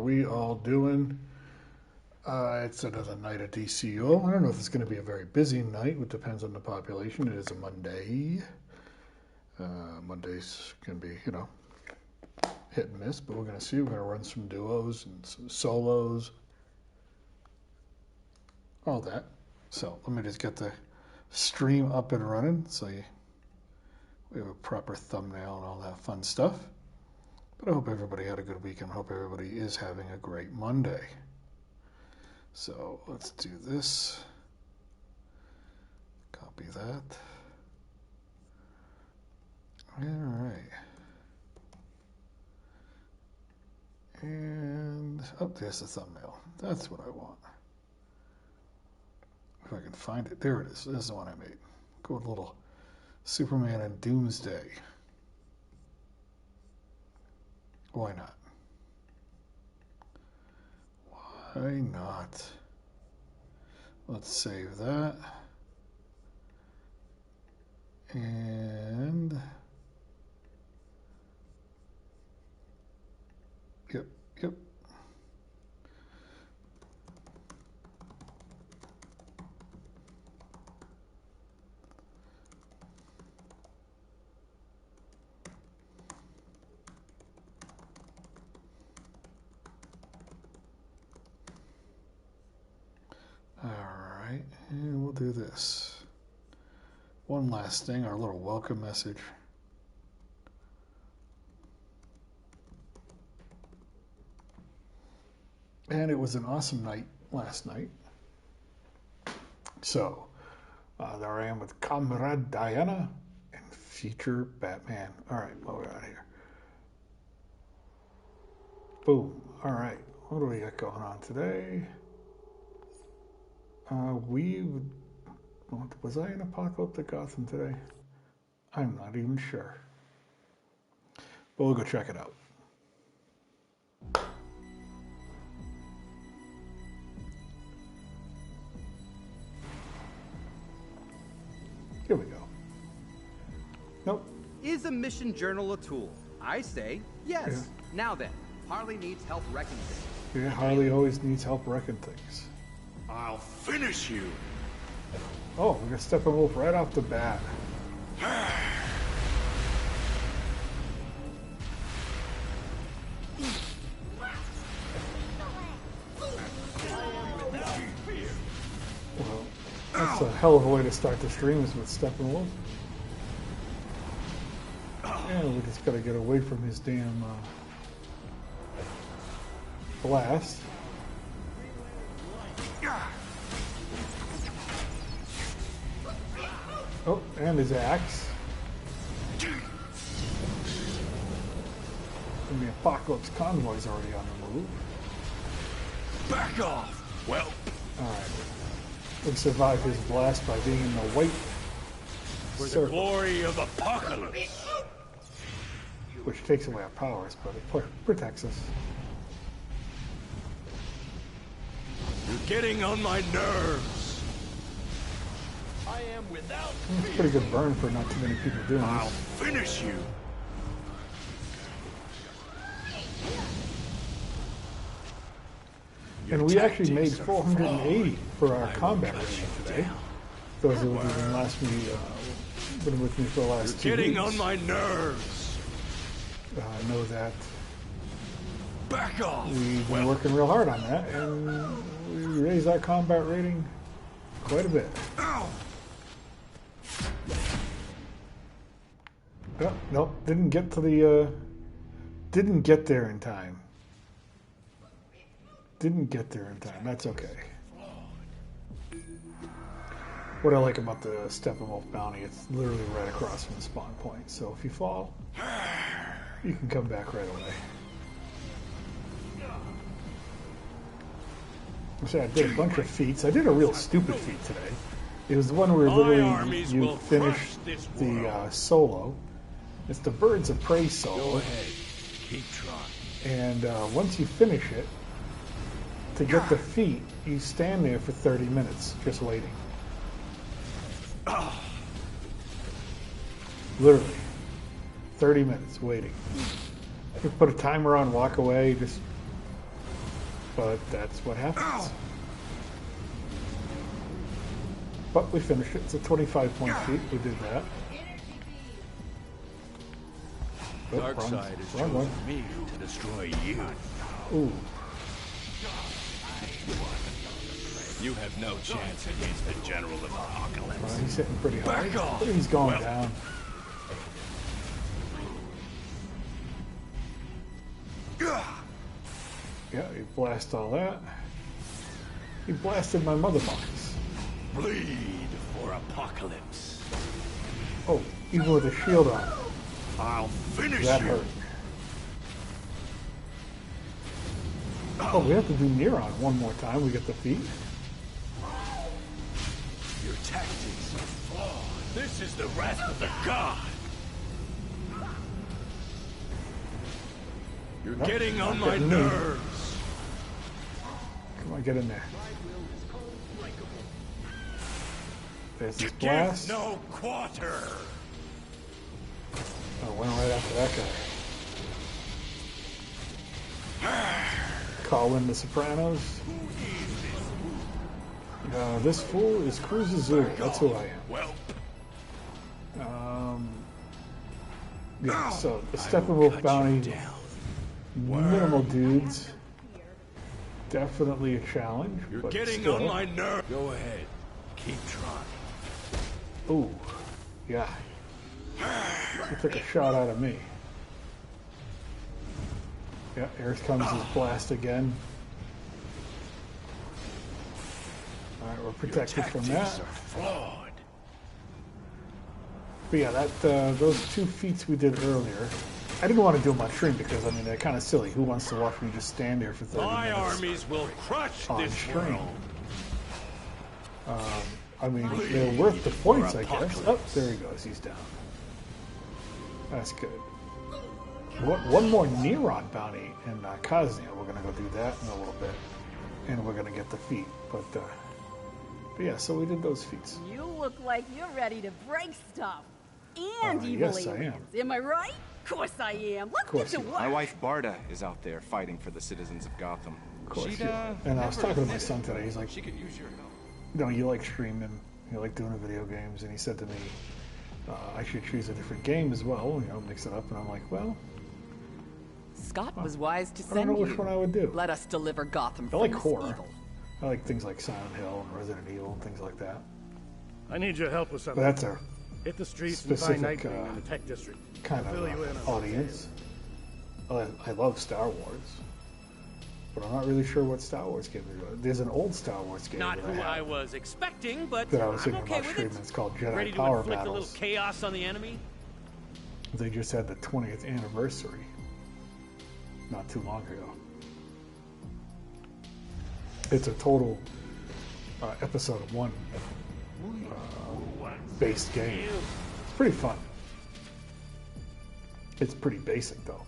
we all doing? It's another night at DCUO. I don't know if it's going to be a very busy night. It depends on the population. It is a Monday. Mondays can be, hit and miss, but we're going to see. We're going to run some duos and some solos. All that. So let me just get the stream up and running so we have a proper thumbnail and all that fun stuff. But I hope everybody had a good weekend. I hope everybody is having a great Monday. So let's do this. Copy that. All right. And, there's the thumbnail. That's what I want. If I can find it. There it is. This is the one I made. Go with a little Superman and Doomsday. Why not? Why not? Let's save that. And yep. All right, and we'll do this. One last thing, our little welcome message. And it was an awesome night last night. So, there I am with Comrade Diana and Future Batman. All right, well, we're out of here. Boom. All right, what do we got going on today? Was I in Apocalyptic Gotham today? I'm not even sure. But we'll go check it out. Here we go. Nope. Is a mission journal a tool? I say yes. Yeah. Now then, Harley needs help wrecking things. Yeah, Harley always needs help wrecking things. I'll finish you. Oh, we're gonna Steppenwolf right off the bat. Well, that's a hell of a way to start the stream is with Steppenwolf. And we just gotta get away from his damn blast. Oh, and his axe. And the Apocalypse convoy's already on the move. Back off. Well. Alright. We survived his blast by being in the white For circle, the glory of Apocalypse. which takes away our powers, but it protects us. You're getting on my nerves. I am without It's a pretty good burn for not too many people doing I'll this. finish you. And we actually made 480 for our combat rating today. Those who have been with me for the last 2 Getting weeks on my nerves. know that Back off. we've been working real hard on that, and we raised our combat rating quite a bit. Ow. Oh, nope, didn't get to the, didn't get there in time. Didn't get there in time, that's okay. What I like about the Steppenwolf bounty, it's literally right across from the spawn point, so if you fall, you can come back right away. So I did a bunch of feats. I did a real stupid feat today. It was the one where literally you finish the solo. It's the Birds of Prey solo. Go ahead. Keep trying. And once you finish it, to get the feat, you stand there for 30 minutes just waiting. Literally. 30 minutes waiting. You put a timer on, walk away, just But that's what happens. But we finished it. It's a 25-point feat. We did that. Oh, Darkseid has chosen me to destroy you. Ooh. You have no chance against the General of Apocalypse. He's hitting pretty hard. Back off. He's going down. Yeah, he blasted all that. He blasted my mother box. Bleed for Apocalypse. Oh, even with a shield on. I'll finish That you. hurt. Oh, we have to do Neron one more time. We get the feat. Your tactics are flawed. This is the wrath of the god. You're getting on my getting me. nerves. Come on, get in there. There's You this give blast. no quarter. Oh, went right after that guy. Call in the Sopranos. This fool is Cruz Azul. That's who I am. Well, Yeah, so the Steppenwolf bounty, minimal dudes. Definitely a challenge. you're but getting still. on my nerves. Go ahead. Keep trying. Ooh, yeah. He took a shot out of me. Yeah, here comes his blast again. Alright, we're Your protected from tactics that. are flawed. But yeah, those two feats we did earlier, I didn't want to do them on stream because, I mean, they're kind of silly. Who wants to watch me just stand there for 30 My minutes armies will crush on this stream? world. I mean, they're worth the points, I guess. Oh, there he goes. He's down. That's good. One more Neron bounty in Kaznia. We're going to go do that in a little bit. And we're going to get the feat. But yeah, so we did those feats. You look like you're ready to break stuff. And evil yes, I am. aliens. Am I right? Of course I am. Let's course get to you work. My wife Barda is out there fighting for the citizens of Gotham. Of course She'd, you are. And I was talking to my son today. He's like, She could use your help. you know, you like streaming, you like doing video games. And he said to me, I should choose a different game as well, you know, mix it up. And I'm like, well, Scott was wise to I send don't know you. which one I would do. Let us deliver Gotham I from like this horror. evil. I like things like Silent Hill and Resident Evil and things like that. I need your help with But something. that's a Hit the streets and find specific, Nightwing in the Tech District. kind I'll of fill you in on audience. I love Star Wars, but I'm not really sure what Star Wars game it is. There's an old Star Wars game Not that who I have was expecting, but that I was I'm thinking okay about with streaming. it. It's called Ready Jedi to Power inflict a little Battles. chaos on the enemy? They just had the 20th anniversary not too long ago. It's a total episode of one based game. It's pretty fun. It's pretty basic though.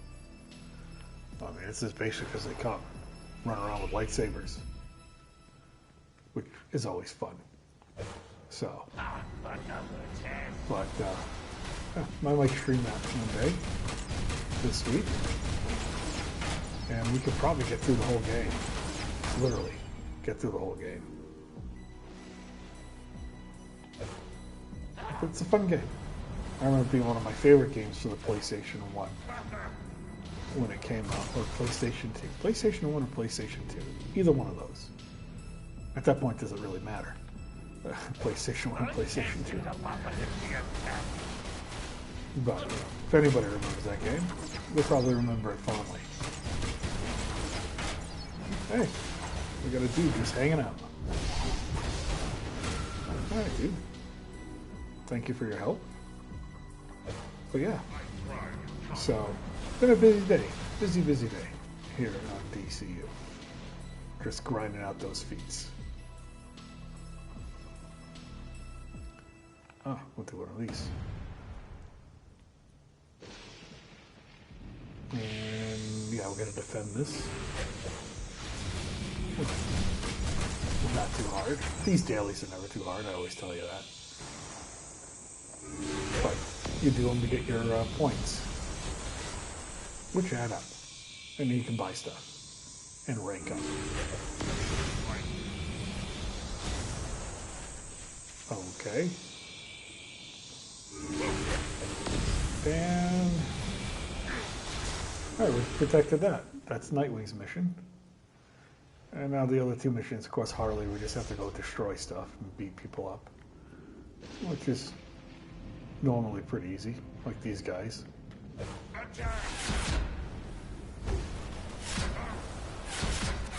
I mean, it's as basic as they come. Run around with lightsabers, which is always fun. So, but I might stream that one day this week, and we could probably get through the whole game. Literally, get through the whole game. It's a fun game. I remember it being one of my favorite games for the PlayStation 1 when it came out, or PlayStation 2. PlayStation 1 or PlayStation 2. Either one of those. At that point, does it really matter? PlayStation 1 or PlayStation 2. But if anybody remembers that game, they probably remember it fondly. Hey, we got a dude just hanging out. Alright, dude. Thank you for your help. But yeah, so been a busy day, busy day here on DCU. Just grinding out those feats. Oh, we'll do one of these. And yeah, we're gonna defend this. Not too hard. These dailies are never too hard, I always tell you that. But you do them to get your points, which add up, and then you can buy stuff. and rank up. Okay. And alright, we've protected that. That's Nightwing's mission. And now the other two missions, of course, Harley, we just have to go destroy stuff and beat people up. Which is normally pretty easy, like these guys.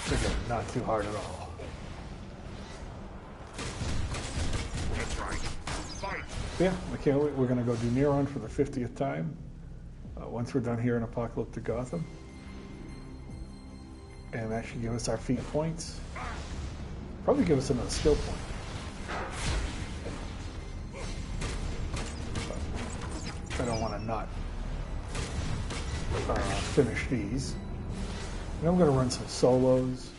Again, not too hard at all. That's right. Fight! Yeah, I can't wait. We're going to go do Neron for the 50th time. Once we're done here in Apocalyptic Gotham. And that should give us our feat points. Probably give us another skill point. But I don't want to not finish these. And I'm going to run some solos.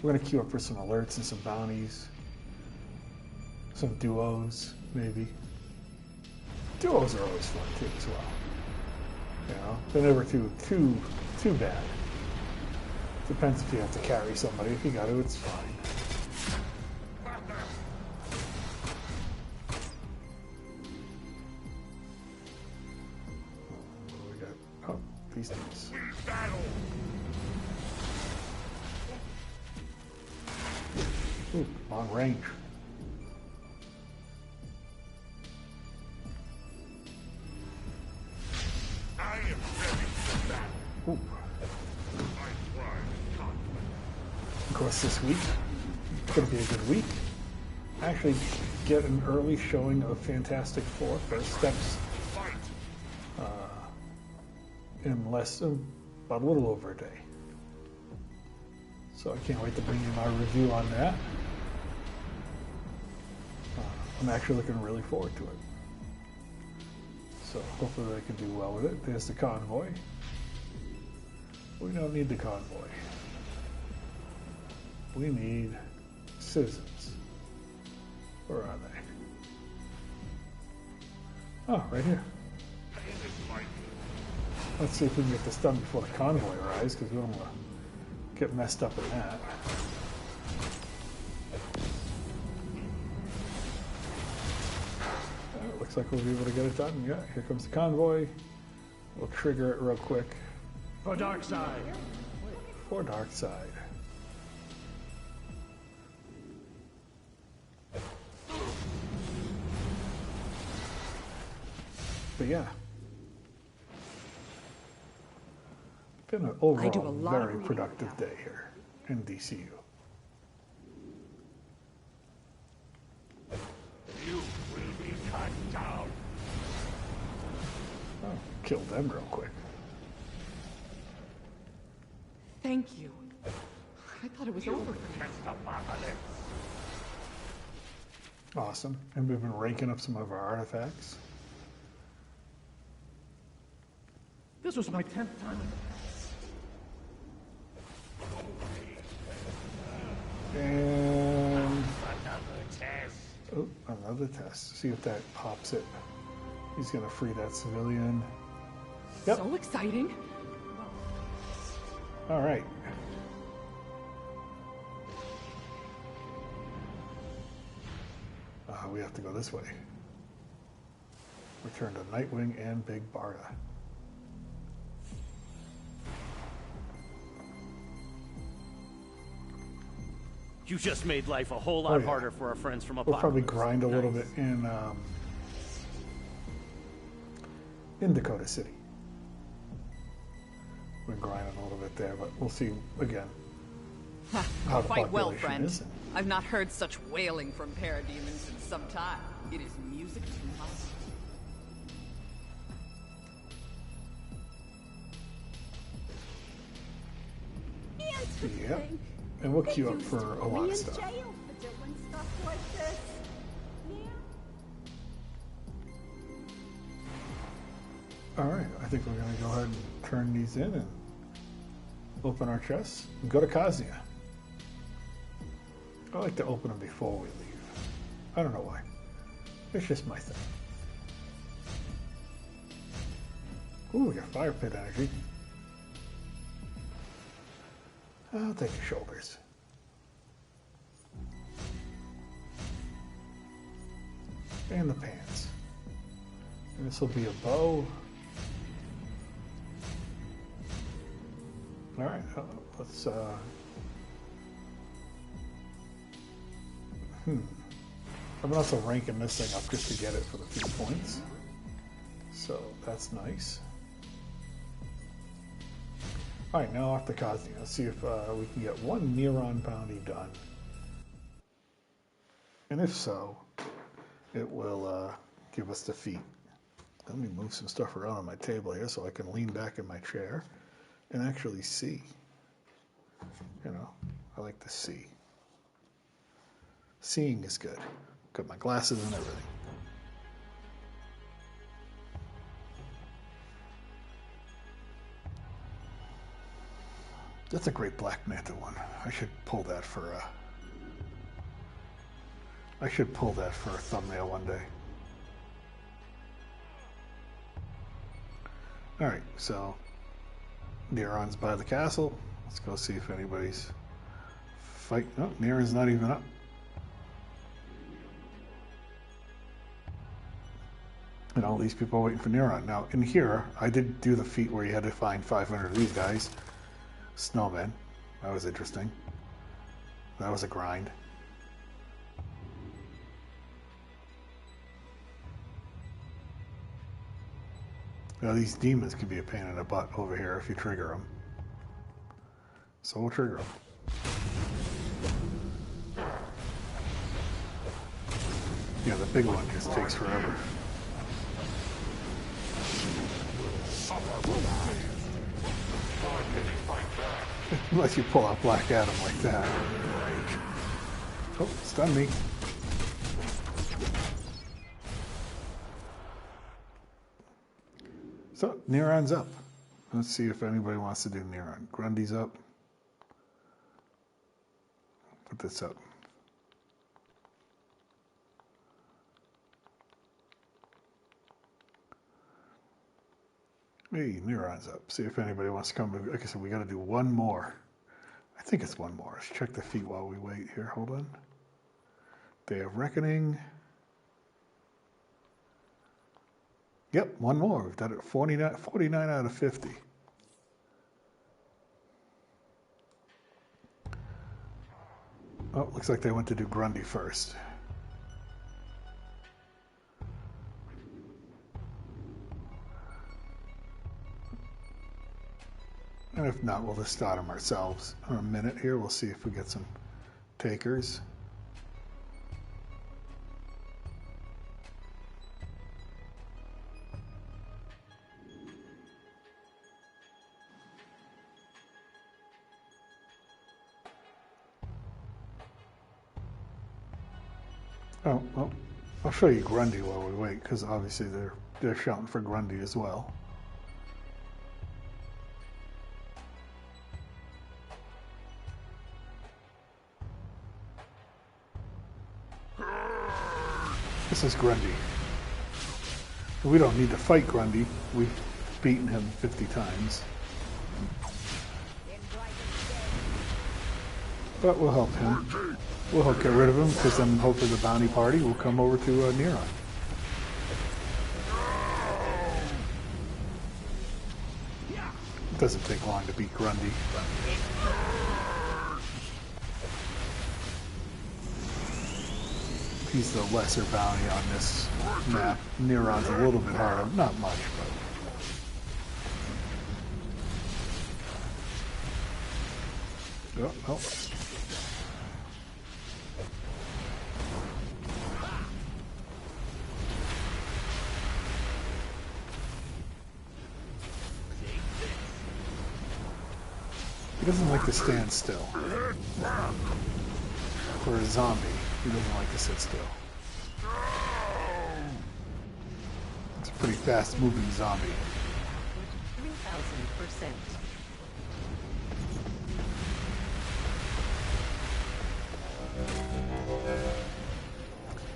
We're going to queue up for some alerts and some bounties. Some duos, maybe. Duos are always fun too, as well. You know, they're never too bad. Depends if you have to carry somebody. If you got to, it's fine. What do we got? Oh, these things. Ooh, long range. I am ready for battle. Ooh. I thrive. Of course, this week, it's going to be a good week. Actually, get an early showing of Fantastic Four First Steps in less than about a little over a day. So I can't wait to bring you my review on that. I'm actually looking really forward to it. So hopefully they can do well with it. There's the convoy. We don't need the convoy. We need citizens. Where are they? Oh, right here. Let's see if we can get this done before the convoy arrives, because we don't want to get messed up in that. Looks like we'll be able to get it done. Yeah, here comes the convoy. We'll trigger it real quick. For Darkseid. For Darkseid. But yeah. Been an overall very productive day here in DCU. You will be cut down. Oh, killed them real quick. Thank you. I thought it was over. Awesome. And we've been ranking up some of our artifacts. This was my 10th time. And Another test. oh, another test. See if that pops it. He's gonna free that civilian. Yep. So exciting. All right. We have to go this way. Return to Nightwing and Big Barda. You just made life a whole lot harder for our friends from Apocalypse. We'll probably grind a little bit in Dakota City. We're grinding a little bit there, but we'll see again how the Quite well, population friend. is. I've not heard such wailing from parademons in some time. It is music to my Yep. And we'll queue up for a lot of stuff. jail for doing stuff like this. Yeah. All right, I think we're going to go ahead and turn these in and open our chests and go to Kazia. I like to open them before we leave. I don't know why. It's just my thing. Ooh, we got fire pit energy. I'll take the shoulders. And the pants. And this will be a bow. Alright, let's I'm also ranking this thing up just to get it for the few points. So that's nice. Alright, now off to Cosney. Let's see if we can get one Neuron Bounty done. And if so, it will give us defeat. Let me move some stuff around on my table here so I can lean back in my chair and actually see. You know, I like to see. Seeing is good. Got my glasses and everything. That's a great Black Manta one. I should pull that for a thumbnail one day. Alright, so Neron's by the castle. Let's go see if anybody's fighting. Oh, Neron's not even up. And all these people are waiting for Neron. Now, in here, I did do the feat where you had to find 500 of these guys. Snowmen. That was interesting. That was a grind. Now, these demons can be a pain in the butt over here if you trigger them. So we'll trigger them. Yeah, the big one just takes forever. Unless you pull out Black Adam like that. Oh, stun me. So, Neron's up. Let's see if anybody wants to do Neron. Grundy's up. Put this up. Hey, Neron's up. See if anybody wants to come. Like I said, we got to do one more. I think it's one more. Let's check the feet while we wait here. Hold on. Day of Reckoning. Yep, one more. We've done it 49 out of 50. Oh, looks like they went to do Grundy first. And if not, we'll just start them ourselves. In a minute here, we'll see if we get some takers. Oh, well, I'll show you Grundy while we wait, because obviously they're shouting for Grundy as well. This is Grundy. We don't need to fight Grundy. We've beaten him 50 times. But we'll help him. We'll help get rid of him, because then hopefully the bounty party will come over to Neron. It doesn't take long to beat Grundy. He's the lesser bounty on this map. Neron's a little bit harder. Not much, but... Oh. He doesn't like to stand still. For a zombie, he doesn't like to sit still. It's a pretty fast-moving zombie. 3,000%.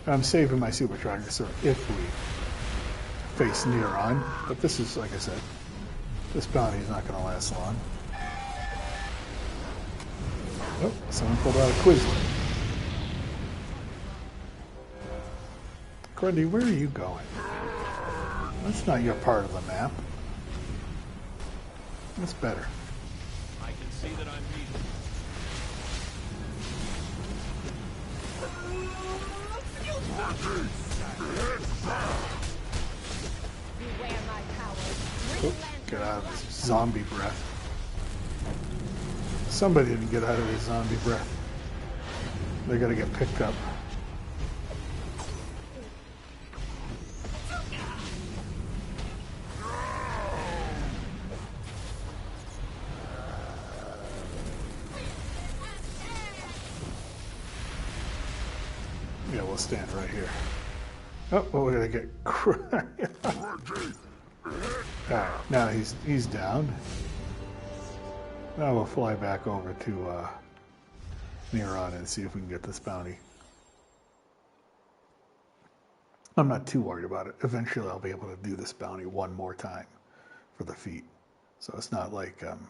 I'm saving my super tracker so if we face Neron, but this is, like I said, this bounty is not going to last long. Oh, someone pulled out a quiz. Grundy, where are you going? That's not your part of the map. That's better. I can see that I'm needed. Beware my power. Oh, get out of this zombie breath. Somebody didn't get out of this zombie breath. They gotta get picked up. Yeah, we'll stand right here. Oh, well, we're gonna get Alright, now he's down. Now we'll fly back over to Neron and see if we can get this bounty. I'm not too worried about it. Eventually I'll be able to do this bounty one more time for the feat. So it's not like I'm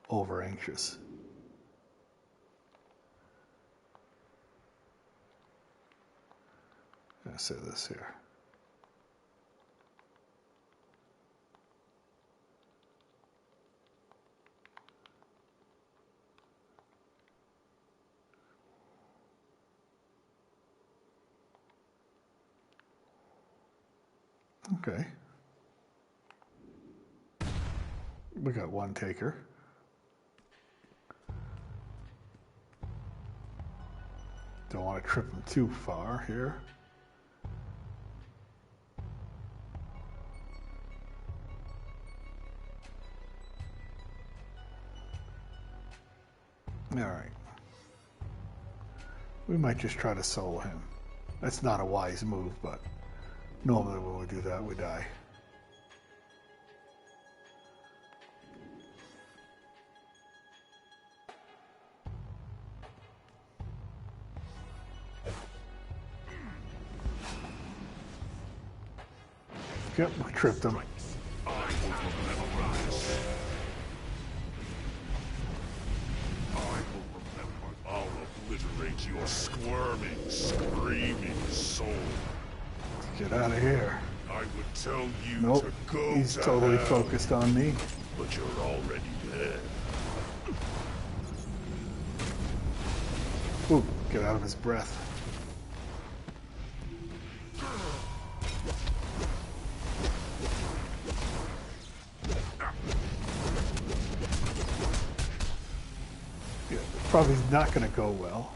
over anxious. I'm gonna say this here. Okay. We got one taker. Don't want to trip him too far here. All right. We might just try to solo him. That's not a wise move, but normally when we do that, we die. Yep, we tripped him. I'll obliterate your squirming, screaming soul. Get out of here. I would tell you Nope, to go he's to totally hell, focused on me. but you're already dead. Ooh, get out of his breath. Yeah, probably not going to go well.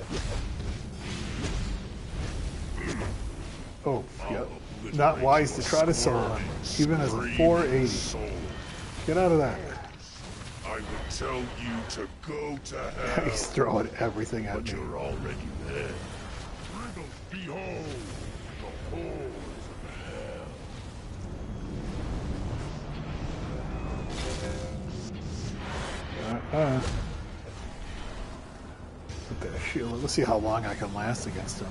Oh, yep. Not wise to try to solo him, even as a 480. Get out of that. I would tell you to go to hell, He's throwing everything at but me. you're already dead. Behold, the horrors of hell. Put that shield. Let's see how long I can last against him.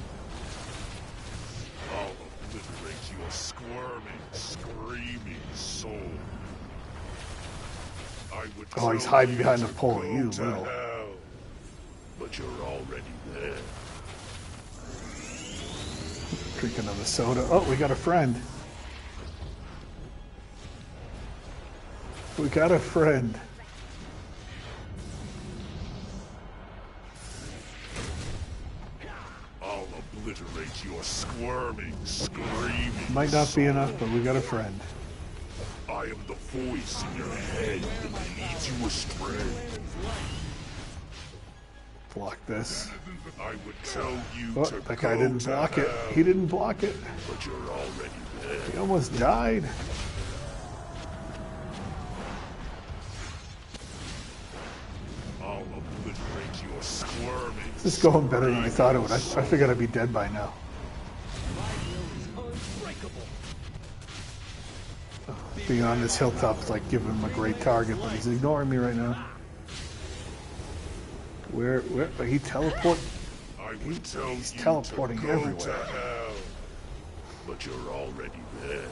I'll obliterate your squirming, screaming soul. I would Oh, he's tell hiding you behind to the pole. go You to little. hell, but you're already dead. Drink another soda. Oh, we got a friend. We got a friend. I'll obliterate your squirming, screaming Might not be soul. enough, but we got a friend. I am the voice in your head that leads you astray. Block this. I would tell you Oh, to that guy go didn't to block it. hell, He didn't block it. but you're already dead. He almost died. I'll obliterate your squirming. This is going better than I thought it would. I figured I'd be dead by now. Being on this hilltop is like giving him a great target, but he's ignoring me right now. Where he teleport? I would tell He's you teleporting to go everywhere. to hell, but you're already dead.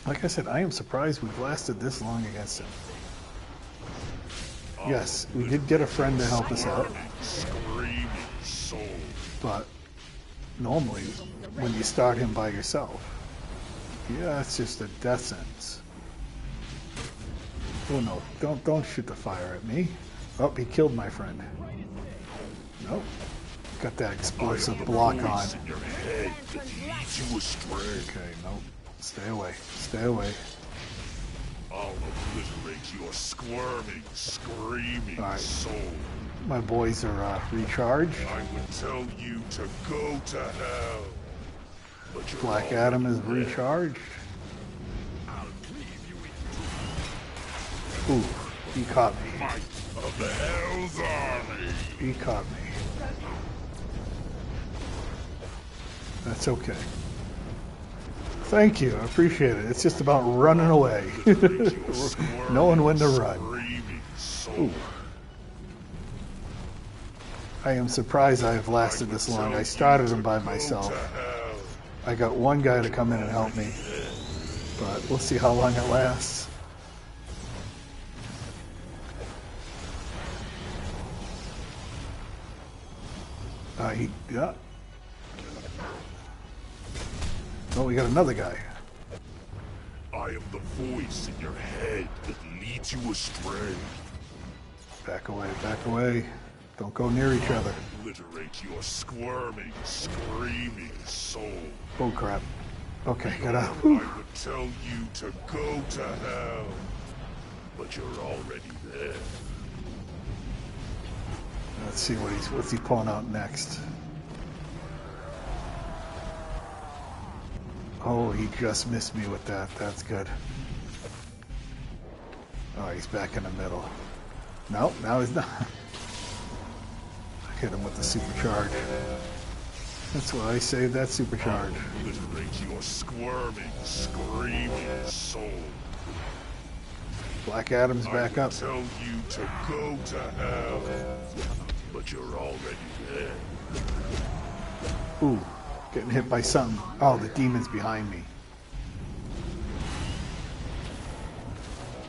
Like I said, I am surprised we've lasted this long against him. Yes, we did get a friend to help us out. Screaming soul. But normally, when you start him by yourself, yeah, it's just a death sentence. Oh no, don't shoot the fire at me. Oh, he killed my friend. Nope. Got that explosive block on. Voice in your head that leads you astray. Okay, nope. Stay away. Stay away. I'll obliterate your squirming, screaming All right. soul. My boys are recharged. I would tell you to go to hell. But you're Black already Adam is there. recharged. Ooh, he caught me. Fight of the Hell's Army. He caught me. That's okay. Thank you, I appreciate it. It's just about running away. Knowing when to run. Screaming soul. Ooh. I am surprised I have lasted this long. I started him by myself. I got one guy to come in and help me. But we'll see how long it lasts. Yeah. Oh, we got another guy. I am the voice in your head that leads you astray. Back away, back away. Don't go near each other. Obliterate your squirming, screaming soul. Oh crap. Okay, got out. I would tell you to go to hell, but you're already there. Let's see what's he pulling out next. Oh, he just missed me with that. That's good. Oh, he's back in the middle. Nope, now he's not. I hit him with the supercharge. That's why I saved that supercharge. Obliterate your squirming, screaming soul. Black Adam's back up. Tell you to go to hell, but you're already there. Ooh, getting hit by something. Oh, the demon's behind me.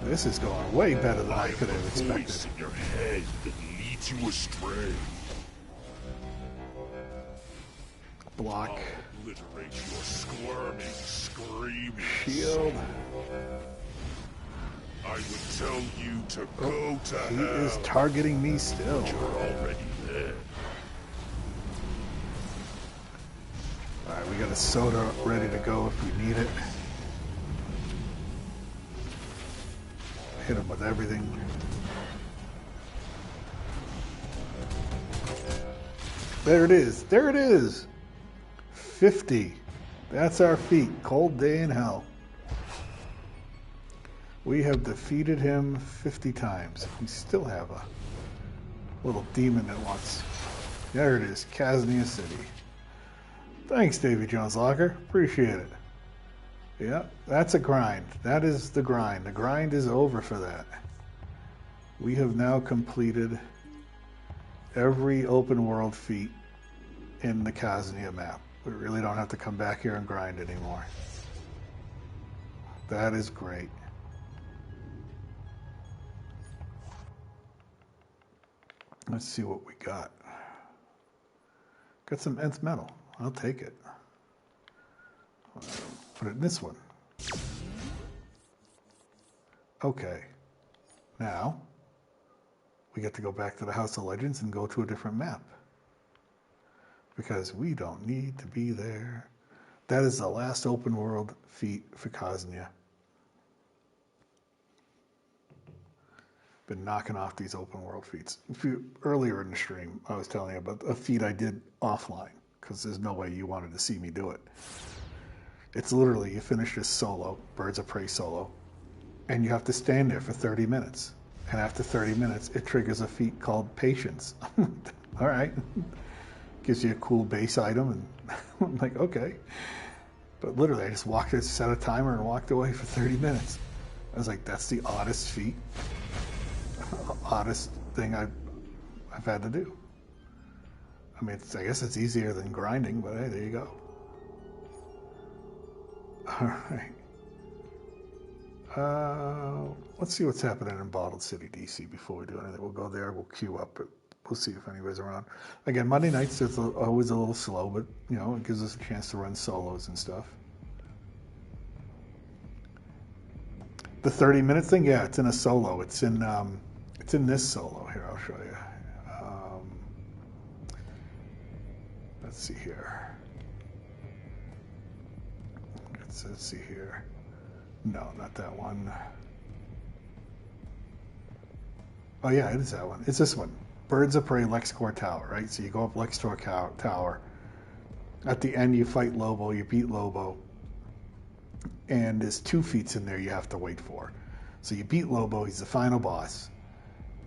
This is going way better than I could have expected. Voice in your head that leads you astray. Block. I'll obliterate your squirming, screaming Shield. I would tell you to go to He hell. is targeting me still. You're already there. Alright, we got a soda ready to go if we need it. Hit him with everything. There it is. There it is. 50. That's our feat. Cold day in hell. We have defeated him 50 times. We still have a little demon that wants. There it is. Kaznia City. Thanks, Davy Jones Locker. Appreciate it. Yeah, that's a grind. That is the grind. The grind is over for that. We have now completed every open world feat in the Kaznia map. We really don't have to come back here and grind anymore. That is great. Let's see what we got. Got some nth metal. I'll take it. Put it in this one. Okay. Now, we get to go back to the House of Legends and go to a different map. Because we don't need to be there. That is the last open world feat for Kaznia. Been knocking off these open world feats. Earlier in the stream, I was telling you about a feat I did offline, because there's no way you wanted to see me do it. It's literally, you finish this solo, Birds of Prey solo, and you have to stand there for 30 minutes. And after 30 minutes, it triggers a feat called Patience. All right. Gives you a cool base item, and I'm like, okay. But literally, I just walked there, set a timer, and walked away for 30 minutes. I was like, that's the oddest feat. Oddest thing I've had to do. I mean, I guess it's easier than grinding, but hey, there you go. All right. Let's see what's happening in Bottled City, DC before we do anything. We'll go there, we'll queue up, we'll see if anybody's around. Again, Monday nights, it's always a little slow, but, you know, it gives us a chance to run solos and stuff. The 30-minute thing, yeah, it's in a solo. It's in this solo. Here, I'll show you. Let's see here. Let's see here. No, not that one. Oh yeah, it is that one. It's this one. Birds of Prey LexCorp Tower, right? So you go up LexCorp Tower. At the end, you fight Lobo. You beat Lobo. And there's 2 feats in there you have to wait for. So you beat Lobo. He's the final boss.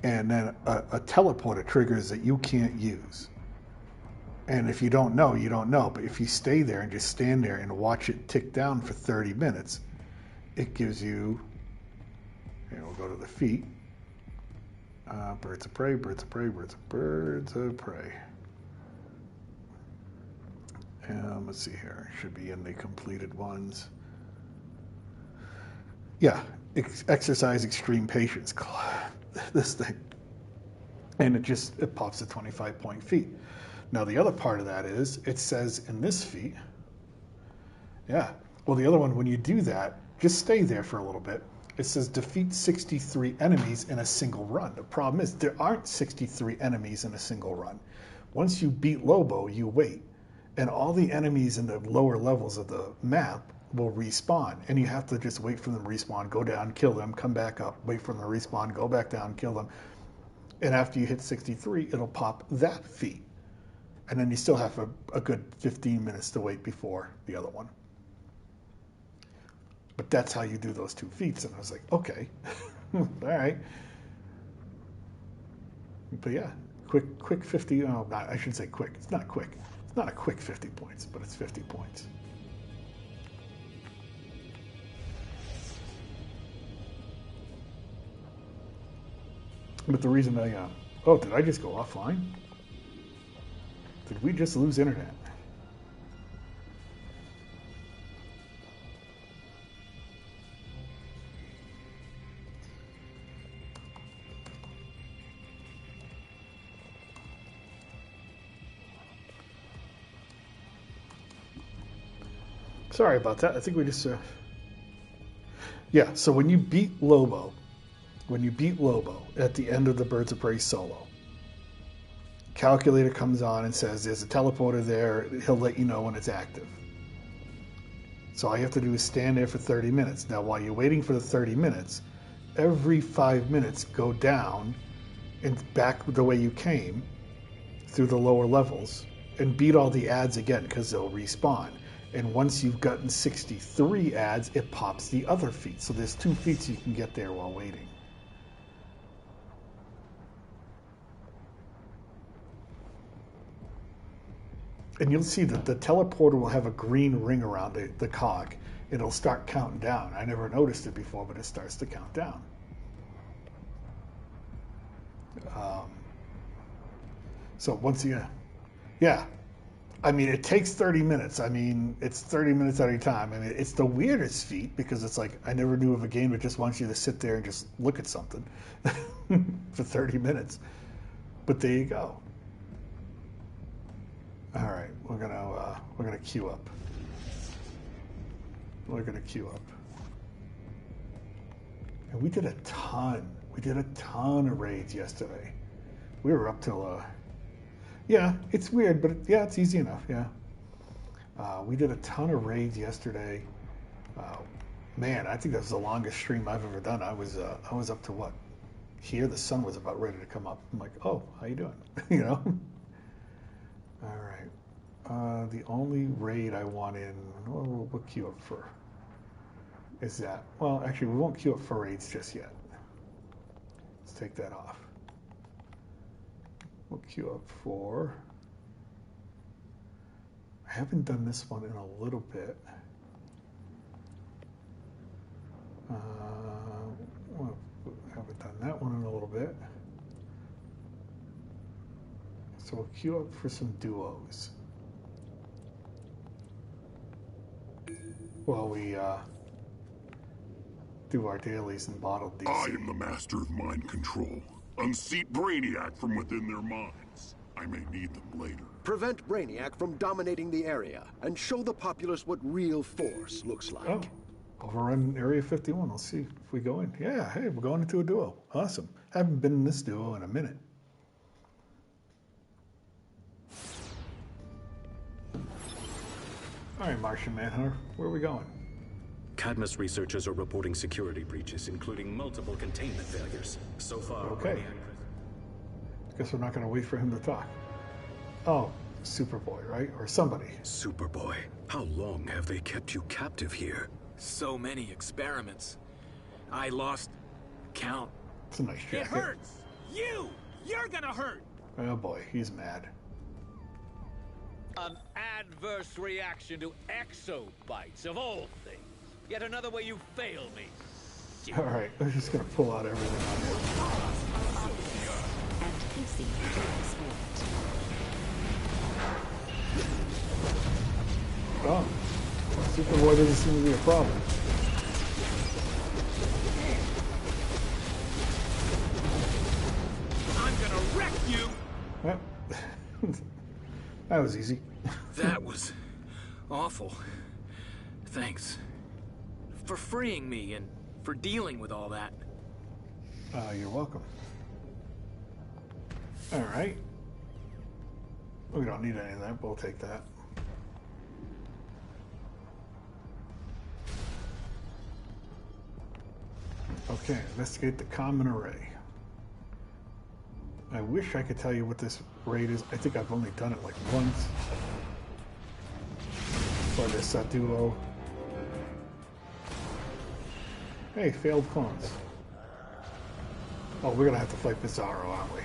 And then a teleporter triggers that you can't use. And if you don't know, you don't know. But if you stay there and just stand there and watch it tick down for 30 minutes, it gives you, here, we'll go to the feet. Birds of Prey, Birds of Prey, Birds of Prey. Let's see here. It should be in the completed ones. Yeah, exercise extreme patience. This thing. And it pops a 25-point feat. Now, the other part of that is, it says in this feat, yeah, well, the other one, when you do that, just stay there for a little bit. It says defeat 63 enemies in a single run. The problem is, there aren't 63 enemies in a single run. Once you beat Lobo, you wait. And all the enemies in the lower levels of the map will respawn. And you have to just wait for them to respawn, go down, kill them, come back up, wait for them to respawn, go back down, kill them. And after you hit 63, it'll pop that feat. And then you still have a good 15 minutes to wait before the other one. But that's how you do those 2 feats. And I was like, okay, all right. But yeah, quick 50, oh, not, I should say quick. It's not quick. It's not a quick 50 points, but it's 50 points. But the reason oh, did I just go offline? Did we just lose internet? Sorry about that. I think we just... Yeah, so when you beat Lobo at the end of the Birds of Prey solo, calculator comes on and says there's a teleporter there. He'll let you know when it's active. So all you have to do is stand there for 30 minutes. Now, while you're waiting for the 30 minutes, every 5 minutes go down and back the way you came through the lower levels and beat all the ads again, because they'll respawn. And once you've gotten 63 ads, it pops the other feat. So there's 2 feats you can get there while waiting. And you'll see that the teleporter will have a green ring around the cog. It'll start counting down. I never noticed it before, but it starts to count down. So once you, yeah. I mean, it takes 30 minutes. I mean, it's 30 minutes at a time. I mean, it's the weirdest feat, because it's like, I never knew of a game that just wants you to sit there and just look at something for 30 minutes. But there you go. All right, we're gonna queue up. We're gonna queue up. And we did a ton. We did a ton of raids yesterday. We were up till yeah, it's weird, but yeah, it's easy enough. Yeah, we did a ton of raids yesterday. Man, I think that was the longest stream I've ever done. I was up to what? Here, the sun was about ready to come up. I'm like, oh, how you doing? You know. All right. The only raid I want in, we'll queue up for, is that. Well, actually, we won't queue up for raids just yet. Let's take that off. We'll queue up for, I haven't done this one in a little bit. I haven't done that one in a little bit. So we'll queue up for some duos. Well, do our dailies and bottle DC. I am the master of mind control. Unseat Brainiac from within their minds. I may need them later. Prevent Brainiac from dominating the area, and show the populace what real force looks like. Oh, overrun Area 51. Let's see if we go in. Yeah, hey, we're going into a duo. Awesome. Haven't been in this duo in a minute. All right, Martian Manhunter, where are we going? Cadmus researchers are reporting security breaches, including multiple containment failures. So far, Okay. Guess we're not going to wait for him to talk. Oh, Superboy, right? Or somebody. Superboy, how long have they kept you captive here? So many experiments. I lost count. It's a nice jacket. It hurts! You're gonna hurt! Oh boy, he's mad. An adverse reaction to exobites, of all things. Yet another way you fail me. All right, I'm just going to pull out everything on here. And Casey Oh, Superboy doesn't seem to be a problem. I'm gonna wreck you! Well, that was easy. That was awful. Thanks. For freeing me and for dealing with all that. You're welcome. All right. We don't need any of that, but we'll take that. Okay, investigate the common array. I wish I could tell you what this raid is. I think I've only done it like once. For this duo. Hey, failed clones. Oh, we're gonna have to fight Bizarro, aren't we?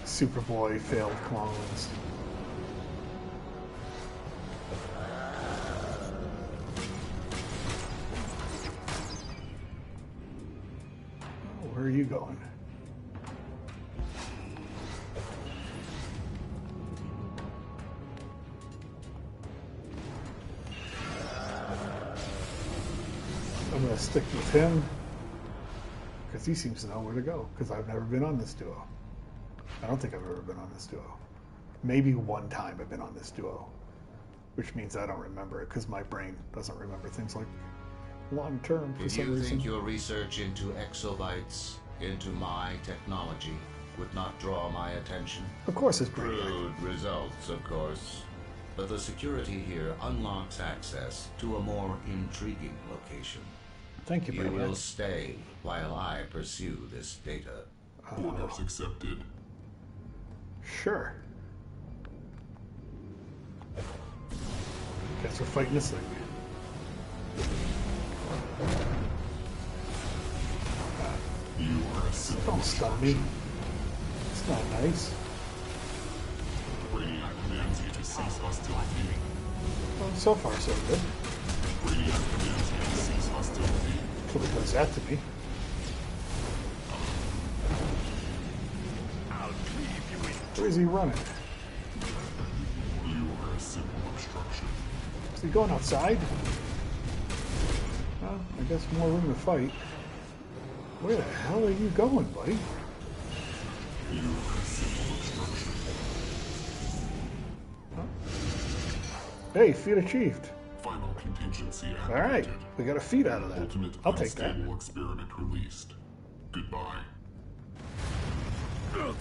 Superboy, failed clones. Oh, where are you going? I'm going to stick with him because he seems to know where to go, because I've never been on this duo. I don't think I've ever been on this duo. Maybe one time I've been on this duo, which means I don't remember it because my brain doesn't remember things like long term for some reason. If you think your research into exobites, into my technology, would not draw my attention? Of course it's pretty Crude results, of course. But the security here unlocks access to a more intriguing location. Thank you, You Brainiac. will stay while I pursue this data. Orders accepted. Sure. Guess we're fighting this thing. You are a simple Don't stun me. It's not nice. Brainiac commands you to cease hostility. Well, so far so good. Brainiac commands you to cease hostility. Until he does that to me. I'll leave you in. Where is he running? You are a simple obstruction. Is he going outside? Well, I guess more room to fight. Where the hell are you going, buddy? You are a simple obstruction. Hey, feat achieved. Final contingency All right, we got a feat out of that. Ultimate I'll take that. unstable experiment released. Goodbye. The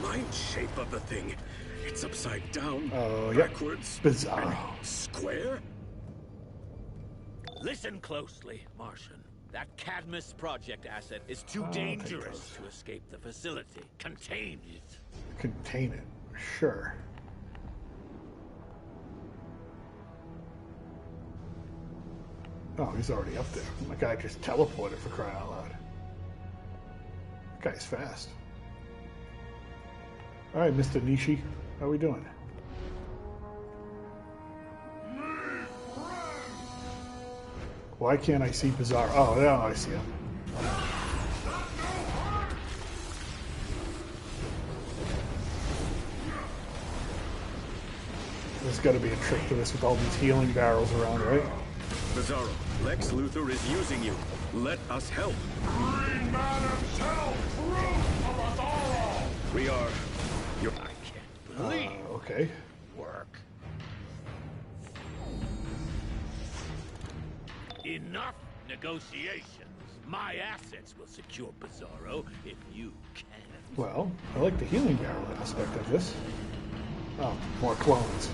mind shape of the thing. It's upside down, Yep. backwards, Bizarro. square. Listen closely, Martian. That Cadmus project asset is too I'll take dangerous those. to escape the facility. Contain it. Contain it. Sure. Oh, he's already up there. My guy just teleported, for crying out loud. That guy's fast. All right, Mr. Nishi, how we doing? Why can't I see Bizarro? Oh, now I see him. There's got to be a trick to this with all these healing barrels around, right? Bizarro, Lex Luthor is using you. Let us help. Green Madam's help! Proof of us all! We are your... I can't believe Okay. work. Enough negotiations. My assets will secure Bizarro if you can. Well, I like the healing barrel aspect of this. Oh, more clones.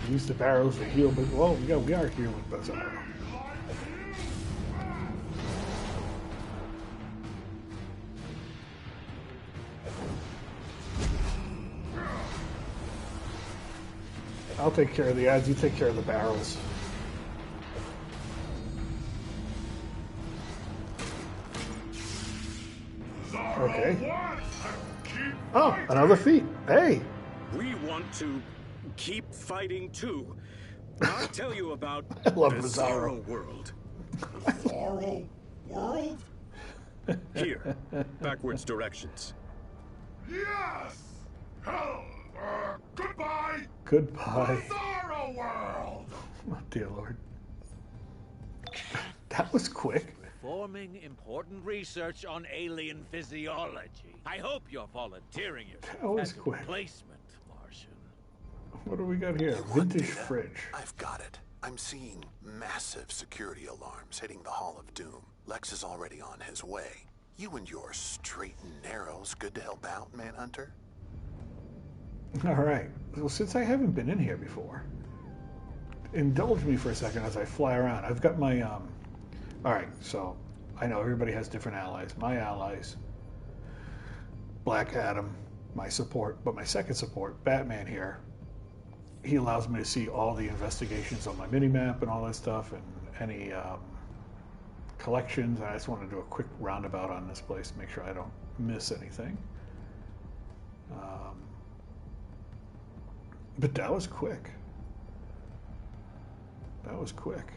Use the barrels to heal, but well, we are healing Bizarro. I'll take care of the ads, you take care of the barrels. Okay. Oh, another feat. Hey! We want to keep fighting too. I'll tell you about I love Bizarro World. Bizarro World? Here, backwards directions. Yes! Hell, goodbye! Goodbye. Bizarro World! Oh, dear Lord. That was quick. Performing important research on alien physiology. I hope you're volunteering yourself That was as a quick. replacement, Martian. What do we got here? Vintage fridge. I've got it. I'm seeing massive security alarms hitting the Hall of Doom. Lex is already on his way. You and your straight and narrows good to help out, Manhunter? All right. Well, since I haven't been in here before, indulge me for a second as I fly around. I've got my all right, so I know everybody has different allies. My allies, Black Adam, my support, but my second support, Batman here, he allows me to see all the investigations on my mini-map and all that stuff, and any collections. I just want to do a quick roundabout on this place to make sure I don't miss anything. But that was quick. That was quick.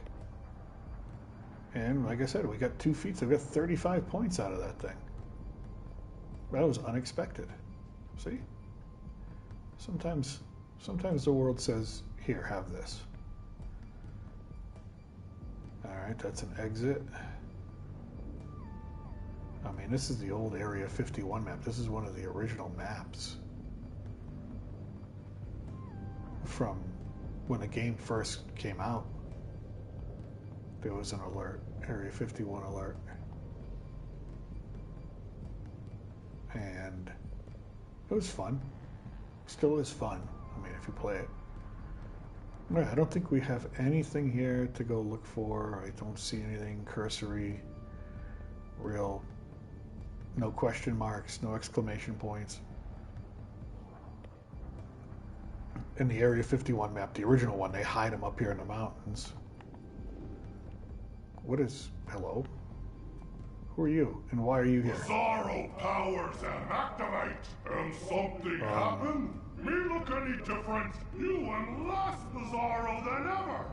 And like I said, we got 2 feats. I've got 35 points out of that thing. That was unexpected. See? Sometimes the world says, here, have this. Alright, that's an exit. I mean, this is the old Area 51 map. This is one of the original maps from when the game first came out. There was an alert, Area 51 alert. And it was fun. Still is fun. I mean, if you play it. Yeah, I don't think we have anything here to go look for. I don't see anything cursory, real, no question marks, no exclamation points. In the Area 51 map, the original one, they hide them up here in the mountains. What is... Hello? Who are you, and why are you here? Bizarro powers and activate, and something happened? Me look any different? You and less Bizarro than ever!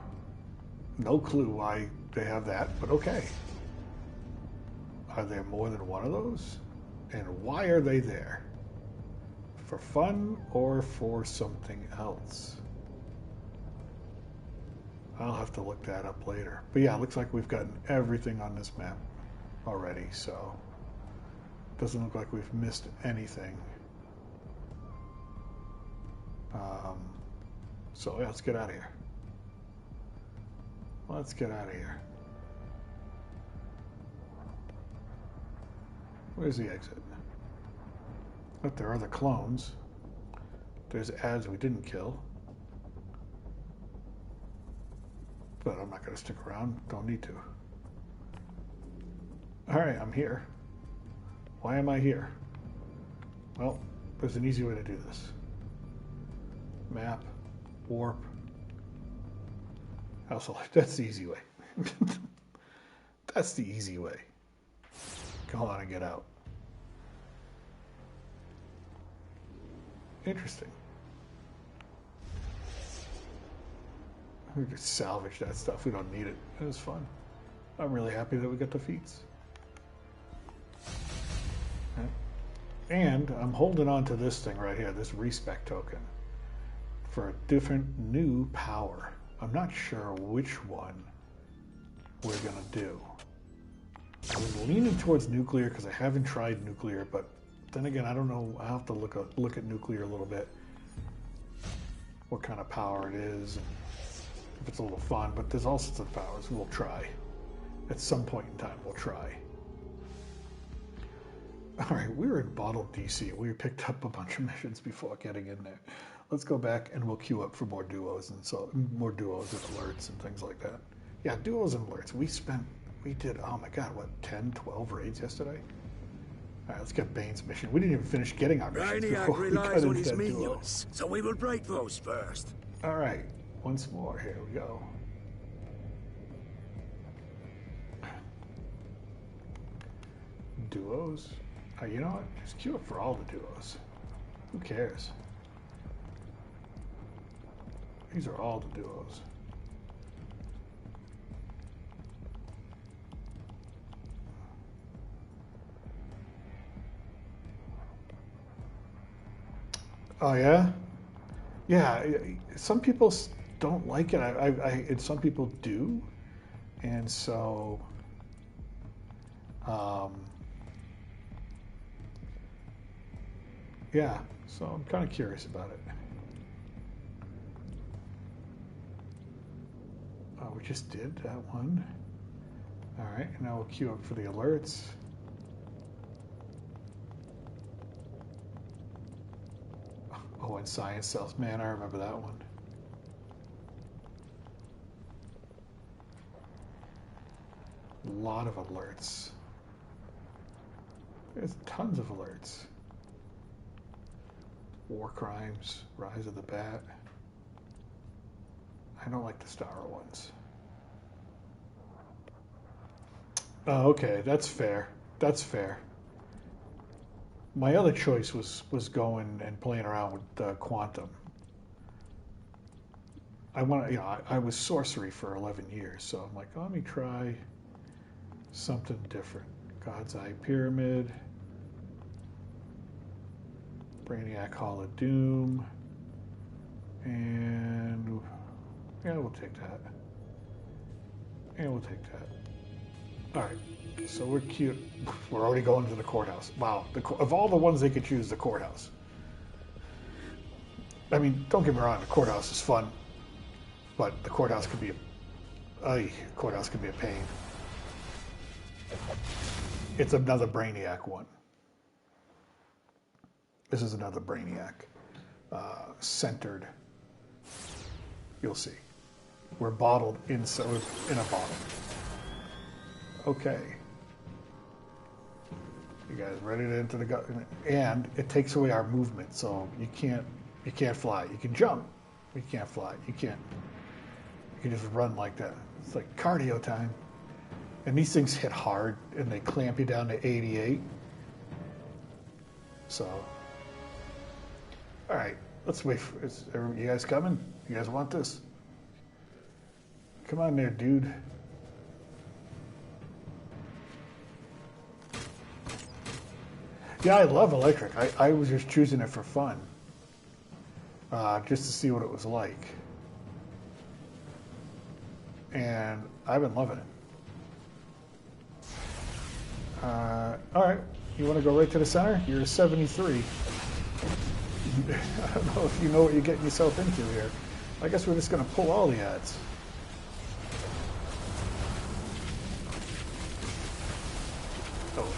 No clue why they have that, but okay. Are there more than one of those? And why are they there? For fun or for something else? I'll have to look that up later. But yeah, it looks like we've gotten everything on this map already, so doesn't look like we've missed anything. So yeah, let's get out of here. Let's get out of here. Where's the exit? But there are the clones. There's ads we didn't kill. But I'm not going to stick around. Don't need to. Alright, I'm here. Why am I here? Well, there's an easy way to do this. Map. Warp. Household. That's the easy way. That's the easy way. Go on and get out. Interesting. We could salvage that stuff. We don't need it. It was fun. I'm really happy that we got the feats. And I'm holding on to this thing right here, this respec token, for a different new power. I'm not sure which one we're going to do. I was leaning towards nuclear because I haven't tried nuclear, but then again, I don't know. I'll have to look at nuclear a little bit, what kind of power it is, and if it's a little fun. But there's all sorts of powers. We'll try. At some point in time, we'll try. All right, we were in bottled DC. We picked up a bunch of missions before getting in there. Let's go back and we'll queue up for more duos and more duos and alerts and things like that. Yeah, duos and alerts. We did, oh my god, what, 10, 12 raids yesterday? All right, let's get Bane's mission. We didn't even finish getting our missions before we got into that duo. So we will break those first. All right, once more. Here we go. Duos. You know what? Just queue up for all the duos. Who cares? These are all the duos. Oh yeah, yeah. Some people don't like it. And some people do, and so. Yeah, so I'm kind of curious about it. We just did that one. All right, now we'll queue up for the alerts. Oh, and science cells. Man, I remember that one. A lot of alerts. There's tons of alerts. War crimes, rise of the bat. I don't like the star ones. Oh, okay, that's fair. That's fair. My other choice was going and playing around with quantum. I was sorcery for 11 years, so I'm like, let me try something different. God's Eye Pyramid. Brainiac Hall of Doom, and yeah, we'll take that. And we'll take that. All right, so we're cute. We're already going to the courthouse. Wow, of all the ones they could choose, the courthouse. I mean, don't get me wrong, the courthouse is fun, but the courthouse could be a pain. It's another Brainiac one. This is another Brainiac, centered. You'll see. We're bottled in a bottle. Okay. You guys ready to enter the gun? And it takes away our movement, so you can't fly. You can jump, but you can't fly. You can just run like that. It's like cardio time. And these things hit hard, and they clamp you down to 88. So. All right, let's wait. You guys coming? You guys want this? Come on there, dude. Yeah, I love electric. I was just choosing it for fun. Just to see what it was like. And I've been loving it. All right, you want to go right to the center? You're a 73. I don't know if you know what you're getting yourself into here. I guess we're just going to pull all the ads. Oh,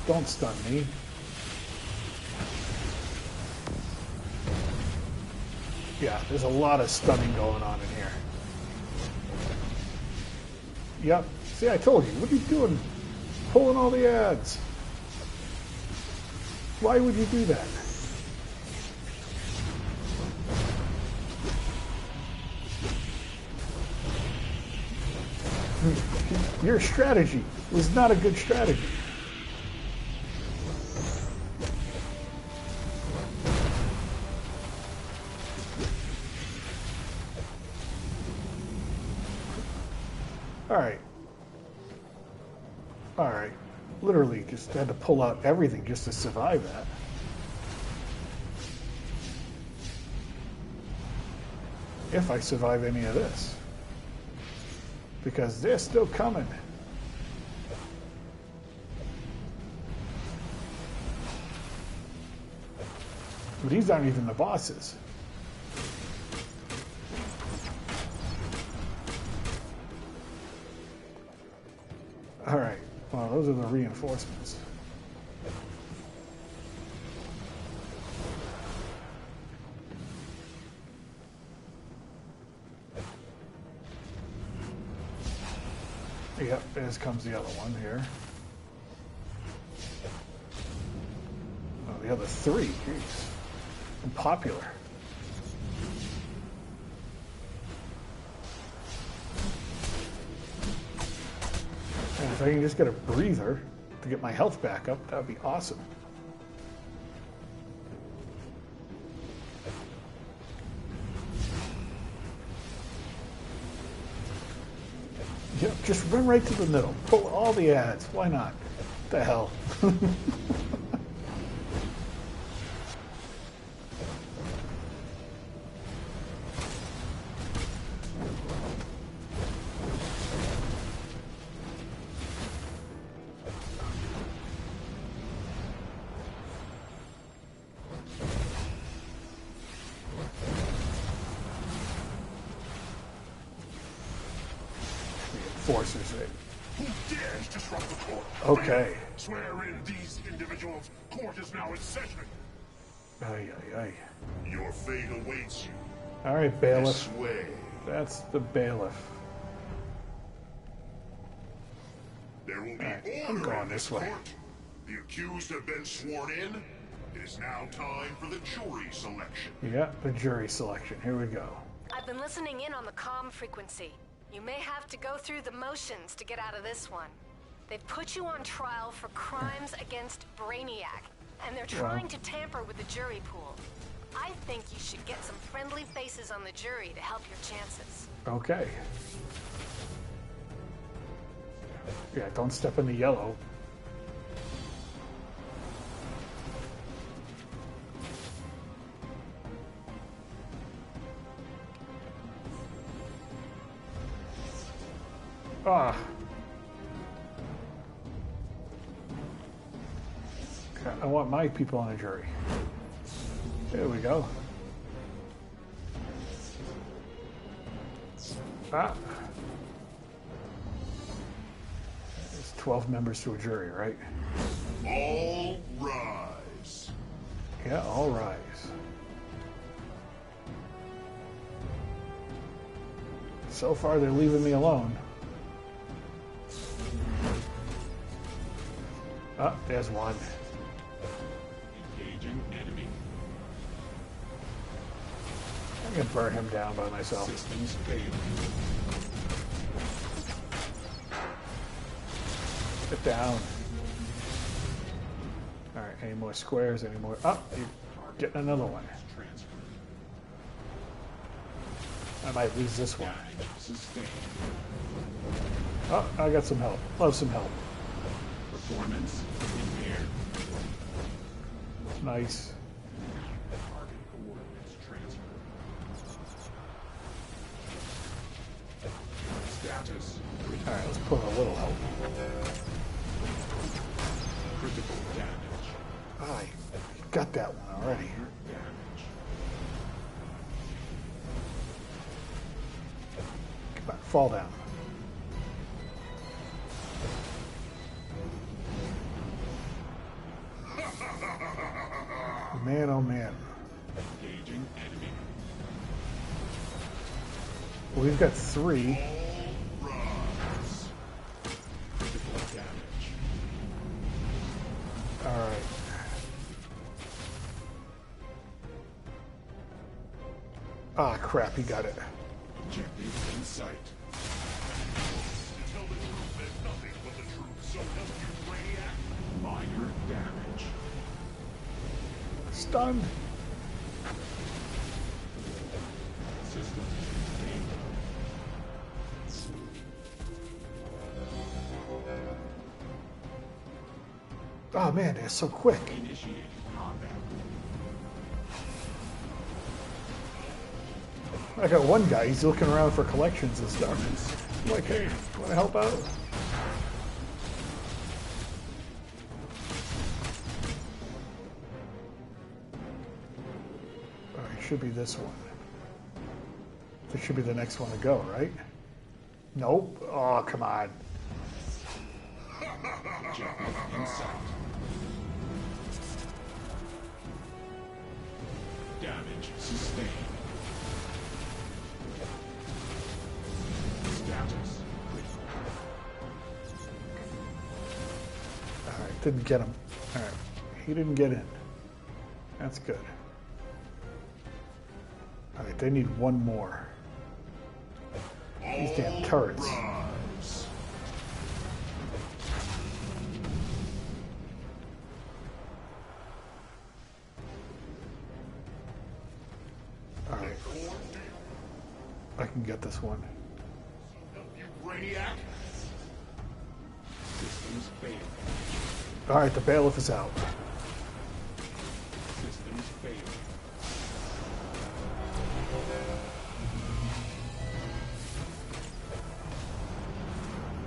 don't stun me. Yeah, there's a lot of stunning going on in here. Yep. See, I told you. What are you doing? Pulling all the ads. Why would you do that? Your strategy was not a good strategy. All right. Literally just had to pull out everything just to survive that. if I survive any of this. Because they're still coming. But these aren't even the bosses. Alright, well, those are the reinforcements. Yep, there comes the other one here. Oh, the other three, jeez. I'm popular. And if I can just get a breather to get my health back up, that would be awesome. Yep, just run right to the middle. Pull all the ads. Why not? What the hell? Forces it. Who dares disrupt the court? Okay. Swear in these individuals. Court is now in session. Ay, ay, ay. Your fate awaits you. All right, bailiff. This way. That's the bailiff. There will be Right, order I'm going in this this way. court. The accused have been sworn in. It is now time for the jury selection. Yeah, the jury selection. Here we go. I've been listening in on the comm frequency. You may have to go through the motions to get out of this one. They've put you on trial for crimes against Brainiac, and they're trying to tamper with the jury pool. I think you should get some friendly faces on the jury to help your chances. Okay. Yeah, don't step in the yellow. Ah. Okay, I want my people on the jury. There we go. Ah. There's 12 members to a jury, right? All rise. Yeah, all rise. So far, they're leaving me alone. Ah, there's one. Engaging enemy. I'm gonna burn him down by myself. Systems failed. Get down. All right, any more squares? Any more? Oh, you're getting another one. I might lose this one. Oh, I got some help. Love some help. Performance impaired. Nice. Target coordinates transferred. Status. All right, let's put a little help. Critical damage. I got that one already. Damage. Come on, fall down. Man, oh man. Engaging enemy. Well, we've got 3. All rise. Critical damage. All right. Ah, crap, he got it. Objective in sight. To tell the truth and nothing but the truth, so help you, Brainiac. Minor damage. Stunned. System Oh man, they're so quick. initiated combat. I got one guy, he's looking around for collections and stuff. I'm like, hey, want to help out? Alright, should be this one. This should be the next one to go, right? Nope. Oh, come on. Damage sustained. Status critical. Alright, didn't get him. Alright, he didn't get in. That's good. Alright, they need one more. These damn turrets. Rise. Alright. I can get this one. You Brainiac. Systems failed. Alright, the bailiff is out. Systems failed.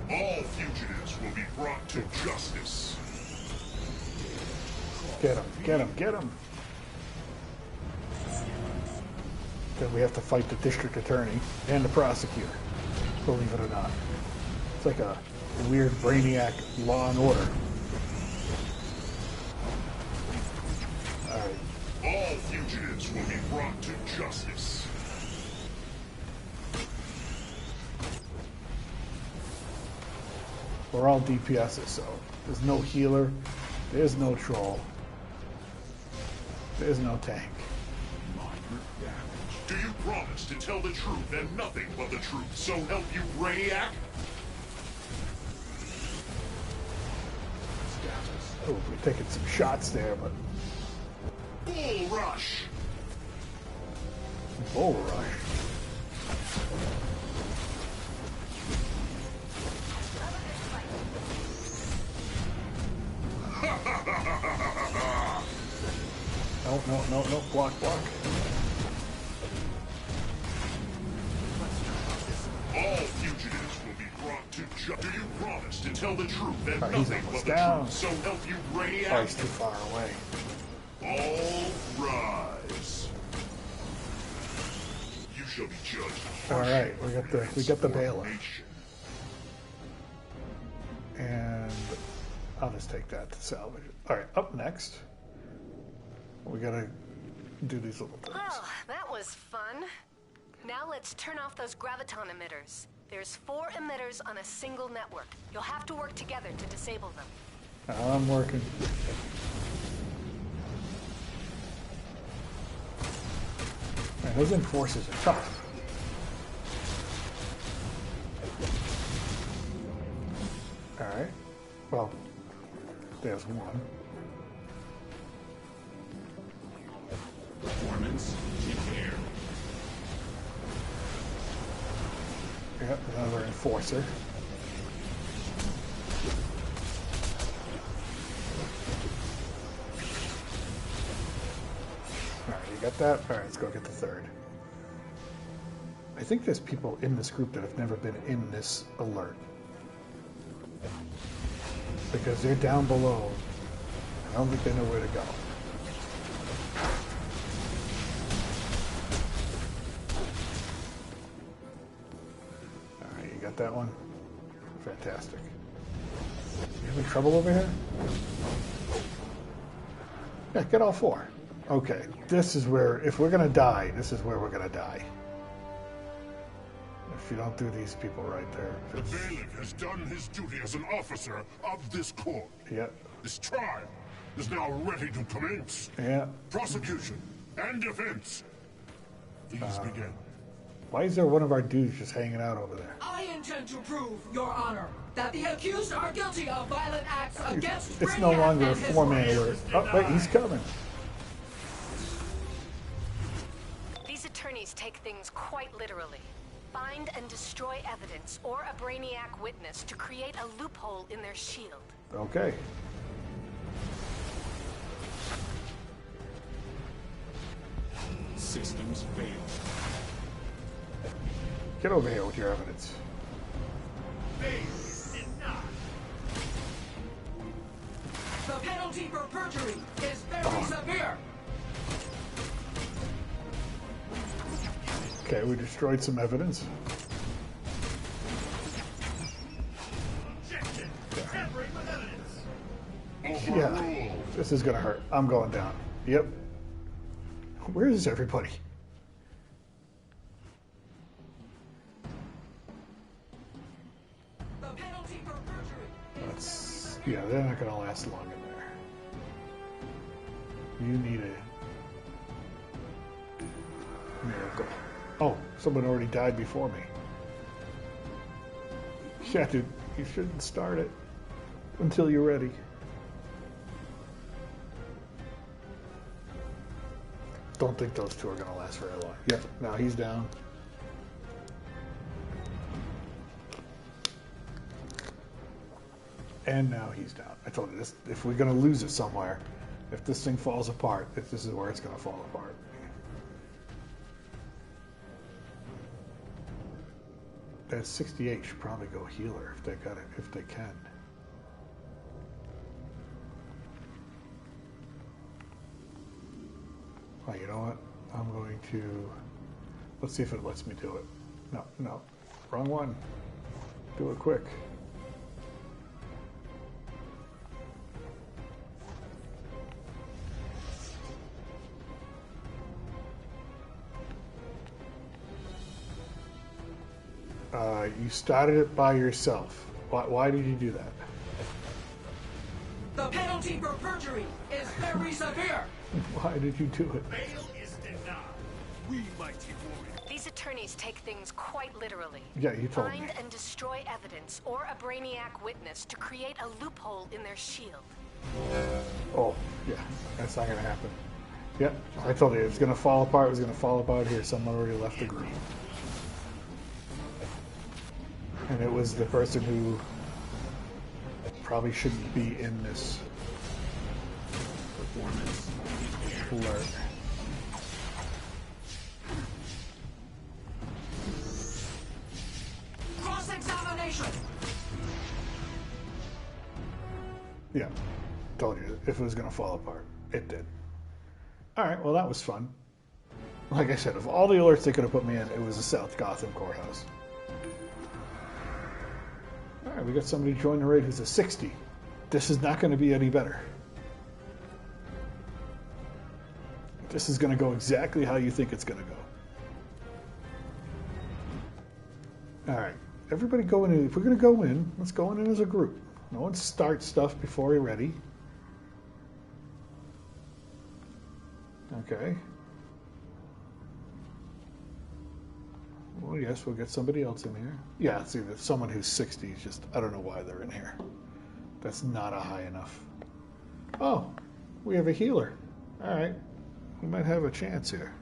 All fugitives will be brought to justice. Get him, get him, get him. Then we have to fight the district attorney and the prosecutor, believe it or not. It's like a weird Brainiac Law and Order. Alright. All fugitives will be brought to justice. We're all DPSs, so there's no healer, there's no troll, there's no tank. Do you promise to tell the truth and nothing but the truth, so help you, Brainiac? Oh, we're taking some shots there, but... Bull rush! Bull rush. No, block. All fugitives will be brought to justice. Do you promise to tell the truth and He's nothing but almost the down. truth, so help you, Brainiac? Oh, he's too far away. All rise. You shall be judged. All right, we got the bailiff, and I'll just take that to salvage it. All right, up next, we gotta do these little things. Oh, that was fun. Now let's turn off those graviton emitters. There's 4 emitters on a single network. You'll have to work together to disable them. I'm working. Man, those enforcers are tough. Alright. Well, there's one. Performance impaired. Yep, another enforcer. Alright, you got that? Alright, let's go get the third. I think there's people in this group that have never been in this alert. Because they're down below. I don't think they know where to go. Alright, you got that one? Fantastic. You having trouble over here? Yeah, get all 4. Okay, this is where, if we're gonna die, this is where we're gonna die. If you don't do these people right there. The bailiff has done his duty as an officer of this court. Yep. This trial is now ready to commence. Yeah. Prosecution and defense. Please begin. Why is there one of our dudes just hanging out over there? I intend to prove, Your Honor, that the accused are guilty of violent acts against It's no Brainiac longer a and his 4-man warriors. alert. Oh, wait, he's coming. These attorneys take things quite literally. Find and destroy evidence or a Brainiac witness to create a loophole in their shield. Okay. Systems failed. Get over here with your evidence. The penalty for perjury is very severe. Okay, we destroyed some evidence. Yeah, this is gonna hurt. I'm going down. Yep. Where is everybody? The penalty for perjury. That's, yeah, they're not gonna last long in there. You need a miracle. Oh, someone already died before me. Yeah, dude, you shouldn't start it until you're ready. Don't think those two are going to last very long. Yep, now he's down. And now he's down. I told you this, if we're going to lose it somewhere, if this thing falls apart, if this is where it's going to fall apart. That 68 should probably go healer if they got it, if they can. Oh, you know what? I'm going to... Let's see if it lets me do it. No. Wrong one. Do it quick. You started it by yourself. Why did you do that? The penalty for perjury is very severe. Why did you do it? Bail is denied. We mighty warriors. These attorneys take things quite literally. Yeah, you told me. Find and destroy evidence or a Brainiac witness to create a loophole in their shield. Oh, yeah. That's not going to happen. Yep, I told you, it's going to fall apart. It was going to fall apart here. Someone already left the group. And it was the person who probably shouldn't be in this performance alert. Cross-examination. Yeah, told you if it was going to fall apart, it did. All right, well that was fun. Like I said, of all the alerts they could have put me in, it was the South Gotham courthouse. All right, we got somebody join the raid who's a 60. This is not going to be any better. This is going to go exactly how you think it's going to go. All right, everybody go in. If we're going to go in, let's go in as a group. No one start stuff before you're ready. Okay. Well, yes, we'll get somebody else in here. Yeah, see, there's someone who's 60 is just, I don't know why they're in here. That's not a high enough. Oh, we have a healer. All right, we might have a chance here.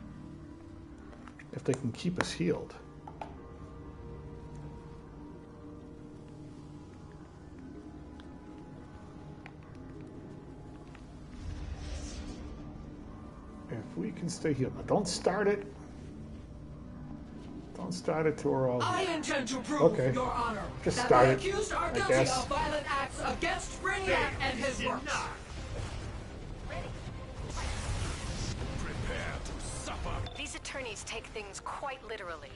If they can keep us healed. If we can stay healed. Now, don't start it. Don't start it till we're all... I intend to prove, Your Honor, just that start the it, accused are I guilty guess. of violent acts against Brainiac and his works. Prepare to suffer. These attorneys take things quite literally.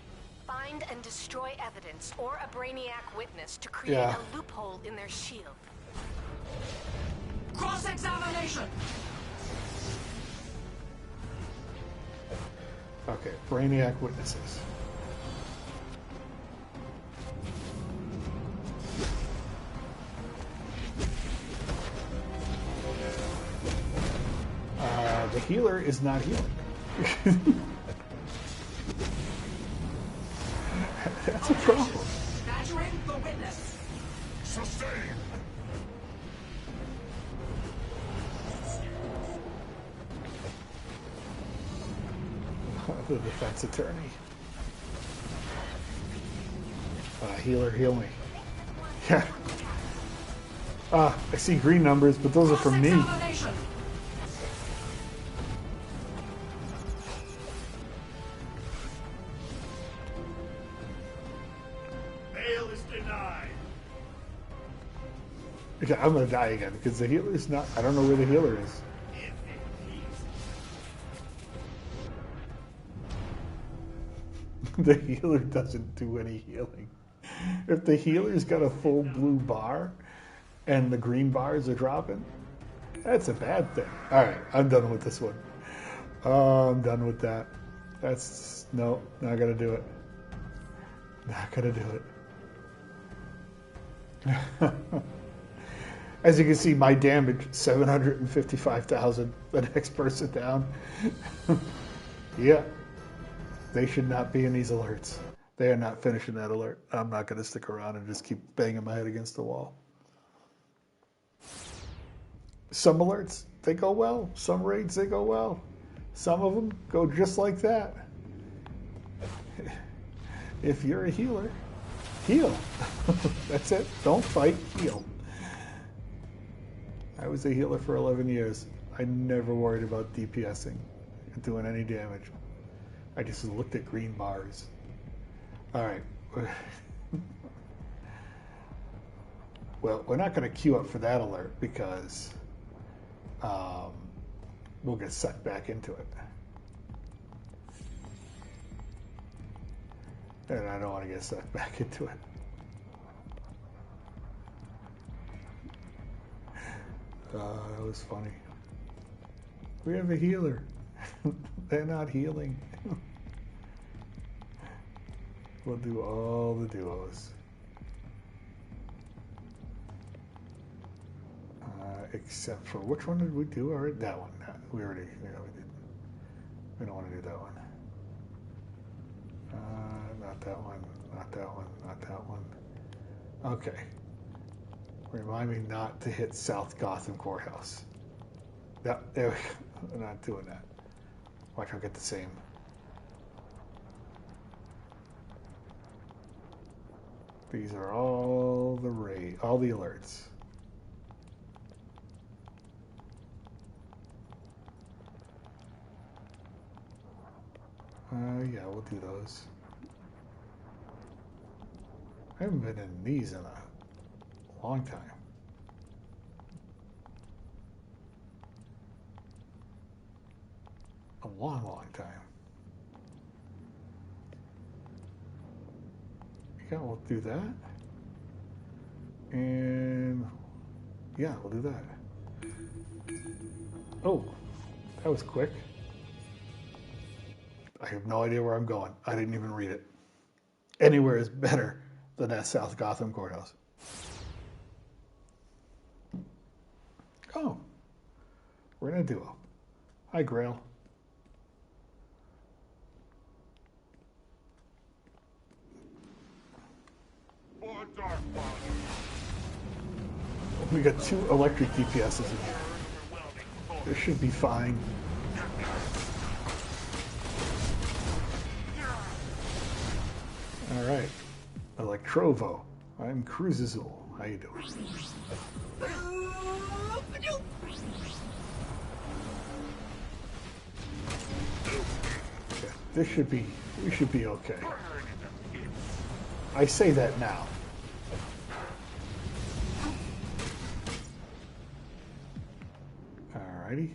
Find and destroy evidence or a Brainiac witness to create a loophole in their shield. Cross-examination. Okay, Brainiac witnesses. The healer is not healing. That's a problem. Badgering the witness. Sustain. The defense attorney. Healer, heal me. Yeah. I see green numbers, but those are from me. Okay, I'm gonna die again because the healer's not. I don't know where the healer is. The healer doesn't do any healing. If the healer's got a full blue bar and the green bars are dropping, that's a bad thing. All right, I'm done with this one. I'm done with that. That's no, not gonna do it. Not gonna do it. As you can see, my damage 755,000. The next person down. Yeah, they should not be in these alerts. They are not finishing that alert. I'm not gonna stick around and just keep banging my head against the wall. Some alerts, they go well. Some raids, they go well. Some of them go just like that. If you're a healer, heal. That's it. Don't fight, heal. I was a healer for 11 years. I never worried about DPSing and doing any damage. I just looked at green bars. All right. Well, we're not going to queue up for that alert because we'll get sucked back into it. And I don't want to get sucked back into it. That was funny. We have a healer. They're not healing. We'll do all the duos. Except for, which one did we do already? That one. We already, we did. We don't want to do that one. Not that one, not that one, not that one. Okay. Remind me not to hit South Gotham Courthouse. Yeah, there we go. I'm not doing that. Watch, I'll get the same. These are all the alerts. Yeah, we'll do those. I haven't been in these in a long time. A long, long time. Yeah, we'll do that. And yeah, we'll do that. Oh, that was quick. I have no idea where I'm going. I didn't even read it. Anywhere is better than that South Gotham Courthouse. Oh, we're in a duo. Hi, Grail. We got 2 electric DPSs in here. This should be fine. All right, Electrovo. I'm Cruzazul. How you doing? Okay, we should be okay. I say that now. Alrighty.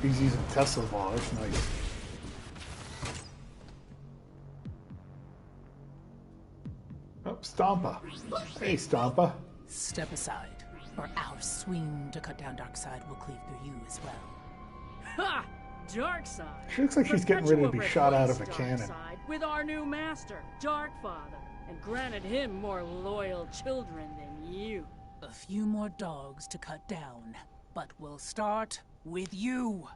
He's using Tesla ball. That's nice. Oh, Stompa. Hey, Stompa. Step aside, or our swing to cut down Darkseid will cleave through you as well. Ha! Darkseid. She looks like she's getting ready to be shot out of a cannon. With our new master, Darkfather, and granted him more loyal children than you. A few more dogs to cut down, but we'll start with you.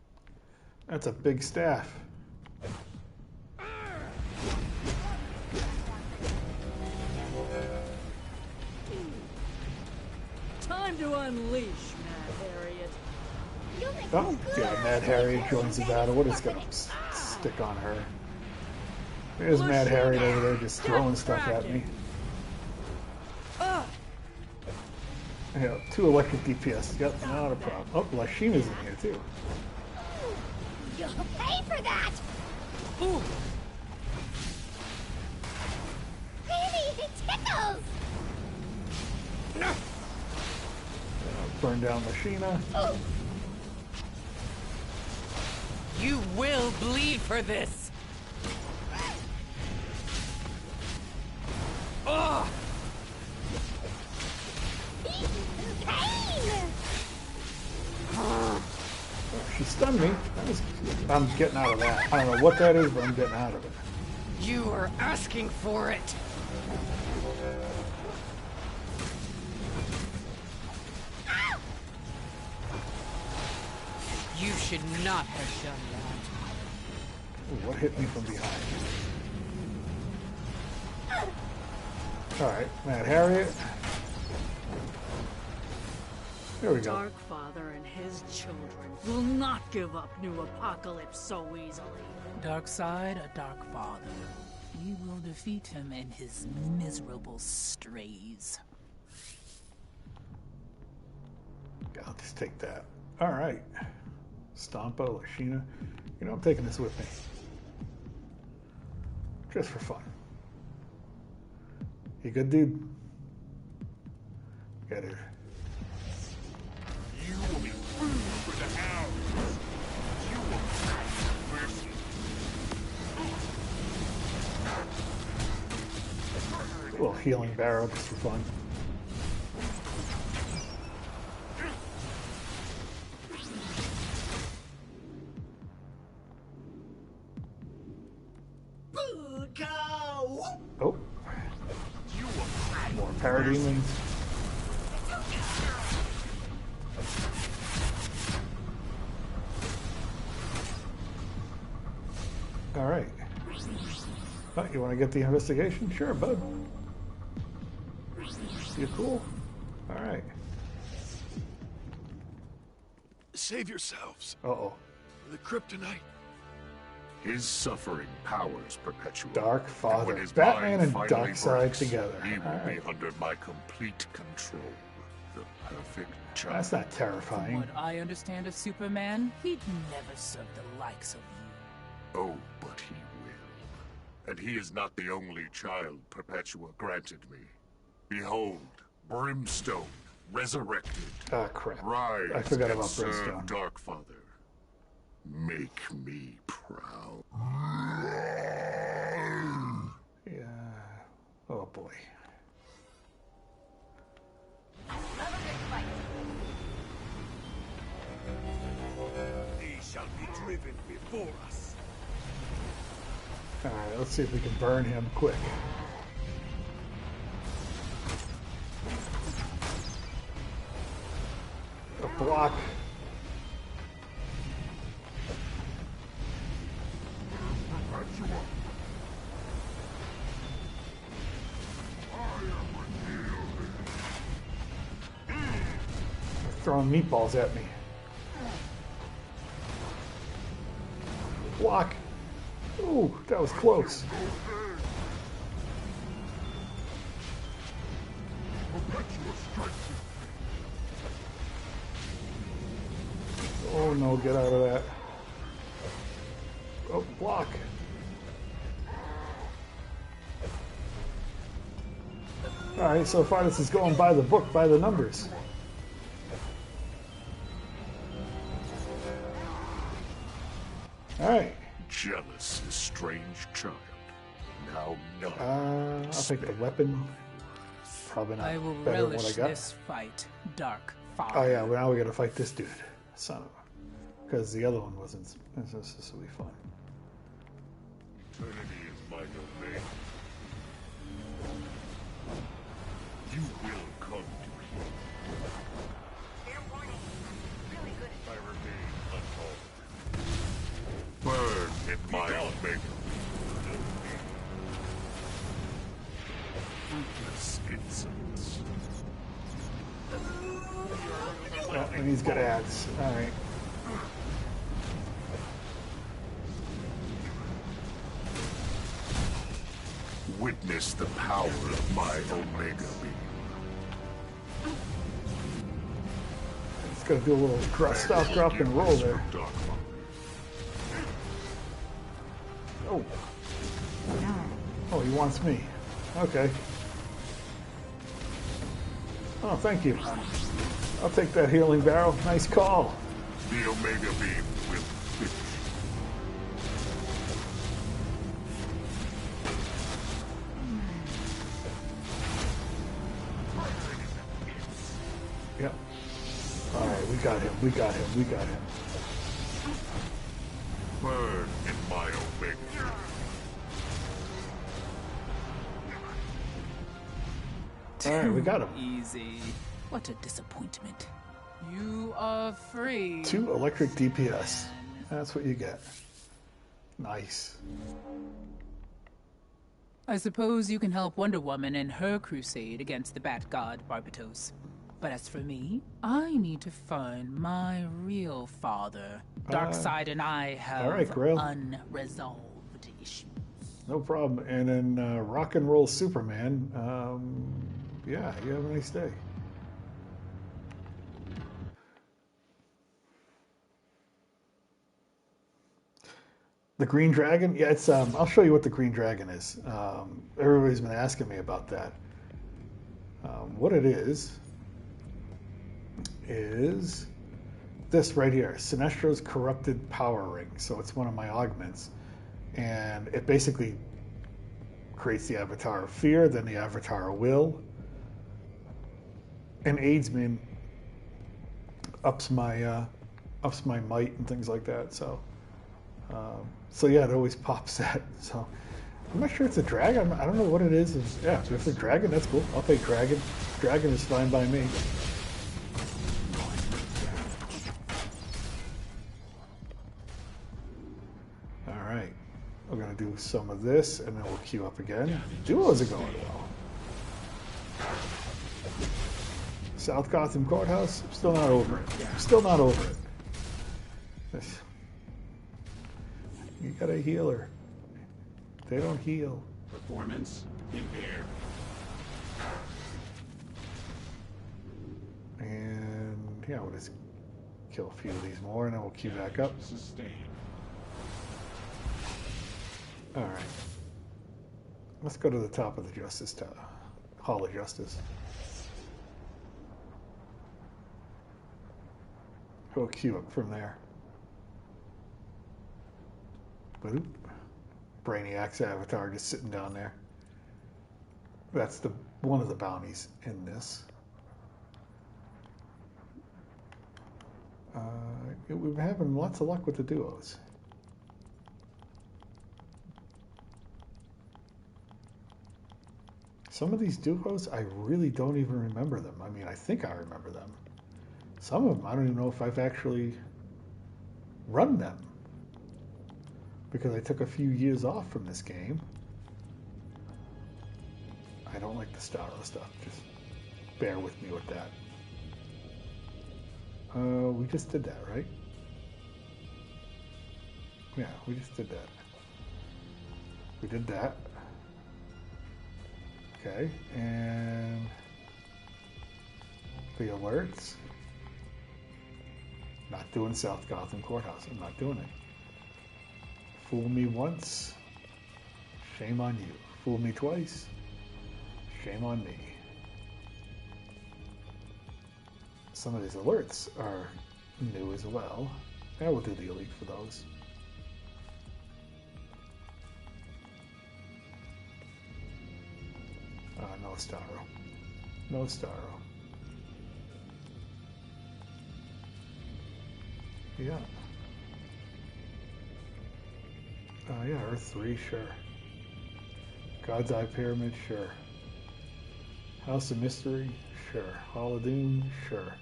That's a big staff. Time to unleash Mad Harriet. Oh, yeah, Mad Harriet joins the battle. What is going to stick on her? There's Mad Harriet over there just throwing stuff at me. Yeah, 2 electric DPS. Yep, not a problem. Oh, Lashina's in here too. You'll pay for that! Ooh. Burn down Machina. You will bleed for this! Ugh! She stunned me. I'm getting out of that. I don't know what that is, but I'm getting out of it. You are asking for it! You should not have done that. Ooh, what hit me from behind? Alright, Mad Harriet. There we go. Dark Father and his children will not give up New Apocalypse so easily. Dark side or Dark Father, we will defeat him and his miserable strays. I'll just take that. Alright. Stompa, Lashina. You know, I'm taking this with me. Just for fun. You good, dude? Got it. You will be food for the hounds. You will have mercy. A little healing barrel just for fun. Oh. More parademons. Alright. Oh, you want to get the investigation? Sure, bud. You cool? Alright. Save yourselves. Uh-oh. The kryptonite. His suffering powers Perpetua. Dark Father. When his Batman mind and finally Darkseid breaks, together. He will Alright. be under my complete control. The perfect child. That's not From terrifying. what I understand of Superman, he'd never serve the likes of you. Oh, but he will. And he is not the only child Perpetua granted me. Behold, Brimstone, resurrected. Ah, crap. Rise I forgot and about serve Brimstone. Darkfather. Make me proud. Yeah. Oh, boy. He shall be driven before us. Alright, let's see if we can burn him quick. A block. Throwing meatballs at me. Block. Ooh, that was close. Oh no, get out of that. Oh, block. Alright, so far this is going by the book, by the numbers. Alright. Jealous, estranged child. Now no. I'll take the weapon. Probably not I will better than what I relish got. this fight, Dark Father. Oh yeah, well now we gotta fight this dude. Son of a... Because the other one wasn't... This will be fun. Eternity is my domain. You will come to me. I remain unaltered. Burn in my omega. Fruitless insults. Oh, and he's got ads. Alright. Witness the power of my omega beam. It's gonna do a little stop, drop, and roll there. Oh. Oh, he wants me. Okay. Oh, thank you. I'll take that healing barrel. Nice call. The Omega Beam will finish. Yep. Alright, we got him. We got him. We got him. Burn in my Omega. Alright, we got him. Easy. What a disappointment. You are free. 2 electric DPS. That's what you get. Nice. I suppose you can help Wonder Woman in her crusade against the Bat God Barbatos. But as for me, I need to find my real father. Darkseid and I have Alright, Grail. unresolved issues. No problem. And then Rock and Roll Superman. Yeah, you have a nice day. The Green Dragon? Yeah, it's. I'll show you what the Green Dragon is. Everybody's been asking me about that. What it is this right here, Sinestro's Corrupted Power Ring. So it's one of my augments. And it basically creates the Avatar of Fear, then the Avatar of Will, and aids me and ups my might and things like that. So yeah, it always pops that. So I'm not sure it's a dragon. I don't know what it is. Yeah, if it's a dragon, that's cool. I'll take dragon. Dragon is fine by me. All right, we're gonna do some of this, and then we'll queue up again. Duos are going well. South Gotham Courthouse. I'm still not over it. Still not over it. You got a healer. They don't heal. Performance impaired. And yeah, we'll just kill a few of these more, and then we'll queue back up. Sustain. All right. Let's go to the top of the Justice Tower, Hall of Justice. We'll queue up from there. Boop. Brainiac's avatar just sitting down there. That's one of the bounties in this. We've been having lots of luck with the duos. Some of these duos, I really don't even remember them. I mean, I think I remember them. Some of them, I don't even know if I've actually run them, because I took a few years off from this game. I don't like the Starro stuff. Just bear with me with that. We just did that, right? Yeah, we just did that. We did that. Okay, and the alerts. Not doing South Gotham Courthouse. I'm not doing it. Fool me once, shame on you. Fool me twice, shame on me. Some of these alerts are new as well. Yeah, we'll do the elite for those. No Starro. No Starro. Yeah. Yeah, Earth 3, sure. God's Eye Pyramid, sure. House of Mystery, sure. Hall of Doom, sure.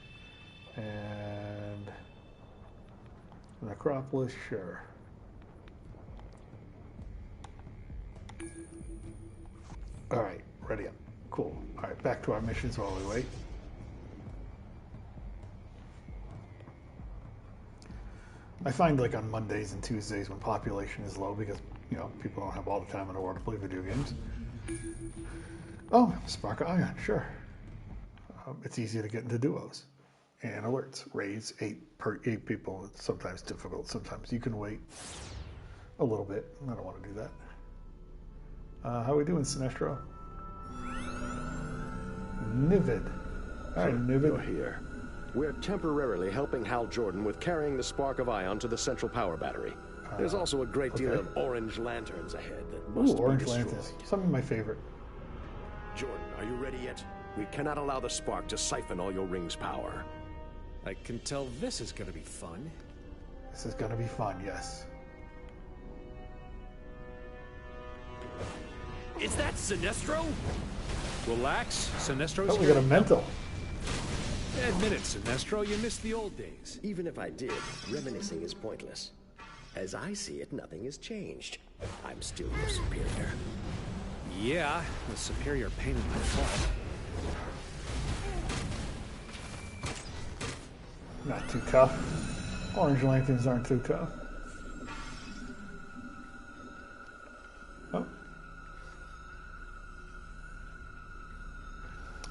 And Necropolis, sure. Alright, ready up. Cool. Alright, back to our missions while we wait. I find like on Mondays and Tuesdays when population is low, because, you know, people don't have all the time in the world to play video games. Oh, Spark of Ion, sure. It's easier to get into duos and alerts. Raids 8 people. It's sometimes difficult. Sometimes you can wait a little bit. I don't want to do that. How are we doing, Sinestro? Nivid. All right, Nivid. You're here. We're temporarily helping Hal Jordan with carrying the spark of ion to the central power battery. There's also a great deal of orange lanterns ahead that must be orange destroyed. lanterns. Some of my favorite. Jordan, are you ready yet? We cannot allow the spark to siphon all your ring's power. I can tell this is gonna be fun. This is gonna be fun, yes. Is that Sinestro? Relax, Sinestro's Oh, we here. got a mental. Admit it, Sinestro, you missed the old days. Even if I did, reminiscing is pointless. As I see it, nothing has changed. I'm still your superior. Yeah, with superior pain in my butt. Not too tough. Orange lanterns aren't too tough. Oh.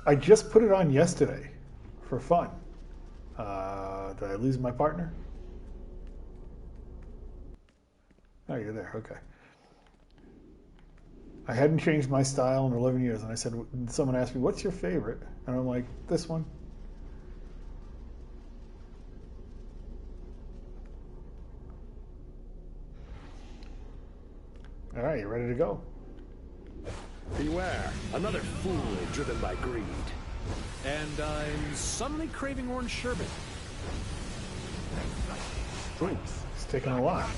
I just put it on yesterday for fun. Did I lose my partner? Oh, you're there. Okay. I hadn't changed my style in 11 years, and I said, someone asked me, what's your favorite? And I'm like, this one. All right, you ready to go? Beware, another fool driven by greed. And I'm suddenly craving orange sherbet. Ooh, it's taking a lot.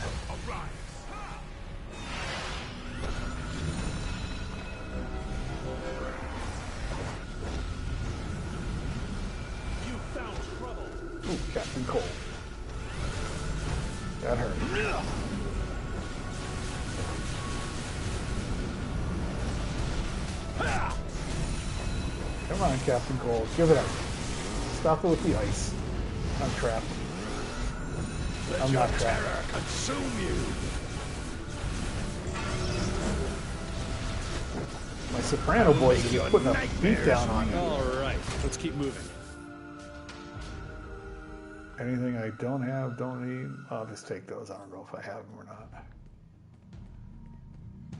Ooh, Captain Cold. That hurt. Come on, Captain Cold. Give it up. Stop it with the ice. I'm trapped. I'm not trapped. Terror consume you. My soprano boys are just putting a beat down on me. All right, let's keep moving. Anything I don't have, don't need, I'll just take those. I don't know if I have them or not.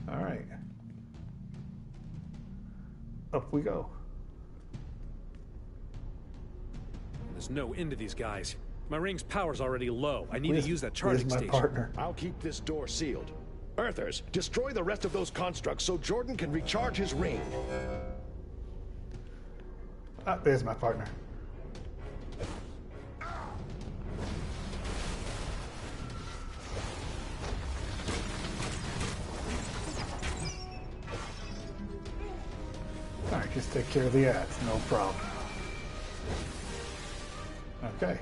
All right. Up we go. There's no end to these guys. My ring's power's already low. I need to use that charging Where's my station. partner? I'll keep this door sealed. Earthers, destroy the rest of those constructs so Jordan can recharge his ring. Ah, there's my partner. All right, just take care of the ads, no problem. Okay. In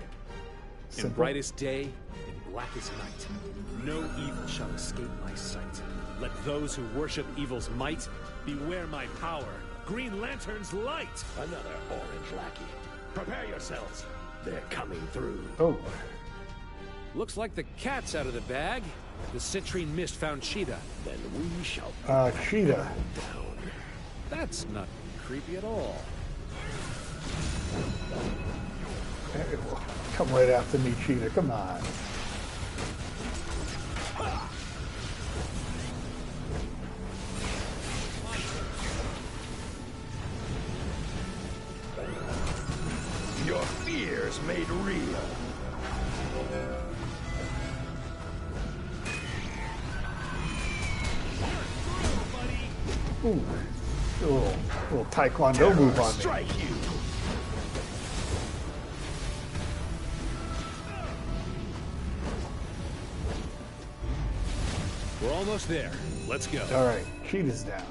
Simple. brightest day, in blackest night, no evil shall escape my sight. Let those who worship evil's might beware my power. Green Lantern's light! Another orange lackey. Prepare yourselves. They're coming through. Oh. Looks like the cat's out of the bag. The citrine mist found Cheetah. Then we shall Cheetah. down. That's not creepy at all. Come right after me, Cheetah. Come on. Your fears made real. Ooh. Little taekwondo move on me. Strike you. We're almost there. Let's go. All right, Cheetah's down.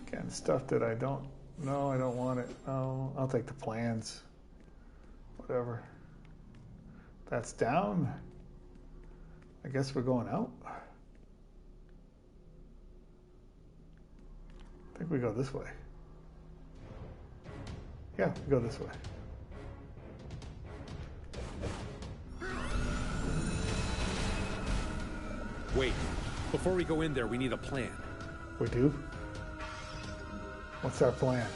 Again, stuff that I don't. No, I don't want it. No, I'll take the plans. Whatever. That's down. I guess we're going out. I think we go this way. Yeah, we go this way. Wait. Before we go in there, we need a plan. We do? What's our plan?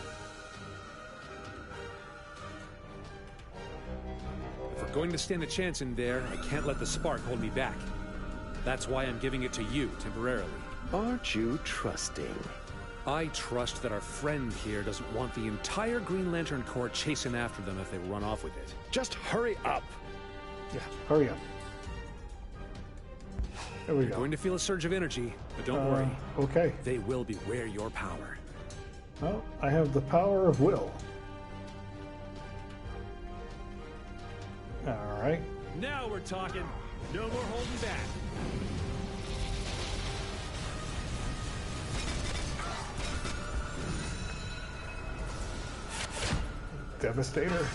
If we're going to stand a chance in there, I can't let the spark hold me back. That's why I'm giving it to you temporarily. Aren't you trusting? I trust that our friend here doesn't want the entire Green Lantern Corps chasing after them if they run off with it. Just hurry up. Yeah, hurry up. There we You're go. going to feel a surge of energy, but don't worry. Okay. They will beware your power. Well, I have the power of will. All right. Now we're talking. No more holding back. Devastator.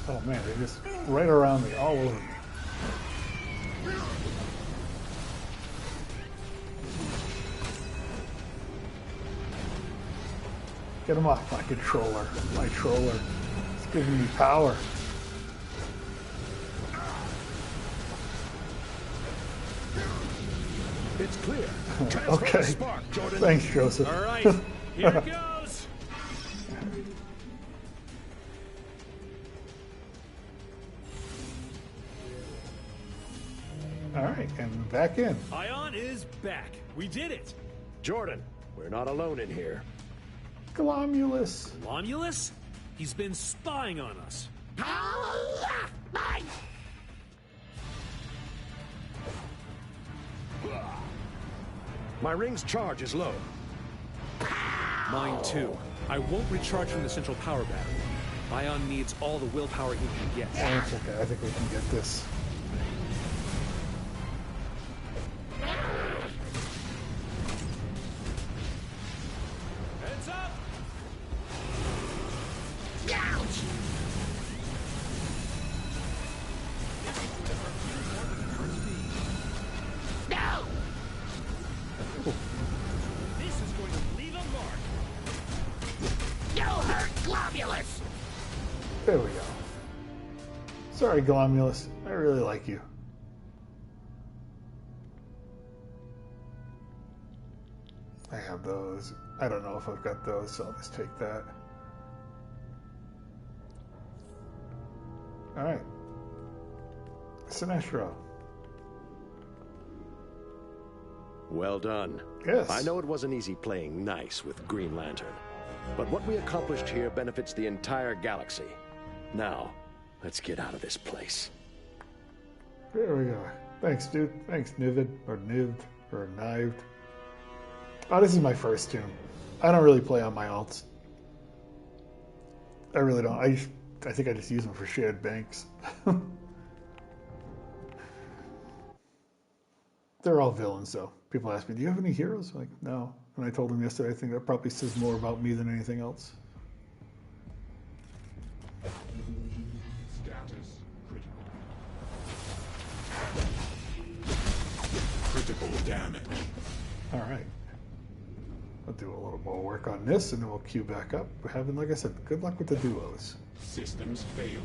Oh man, they're just right around me, all over me. Get him off my controller. My troller. It's giving me power. It's clear. Okay. Spark, Jordan. Thanks, Joseph. All right, here it goes. All right, and back in. Ion is back. We did it. Jordan, we're not alone in here. Glomulus. Glomulus? He's been spying on us. My ring's charge is low. Mine too. I won't recharge from the central power battery. Ion needs all the willpower he can get. Oh, it's okay. I think we can get this. Heads up! No! This is going to leave a mark. No hurt, Glomulus! There we go. Sorry, Glomulus. I really like you. I have those. I don't know if I've got those, so I'll just take that. Alright. Sinestro. Well done. Yes. I know it wasn't easy playing nice with Green Lantern, but what we accomplished here benefits the entire galaxy. Now, let's get out of this place. There we go. Thanks, dude. Thanks, Nivid, or Nived, or Knived. Oh, this is my first tune. I don't really play on my alts. I really don't. I think I just use them for shared banks. They're all villains, though. People ask me, do you have any heroes? I'm like, no. And I told them yesterday, I think that probably says more about me than anything else. Status critical. Critical damage. All right. I'll do a little more work on this, and then we'll queue back up. We're having, like I said, good luck with the duos. Systems failing.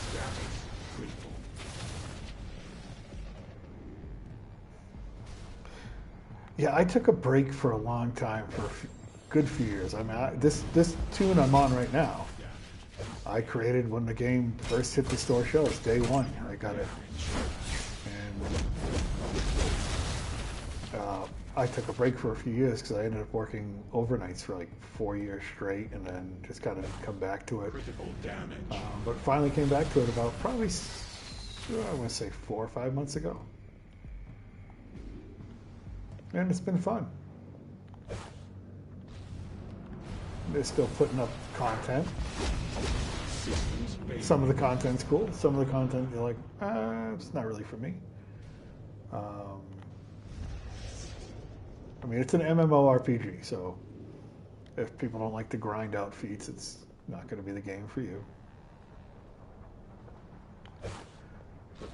Status critical. Yeah, I took a break for a long time, for a good few years. I mean, this tune I'm on right now, I created when the game first hit the store shelves, day one. I got it. And I took a break for a few years because I ended up working overnights for like 4 years straight, and then just kind of come back to it. Critical damage. But finally came back to it about probably, I want to say 4 or 5 months ago. And it's been fun. They're still putting up content. Some of the content's cool. Some of the content you're like, it's not really for me. I mean, it's an MMORPG, so if people don't like to grind out feats, it's not going to be the game for you.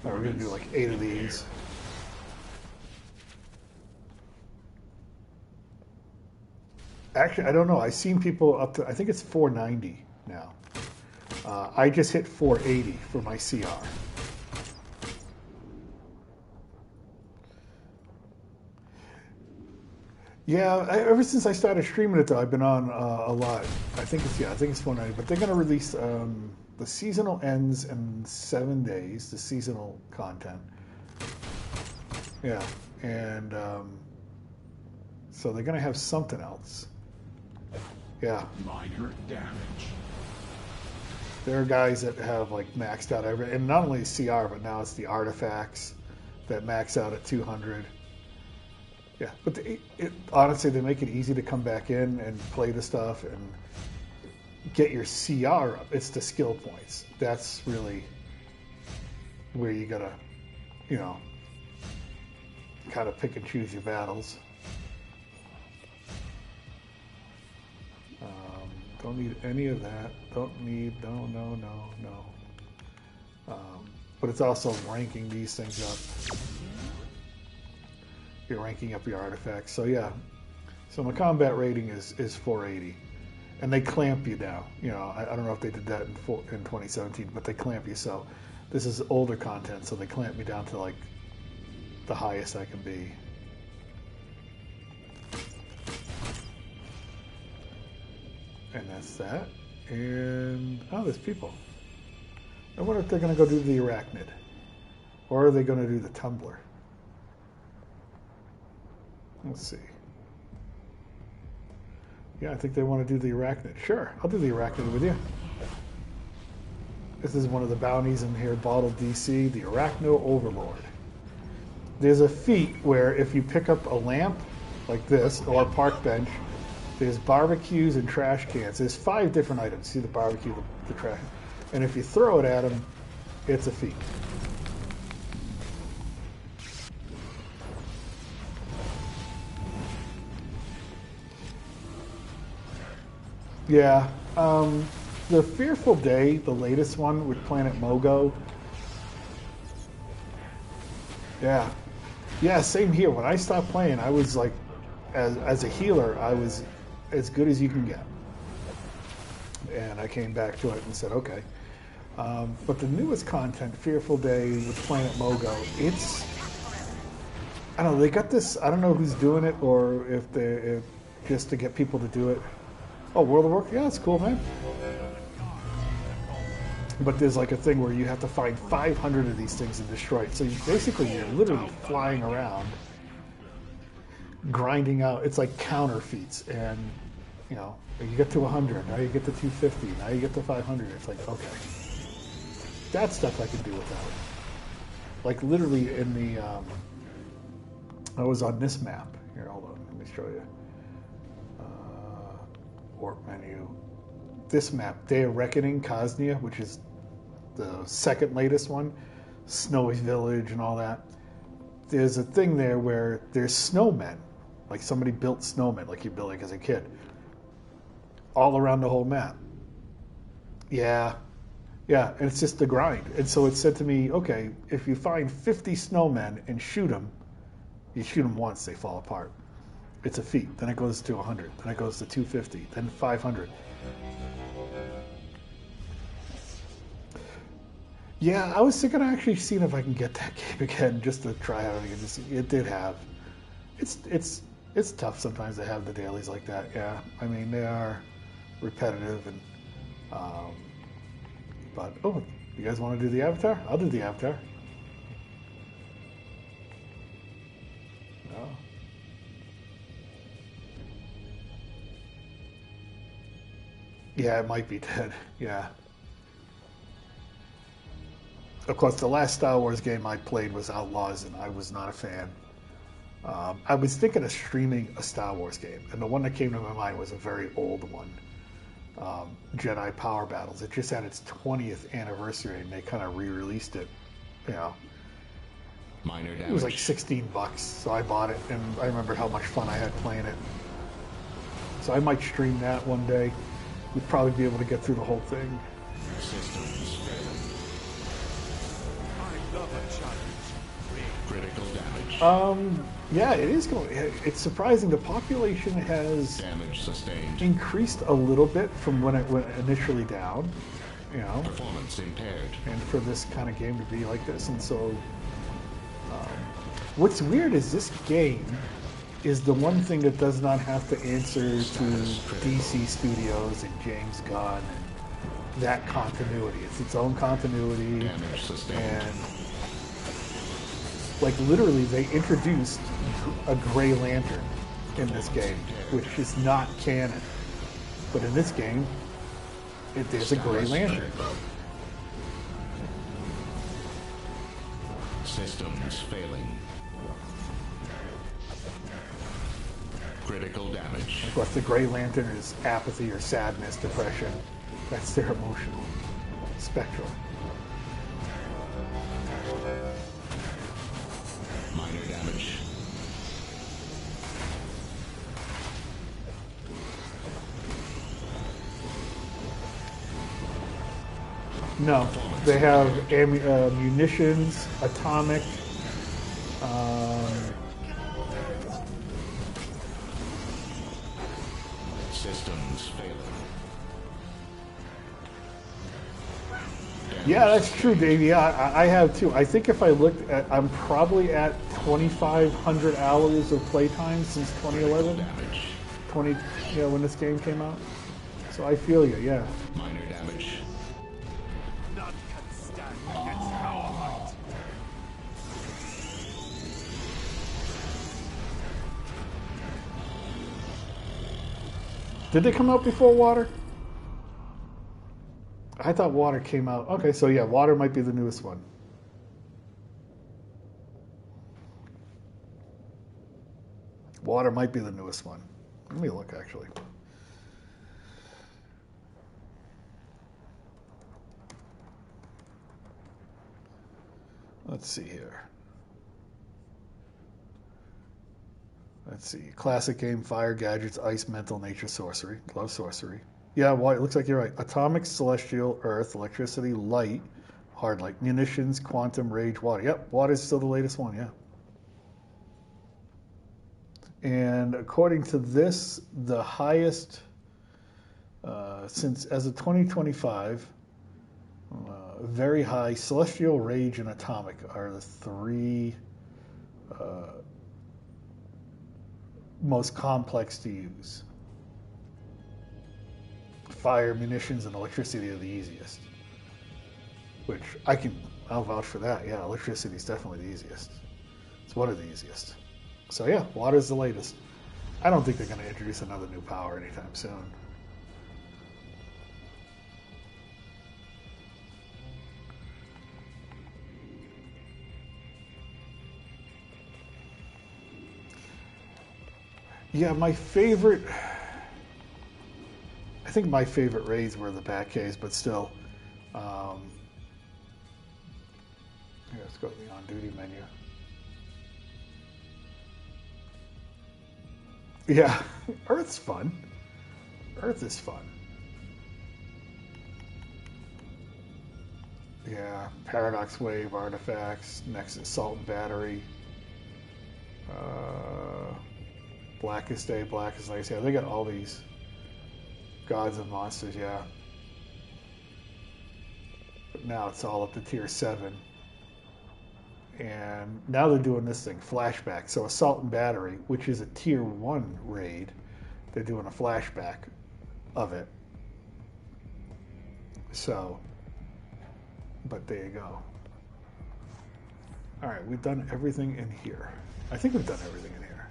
We're going to do like 8 of these. Actually, I don't know. I've seen people up to, I think it's 490 now. I just hit 480 for my CR. Yeah, ever since I started streaming it, though, I've been on a lot. I think it's 490. But they're going to release, the seasonal ends in 7 days, the seasonal content. Yeah, and so they're gonna have something else. Yeah. Minor damage. There are guys that have like maxed out every, and not only CR, but now it's the artifacts that max out at 200. Yeah, but honestly, they make it easy to come back in and play the stuff and get your CR up. It's the skill points. That's really where you gotta, you know, kind of pick and choose your battles. Don't need any of that. Don't need, no. But it's also ranking these things up. You're ranking up your artifacts. So yeah, so my combat rating is 480. And they clamp you now. You know, I don't know if they did that in 2017, but they clamp you. So this is older content, so they clamp me down to like the highest I can be. And that's that. And, oh, there's people. I wonder if they're going to go do the arachnid. Or are they going to do the tumbler? Let's see. Yeah, I think they want to do the arachnid. Sure, I'll do the arachnid with you. This is one of the bounties in here, Bottled DC, the Arachno Overlord. There's a feat where if you pick up a lamp, like this, or a park bench, there's barbecues and trash cans. There's 5 different items. See the barbecue, the trash. And if you throw it at them, it's a feat. Yeah. The Fearful Day, the latest one with Planet Mogo. Yeah. Yeah, same here. When I stopped playing, I was like, as a healer, I was as good as you can get. And I came back to it and said, okay. But the newest content, Fearful Day with Planet Mogo, it's, I don't know, they got this, I don't know who's doing it or if just to get people to do it. Oh, World of Warcraft, yeah, that's cool, man. But there's like a thing where you have to find 500 of these things and destroy it. So you're literally flying around, grinding out. It's like counter feats, and you know, you get to 100, now you get to 250, now you get to 500. It's like, okay, that stuff I can do without. Like literally in the, I was on this map. Here, hold on, let me show you. Warp menu. This map, Day of Reckoning, Kosnia, which is the second latest one, Snowy Village and all that. There's a thing there where there's snowmen, like somebody built snowmen, like you built like as a kid, all around the whole map. Yeah, and it's just the grind. And so it said to me, okay, if you find 50 snowmen and shoot them, you shoot them once, they fall apart. It's a feat. Then it goes to 100. Then it goes to 250. Then 500. Yeah, I was thinking of actually seeing if I can get that game again, just to try out again. It did have. It's tough sometimes to have the dailies like that. Yeah, I mean they are repetitive and. But oh, you guys want to do the avatar? I'll do the avatar. No. Yeah, it might be dead. Yeah. Of course, the last Star Wars game I played was Outlaws, and I was not a fan. I was thinking of streaming a Star Wars game, and the one that came to my mind was a very old one, Jedi Power Battles. It just had its 20th anniversary, and they kind of re-released it. You know, minor damage. It was like $16, so I bought it, and I remember how much fun I had playing it. So I might stream that one day. We'd probably be able to get through the whole thing. Systems failing. I love a challenge. Critical damage. Yeah, it is going. It's surprising. The population has damage sustained, increased a little bit from when it went initially down. You know, performance impaired. And for this kind of game to be like this, and so, what's weird is this game is the one thing that does not have to answer to DC Studios and James Gunn and that continuity. It's its own continuity. Damage sustained. And Like, literally, they introduced a Gray Lantern in this game, which is not canon. But in this game, there's a Gray Lantern. Systems failing. Critical damage. Of course, the Gray Lantern is apathy or sadness, depression. That's their emotional spectrum. Minor damage. No, they have munitions, atomic, systems failing. Yeah, that's true, Dave. Yeah, I have too. I think if I looked at, I'm probably at 2,500 hours of playtime since 2011. 20, when this game came out. So I feel you, yeah. Minor damage. None can stand against our might. Did they come out before Water? I thought Water came out. Okay, so yeah, Water might be the newest one. Water might be the newest one. Let me look, actually. Let's see here. Let's see. Classic game, fire, gadgets, ice, mental, nature, sorcery. Love sorcery. Yeah, well, it looks like you're right. Atomic, celestial, earth, electricity, light, hard light, munitions, quantum, rage, water. Yep, water's still the latest one, yeah. And according to this, the highest, since as of 2025, very high, celestial, rage, and atomic are the three most complex to use. Fire, munitions, and electricity are the easiest. Which I'll vouch for that. Yeah, electricity is definitely the easiest. It's one of the easiest. So yeah, water's the latest. I don't think they're going to introduce another new power anytime soon. Yeah, my favorite... I think my favorite raids were the Batcaves, but still. Here, let's go to the on-duty menu. Yeah, Earth's fun. Earth is fun. Yeah, Paradox Wave, Artifacts, Nexus Salt and Battery. Blackest Day, Blackest Night. Yeah, they got all these gods and monsters, yeah. But now it's all up to tier 7. And now they're doing this thing, flashback. So Assault and Battery, which is a tier 1 raid, they're doing a flashback of it. So, but there you go. Alright, we've done everything in here. I think we've done everything in here.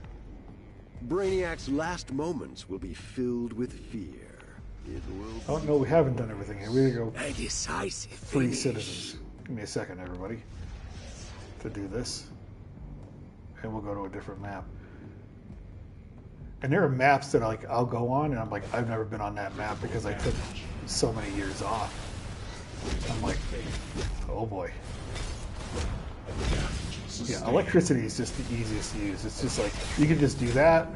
Brainiac's last moments will be filled with fear. It will. Oh no, we haven't done everything here. We gotta go. A decisive free finish. citizens. Give me a second, everybody, to do this, and we'll go to a different map. And there are maps that I'll go on, and I'm like, I've never been on that map because I took so many years off. I'm like, oh boy. Yeah, electricity is just the easiest to use. It's just like, you can just do that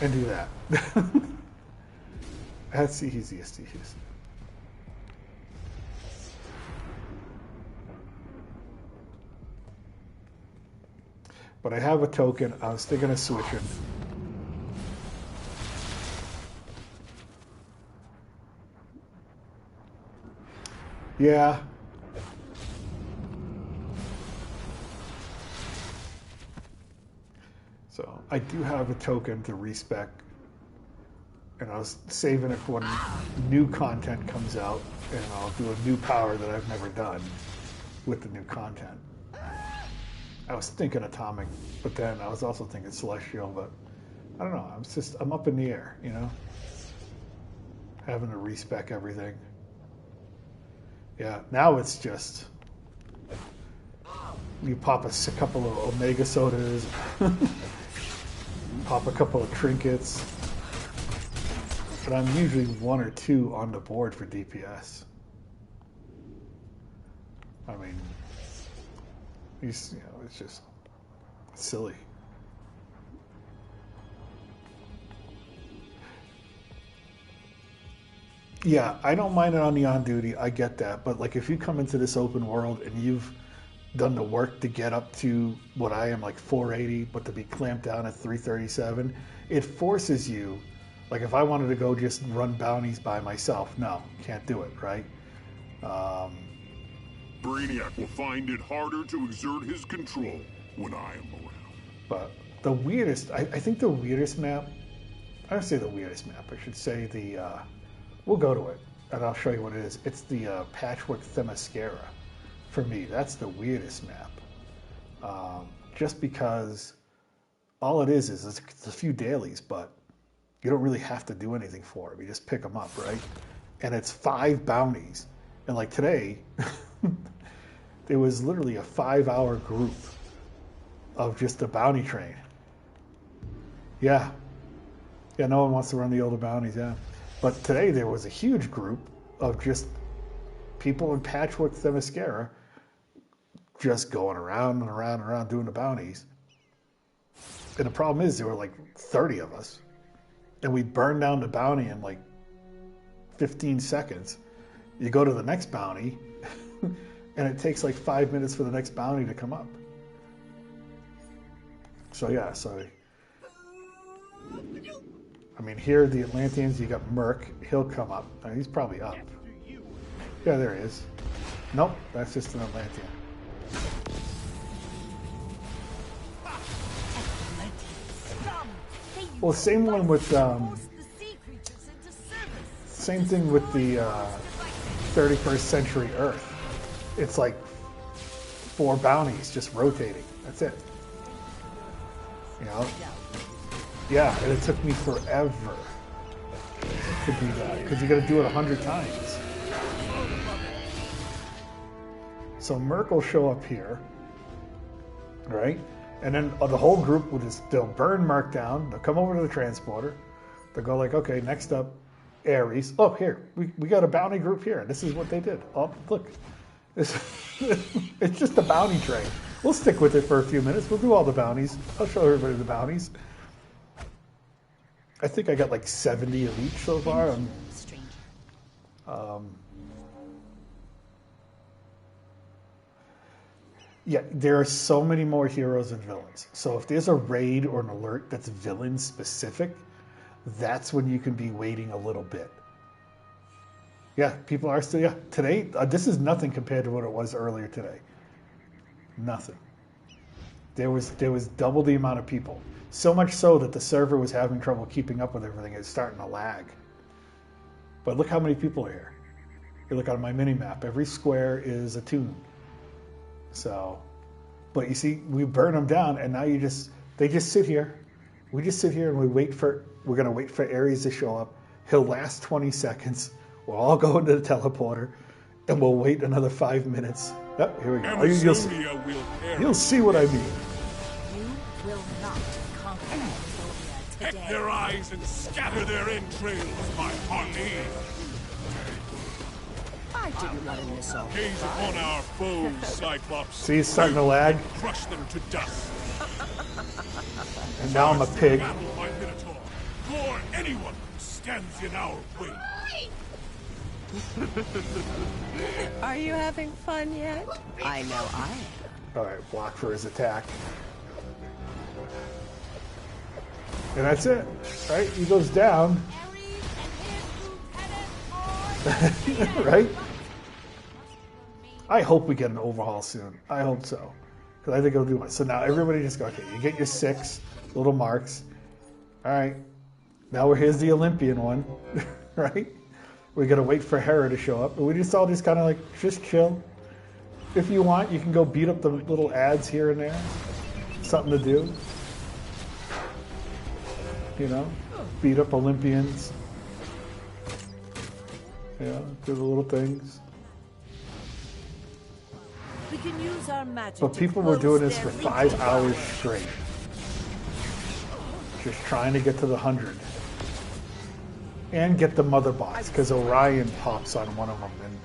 and do that. That's the easiest to use. But I have a token. I'm still going to switch it. Yeah. So I do have a token to respec, and I was saving it for when new content comes out, and I'll do a new power that I've never done with the new content. I was thinking atomic, but then I was also thinking celestial, but I don't know. I'm up in the air, you know? Having to respec everything. Yeah, now it's just you pop a couple of Omega sodas, pop a couple of trinkets, but I'm usually 1 or 2 on the board for DPS. I mean, it's just silly. Yeah, I don't mind it on the on duty. I get that, but like if you come into this open world and you've done the work to get up to what I am like 480, but to be clamped down at 337, it forces you. Like if I wanted to go just run bounties by myself, no, can't do it, right? Brainiac will find it harder to exert his control when I am around. But the weirdest, I think the weirdest map, I don't say the weirdest map, I should say we'll go to it, and I'll show you what it is. It's the Patchwork Themyscira. For me, that's the weirdest map. Just because all it is it's a few dailies, but you don't really have to do anything for them. You just pick them up, right? And it's 5 bounties. And like today, there was literally a 5-hour group of just a bounty train. Yeah. Yeah, no one wants to run the older bounties, yeah. But today there was a huge group of just people in Patchwork Themyscira just going around and around and around doing the bounties. And the problem is there were like 30 of us. And we burned down the bounty in like 15 seconds. You go to the next bounty, and it takes like 5 minutes for the next bounty to come up. So yeah, I mean, here the Atlanteans, you got Merc. He'll come up. He's probably up. Yeah, there he is. Nope, that's just an Atlantean. Well, same one with same thing with the 31st Century Earth. It's like 4 bounties just rotating. That's it. You know? Yeah, and it took me forever to do that because you got to do it 100 times. So Merc will show up here, right? And then the whole group will they'll burn Merc down. They'll come over to the transporter. They'll go like, okay, next up, Ares. Oh, here, we got a bounty group here. This is what they did. Oh, look. It's just a bounty train. We'll stick with it for a few minutes. We'll do all the bounties. I'll show everybody the bounties. I think I got like 70 of each so far. Yeah, there are so many more heroes and villains. So if there's a raid or an alert that's villain specific, that's when you can be waiting a little bit. Yeah, people are still, yeah. Today, this is nothing compared to what it was earlier today. Nothing. There was double the amount of people. So much so that the server was having trouble keeping up with everything. It's starting to lag. But look how many people are here. You look on my mini-map. Every square is a tune. So, but you see, we burn them down, and now they just sit here. We just sit here and we're going to wait for Ares to show up. He'll last 20 seconds. We'll all go into the teleporter, and we'll wait another 5 minutes. Oh, here we go. You'll see what I mean. You will not conquer Amazonia today. Peck their eyes and scatter their entrails, my hearty. I didn't want to miss all. Gaze upon our foes, Cyclops. See, it's starting to lag. Crush them to dust. And now I'm a pig. For anyone who stands in our way. Are you having fun yet? I know I am. All right, block for his attack. And that's it, right? He goes down. Right? I hope we get an overhaul soon. I hope so. Because I think it'll do much. So now everybody just go, okay, you get your 6 little marks. All right. Now here's the Olympian one, right? We're going to wait for Hera to show up. And we just all just kind of like, just chill. if you want, you can go beat up the little ads here and there. Something to do. You know, beat up Olympians. Yeah, do the little things. We can use our magic. But people were doing this for 5 hours straight. Just trying to get to the 100. And get the mother box, because Orion pops on one of them. And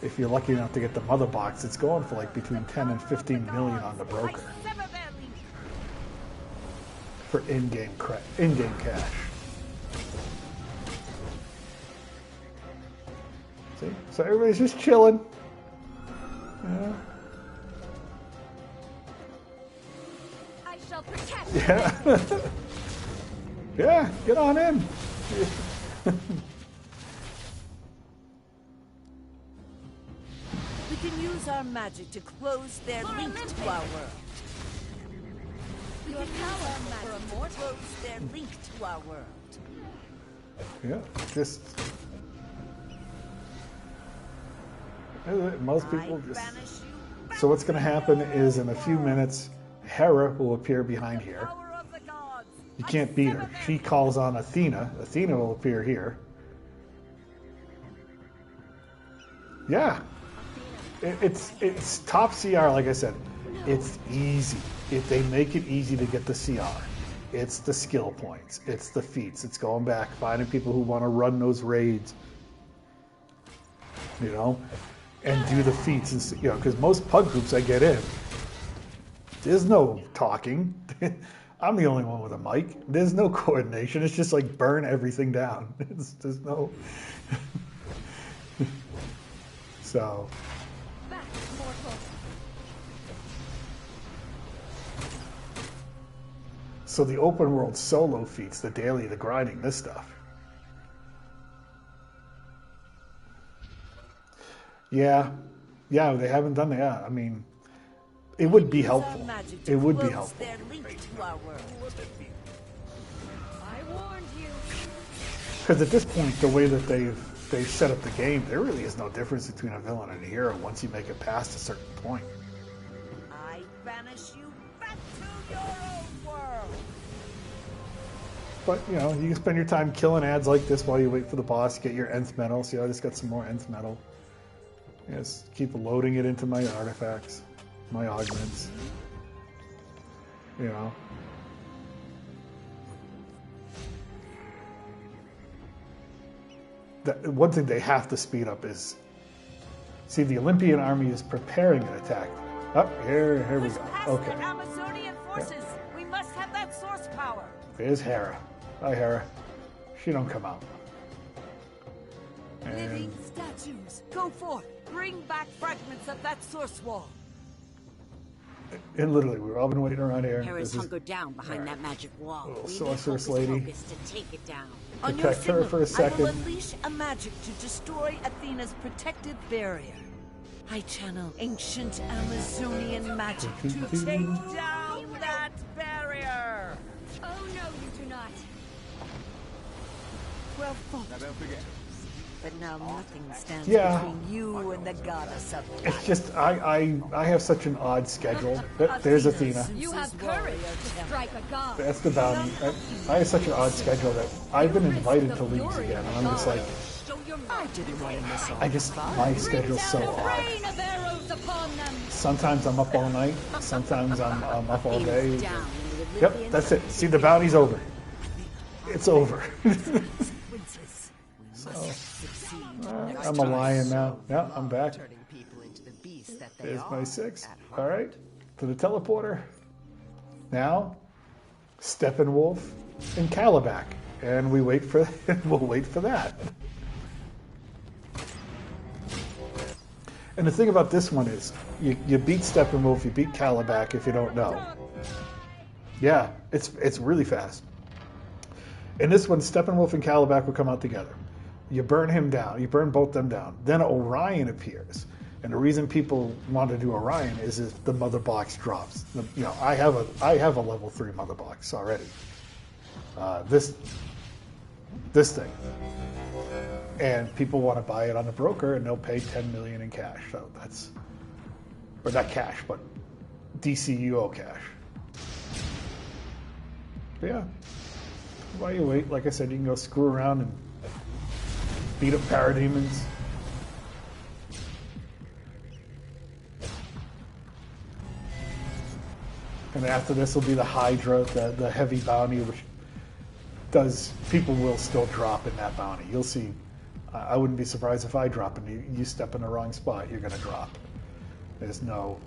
if you're lucky enough to get the mother box, it's going for like between 10 and 15 million on the broker. For in-game cash. See? So everybody's just chilling. Yeah. I shall protect. Yeah. Yeah, get on in. We can use our magic to close their link to our world. We can use our magic to close their link to our world. Yeah, just most people just. So what's going to happen is in a few minutes, Hera will appear behind here. You can't beat her. She calls on Athena. Athena will appear here. Yeah. It's top CR, like I said. It's easy. If they make it easy to get the CR. It's the skill points. It's the feats. It's going back, finding people who want to run those raids. You know? And do the feats. And, you know, because most pug groups I get in, there's no talking. I'm the only one with a mic. There's no coordination. It's just like burn everything down. There's no... So... So the open world solo feats, the daily, the grinding, this stuff. Yeah. Yeah, they haven't done that. Yeah, I mean... It would be helpful. It would be helpful. I warned you. Because at this point, the way that they've set up the game, there really is no difference between a villain and a hero once you make it past a certain point. I banish you back to your own world. But, you know, you can spend your time killing ads like this while you wait for the boss, get your nth medal. See, I just got some more nth medal. Yes, keep loading it into my artifacts. My augments, you know. One thing they have to speed up is, see, the Olympian army is preparing an attack. Oh, here we go. Okay. Amazonian forces. Yeah. We must have that source power. There's Hera. Hi, Hera. She don't come out. And living statues. Go forth. Bring back fragments of that source wall. And literally, we've all been waiting around here. Hera's hunkered down behind that magic wall. Little sorceress lady. To take it down. Protect her for a second. I will unleash a magic to destroy Athena's protective barrier. I channel ancient Amazonian magic to take down that barrier. Oh no, you do not. Well fought. Now don't forget. But now nothing stands Yeah. between you and the goddess of light. It's just, I have such an odd schedule. There's Athena. You have courage to strike a god. That's the bounty. I have such an odd schedule that I've been invited to leagues again, and I'm just like, my schedule's so odd. Sometimes I'm up all night, sometimes I'm up all day. Yep, that's it. See, the bounty's over. It's over. So, I'm a lion now. Yeah, I'm back. There's my 6. All right, to the teleporter. Now, Steppenwolf and Calabac, and we'll wait for that. And the thing about this one is, you beat Steppenwolf, you beat Calabac if you don't know. Yeah, it's really fast. In this one, Steppenwolf and Calabac will come out together. You burn him down. You burn both them down. Then Orion appears. And the reason people want to do Orion is if the mother box drops. You know, I have a level 3 mother box already. This thing. And people want to buy it on the broker, and they'll pay 10 million in cash. So Or not cash, but DCUO cash. But yeah. While you wait, like I said, you can go screw around and beat up parademons. And after this will be the Hydra, the heavy bounty, which people will still drop in that bounty. You'll see. I wouldn't be surprised if I drop and you step in the wrong spot, you're going to drop. There's no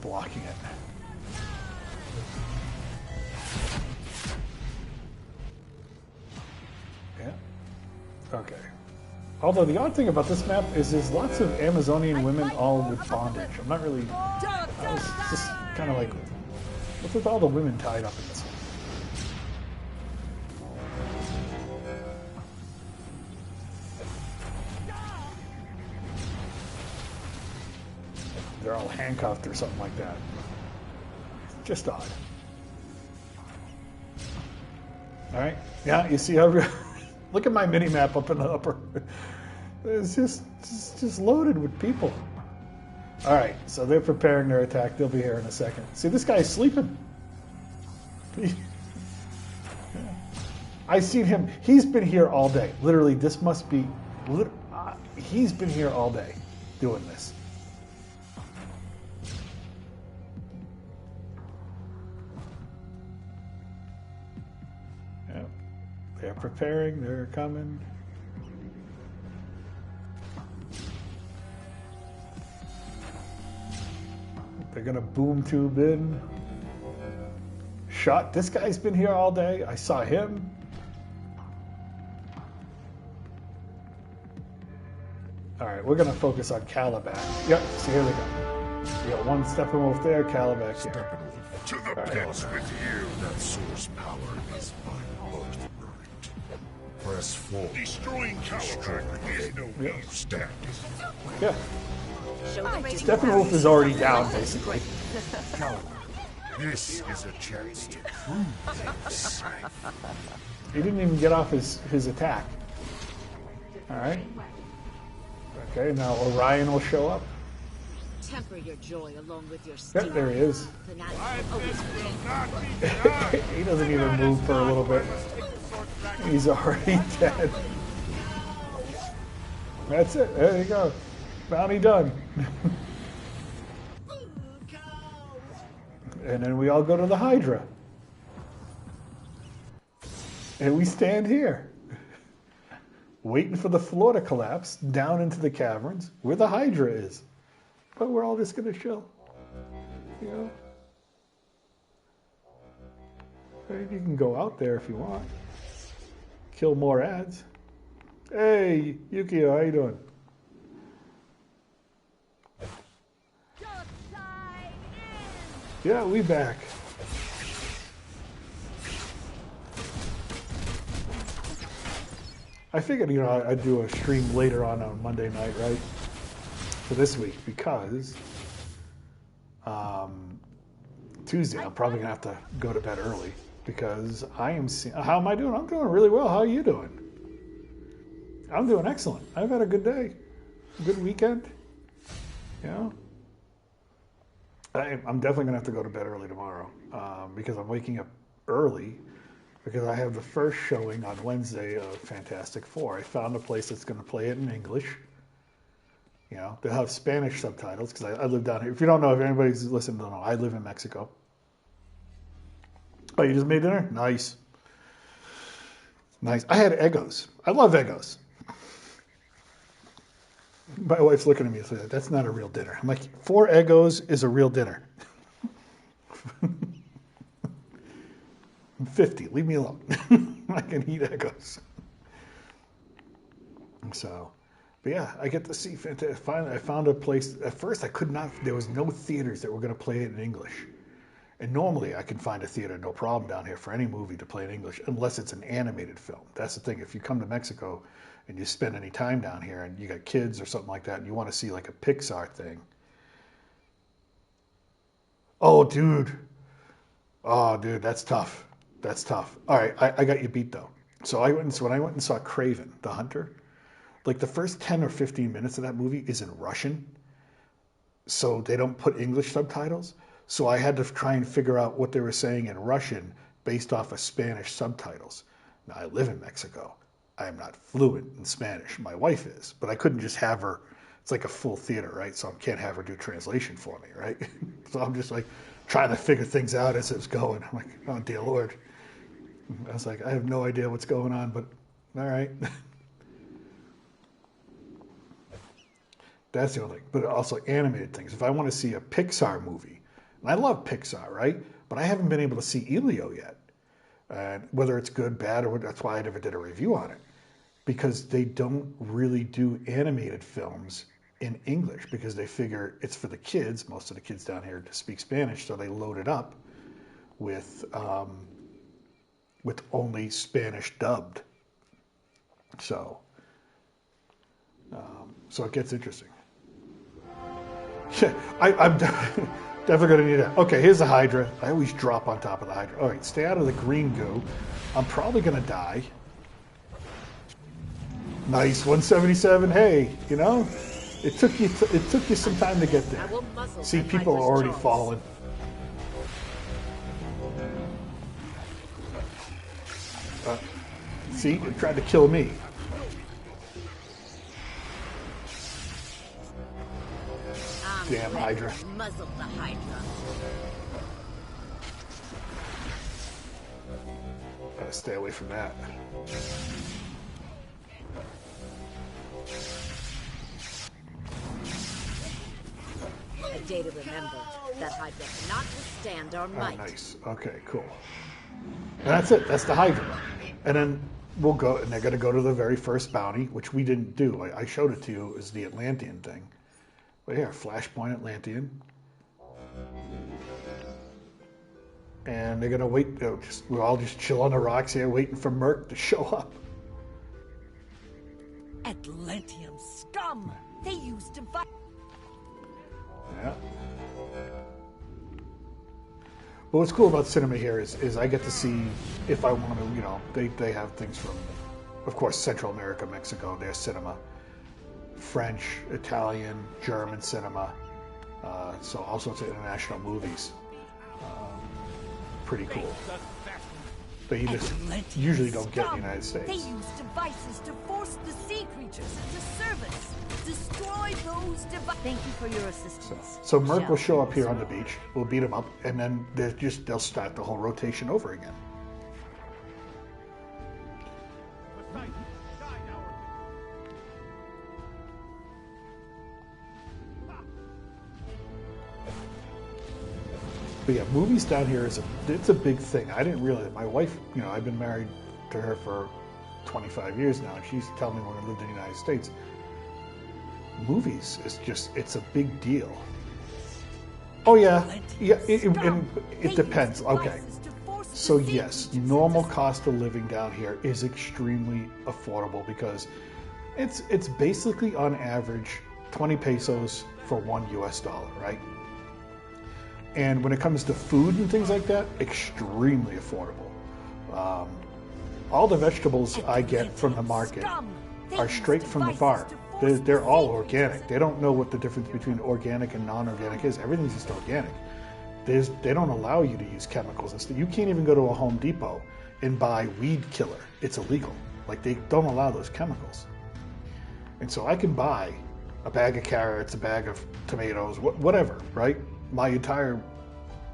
blocking it. Yeah. Okay. Although the odd thing about this map is there's lots of Amazonian women all with bondage. I'm not really... I was just kind of like, what's with all the women tied up in this one? They're all handcuffed or something like that. Just odd. Alright, yeah, you see how... Look at my mini-map up in the upper. It's just loaded with people. Alright, so they're preparing their attack. They'll be here in a second. See, this guy's sleeping. I've seen him. He's been here all day. Literally, this must be... he's been here all day doing this. Yeah. They're preparing. They're coming. They're gonna boom tube in. Shot. This guy's been here all day. I saw him. All right, we're gonna focus on Calabac. Yep. See, here they go. We got one Steppenwolf there, Calabac here. To the pits with you. That source power is my birthright. Press forward. Destroying Calabac is no mean step. Yeah. Steppenwolf is already down, basically. This is a chance to prove this. He didn't even get off his attack. All right. Okay, now Orion will show up. Temper your joy along with your steam. Yep, there he is. He doesn't even move for a little bit. He's already dead. That's it. There you go. Bounty done. And then we all go to the Hydra. And we stand here. Waiting for the floor to collapse down into the caverns where the Hydra is. But we're all just going to chill. You know? You can go out there if you want. Kill more ads. Hey, Yukio, how you doing? Yeah, we back. I figured, you know, I'd do a stream later on Monday night, right? For this week, because Tuesday I'm probably gonna have to go to bed early because I am. How am I doing? I'm doing really well. How are you doing? I'm doing excellent. I've had a good day, a good weekend. You know. I'm definitely going to have to go to bed early tomorrow because I'm waking up early because I have the first showing on Wednesday of Fantastic Four. I found a place that's going to play it in English. You know, they'll have Spanish subtitles because I live down here. If you don't know, if anybody's listening, don't know, I live in Mexico. Oh, you just made dinner? Nice. Nice. I had Eggos. I love Eggos. My wife's looking at me and saying, that's not a real dinner. I'm like, 4 Eggos is a real dinner. I'm 50. Leave me alone. I can eat Eggos. So, but yeah, I get to see. Finally, I found a place. At first, I could not. There was no theaters that were going to play it in English. And normally, I can find a theater, no problem, down here for any movie to play in English, unless it's an animated film. That's the thing. If you come to Mexico and you spend any time down here and you got kids or something like that and you want to see like a Pixar thing. Oh, dude, that's tough. That's tough. All right, I got you beat though. So when I went and saw Kraven, the Hunter, like the first 10 or 15 minutes of that movie is in Russian. so they don't put English subtitles. So I had to try and figure out what they were saying in Russian based off of Spanish subtitles. Now, I live in Mexico. I am not fluent in Spanish. My wife is, but I couldn't just have her. It's like a full theater, right? So I can't have her do translation for me, right? So I'm just like trying to figure things out as it's going. I'm like, oh, dear Lord. I was like, I have no idea what's going on, but all right. That's the only thing. But also animated things. If I want to see a Pixar movie, and I love Pixar, right? But I haven't been able to see Elio yet. And whether it's good, bad, or that's why I never did a review on it. Because they don't really do animated films in English because they figure it's for the kids, most of the kids down here to speak Spanish, so they load it up with only Spanish dubbed. So it gets interesting. I'm definitely going to need that. Okay, here's the Hydra. I always drop on top of the Hydra. All right, stay out of the green goo. I'm probably going to die. Nice, 177. Hey, you know, it took you some time to get there. See, people are already falling. See, it tried to kill me. Damn Hydra. Muzzle the Hydra. Gotta stay away from that. A day to remember. That Hydra cannot withstand our might. Oh, nice. Okay, cool. And that's it. That's the Hydra. And then we'll go, and they're going to go to the very first bounty, which we didn't do. I showed it to you as the Atlantean thing. But here, Flashpoint Atlantean. And they're going to wait. We'll all just chill on the rocks here, waiting for Merc to show up. Atlantean scum! They used to fight. Yeah. But what's cool about cinema here is I get to see, if I want to, you know, they have things from, of course, Central America, Mexico, their cinema. French, Italian, German cinema. So all sorts of international movies. Pretty cool. That you just usually don't get in the United States. They used devices to force the sea creatures into service. Destroy those devices. Thank you for your assistance. So Merc will show up here on the beach. We'll beat him up, and then they'll start the whole rotation over again. But yeah, movies down here it's a big thing. I didn't realize. My wife, you know, I've been married to her for 25 years now, and she used to tell me when I lived in the United States, movies is it's a big deal. Oh yeah, it depends. Okay, so yes, normal cost of living down here is extremely affordable because it's basically on average 20 pesos for $1 US, right? And when it comes to food and things like that, extremely affordable. All the vegetables I get from the market are straight from the farm. They're all organic. They don't know what the difference between organic and non-organic is. Everything's just organic. They don't allow you to use chemicals and stuff. You can't even go to a Home Depot and buy weed killer. It's illegal. Like, they don't allow those chemicals. And so I can buy a bag of carrots, a bag of tomatoes, whatever, right? My entire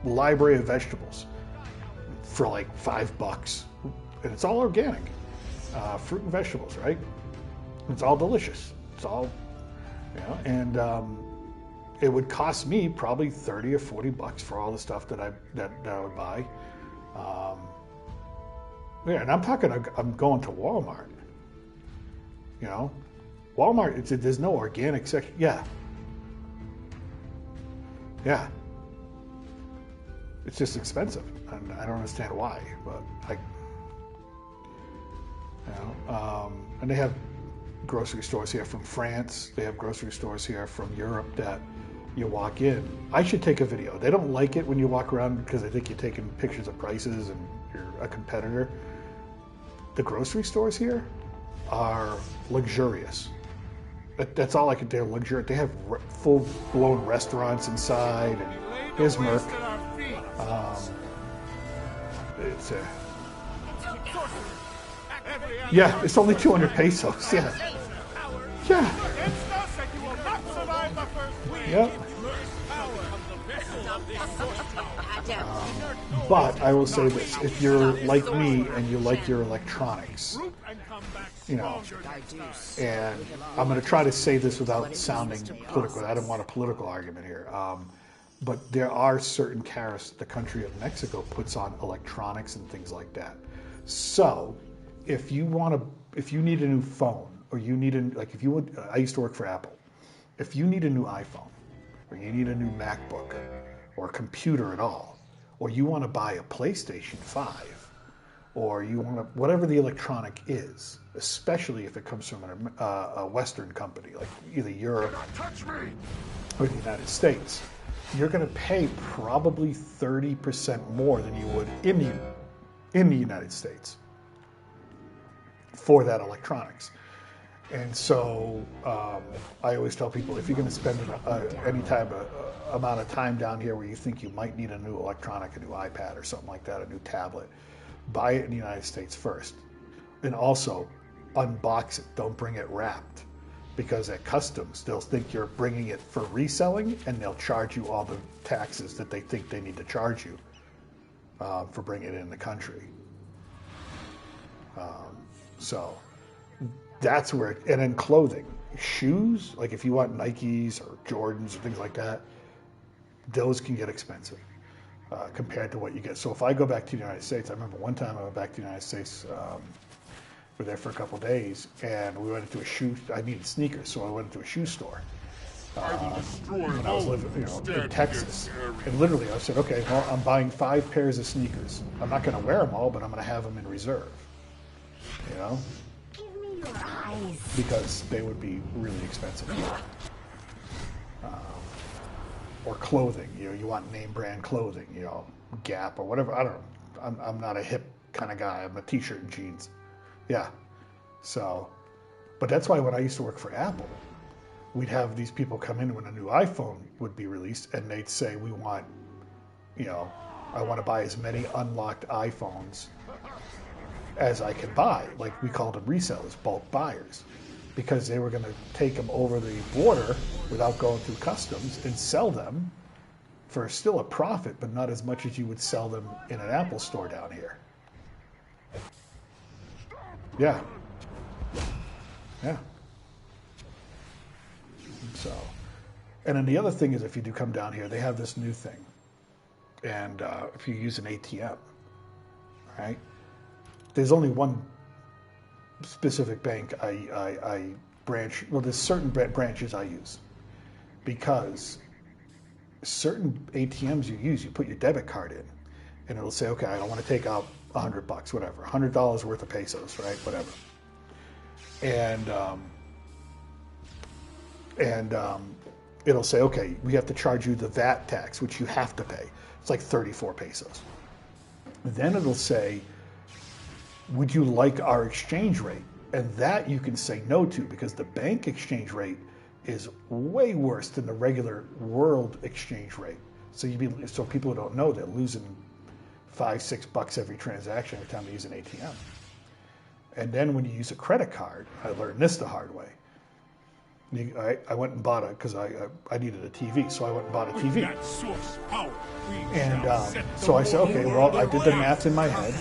library of vegetables for like $5, and it's all organic, fruit and vegetables, right? It's all delicious. It's all, you know, and it would cost me probably $30 or $40 for all the stuff that I would buy. Yeah, and I'm going to Walmart. You know, Walmart. There's no organic section. Yeah. It's just expensive, and I don't understand why. But and they have grocery stores here from France. They have grocery stores here from Europe that you walk in. I should take a video. They don't like it when you walk around because they think you're taking pictures of prices and you're a competitor. The grocery stores here are luxurious. That's all I could do. Luxurious. They have full-blown restaurants inside, and here's Merc. It's yeah, it's only 200 pesos. Yeah. Yep. But I will say this: if you're like me and you like your electronics, you know, and I'm going to try to say this without sounding political. I don't want a political argument here. But there are certain tariffs the country of Mexico puts on electronics and things like that. So, if you need a new phone, or you need I used to work for Apple. If you need a new iPhone, or you need a new MacBook, or a computer at all, or you want to buy a PlayStation 5, or you want to, whatever the electronic is, especially if it comes from a Western company, like either Europe or the United States, you're going to pay probably 30% more than you would in the United States for that electronics. And so I always tell people, if you're going to spend any type of amount of time down here where you think you might need a new electronic, a new iPad or something like that, a new tablet, buy it in the United States first. And also, unbox it. Don't bring it wrapped. Because at customs, they'll think you're bringing it for reselling, and they'll charge you all the taxes that they think they need to charge you for bringing it in the country. So that's where, and then clothing, shoes, like if you want Nikes or Jordans or things like that, those can get expensive compared to what you get. So if I go back to the United States, I remember one time I went back to the United States. We were there for a couple of days, and we went into I needed sneakers, so I went into a shoe store. When I was living, in Texas, and literally I said, okay, well, I'm buying 5 pairs of sneakers. I'm not going to wear them all, but I'm going to have them in reserve. You know, because they would be really expensive. Or clothing, you want name brand clothing, Gap or whatever. I don't know. I'm not a hip kind of guy. I'm a t-shirt and jeans. Yeah. So, but that's why when I used to work for Apple, we'd have these people come in when a new iPhone would be released, and they'd say, we want, I want to buy as many unlocked iPhones as I can buy. Like we called them resellers, bulk buyers, because they were going to take them over the border without going through customs and sell them for still a profit, but not as much as you would sell them in an Apple store down here. Yeah. So, and then the other thing is, if you do come down here, they have this new thing. And if you use an ATM, right? There's only one specific bank I branch. Well, there's certain branches I use, because certain ATMs you use, you put your debit card in, and it'll say, okay, I don't want to take out $100, whatever, $100 worth of pesos, right? Whatever. And it'll say, okay, we have to charge you the VAT tax, which you have to pay. It's like 34 pesos. Then it'll say, would you like our exchange rate? And that you can say no to, because the bank exchange rate is way worse than the regular world exchange rate. So so people who don't know, they're losing $5-6 every transaction every time they use an ATM. And then when you use a credit card, I learned this the hard way. I went and bought it because I needed a TV, so I went and bought a TV. And so I said, okay, well, I did the math in my head,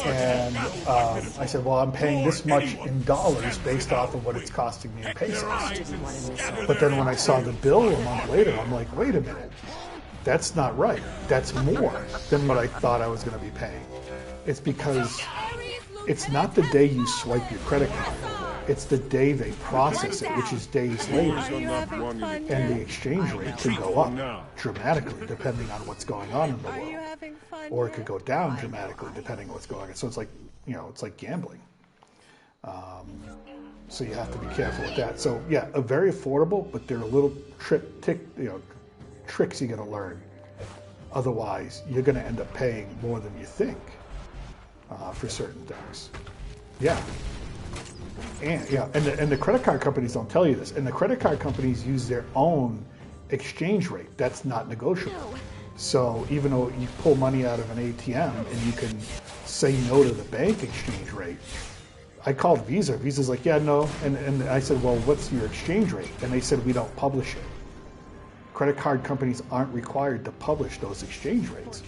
and I said, well, I'm paying this much in dollars based off of what it's costing me in pesos. But then when I saw the bill a month later, I'm like, wait a minute, that's not right. That's more than what I thought I was going to be paying. It's because it's not the day you swipe your credit card. It's the day they process it, which is days later. And the exchange rate can go up dramatically depending on what's going on in the world. Or it could go down dramatically depending on what's going on. So it's like, it's like gambling. So you have to be careful with that. So yeah, very affordable, but there are little tricks you got to learn. Otherwise, you're going to end up paying more than you think for certain things. Yeah. And the credit card companies don't tell you this. And the credit card companies use their own exchange rate. That's not negotiable. So even though you pull money out of an ATM and you can say no to the bank exchange rate, I called Visa. Visa's like, yeah, no. And I said, well, what's your exchange rate? And they said, we don't publish it. Credit card companies aren't required to publish those exchange rates.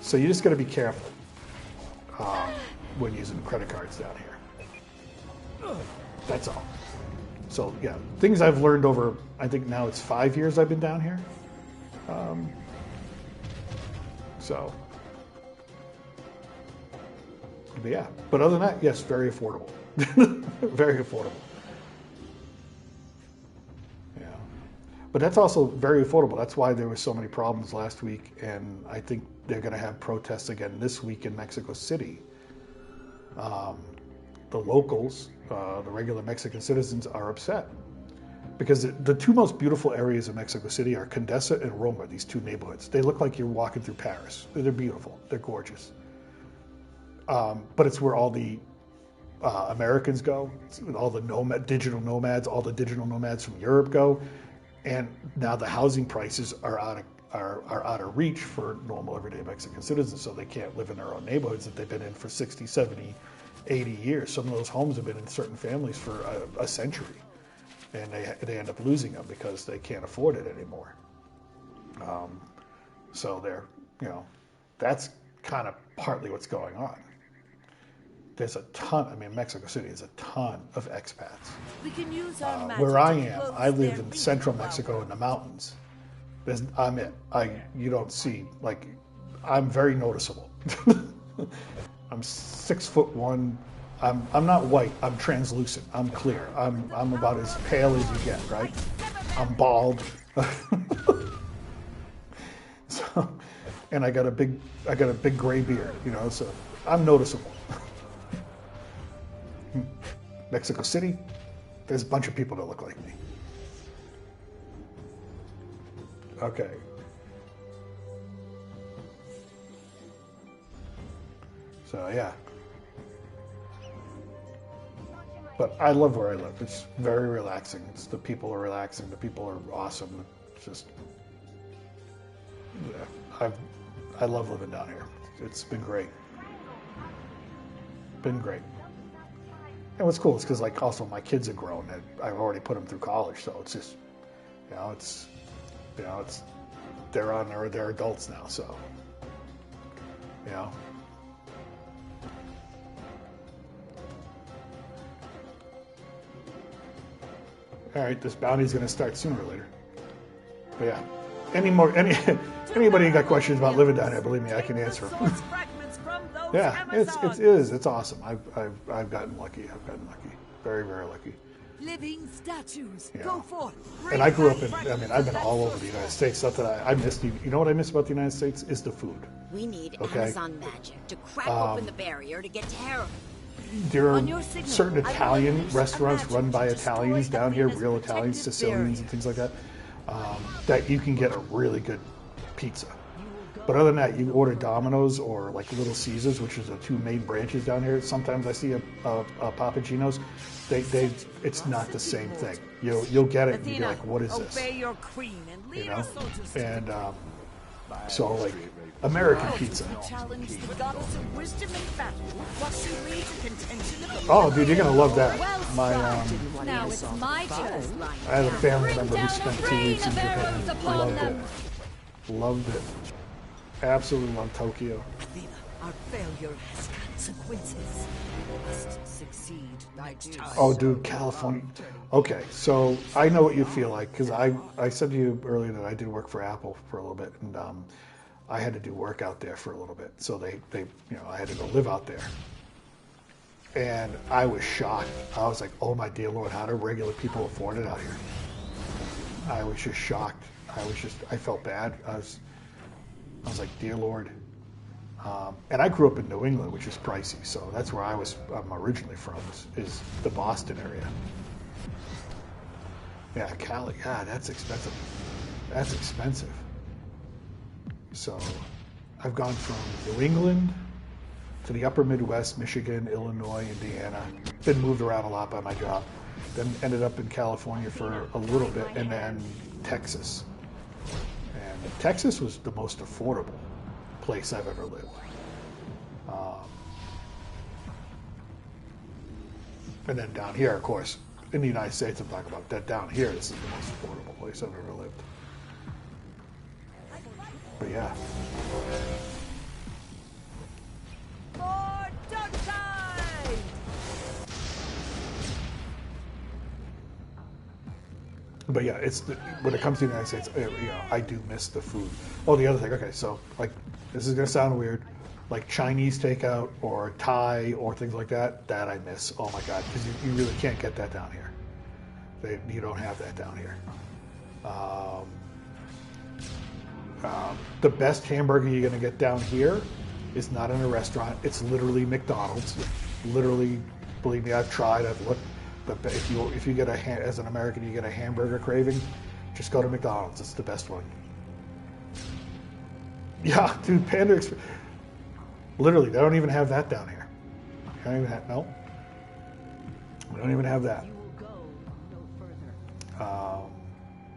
So you just got to be careful when using credit cards down here. That's all. So yeah, things I've learned over, I think now it's 5 years I've been down here. But yeah, but other than that, yes, very affordable. Very affordable. Yeah. But that's also very affordable. That's why there were so many problems last week, and I think they're going to have protests again this week in Mexico City. The locals, the regular Mexican citizens, are upset because the two most beautiful areas of Mexico City are Condesa and Roma, these two neighborhoods. They look like you're walking through Paris. They're beautiful. They're gorgeous. But it's where all the Americans go, all the digital nomads, all the digital nomads from Europe go. And now the housing prices are out of reach for normal everyday Mexican citizens, so they can't live in their own neighborhoods that they've been in for 60, 70, 80 years. Some of those homes have been in certain families for a century, and they end up losing them because they can't afford it anymore. So they're, that's kind of partly what's going on. There's a ton, Mexico City is a ton of expats. We can use our magic where I to am, close I live their in central Mexico in the mountains. You don't see, like, I'm very noticeable. I'm 6'1". I'm not white. I'm translucent. I'm clear. I'm about as pale as you get, right? I'm bald. So, and I got a big gray beard, so I'm noticeable. Mexico City, there's a bunch of people that look like me. Okay. So yeah. But I love where I live. It's very relaxing. The people are relaxing. The people are awesome. It's just, yeah, I love living down here. It's been great. Been great. And what's cool is because, like, also my kids are grown and I've already put them through college, so it's just, they're adults now, so, All right, this bounty's going to start sooner or later. But yeah, anybody got questions about living down here? Believe me, I can answer them. Yeah, it's awesome. I've gotten lucky. Very, very lucky. Living statues. Yeah. Go forth. And I grew up I've been all over the United States. Stuff that I missed. You know what I miss about the United States is the food. We need Okay. Amazon magic to crack open the barrier to get to Harrow. There are certain Italian restaurants run by Italians down here, real Italians, Sicilians, and things like that, that you can get a really good pizza. But other than that, you order Domino's or like Little Caesars, which is the two main branches down here. Sometimes I see a Papa Gino's. It's not the same thing. You'll get it and you'll be like, what is this? And so like American pizza. Oh, dude, you're gonna love that. Now it's my turn. I have a family member who spent 2 weeks in Japan. Loved it. Absolutely love Tokyo. Athena, our failure has consequences. We must succeed next time. Oh, dude, California. Okay, so I know what you feel like because I said to you earlier that I did work for Apple for a little bit, and I had to do work out there for a little bit. So they I had to go live out there, and I was shocked. I was like, oh my dear Lord, how do regular people afford it out here? I was just shocked. I felt bad. I was like, dear Lord. And I grew up in New England, which is pricey, so that's where I'm originally from, is the Boston area. Yeah, Cali, God, that's expensive. That's expensive. So I've gone from New England to the upper Midwest, Michigan, Illinois, Indiana. Been moved around a lot by my job. Then ended up in California for a little bit, and then Texas. And Texas was the most affordable place I've ever lived. And then down here, of course, in the United States, I'm talking about that down here, this is the most affordable place I've ever lived. But yeah. For dark side! But yeah, when it comes to the United States, I do miss the food. Oh, the other thing, okay, so like, this is gonna sound weird, like Chinese takeout or Thai or things like that, that I miss. Oh my God, because you really can't get that down here. You don't have that down here. The best hamburger you're gonna get down here is not in a restaurant. It's literally McDonald's. Literally, believe me, I've tried. I've looked. But if you get as an American, you get a hamburger craving, just go to McDonald's. It's the best one. Yeah, dude, Panda Express. Literally, they don't even have that down here. They don't even have, no. We don't even have that.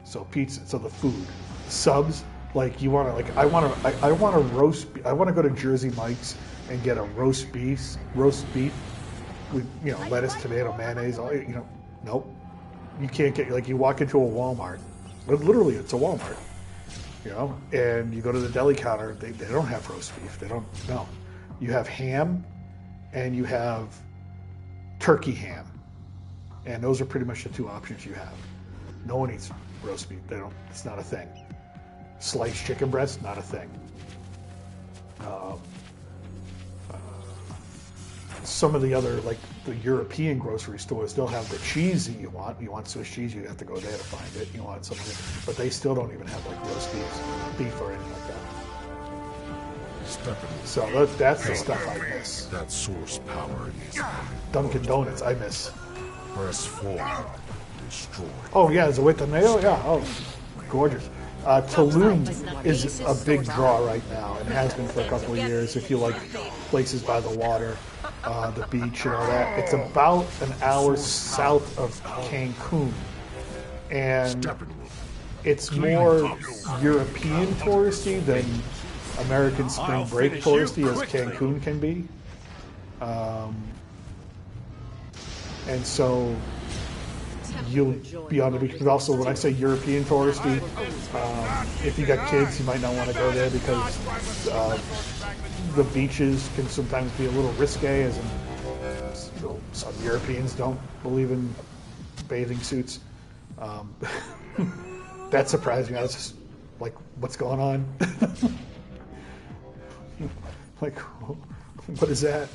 So pizza, so the food, subs. Like I want to roast. I want to go to Jersey Mike's and get a roast beef with lettuce, tomato, mayonnaise. Nope. You can't get, like, you walk into a Walmart. Literally, it's a Walmart. And you go to the deli counter. They don't have roast beef. They don't. No. You have ham, and you have turkey ham, and those are pretty much the two options you have. No one eats roast beef. They don't. It's not a thing. Sliced chicken breast, not a thing. Some of the other, like the European grocery stores, they'll have the cheese that you want. You want Swiss cheese, you have to go there to find it. You want something, but they still don't even have like roast beef or anything like that. So that's the stuff I miss. That source power is Dunkin' Donuts, I miss. Press forward, destroy. Oh yeah, is it with the nail? Yeah. Oh, gorgeous. Tulum is a big draw right now, and has been for a couple of years. If you like places by the water, the beach and all that, it's about an hour south of Cancun, and it's more European touristy than American spring break touristy as Cancun can be. And so you'll be on the beach. But also, when I say European touristy, if you got kids, you might not want to go there because the beaches can sometimes be a little risque, as in some Europeans don't believe in bathing suits. That surprised me. I was just like, what's going on? Like, what is that?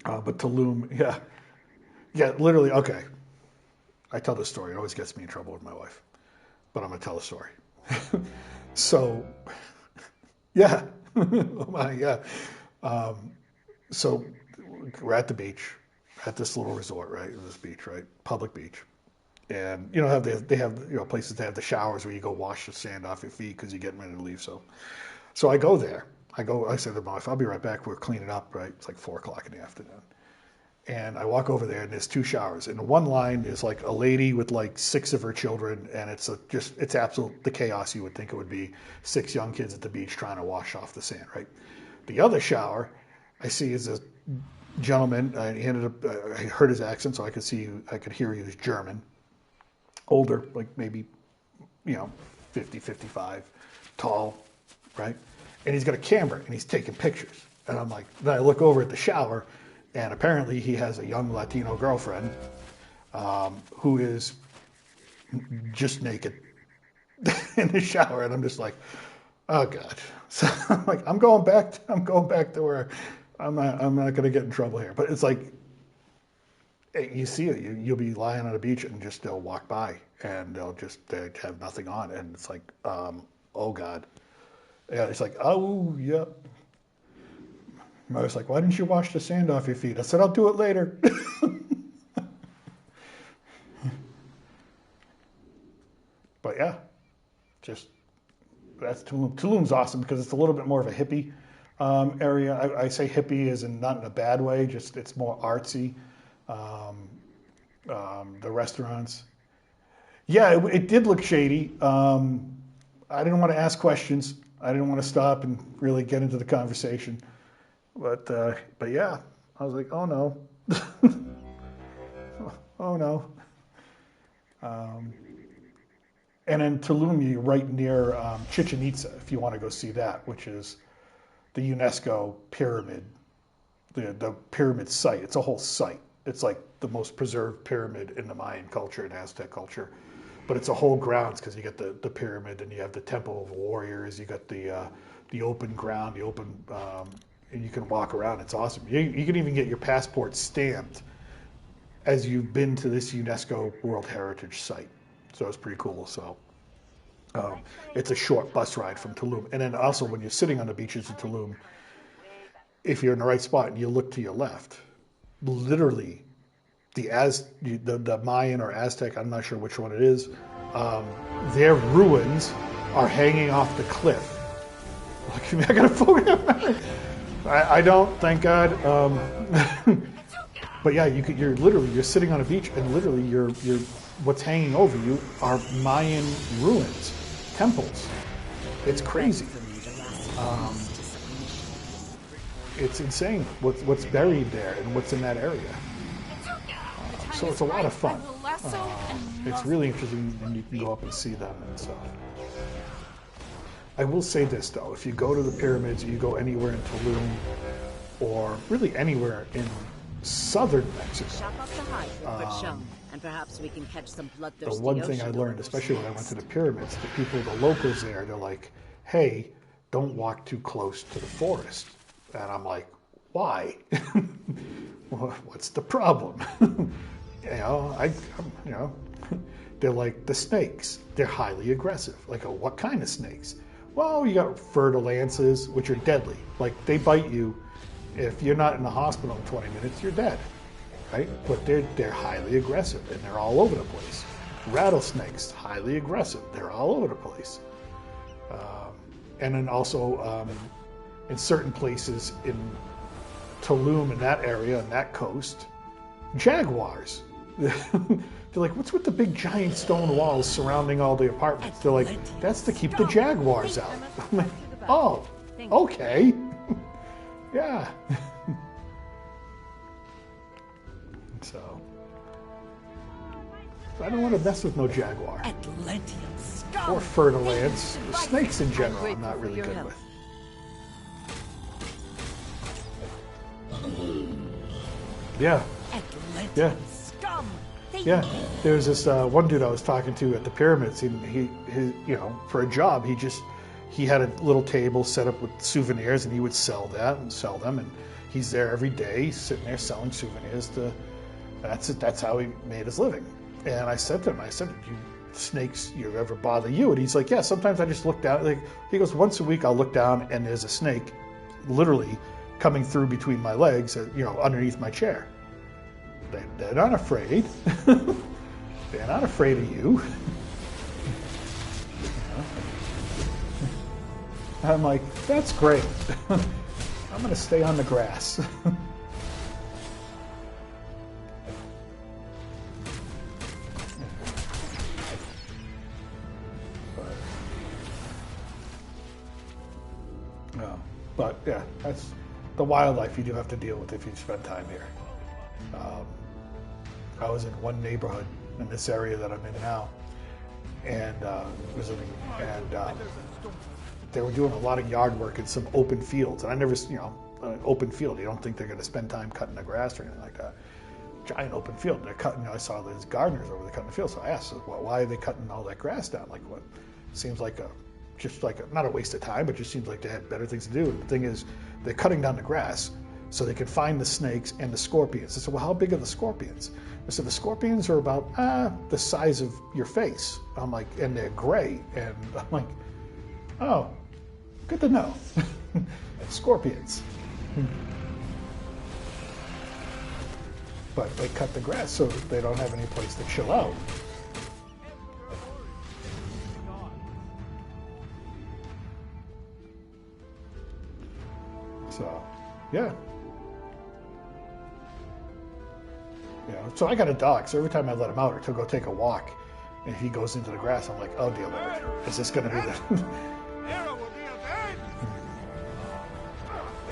But Tulum, yeah, literally. Okay, I tell this story. It always gets me in trouble with my wife, but I'm gonna tell the story. So, yeah, oh my, yeah. So we're at the beach, at this little resort, right? This beach, right? Public beach. And they have places that have the showers where you go wash the sand off your feet because you're getting ready to leave. So I go there. I said to my wife, I'll be right back. We're cleaning up, right? It's like 4:00 in the afternoon. And I walk over there, and there's two showers. And one line is like a lady with like 6 of her children, and it's absolute the chaos you would think it would be. 6 young kids at the beach trying to wash off the sand, right? The other shower I see is a gentleman. I heard his accent, so I could hear he was German. Older, like maybe, 50, 55, tall, right? And he's got a camera, and he's taking pictures. And I'm like, then I look over at the shower, and apparently he has a young Latino girlfriend who is just naked in the shower. And I'm just like, oh God. So I'm like, I'm going back to where I'm not going to get in trouble here. But it's like, you see it, you'll be lying on a beach and just they'll walk by and they have nothing on, and it's like, oh God, yeah, it's like, oh yeah. I was like, why didn't you wash the sand off your feet? I said, I'll do it later. But yeah, just that's Tulum. Tulum's awesome because it's a little bit more of a hippie area. I say hippie as in not in a bad way, just it's more artsy. The restaurants. Yeah, it did look shady. I didn't want to ask questions. I didn't want to stop and really get into the conversation. But yeah, I was like, oh no. Oh no. And in Tulum, you're right near Chichen Itza, if you want to go see that, which is the UNESCO pyramid, the pyramid site. It's a whole site. It's like the most preserved pyramid in the Mayan culture and Aztec culture. But it's a whole grounds because you get the pyramid and you have the Temple of Warriors. You got the open ground, and you can walk around. It's awesome. You can even get your passport stamped as you've been to this UNESCO World Heritage Site. So it's pretty cool. So it's a short bus ride from Tulum. And then also when you're sitting on the beaches of Tulum, if you're in the right spot and you look to your left, literally the Mayan or Aztec, I'm not sure which one it is, their ruins are hanging off the cliff. Look, I got a photo. I don't, thank God. But yeah, you're sitting on a beach and literally what's hanging over you are Mayan ruins, temples. It's crazy. It's insane what's buried there and what's in that area. So it's a lot of fun. It's really interesting when you can go up and see them and stuff. I will say this though, if you go to the pyramids, or you go anywhere in Tulum, or really anywhere in southern Mexico, and perhaps we can catch some the one thing I learned, especially when I went to the pyramids, the locals there, they're like, hey, don't walk too close to the forest. And I'm like, why? What's the problem? They're like, the snakes, they're highly aggressive. Like, what kind of snakes? Well, you got fer-de-lances, which are deadly. Like, they bite you. If you're not in the hospital in 20 minutes, you're dead, right? But they're highly aggressive, and they're all over the place. Rattlesnakes, highly aggressive. They're all over the place. And then also, in certain places in Tulum, in that area, on that coast, jaguars. They're like, what's with the big giant stone walls surrounding all the apartments? They're like, that's to keep the jaguars out. I'm like, oh, okay. Yeah. So I don't want to mess with no jaguar. Or fer-de-lance. Snakes in general, I'm not really good with. Yeah. Yeah. Yeah. There's this one dude I was talking to at the pyramids. He for a job, he had a little table set up with souvenirs, and he would sell them. And he's there every day, sitting there selling souvenirs. That's how he made his living. And I said to him, "Do snakes ever bother you?" And he's like, "Yeah, sometimes I just look down." Like, he goes, "Once a week I'll look down and there's a snake, literally coming through between my legs, underneath my chair." They're not afraid. They're not afraid of you. I'm like, that's great. I'm going to stay on the grass. But yeah, that's the wildlife you do have to deal with if you spend time here. I was in one neighborhood in this area that I'm in now, and visiting, and they were doing a lot of yard work in some open fields. And I never, an open field, you don't think they're going to spend time cutting the grass or anything like that. Giant open field. They're cutting. I saw these gardeners over there cutting the field. So I asked, why are they cutting all that grass down? Like, what? Seems like not a waste of time, but just seems like they had better things to do. And the thing is, they're cutting down the grass so they can find the snakes and the scorpions. I said, well, how big are the scorpions? I said, the scorpions are about the size of your face. I'm like, and they're gray. And I'm like, oh, good to know. Scorpions. But they cut the grass so they don't have any place to chill out. So, yeah. You know, so I got a dog, so every time I let him out or to go take a walk, and he goes into the grass, I'm like, oh dear Lord, is this going to be the...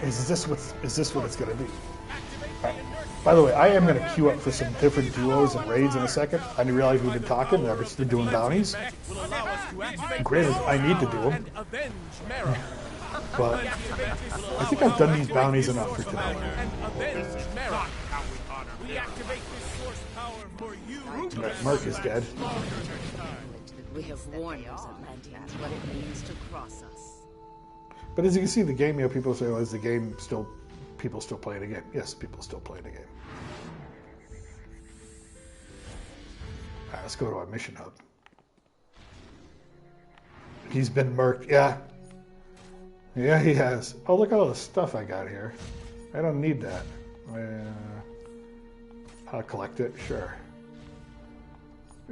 Is this what it's going to be? Right. By the way, I am going to queue up for some different duos and raids in a second. I didn't realize we've been talking, and I've just been doing bounties. Granted, I need to do them. But I think I've done these bounties enough for today. Right, Mark is dead. We have warned those Atlanteans what it means to cross us. But as you can see, the game, you know, people say, oh, is the game still, people still playing the game? Yes, people still playing the game. All right, let's go to our mission hub. He's been murked. Yeah. Yeah, he has. Oh, look at all the stuff I got here. I don't need that. How to collect it? Sure.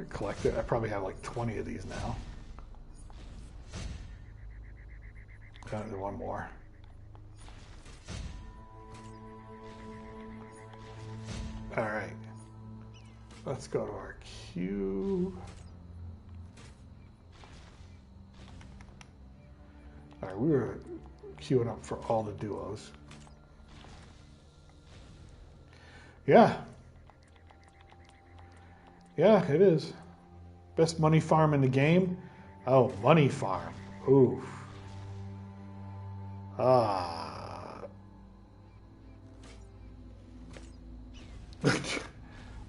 Collect it. I probably have like 20 of these now. One more. All right. Let's go to our queue. All right, we were queuing up for all the duos. Yeah. Yeah, it is. Best money farm in the game? Oh, money farm. Oof.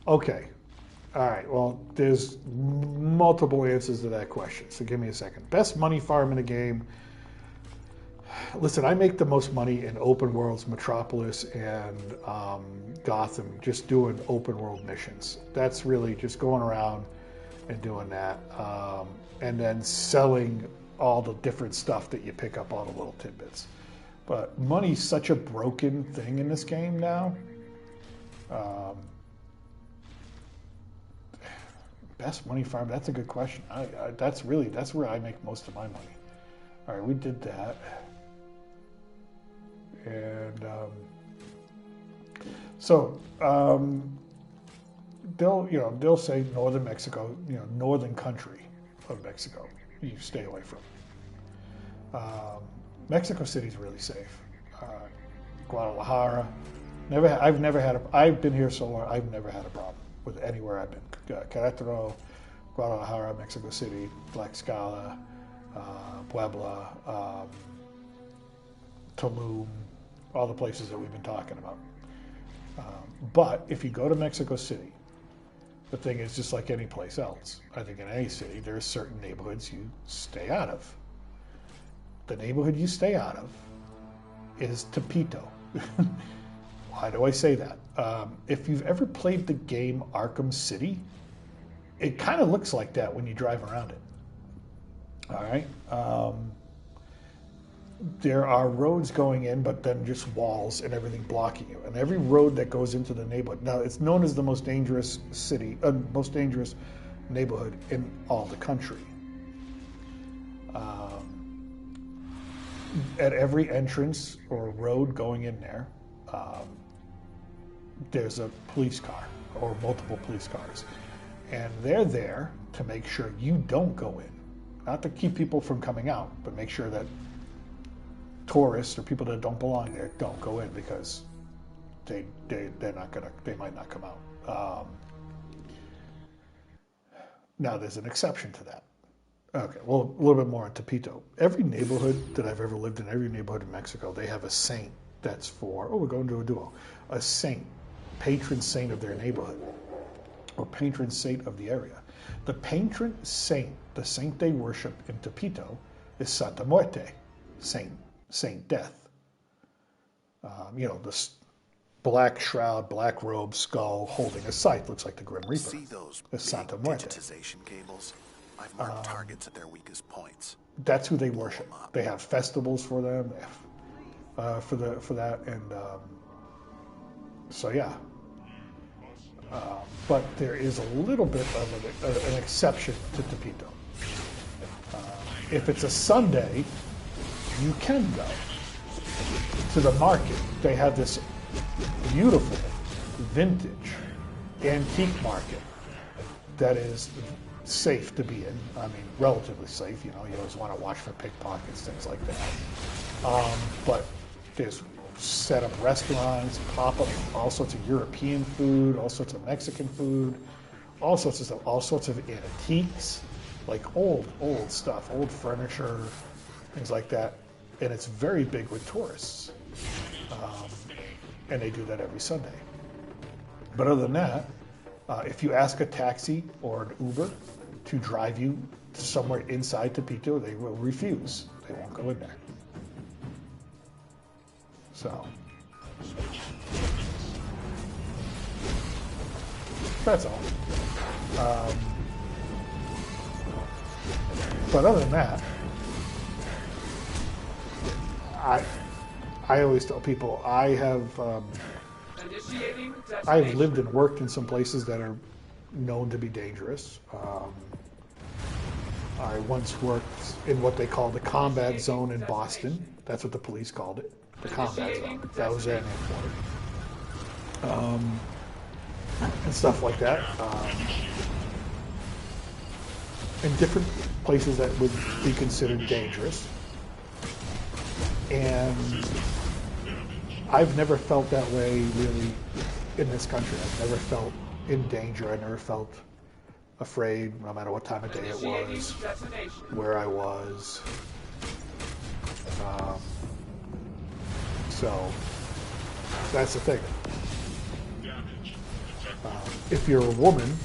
Okay. All right. Well, there's multiple answers to that question. So give me a second. Best money farm in the game. Listen, I make the most money in open worlds, Metropolis, and Gotham, just doing open world missions. That's really just going around and doing that. And then selling all the different stuff that you pick up, all the little tidbits. But money's such a broken thing in this game now. Best money farm, that's a good question. That's where I make most of my money. All right, we did that. And they'll say northern Mexico, northern country of Mexico, you stay away from. Mexico City's really safe. Guadalajara, I've been here so long, I've never had a problem with anywhere I've been. Querétaro, Guadalajara, Mexico City, Tlaxcala, Puebla, Tulum, all the places that we've been talking about. But if you go to Mexico City, the thing is just like any place else. I think in any city, there are certain neighborhoods you stay out of. The neighborhood you stay out of is Tepito. Why do I say that? If you've ever played the game Arkham City, it kind of looks like that when you drive around it. All right? There are roads going in, but then just walls and everything blocking you. And every road that goes into the neighborhood, now it's known as the most dangerous most dangerous neighborhood in all the country. At every entrance or road going in there, there's a police car or multiple police cars. And they're there to make sure you don't go in. Not to keep people from coming out, but make sure that tourists or people that don't belong there don't go in, because they might not come out. Now there's an exception to that. Okay, well, a little bit more on Tepito. Every neighborhood that I've ever lived in, every neighborhood in Mexico, they have a saint that's for, we're going to a duo, a saint, patron saint of their neighborhood, or patron saint of the area. The patron saint, the saint they worship in Tepito, is Santa Muerte, Saint Death. The black shroud, black robe, skull, holding a scythe, looks like the Grim Reaper. See those big Santa Muerte. digitization cables? I've marked targets at their weakest points. That's who they worship. They have festivals for them, for that, and so yeah. But there is a little bit of an exception to Tepito. If it's a Sunday, you can go. to the market. They have this beautiful vintage antique market that is safe to be in. I mean, relatively safe. You know, you always want to watch for pickpockets, things like that. But there's set up restaurants, pop up all sorts of European food, all sorts of Mexican food, all sorts of stuff, all sorts of antiques, like old stuff, old furniture, things like that. And it's very big with tourists. And they do that every Sunday. But other than that, if you ask a taxi or an Uber to drive you to somewhere inside Tepito, they will refuse. They won't go in there. So, that's all. But other than that, I always tell people I've lived and worked in some places that are known to be dangerous. I once worked in what they call the combat zone in Boston. That's what the police called it, the combat zone. That was their name for it. And stuff like that. In different places that would be considered dangerous. And I've never felt that way really in this country. I've never felt in danger. I never felt afraid, no matter what time of day it was, where I was. So that's the thing. If you're a woman,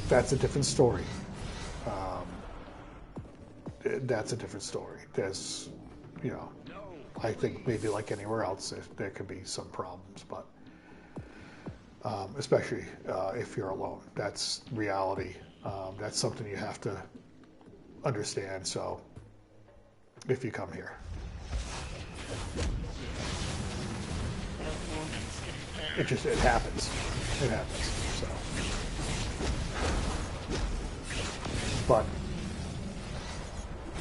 that's a different story. That's a different story. There's, you know, I think maybe like anywhere else, there could be some problems, but especially if you're alone. That's reality. That's something you have to understand. So if you come here. It happens. It happens. So, but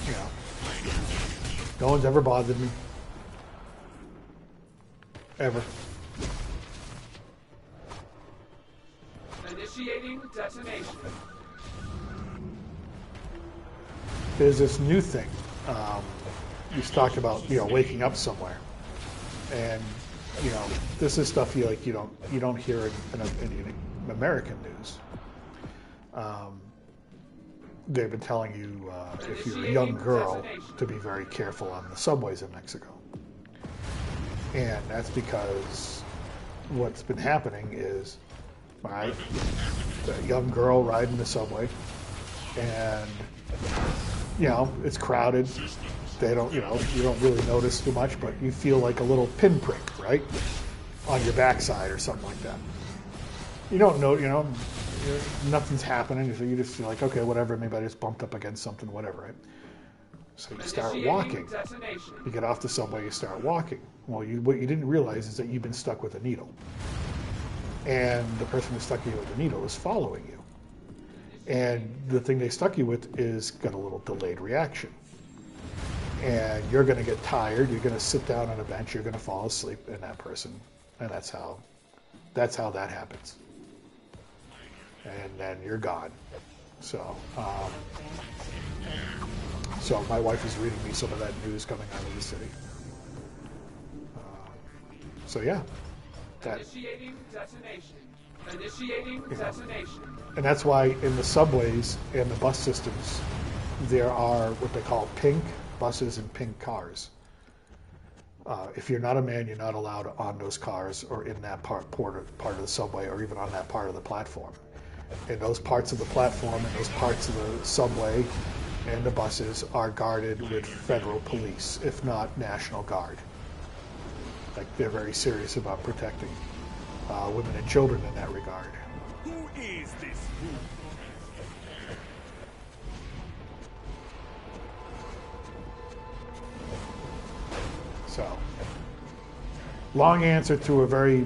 you know, no one's ever bothered me. Ever. Initiating detonation. There's this new thing. You talked about, you know, waking up somewhere, and you know, this is stuff you don't hear in American news. They've been telling you if you're a young girl to be very careful on the subways in Mexico, and that's because what's been happening is, right, a young girl riding the subway, and you know it's crowded. They don't, you know, you don't really notice too much, but you feel like a little pinprick, right, on your backside or something like that. You don't know, you know, nothing's happening, so you just feel like, okay, whatever, maybe I just bumped up against something, whatever, right? So you start walking. You get off the subway, you start walking. Well, what you didn't realize is that you've been stuck with a needle. And the person who stuck you with the needle is following you. And the thing they stuck you with is got a little delayed reaction. And you're going to get tired, you're going to sit down on a bench, you're going to fall asleep in that person. And that's how that happens. And then you're gone. So my wife is reading me some of that news coming out of the city. So yeah. Initiating detonation. Initiating detonation. And that's why in the subways and the bus systems, there are what they call pink buses and pink cars. If you're not a man, you're not allowed on those cars or in that part of the subway or even on that part of the platform. And those parts of the platform and those parts of the subway and the buses are guarded with federal police, if not National Guard. Like, they're very serious about protecting women and children in that regard. Who is this? So, long answer to a very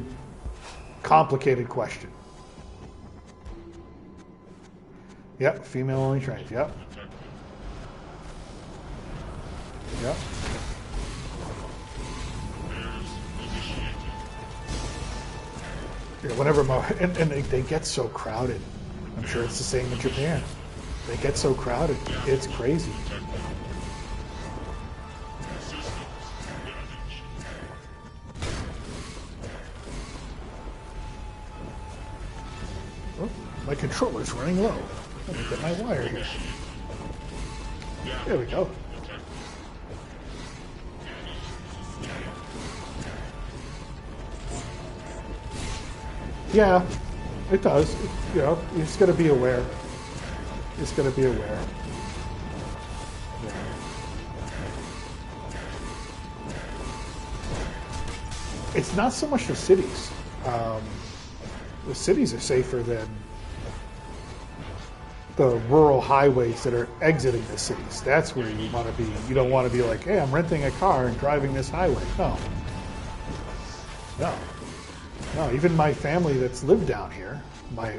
complicated question. Yep, female only trains. Yep. Yep. Whenever and they get so crowded. I'm sure it's the same in Japan. They get so crowded, it's crazy. Oh, my controller's running low. Let me get my wire here. There we go. Yeah, it does. You know, you just got to be aware. You just got to be aware. Yeah. It's not so much the cities. The cities are safer than the rural highways that are exiting the cities. That's where you want to be. You don't want to be like, hey, I'm renting a car and driving this highway. No. No. No, even my family that's lived down here, my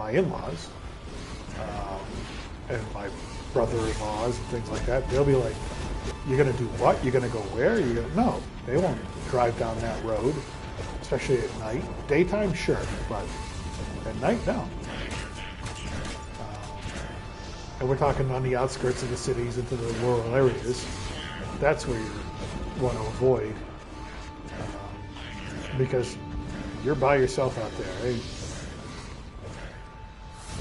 in-laws, and my brother-in-laws and things like that, they'll be like, you're going to do what? You're going to go where? No, they won't drive down that road, especially at night. Daytime, sure, but at night, no. And we're talking on the outskirts of the cities into the rural areas. That's where you want to avoid, because you're by yourself out there. Right?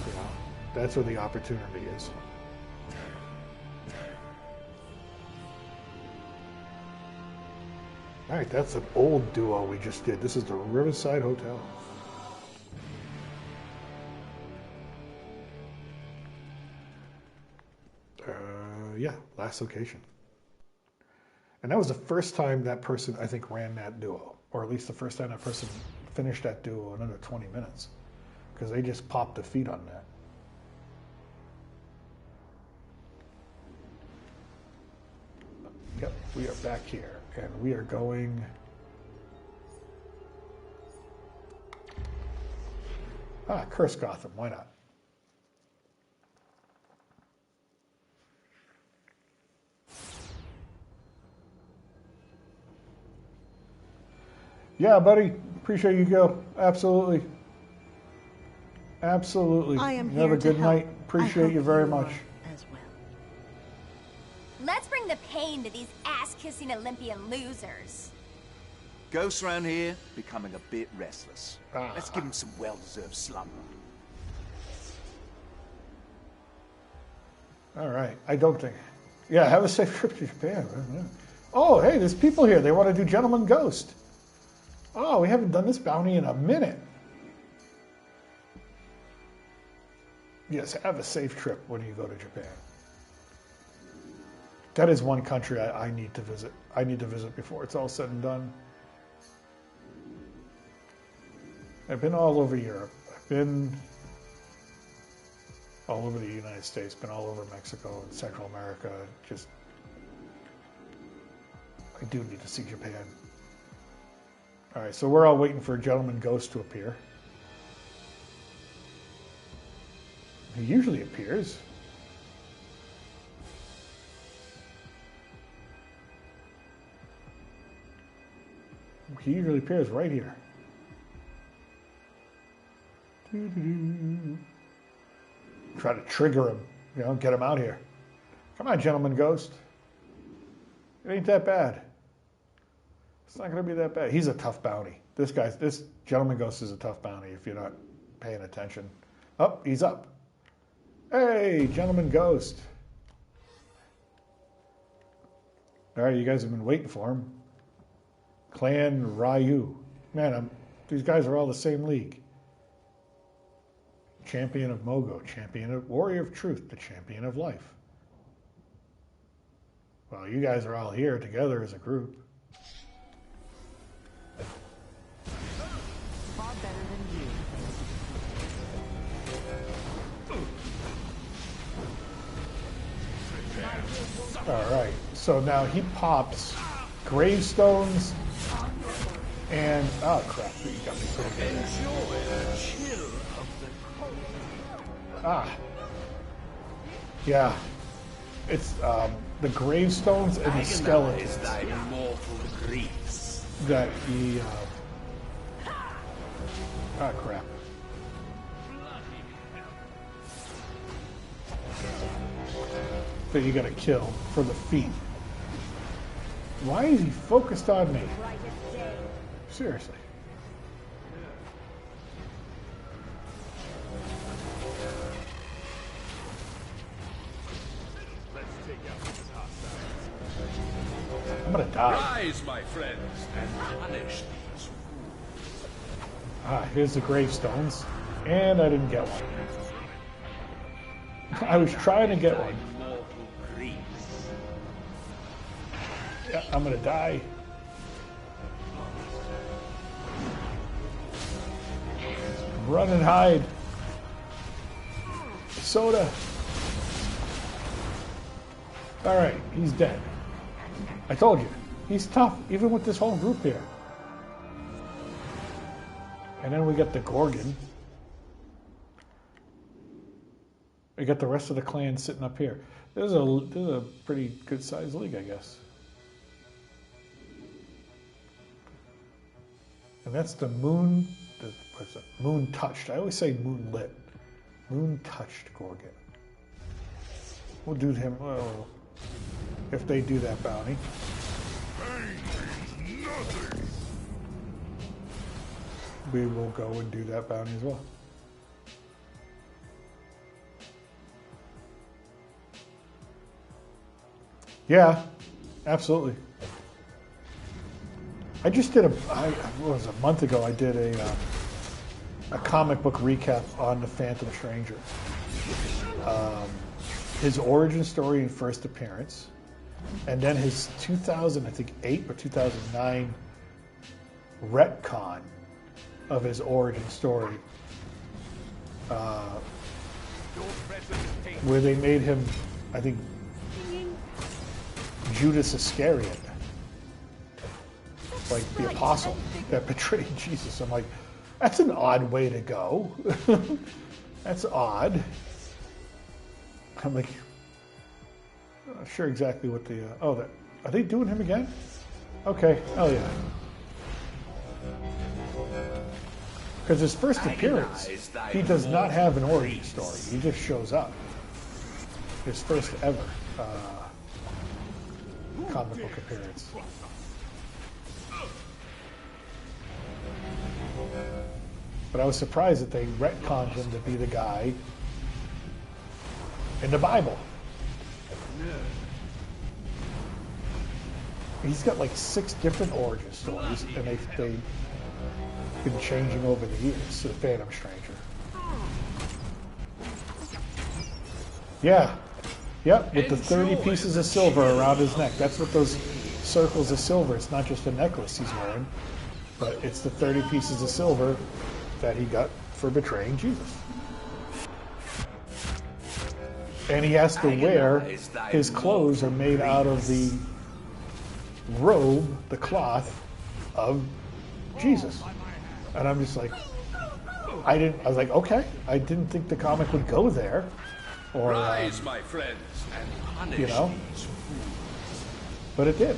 You know, that's where the opportunity is. All right, that's an old duo we just did. This is the Riverside Hotel. Yeah, last location. And that was the first time that person, I think, ran that duo. Or at least the first time that person finished that duo in under 20 minutes. Because they just popped the feet on that. Yep, we are back here. And we are going... Curse Gotham, why not? Yeah, buddy. Appreciate you, go. Absolutely. Absolutely. I am Have a good night. Appreciate you very much. As well. Let's bring the pain to these ass-kissing Olympian losers. Ghosts around here becoming a bit restless. Let's give them some well-deserved slumber. All right. I don't think... Yeah, have a safe trip to Japan. Man. Yeah. Oh, hey, there's people here. They want to do Gentleman Ghost. Oh, we haven't done this bounty in a minute. Yes, have a safe trip when you go to Japan. That is one country I need to visit. I need to visit before it's all said and done. I've been all over Europe. I've been all over the United States, been all over Mexico and Central America. Just, I do need to see Japan. All right, so we're all waiting for a Gentleman Ghost to appear. He usually appears. He usually appears right here. Try to trigger him, you know, get him out here. Come on, Gentleman Ghost. It ain't that bad. It's not going to be that bad. He's a tough bounty. This Gentleman Ghost is a tough bounty if you're not paying attention. Oh, he's up. Hey, Gentleman Ghost. All right, you guys have been waiting for him. Clan Ryu. Man, these guys are all the same league. Champion of Mogo, champion of Warrior of Truth, the champion of life. Well, you guys are all here together as a group. Far better than you. All right, so now he pops gravestones and oh crap! You got me so good. Yeah, it's the gravestones and the skeletons that he Ah, crap. That you gotta kill for the feet. Why is he focused on me? Seriously. I'm gonna die. Rise, my friends, and punish these fools. Ah, here's the gravestones. And I didn't get one. I was trying to get one. Yeah, I'm gonna die. Run and hide. Soda. Alright, he's dead. I told you, he's tough, even with this whole group here. And then we get the Gorgon. We got the rest of the clan sitting up here. This is a pretty good sized league, I guess. And that's the moon. What's it? Moon touched. I always say moon lit. Moon touched Gorgon. We'll do him. Oh, if they do that bounty. We will go and do that bounty as well. Yeah, absolutely. I just did what was it, a month ago, I did a comic book recap on the Phantom Stranger. His origin story and first appearance, and then his 2008 or 2009 retcon of his origin story, where they made him, I think, Judas Iscariot, like the apostle that betrayed Jesus. I'm like, that's an odd way to go. That's odd. I'm like, I'm not sure exactly what the, are they doing him again? Okay, hell yeah. Because his first appearance, he does not have an origin story. He just shows up. His first ever comic book appearance. But I was surprised that they retconned him to be the guy in the Bible. He's got like 6 different origin stories, and they've been changing over the years to the Phantom Stranger. Yeah. Yep, with the 30 pieces of silver around his neck. That's what those circles of silver, it's not just a necklace he's wearing, but it's the 30 pieces of silver that he got for betraying Jesus. And he has to wear, his clothes are made out of the robe, the cloth of Jesus. And I'm just like, I was like, okay, I didn't think the comic would go there. Or, rise, my friends, and punish these fools. But it did.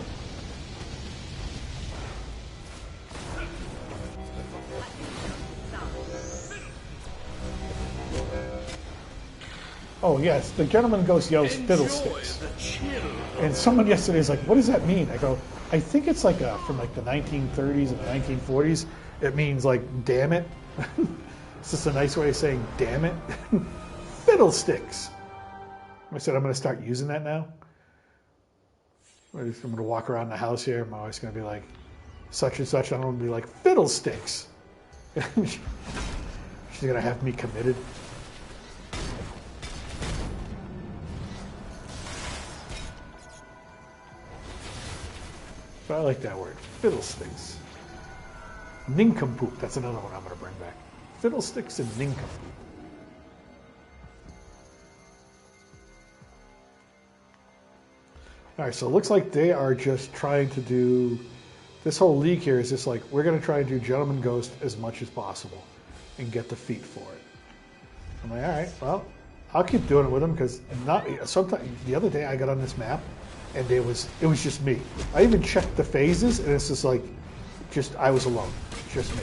Oh yes, the gentleman ghost yells fiddlesticks. And someone yesterday is like, what does that mean? I go, I think it's like from like the 1930s and the 1940s. It means like, damn it. It's just a nice way of saying damn it. Fiddlesticks. I said, I'm going to start using that now. I'm going to walk around the house here. My wife's going to be like, such and such. I'm going to be like, fiddlesticks. She's going to have me committed. But I like that word, fiddlesticks. Nincompoop, that's another one I'm going to bring back. Fiddlesticks and nincompoop. All right, so it looks like they are just trying to do, this whole league here is just like, we're going to try and do Gentleman Ghost as much as possible and get the feat for it. I'm like, all right, well, I'll keep doing it with them because sometimes the other day I got on this map and it was just me. I even checked the phases and it's just like, I was alone, just me.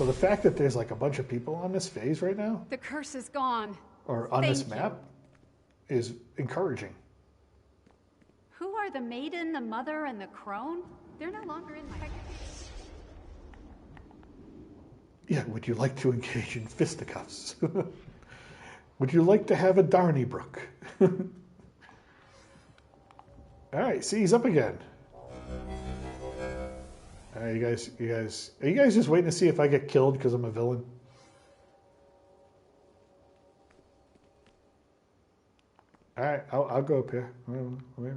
So the fact that there's like a bunch of people on this phase right now, The curse is gone. or on this Thank you. map, is encouraging. Who are the maiden, the mother, and the crone? They're no longer in my... Yeah, would you like to engage in fisticuffs? Would you like to have a Darnybrook? All right, see, he's up again. All right, you guys, are you guys just waiting to see if I get killed because I'm a villain? All right, I'll go up here. Maybe.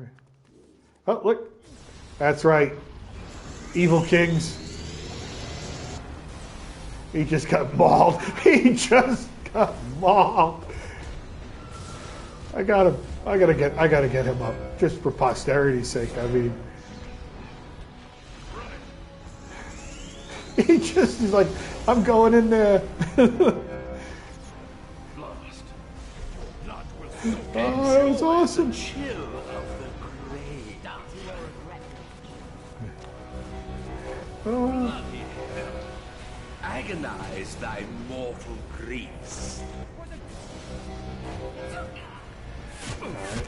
Oh, look. That's right. Evil Kings. He just got mauled. He just got mauled. I gotta get him up just for posterity's sake. I mean, he's like, I'm going in there. Oh, that was awesome. Oh. Agonize thy mortal griefs. Alright.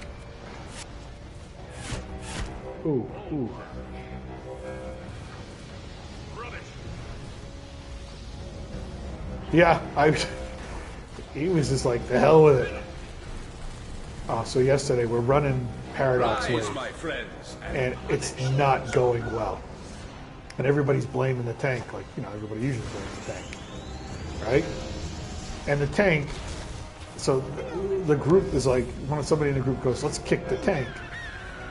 Ooh. Yeah, he was just like, the hell with it. Oh, so yesterday we're running Paradox Wave, my friends, and it's not going well. And everybody's blaming the tank, like, you know, everybody usually blames the tank, right? And the tank, so the group is like, somebody in the group goes, let's kick the tank.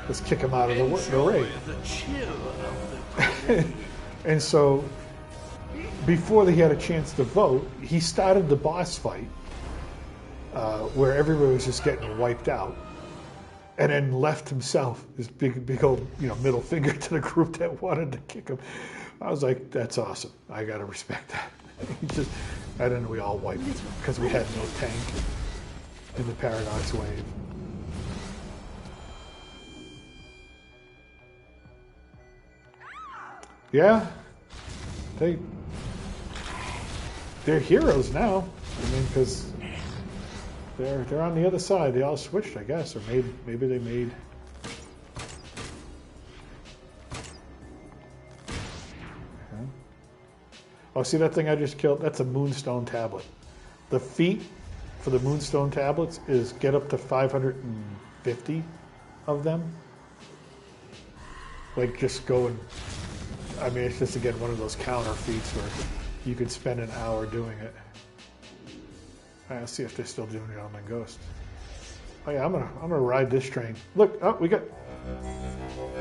Let's kick him out of the raid. And so, before he had a chance to vote, he started the boss fight, where everybody was just getting wiped out, and then left himself this big old, you know, middle finger to the group that wanted to kick him. I was like, that's awesome. I gotta respect that. And then we all wiped because we had no tank in the Paradox Wave. Yeah, they're heroes now. I mean, because they're on the other side. They all switched, I guess, or maybe they made. Okay. Oh, see that thing I just killed? That's a Moonstone tablet. The feat for the Moonstone tablets is get up to 550 of them. Like, just go and, I mean, it's just again one of those counter feats where you could spend an hour doing it. All right, let's see if they're still doing it on my Ghost. Oh yeah, I'm gonna ride this train. Look, oh, we got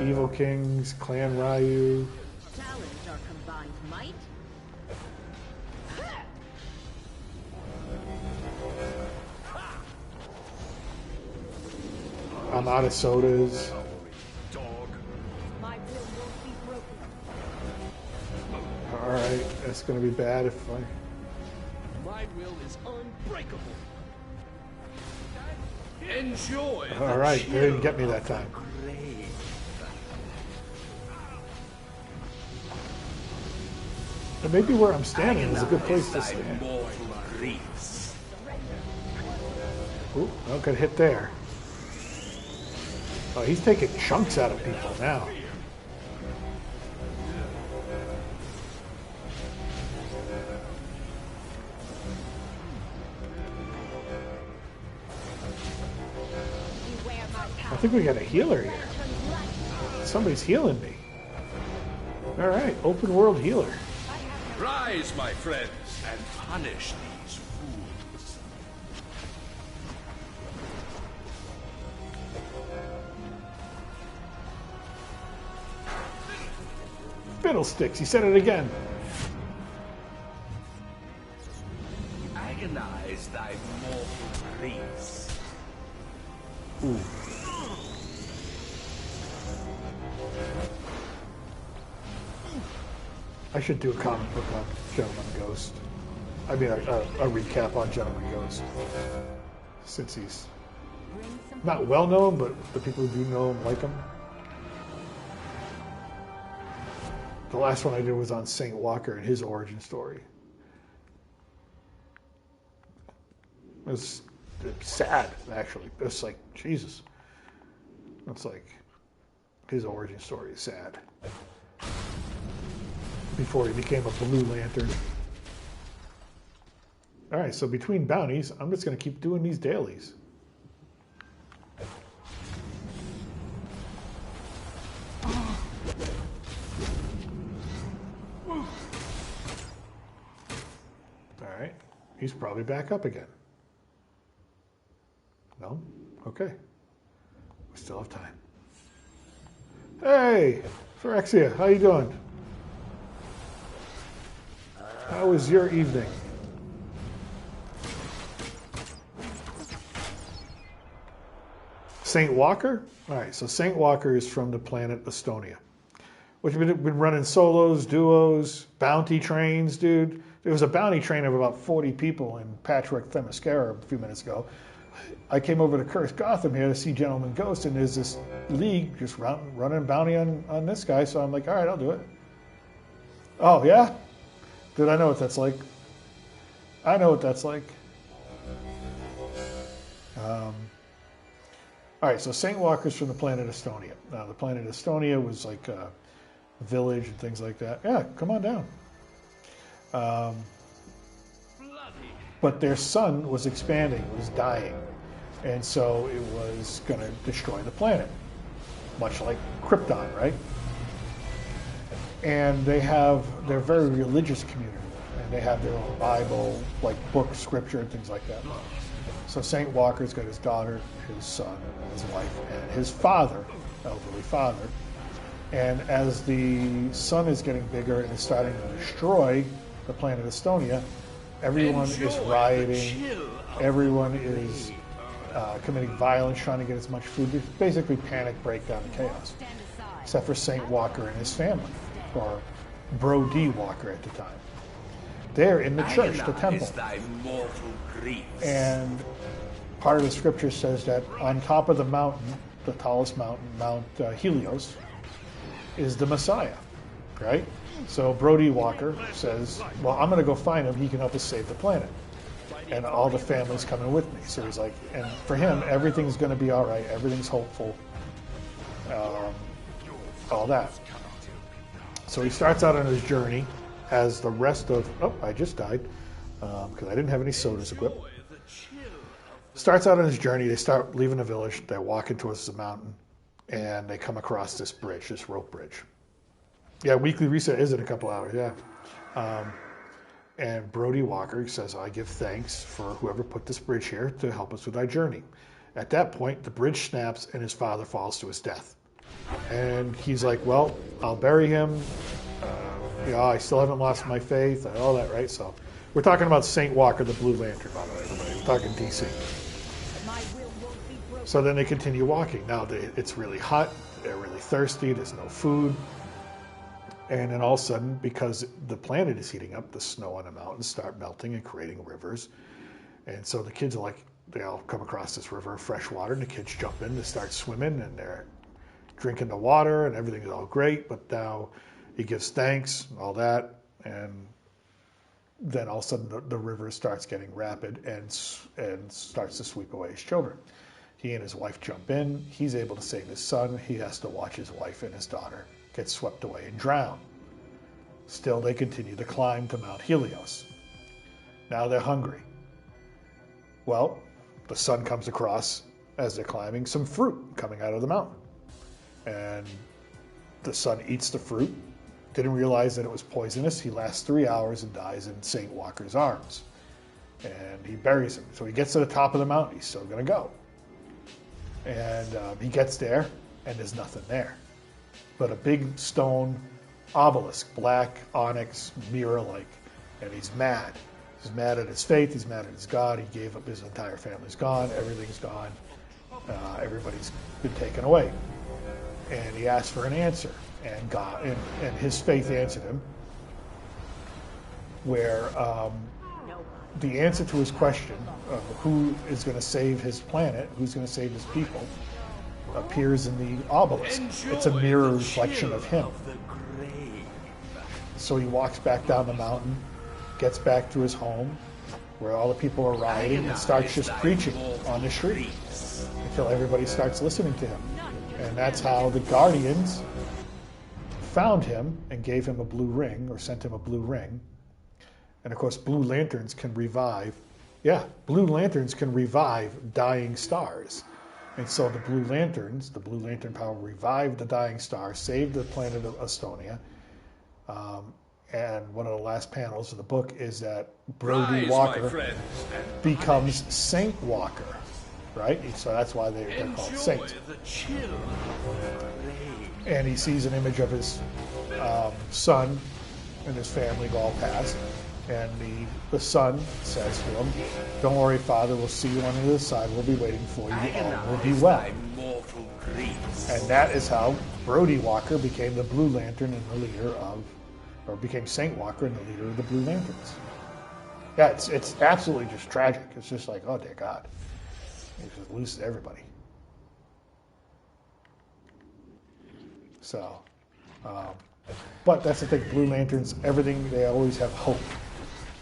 Evil Kings, Clan Ryu. Challenge our combined might. I'm out of sodas. My will won't be broken. All right, that's gonna be bad if I. My will is unbreakable. Enjoy. All right, they didn't get me that time. And maybe where I'm standing is a good place to stand. Ooh, I could hit there. Oh, he's taking chunks out of people now. I think we got a healer here. Somebody's healing me. All right, open world healer. Rise, my friends, and punish these fools. Fiddlesticks, he said it again. Agonize thy mortal griefs. Ooh. I should do a comic book on Gentleman Ghost. I mean, a recap on Gentleman Ghost. Since he's not well known, but the people who do know him like him. The last one I did was on Saint Walker and his origin story. It's sad, actually. It's like, Jesus. It's like, his origin story is sad. Before he became a Blue Lantern. Alright, so between bounties, I'm just going to keep doing these dailies. Alright, he's probably back up again. No? Okay. We still have time. Hey! Phyrexia, how you doing? How was your evening? Saint Walker? Alright, so Saint Walker is from the planet Estonia. Which we've been running solos, duos, bounty trains, dude. There was a bounty train of about 40 people in Patchwork Themyscira a few minutes ago. I came over to Cursed Gotham here to see Gentleman Ghost, and there's this league just running a bounty on this guy, so I'm like, alright, I'll do it. Oh, yeah? Dude, I know what that's like. I know what that's like. Alright, so Saint Walker's from the planet Estonia. Now, the planet Estonia was like a village and things like that. Yeah, come on down. But their sun was expanding, it was dying. And so it was going to destroy the planet. Much like Krypton, right? And they're a very religious community. And they have their own Bible, like book, scripture, and things like that. So Saint Walker's got his daughter, his son, his wife, and his father, elderly father. And as the sun is getting bigger and is starting to destroy the planet Estonia, everyone is rioting, everyone is committing violence, trying to get as much food. It's basically panic, breakdown, and chaos. Except for Saint Walker and his family, or Bro D. Walker at the time. They're in the church, the temple. And part of the scripture says that on top of the mountain, the tallest mountain, Mount Helios, is the Messiah, right? So Brody Walker says, well, I'm going to go find him. He can help us save the planet. And all the family's coming with me. So he's like, and for him, everything's going to be all right. Everything's hopeful. All that. So he starts out on his journey as the rest of... Oh, I just died because I didn't have any sodas equipped. Starts out on his journey. They start leaving the village. They're walking towards the mountain. And they come across this bridge, this rope bridge. Yeah, weekly reset is in a couple hours, yeah. And Brody Walker says, I give thanks for whoever put this bridge here to help us with our journey. At that point, the bridge snaps and his father falls to his death. And he's like, well, I'll bury him. I still haven't lost my faith, and all that, right? So we're talking about Saint Walker, the Blue Lantern, by the way, everybody. We're talking DC. So then they continue walking. Now it's really hot. They're really thirsty. There's no food. And then all of a sudden, because the planet is heating up, the snow on the mountains start melting and creating rivers. And so the kids are like, they all come across this river of fresh water, and the kids jump in to start swimming, and they're drinking the water, and everything is all great. But now he gives thanks and all that. And then all of a sudden, the river starts getting rapid and starts to sweep away his children. He and his wife jump in. He's able to save his son. He has to watch his wife and his daughter get swept away and drown. Still, they continue to climb to Mount Helios. Now they're hungry. Well, the son comes across, as they're climbing, some fruit coming out of the mountain. And the son eats the fruit. Didn't realize that it was poisonous. He lasts 3 hours and dies in St. Walker's arms. And he buries him. So he gets to the top of the mountain. He's still going to go. And he gets there, and there's nothing there. But a big stone obelisk, black, onyx, mirror-like. And he's mad. He's mad at his faith. He's mad at his God. He gave up. His entire family's gone. Everything's gone. Everybody's been taken away. And he asked for an answer. And God and his faith answered him. Where the answer to his question of who is going to save his planet, who's going to save his people, appears in the obelisk. It's a mirror reflection of him. So he walks back down the mountain, gets back to his home, where all the people are rioting, and starts just preaching on the street until everybody starts listening to him. And that's how the Guardians found him and gave him a blue ring, or sent him a blue ring. And of course, blue lanterns can revive. Yeah, blue lanterns can revive dying stars. And so the blue lanterns, the blue lantern power, revived the dying star, saved the planet of Estonia. And one of the last panels of the book is that Brody Walker becomes Saint Walker, right? So that's why they're called Saints. And he sees an image of his son and his family have all passed. And the son says to him, "Don't worry, Father, we'll see you on the other side. We'll be waiting for you. All will be well." And that is how Brody Walker became the Blue Lantern and the leader of, or became Saint Walker and the leader of the Blue Lanterns. Yeah, it's absolutely just tragic. It's just like, oh dear God. He just loses everybody. So, but that's the thing, Blue Lanterns, everything, they always have hope.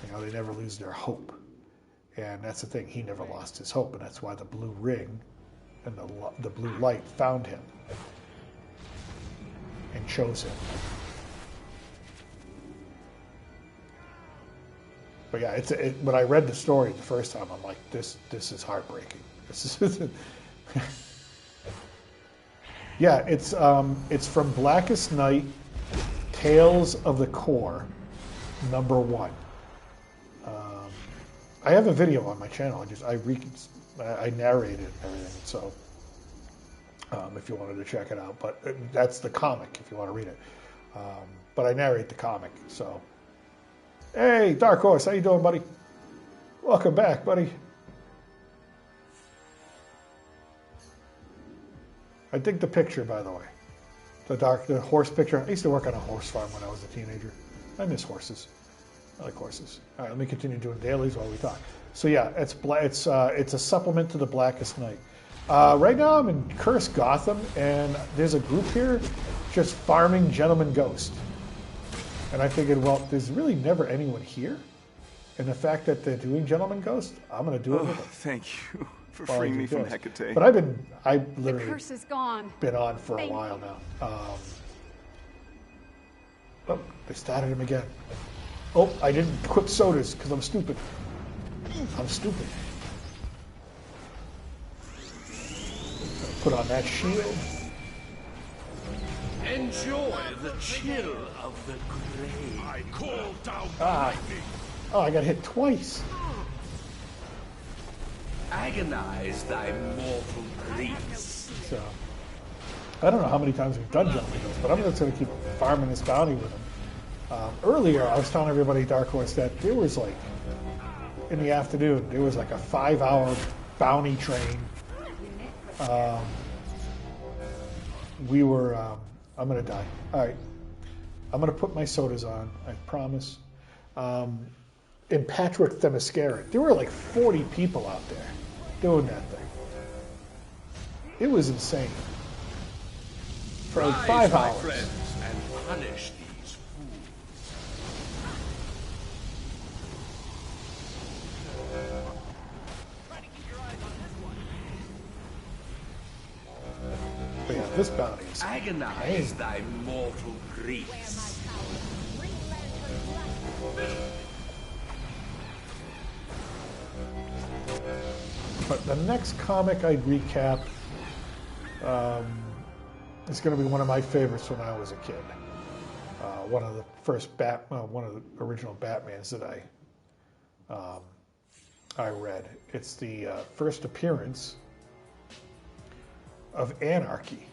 You know, they never lose their hope. And that's the thing, he never lost his hope, and that's why the blue ring and the blue light found him and chose him. But yeah, when I read the story the first time, I'm like, this is heartbreaking. This is yeah, it's from Blackest Night, Tales of the Corps, #1. I have a video on my channel. I narrated everything, so if you wanted to check it out. But that's the comic if you want to read it. But I narrate the comic, so. Hey, Dark Horse, how you doing, buddy? Welcome back, buddy. I dig the picture, by the way. The horse picture. I used to work on a horse farm when I was a teenager. I miss horses. I like horses. All right, let me continue doing dailies while we talk. So yeah, it's a supplement to the Blackest Night. Right now I'm in Cursed Gotham, and there's a group here just farming Gentleman Ghost. And I figured, well, there's really never anyone here. And the fact that they're doing Gentleman Ghost, I'm going to do it with them. Thank you for freeing me from Hecate. But I've literally the curse is gone. Been on for a while now. Oh, they started him again. Oh, I didn't equip sodas because I'm stupid. I'm stupid. Put on that shield. Enjoy the chill of the grave. I call down lightning. Oh, I got hit twice. Agonize thy mortal griefs. So, I don't know how many times we've done Gentleman Ghost, but I'm just going to keep farming this bounty with him. Earlier, I was telling everybody, Dark Horse, that there was like, in the afternoon, there was like a 5-hour bounty train. We were, I'm going to die. All right. I'm going to put my sodas on, I promise. In Patrick Themyscira, there were like 40 people out there doing that thing. It was insane. For like 5 hours. Friends, and punish these fools. But yeah, this bounty is agonize thy mortal griefs. But the next comic I'd recap is going to be one of my favorites when I was a kid. One of the first one of the original Batmans that I read. It's the first appearance of Anarchy,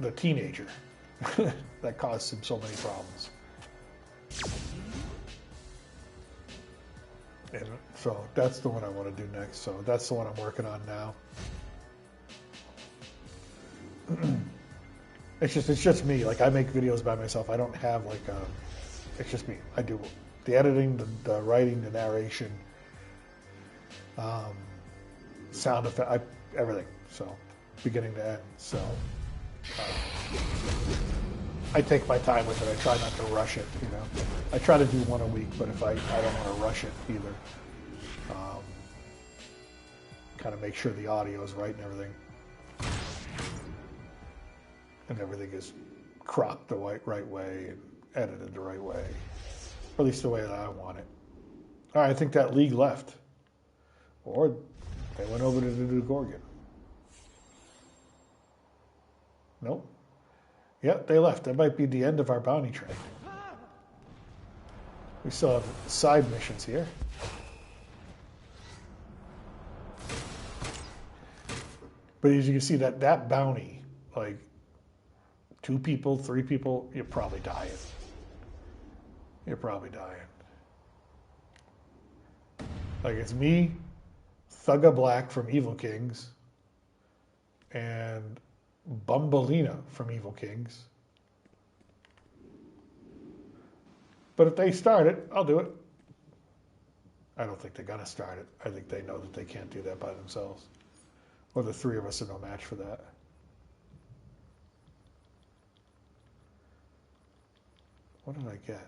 the teenager that caused him so many problems. And so that's the one I want to do next. So that's the one I'm working on now. It's just me. Like, I make videos by myself. I don't have like it's just me. I do the editing, the writing, the narration, sound effect, everything. So beginning to end. So I take my time with it. I try not to rush it, you know. I try to do one a week, but if I don't want to rush it either. Kind of make sure the audio is right and everything. And everything is cropped the right way and edited the right way. Or at least the way that I want it. All right, I think that league left. Or they went over to the Gorgon. Nope. Yep, they left. That might be the end of our bounty train. We still have side missions here. But as you can see, that bounty, like 2 people, 3 people, you're probably dying. You're probably dying. Like it's me, Thugga Black from Evil Kings, and Bumbleina from Evil Kings. But if they start it, I'll do it. I don't think they're going to start it. I think they know that they can't do that by themselves. Or the 3 of us are no match for that. What did I get?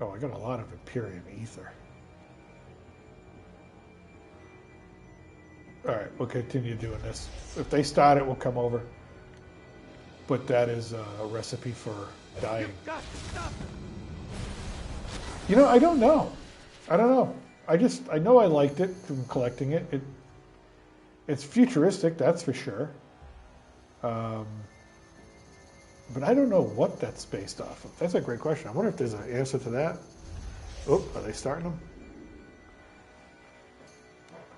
Oh, I got a lot of Imperium Ether. Alright, we'll continue doing this. If they start it, we'll come over. But that is a recipe for dying. You know, I don't know. I don't know. I know I liked it from collecting it. It's futuristic, that's for sure. But I don't know what that's based off of. That's a great question. I wonder if there's an answer to that. Oh, are they starting them?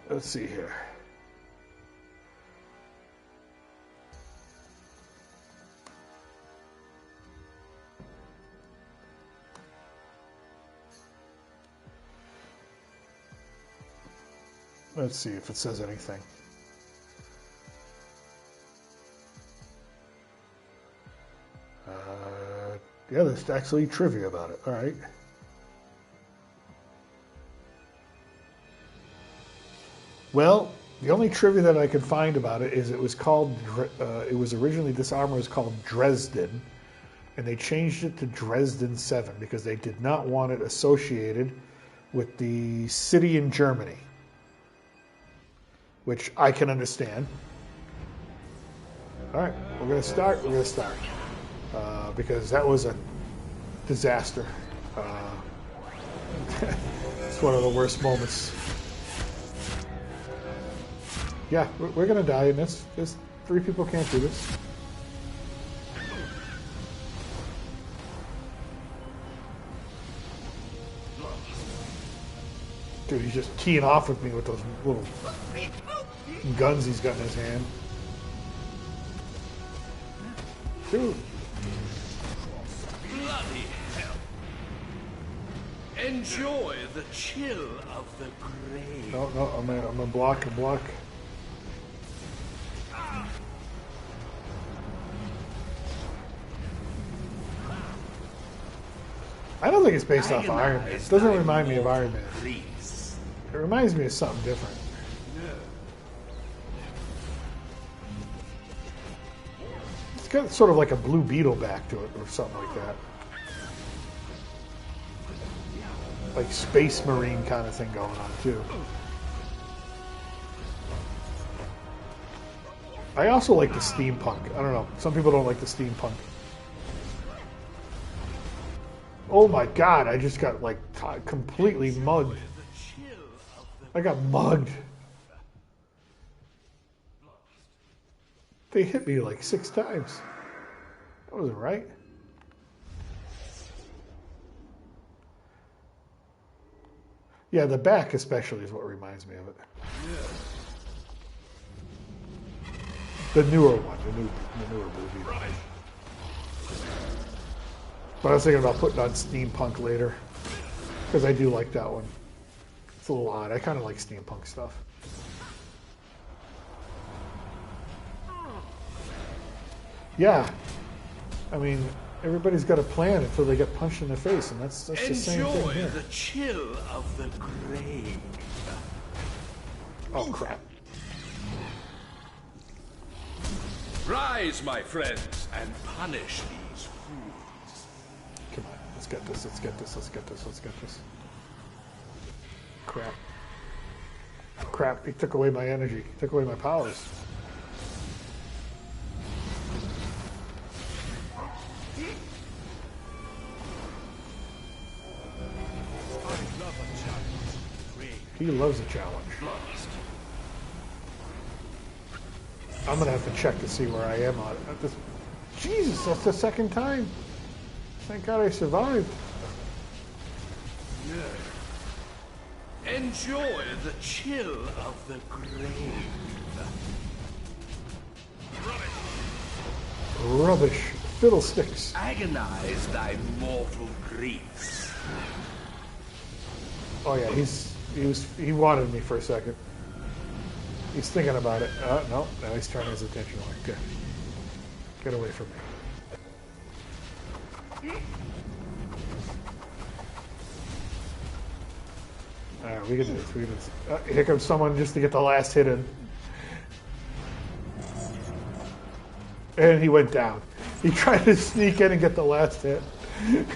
Let's see here. Let's see if it says anything. Yeah, there's actually trivia about it. All right. Well, the only trivia that I could find about it is it was called, it was originally, this armor was called Dresden, and they changed it to Dresden 7 because they did not want it associated with the city in Germany, which I can understand. All right, we're going to start. We're going to start. Because that was a disaster. It's one of the worst moments. Yeah, we're going to die in this. There's 3 people can't do this. Dude, he's just teeing off with me with those little guns he's got in his hand. Dude. Bloody hell. Enjoy the chill of the grave. No, I'm gonna block and block. I don't think it's based off Iron Man. It doesn't remind me of Iron Man. It reminds me of something different. It's got sort of like a Blue Beetle back to it or something like that. Like Space Marine kind of thing going on too. I also like the steampunk. I don't know. Some people don't like the steampunk. Oh my god, I just got like completely mugged. I got mugged. They hit me like 6 times. That wasn't right. Yeah, the back especially is what reminds me of it. The newer one, the newer movie. Right. But I was thinking about putting on steampunk later, because I do like that one. It's a little odd. I kind of like steampunk stuff. Yeah, I mean, everybody's got a plan until they get punched in the face, and that's the same thing here. Enjoy the chill of the grave. Oh crap! Rise, my friends, and punish these fools. Come on, let's get this, let's get this, let's get this, let's get this. Crap. Crap, he took away my energy. He took away my powers. He loves a challenge. I'm gonna have to check to see where I am on it. Jesus, that's the second time. Thank God I survived. Enjoy the chill of the grave. Rubbish. Fiddlesticks. Agonize thy mortal griefs. Oh yeah, he wanted me for a second. He's thinking about it. No, now he's turning his attention away. Good. Get away from me. Alright, we can do this. We can do this. Here comes someone just to get the last hit in. And he went down. He tried to sneak in and get the last hit.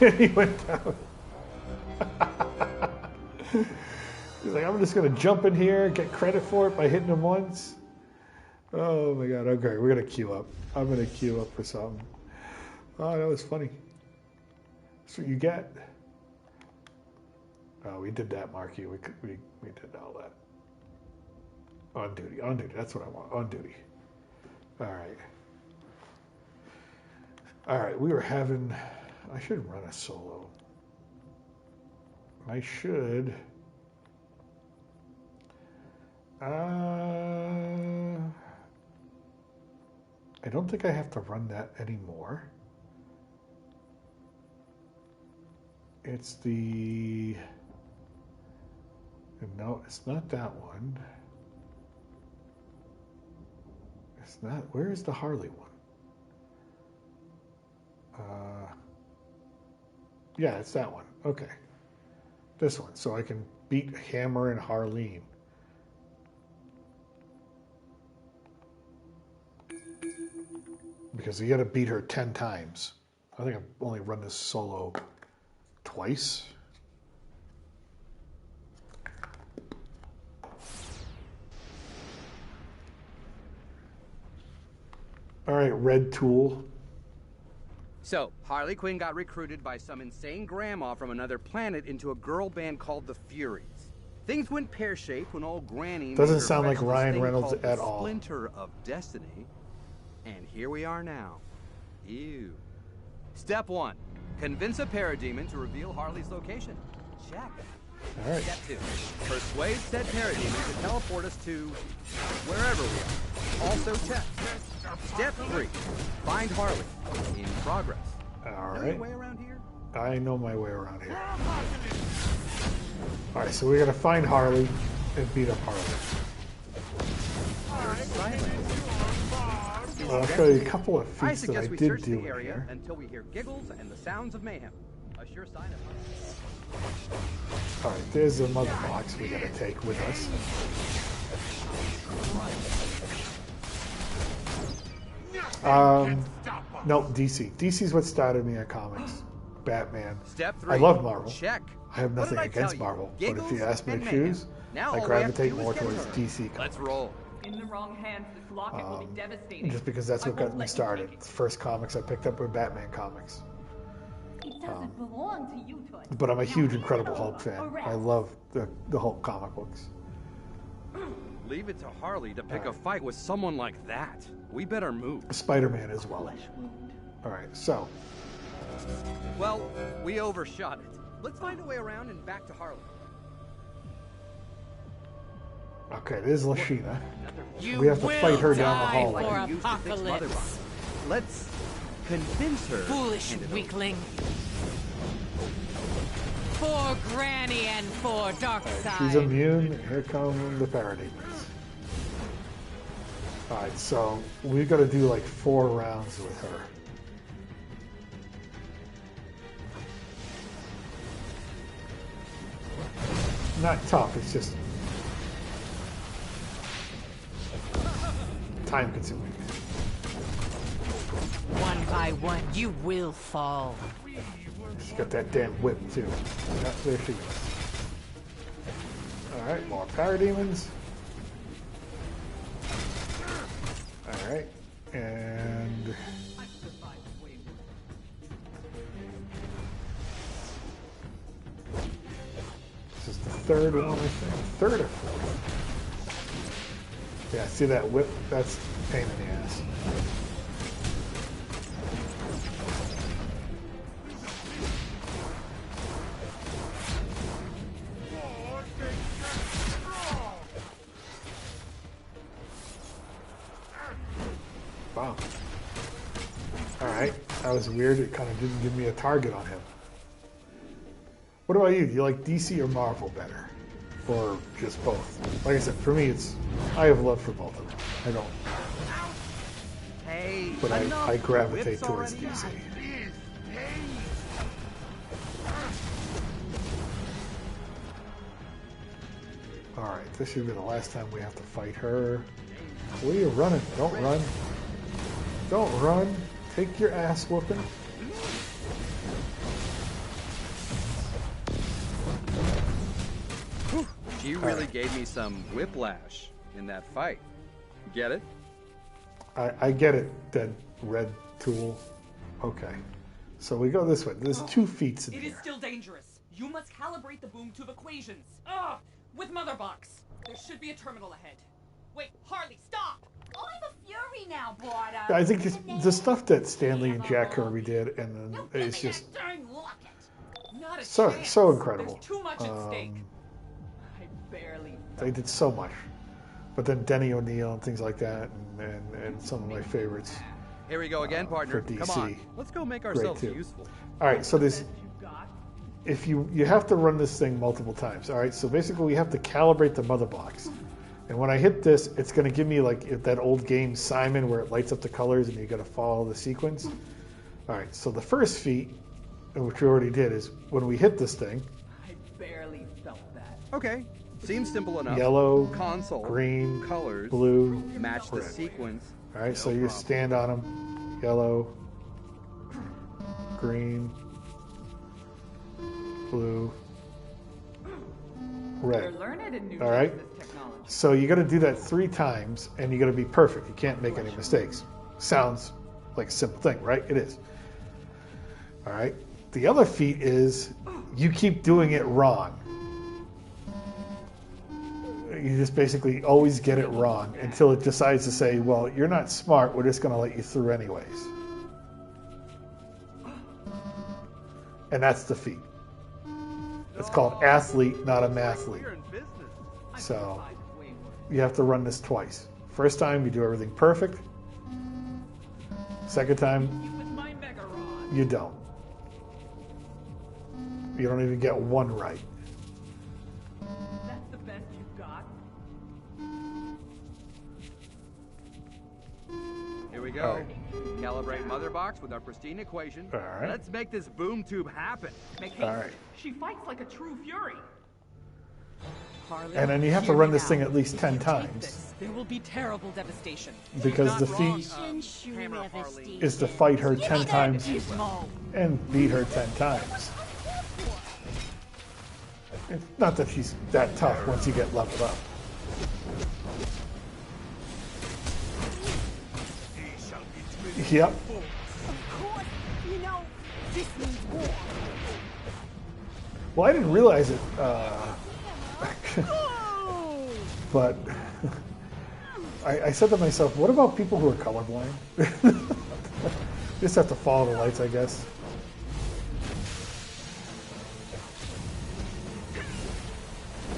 And he went down. He's like, I'm just going to jump in here, get credit for it by hitting him once. Oh my God. Okay, we're going to queue up. I'm going to queue up for something. Oh, that was funny. That's what you get. Oh, we did that, Marky. We did all that. On duty. On duty. That's what I want. On duty. All right. All right. We were having... I should run a solo. I should... I don't think I have to run that anymore. It's the... No, it's not that one. It's not... Where is the Harley one? Yeah, it's that one. Okay. This one. So I can beat Hammer and Harleen. Because you got to beat her 10 times. I think I've only run this solo twice. All right, Red Tool. So, Harley Quinn got recruited by some insane grandma from another planet into a girl band called the Furies. Things went pear-shaped when old Granny Doesn't sound like Ryan Reynolds at all. Splinter of Destiny. And here we are now. Ew. Step 1. Convince a parademon to reveal Harley's location. Check. All right. Step 2. Persuade said parademon to teleport us to wherever we are. Also check. Step 3. Find Harley. In progress. All Know right. your way around here? I know my way around here. All right, so we got to find Harley and beat up Harley. I'll show you a couple of feats that I did do in here. Until we hear giggles and the sounds of mayhem. A sure sign of... All right, there's the mother box we got to take with us. No, DC. DC's what started me on comics. Batman. Step 3. I love Marvel. Check. I have nothing against Marvel, but if you ask me to choose, I gravitate more towards DC comics. Let's roll. In the wrong hands, this locket will be devastating. Just because that's what got me started. The first comics I picked up were Batman comics. It doesn't belong to you, Toy. But I'm a huge Incredible Hulk fan. I love the Hulk comic books. Leave it to Harley to pick a fight with someone like that. We better move. Spider-Man as well. All right, so. Well, we overshot it. Let's find a way around and back to Harley. Okay, there's Lashina. We have to fight her down the hallway. For apocalypse. Let's convince her. Foolish weakling. For Granny and for Darkseid. She's immune. Here come the parademons. Alright, so we've got to do like 4 rounds with her. Not tough, it's just time consuming. One by one, you will fall. She's got that damn whip too. Yeah, there she goes. Alright, more parademons. Alright, and this is the third one, I think. Third or fourth. Yeah, see that whip? That's a pain in the ass. Wow. Alright, that was weird. It kind of didn't give me a target on him. What about you? Do you like DC or Marvel better? Or just both? Like I said, for me, I have love for both of them. I don't. Hey, but I gravitate towards DC. Alright, this should be the last time we have to fight her. Where are you running? Don't run. Don't run. Take your ass whooping. She really gave me some whiplash in that fight. Get it? I get it, dead red tool. Okay. So we go this way. There's 2 feats in It here. is still dangerous. You must calibrate the boom tube equations. Ugh! With Mother Box. There should be a terminal ahead. Wait, Harley, stop! I'm a fury now, Barda. I think the stuff that Stanley and Jack Kirby did, and then it's just so incredible. There's too much at stake. I barely. They did so much, but then Denny O'Neil and things like that, and some of my favorites. Here we go again, partner. For DC. Come on, let's go make ourselves useful. All right, so there's. If you have to run this thing multiple times. All right, so basically we have to calibrate the mother box. And when I hit this, it's going to give me like that old game Simon where it lights up the colors and you got to follow the sequence. All right, so the first feat, which we already did, is when we hit this thing. I barely felt that. Okay, seems simple enough. Yellow, console, green, colors, blue, match the red. sequence. All right, so you stand on them. Yellow, green, blue, red. All right. So you got to do that 3 times, and you got to be perfect. You can't make any mistakes. Sounds like a simple thing, right? It is. All right. The other feat is you keep doing it wrong. You just basically always get it wrong until it decides to say, well, you're not smart. We're just going to let you through anyways. And that's the feat. It's called athlete, not a mathlete. So you have to run this twice. First time, you do everything perfect. Second time, you don't. You don't even get 1 right. That's the best you've got. Here we go. Right. Calibrate mother box with our pristine equation. All right. Let's make this boom tube happen. Make haste. All right. She fights like a true fury. Harley, And then you have to run this thing at least 10 times. There will be terrible devastation. Because the feat is to fight her 10 times and beat her 10 times. It's not that she's that tough once you get leveled up. Yep. Of course, you know, this means war. Well, I didn't realize it, but I said to myself, what about people who are colorblind? Just have to follow the lights, I guess.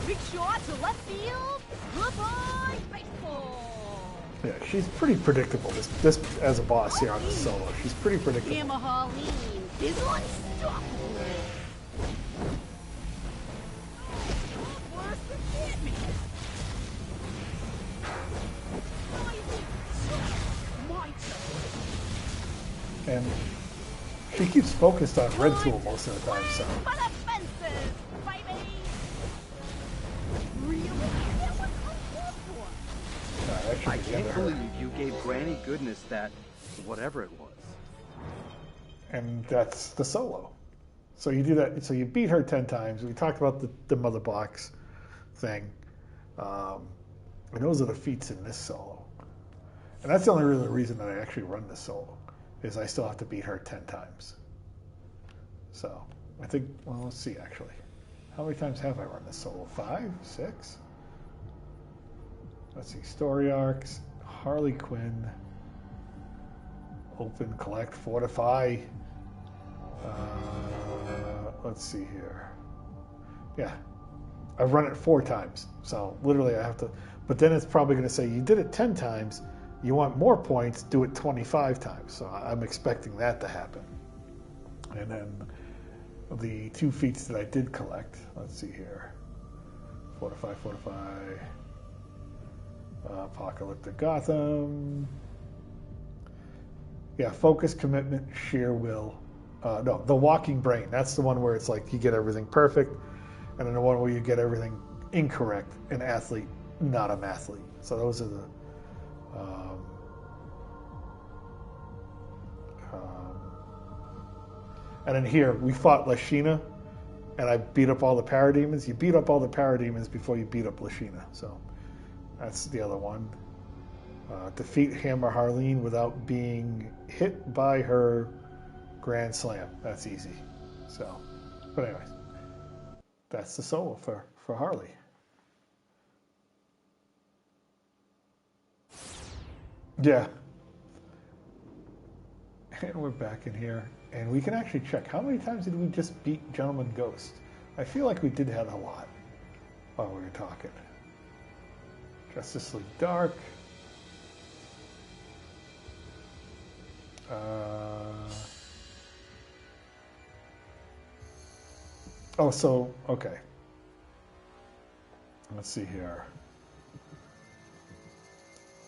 Big shot to left field. Goodbye, baseball. Yeah, she's pretty predictable. This as a boss here on the solo, she's pretty predictable. Emma Harleen is unstoppable. And she keeps focused on red tool most of the time, so. I can't believe you gave Granny Goodness that, whatever it was. And that's the solo. So you do that. So you beat her 10 times. We talked about the mother box thing. And those are the feats in this solo. And that's the only really reason that I actually run this solo, is I still have to beat her 10 times. So I think, well, let's see actually. How many times have I run this solo? 5? 6? Let's see. Story arcs, Harley Quinn, open, collect, fortify. Let's see here. Yeah. I've run it 4 times. So literally I have to, but then it's probably going to say you did it 10 times. You want more points, do it 25 times. So I'm expecting that to happen. And then the 2 feats that I did collect, let's see here. Fortify, Apocalyptic Gotham. Yeah, focus, commitment, sheer will. No, the walking brain. That's the one where it's like you get everything perfect. And then the one where you get everything incorrect. An athlete, not a mathlete. So those are the... and then here, we fought Lashina, and I beat up all the parademons. You beat up all the parademons before you beat up Lashina. So that's the other one. Defeat Hammer Harleen without being hit by her Grand Slam. That's easy. So, but anyways, that's the solo for Harley. Yeah. And we're back in here. And we can actually check. How many times did we just beat Gentleman Ghost? I feel like we did have a lot while we were talking. Justice League Dark. Oh, so, okay. Let's see here.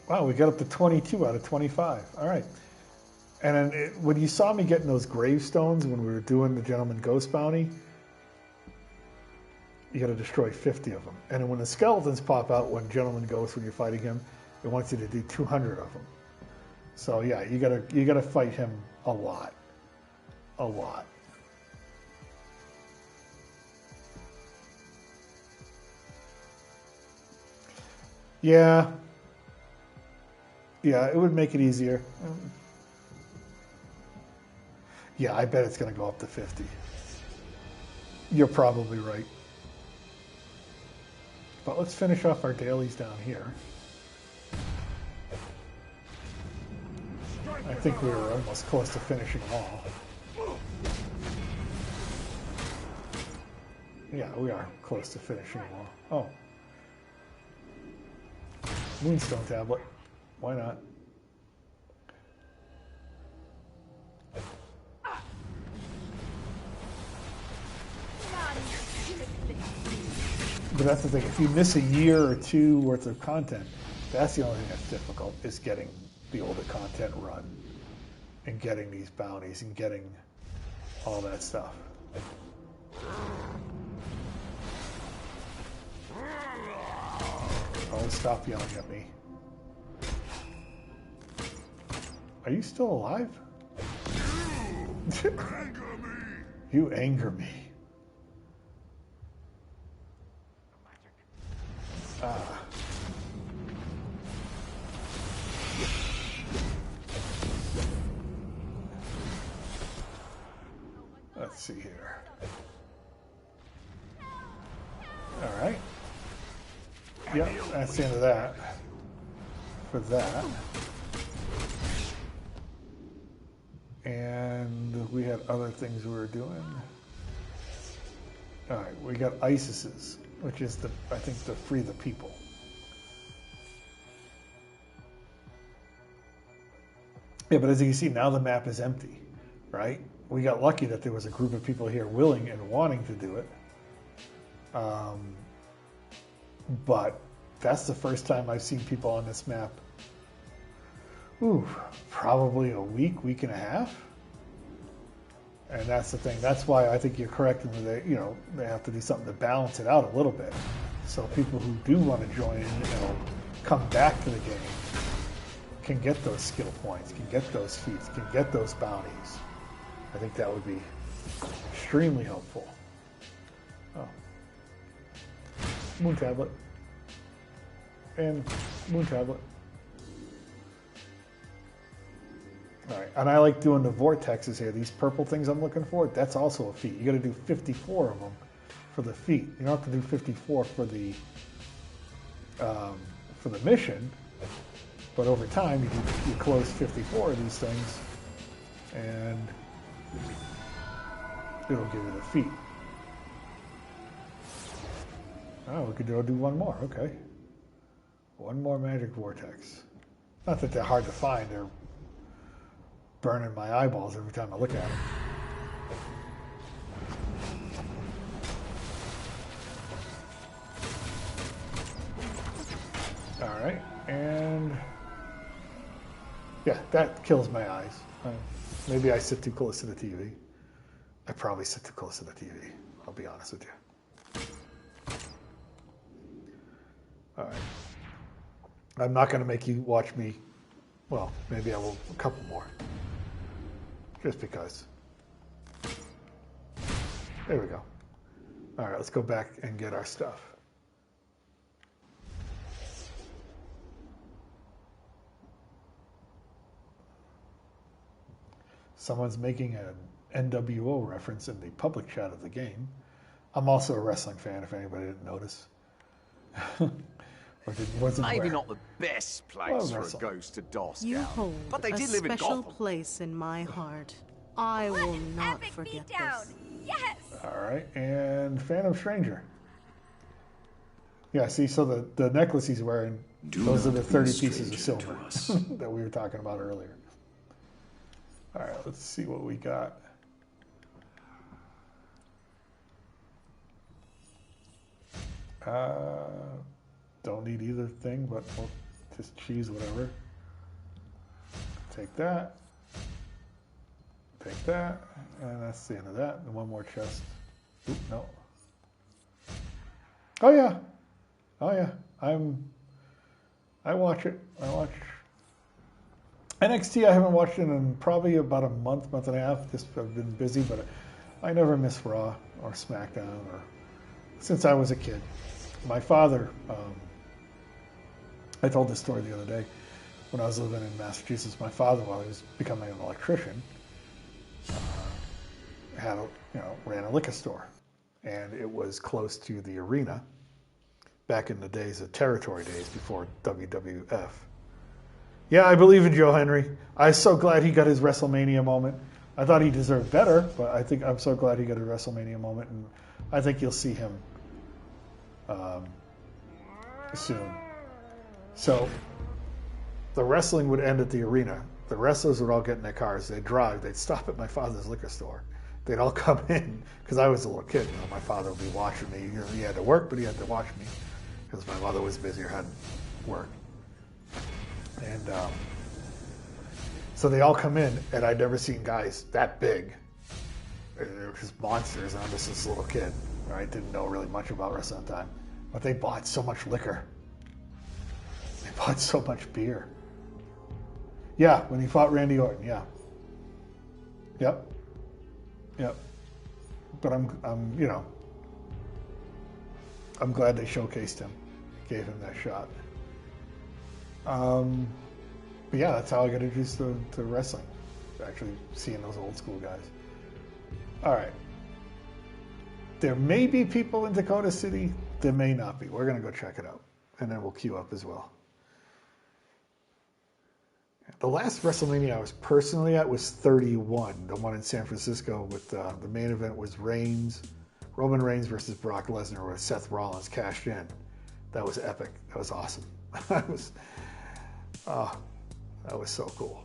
Wow, we got up to 22 out of 25. All right. And then when you saw me getting those gravestones when we were doing the Gentleman Ghost bounty, you got to destroy 50 of them. And then when the skeletons pop out when Gentleman Ghost, when you're fighting him, it wants you to do 200 of them. So yeah, you gotta fight him a lot. A lot. Yeah. Yeah, it would make it easier. Yeah, I bet it's going to go up to 50. You're probably right. But let's finish off our dailies down here. I think we were almost close to finishing them all. Yeah, we are close to finishing them all. Oh. Moonstone tablet. Why not? But that's the thing, if you miss a year or 2 worth of content, that's the only thing that's difficult, is getting the older content run and getting these bounties and getting all that stuff. Oh, stop yelling at me. Are you still alive? You anger me. You anger me. Let's see here. All right. Yep, that's the end of that. For that. And we had other things we were doing. All right, we got ISIS's, which is I think the Free the People. Yeah, but as you can see, now the map is empty, right? We got lucky that there was a group of people here willing and wanting to do it. But that's the first time I've seen people on this map. Probably a week and a half. And that's the thing. That's why I think you're correct in that they have to do something to balance it out a little bit, so people who do want to join in, come back to the game, can get those skill points, can get those feats, can get those bounties. I think that would be extremely helpful. Oh. Moon tablet. And moon tablet. Alright, and I like doing the vortexes here. These purple things I'm looking for, that's also a feat. You gotta do 54 of them for the feat. You don't have to do 54 for the mission, but over time you close 54 of these things and it'll give you the feat. Oh, we could do one more, okay. One more magic vortex. Not that they're hard to find, they're burning my eyeballs every time I look at them. Alright, and yeah, that kills my eyes. Maybe I sit too close to the TV. I probably sit too close to the TV, I'll be honest with you. Alright. I'm not going to make you watch me. Well, maybe I will a couple more. Just because. There we go. Alright, let's go back and get our stuff. Someone's making an NWO reference in the public chat of the game. I'm also a wrestling fan, if anybody didn't notice. Maybe not the best place for a ghost to doss You down, hold but they a did live in special Gotham. place in my heart. I will not forget this. Yes! Alright, and Phantom Stranger. Yeah, see, so the necklace he's wearing, those are the 30 pieces of silver that we were talking about earlier. Alright, let's see what we got. Don't need either thing, but we'll just choose whatever. Take that. Take that. And that's the end of that. And one more chest. Oop, no. Oh yeah. Oh yeah. I watch it. I watch NXT. I haven't watched it in probably about a month and a half. Just I've been busy, but I never miss Raw or SmackDown or since I was a kid. My father, I told this story the other day, when I was living in Massachusetts, my father, while he was becoming an electrician, ran a liquor store. And it was close to the arena back in the days of territory days before WWF. Yeah, I believe in Joe Henry. I'm so glad he got his WrestleMania moment. I thought he deserved better, but I'm so glad he got a WrestleMania moment, and I think you'll see him soon. So the wrestling would end at the arena. The wrestlers would all get in their cars. They'd drive. They'd stop at my father's liquor store. They'd all come in because I was a little kid. My father would be watching me. He had to work, but he had to watch me because my mother was busy or hadn't worked. And so they all come in, and I'd never seen guys that big. They were just monsters, and I'm just this little kid. Right? Didn't know really much about wrestling at the time. But they bought so much liquor. They bought so much beer. Yeah, when he fought Randy Orton, yeah. Yep. But I'm glad they showcased him, gave him that shot. But yeah, that's how I got introduced to wrestling. Actually seeing those old school guys. All right. There may be people in Dakota City. There may not be. We're going to go check it out. And then we'll queue up as well. The last WrestleMania I was personally at was 31. The one in San Francisco with the main event was Roman Reigns versus Brock Lesnar, where Seth Rollins cashed in. That was epic. That was awesome. That was so cool.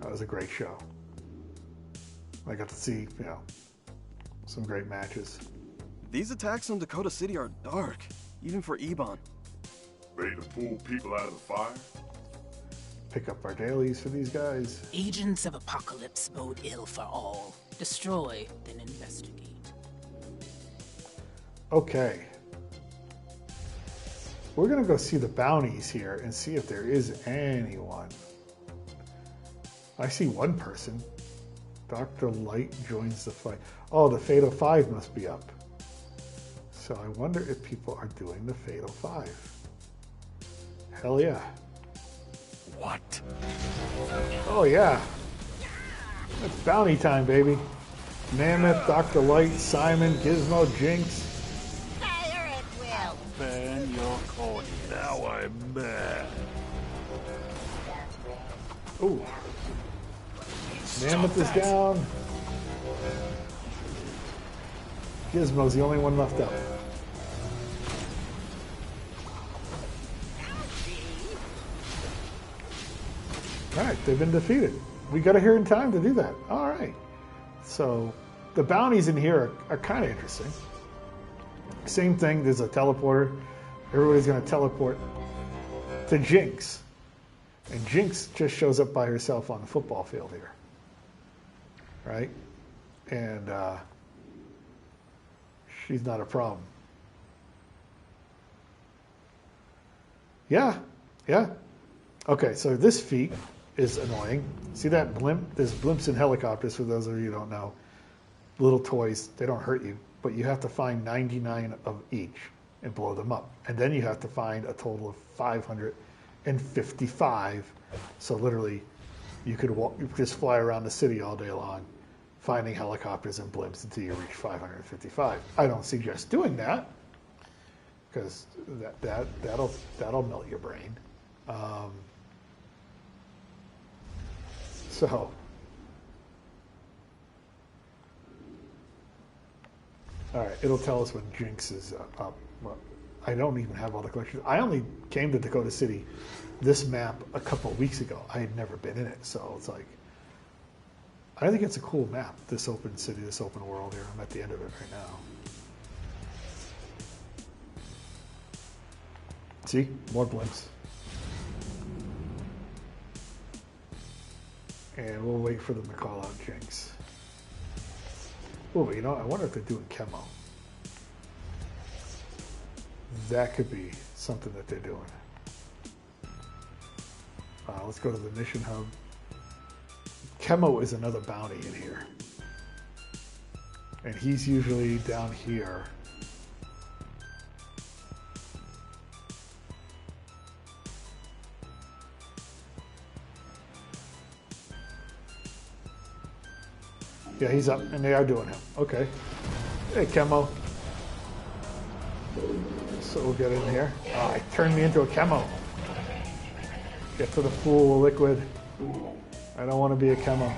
That was a great show. I got to see, some great matches. These attacks on Dakota City are dark, even for Ebon. Ready to pull people out of the fire? Pick up our dailies for these guys. Agents of Apocalypse bode ill for all. Destroy, then investigate. Okay. We're going to go see the bounties here and see if there is anyone. I see one person. Dr. Light joins the fight. Oh, the Fatal 5 must be up. So I wonder if people are doing the Fatal 5. Hell yeah. What? Oh yeah. It's bounty time, baby. Mammoth, Dr. Light, Simon, Gizmo, Jinx. Fire at will. Burn your corny. Now I'm mad. Ooh. Mammoth is down. Gizmo's the only one left up. Alright, they've been defeated. We got here in time to do that. Alright. So, the bounties in here are kind of interesting. Same thing, there's a teleporter. Everybody's going to teleport to Jinx. And Jinx just shows up by herself on the football field here. Right? And she's not a problem. Yeah. Yeah. Okay, so this feat is annoying. See that blimp? There's blimps and helicopters, for those of you who don't know. Little toys, they don't hurt you, but you have to find 99 of each and blow them up. And then you have to find a total of 555. So literally, you could just fly around the city all day long, finding helicopters and blimps until you reach 555. I don't suggest doing that, because that'll melt your brain. So, all right, it'll tell us when Jinx is up. Well, I don't even have all the collections. I only came to Dakota City, this map, a couple of weeks ago. I had never been in it, so it's like, I think it's a cool map, this open city, this open world here. I'm at the end of it right now. See? More blimps. And we'll wait for them to call out Jinx. Oh, but you know, I wonder if they're doing chemo. That could be something that they're doing. Let's go to the mission hub. Chemo is another bounty in here. And he's usually down here. Yeah, he's up, and they are doing him. Okay. Hey, Chemo. So we'll get in here. Oh, it turned me into a Chemo. Get to the pool of liquid. I don't want to be a Chemo.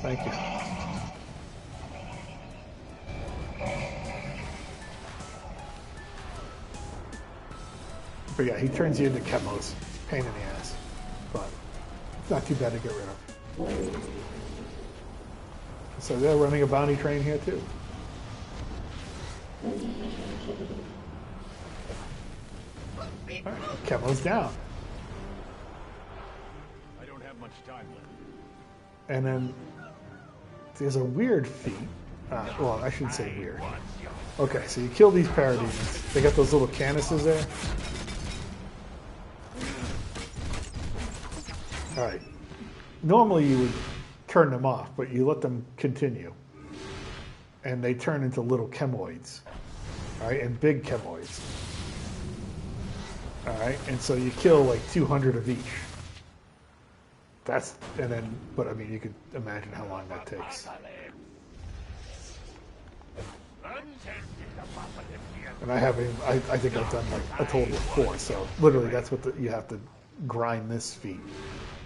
Thank you. But yeah, he turns you into Chemos. Pain in the ass. But it's not too bad to get rid of. So they're running a bounty train here too. All right, Chemo's down. I don't have much time left. And then there's a weird feat. Well, I shouldn't say weird. Okay, so you kill these parademons. They got those little canisters there. All right. Normally you would turn them off, but you let them continue. And they turn into little chemoids. All right, and big chemoids. All right, and so you kill like 200 of each. But I mean, you could imagine how long that takes. And I think I've done like a total of 4. So literally, that's what you have to grind this feat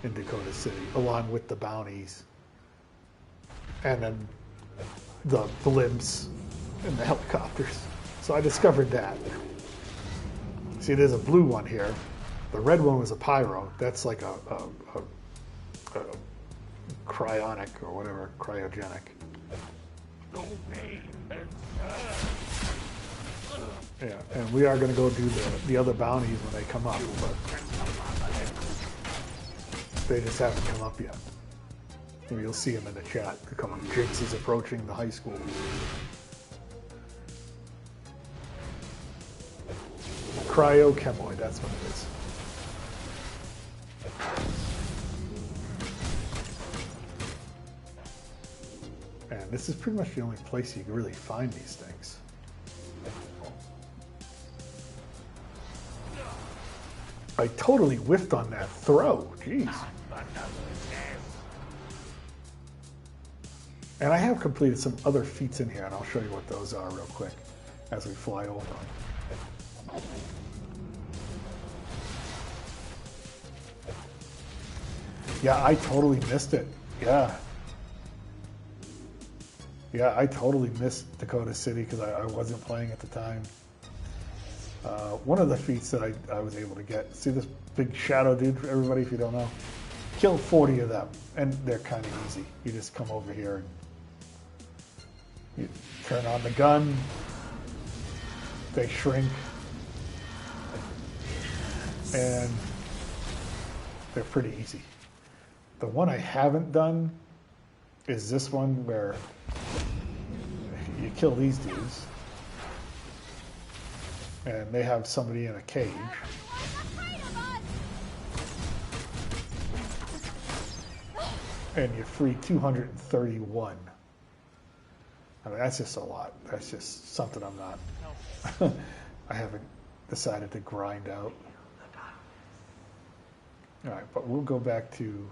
in Dakota City, along with the bounties. And then the blimps and the helicopters. So I discovered that. See, there's a blue one here. The red one was a pyro. That's like a cryonic or whatever, cryogenic. Yeah, and we are going to go do the other bounties when they come up, but they just haven't come up yet. Maybe you'll see them in the chat. They're coming. Jinx is approaching the high school. Cryochemoid, that's what it is. this is pretty much the only place you can really find these things. I totally whiffed on that throw. Jeez. And I have completed some other feats in here, and I'll show you what those are real quick as we fly over. Yeah, I totally missed it. Yeah. Yeah, I totally missed Dakota City because I wasn't playing at the time. One of the feats that I was able to get, see this big shadow dude, for everybody, if you don't know? Killed 40 of them, and they're kind of easy. You just come over here and you turn on the gun, they shrink, and they're pretty easy. The one I haven't done is this one where you kill these dudes and they have somebody in a cage. And you free 231. I mean, that's just a lot. That's just something I'm not, I haven't decided to grind out. All right, but we'll go back to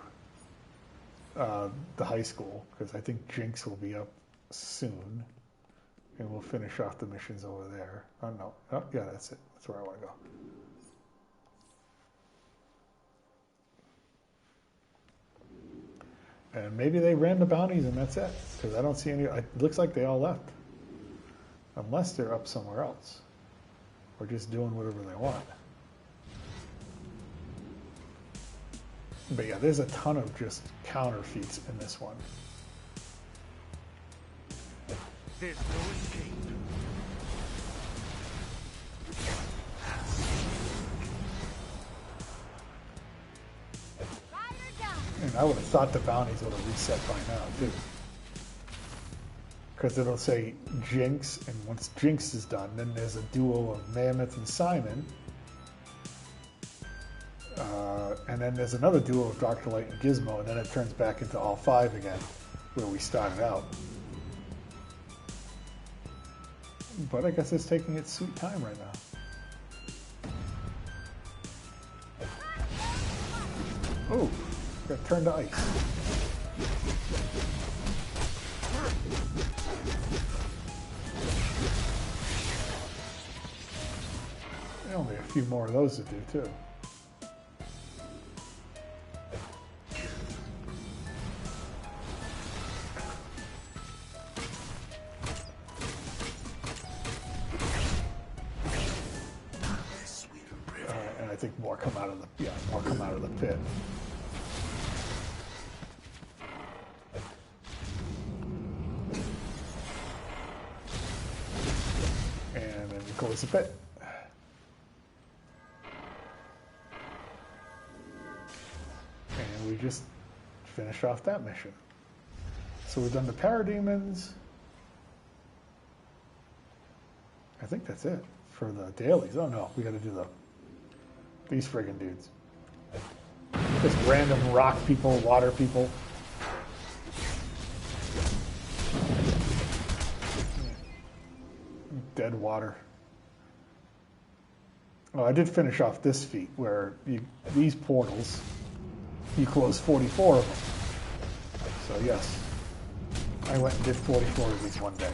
the high school, because I think Jinx will be up soon, and we'll finish off the missions over there. Oh, no. Oh, yeah, that's it. That's where I want to go. And maybe they ran the bounties and that's it, because I don't see any. It looks like they all left, unless they're up somewhere else, or just doing whatever they want. But yeah, there's a ton of just counter feats in this one. There's no escape. And I would have thought the bounties would have reset by now, too. Because it'll say Jinx, and once Jinx is done, then there's a duo of Mammoth and Simon. And then there's another duo of Dr. Light and Gizmo, and then it turns back into all five again, where we started out. But I guess it's taking its sweet time right now. Oh, got turned to ice. Only a few more of those to do, too. I think more come out of the pit. And then close the pit. And we just finish off that mission. So we've done the parademons. I think that's it for the dailies. Oh no, we got to do these friggin' dudes. Just random rock people, water people. Dead water. Oh, I did finish off this feat where these portals, you close 44 of them. So yes, I went and did 44 of these one day.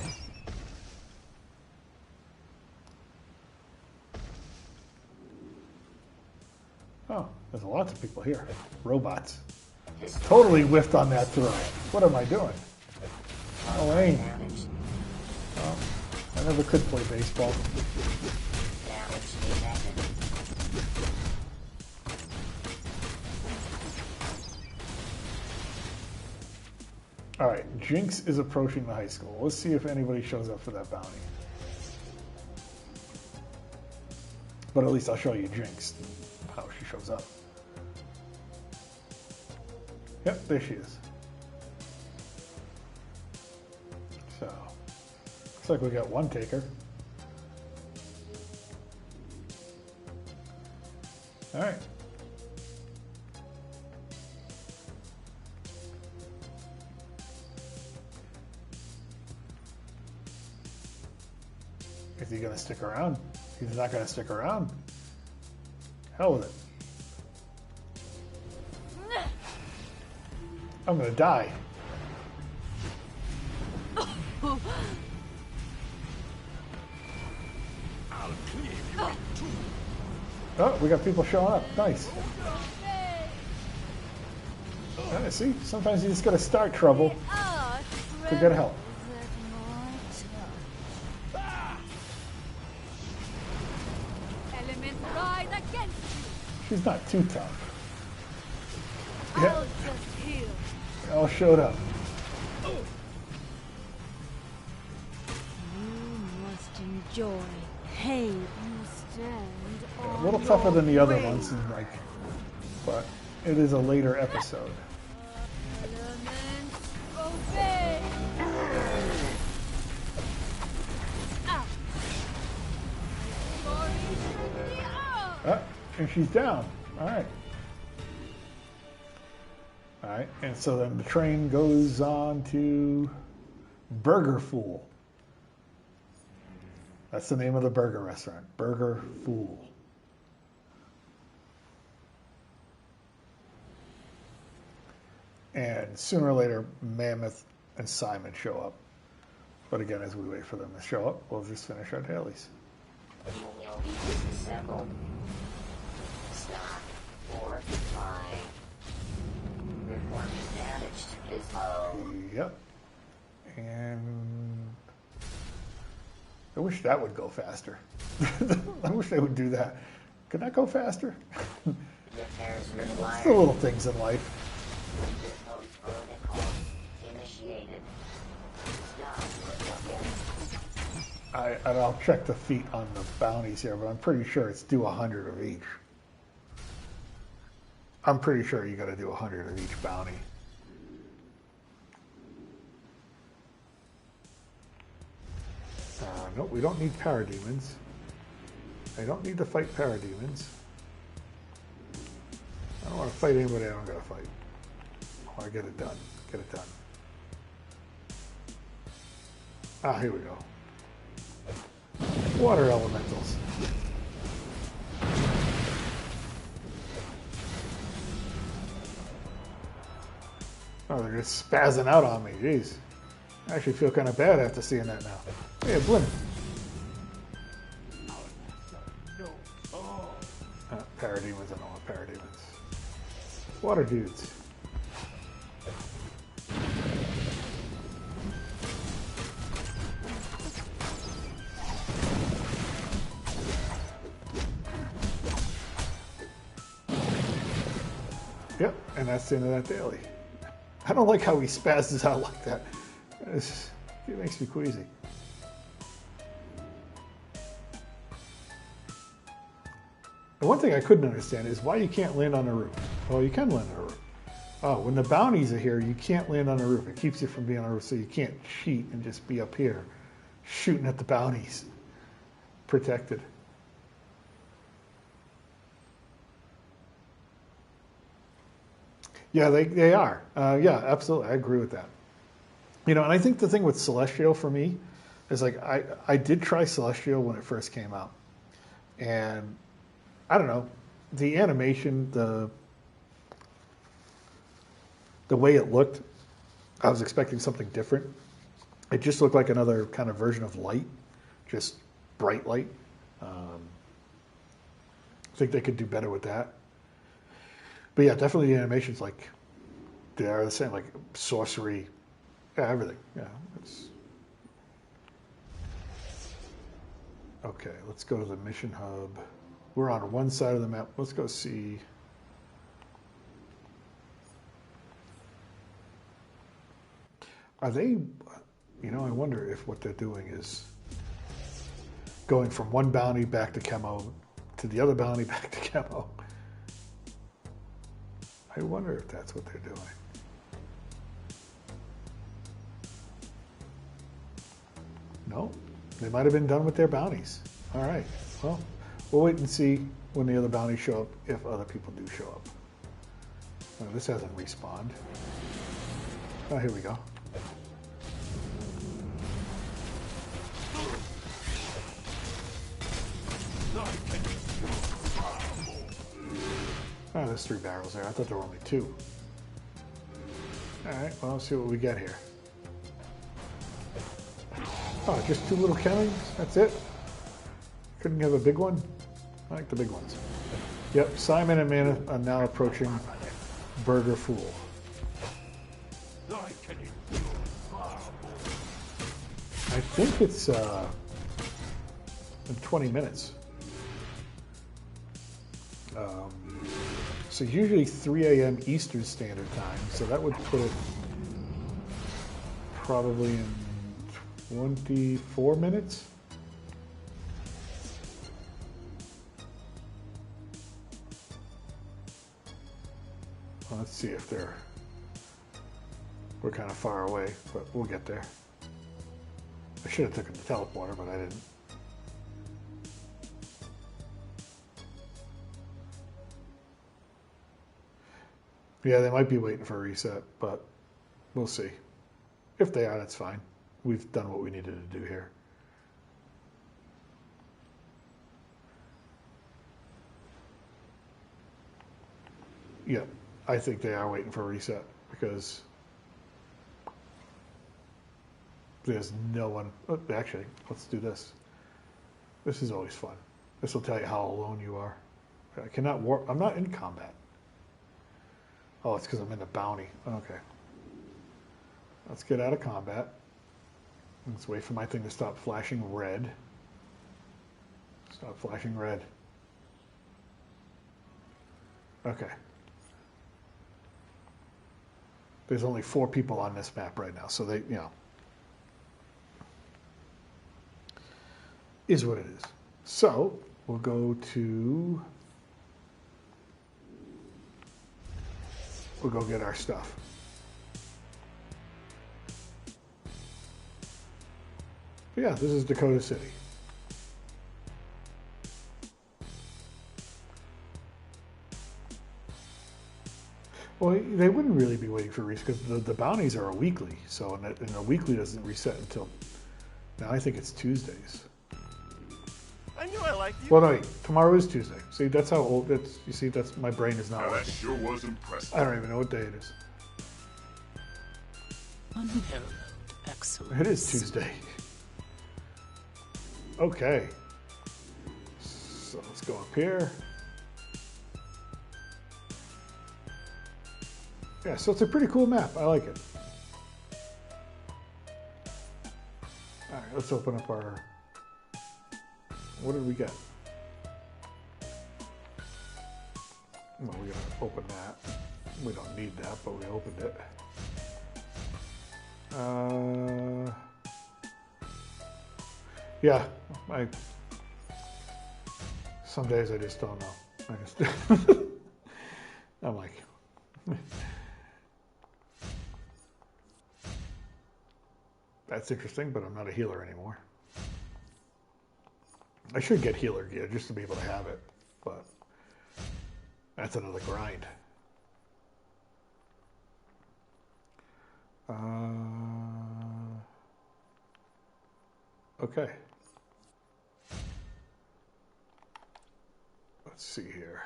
Oh, there's lots of people here. Robots. Totally whiffed on that throw. What am I doing? Oh, aim. Oh, I never could play baseball. All right, Jinx is approaching the high school. Let's see if anybody shows up for that bounty. But at least I'll show you Jinx, how she shows up. Yep, there she is. So, looks like we got one taker. All right. Is he gonna stick around? He's not gonna stick around. Hell with it. I'm gonna die. Oh, we got people showing up. Nice. See, sometimes you just gotta start trouble to get help. She's not too tough. Yeah. They all showed up. You must enjoy pain. You stand A little tougher than the other ones, and like, but it is a later episode. And she's down. All right. All right, and so then the train goes on to Burger Fool. That's the name of the burger restaurant, Burger Fool. And sooner or later, Mammoth and Simon show up. But again, as we wait for them to show up, we'll just finish our dailies. Yep. And I wish that would go faster. I wish they would do that. Could that go faster? It's the little things in life. I'll check the feet on the bounties here, but I'm pretty sure it's do 100 of each. I'm pretty sure you got to do 100 of each bounty. Nope, we don't need parademons. I don't need to fight parademons. I don't want to fight anybody I don't got to fight. I want to get it done. Get it done. Ah, here we go. Water elementals. Oh, they're just spazzing out on me. Jeez. I actually feel kind of bad after seeing that now. Hey, Blim. Parademons, I don't want parademons. Water dudes. Yep, and that's the end of that daily. I don't like how he spazzes out like that. It makes me queasy. The one thing I couldn't understand is why you can't land on the roof. Well, you can land on the roof. Oh, when the bounties are here, you can't land on the roof. It keeps you from being on the roof, so you can't cheat and just be up here shooting at the bounties. Protected. Yeah, they are. Yeah, absolutely. I agree with that. You know, and I think the thing with Celestial for me is like I did try Celestial when it first came out. And I don't know, the animation, the way it looked, I was expecting something different. It just looked like another kind of version of Light, just bright light. I think they could do better with that. But yeah, definitely the animations, like, they are the same, like sorcery, yeah, everything. Yeah, it's okay. Let's go to the mission hub. We're on one side of the map. Let's go see. Are they? You know, I wonder if what they're doing is going from one bounty back to Chemo to the other bounty back to Chemo. I wonder if that's what they're doing. No, they might have been done with their bounties. All right, well, we'll wait and see when the other bounties show up, if other people do show up. Oh, this hasn't respawned. Oh, here we go. Oh, there's 3 barrels there. I thought there were only 2. Alright, well, let's see what we get here. Oh, just 2 little cannons? That's it? Couldn't you have a big one? I like the big ones. Yep, Simon and Mana are now approaching Burger Fool. I think it's in 20 minutes. So usually 3 a.m. Eastern Standard Time, so that would put it probably in 24 minutes. Well, let's see if we're kind of far away, but we'll get there. I should have taken the teleporter, but I didn't. Yeah, they might be waiting for a reset, but we'll see. If they are, that's fine. We've done what we needed to do here. Yeah, I think they are waiting for a reset because there's no one. Oh, actually, let's do this. This is always fun. This will tell you how alone you are. I cannot warp. I'm not in combat. Oh, it's because I'm in the bounty. Okay. Let's get out of combat. Let's wait for my thing to stop flashing red. Stop flashing red. Okay. There's only 4 people on this map right now, so they, you know, is what it is. So we'll go to, we'll go get our stuff. But yeah, this is Dakota City. Well, they wouldn't really be waiting for reset because the bounties are a weekly. So, and a weekly doesn't reset until, now I think it's Tuesdays. I knew I liked you. Well, no, wait, tomorrow is Tuesday. See, that's how old, that's, you see, that's, my brain is not Now that working. sure was impressive. I don't even know what day it is. Unparalleled excellence. It is Tuesday. Okay. So let's go up here. Yeah, so it's a pretty cool map. I like it. All right, let's open up our... What did we get? Well, we gotta open that. We don't need that, but we opened it. Yeah, some days I just don't know. I just, I'm like, that's interesting, but I'm not a healer anymore. I should get healer gear just to be able to have it, but that's another grind. Okay. Let's see here.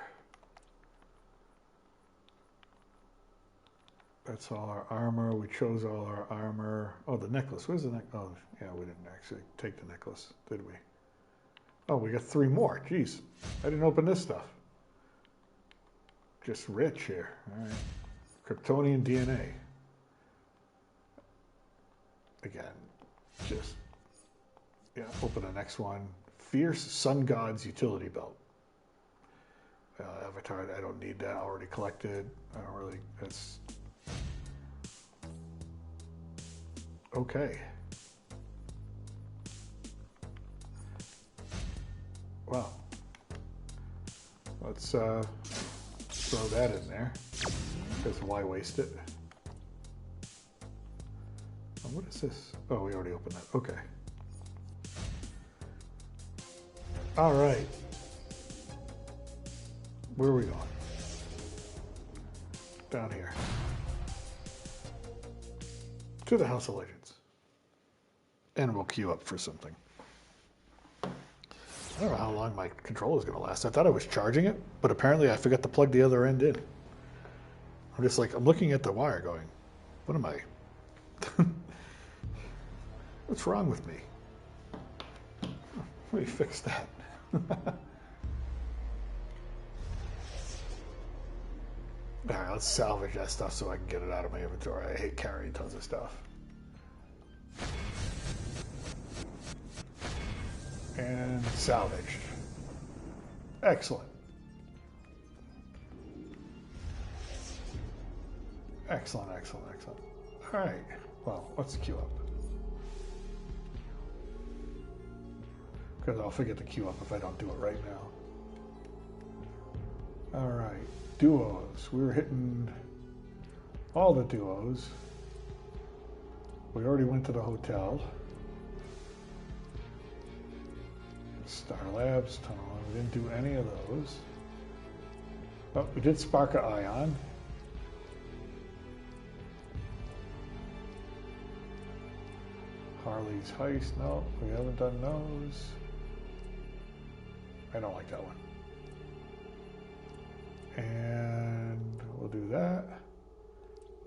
That's all our armor. We chose all our armor. Oh, the necklace. Where's the necklace? Oh, yeah, we didn't actually take the necklace, did we? Oh, we got 3 more. Jeez. I didn't open this stuff. Just rich here. All right. Kryptonian DNA. Again, just, yeah, open the next one. Fierce Sun God's Utility Belt. Avatar, I don't need that. Already collected. I don't really, that's... Okay. Wow. Let's throw that in there. Because why waste it? Oh, what is this? Oh, we already opened that. Okay. All right. Where are we going? Down here. To the House of Legends. And we'll queue up for something. I don't know how long my controller is going to last. I thought I was charging it, but apparently I forgot to plug the other end in. I'm just like, I'm looking at the wire going, what am I? What's wrong with me? Let me fix that. Alright, let's salvage that stuff so I can get it out of my inventory. I hate carrying tons of stuff. And salvaged. Excellent. Excellent, excellent, excellent. Alright, well, let's queue up. Because I'll forget to queue up if I don't do it right now. Alright, duos. We were hitting all the duos. We already went to the hotel. Star Labs, tunnel. We didn't do any of those. But we did spark an ion. Harley's Heist. No, we haven't done those. I don't like that one. And we'll do that.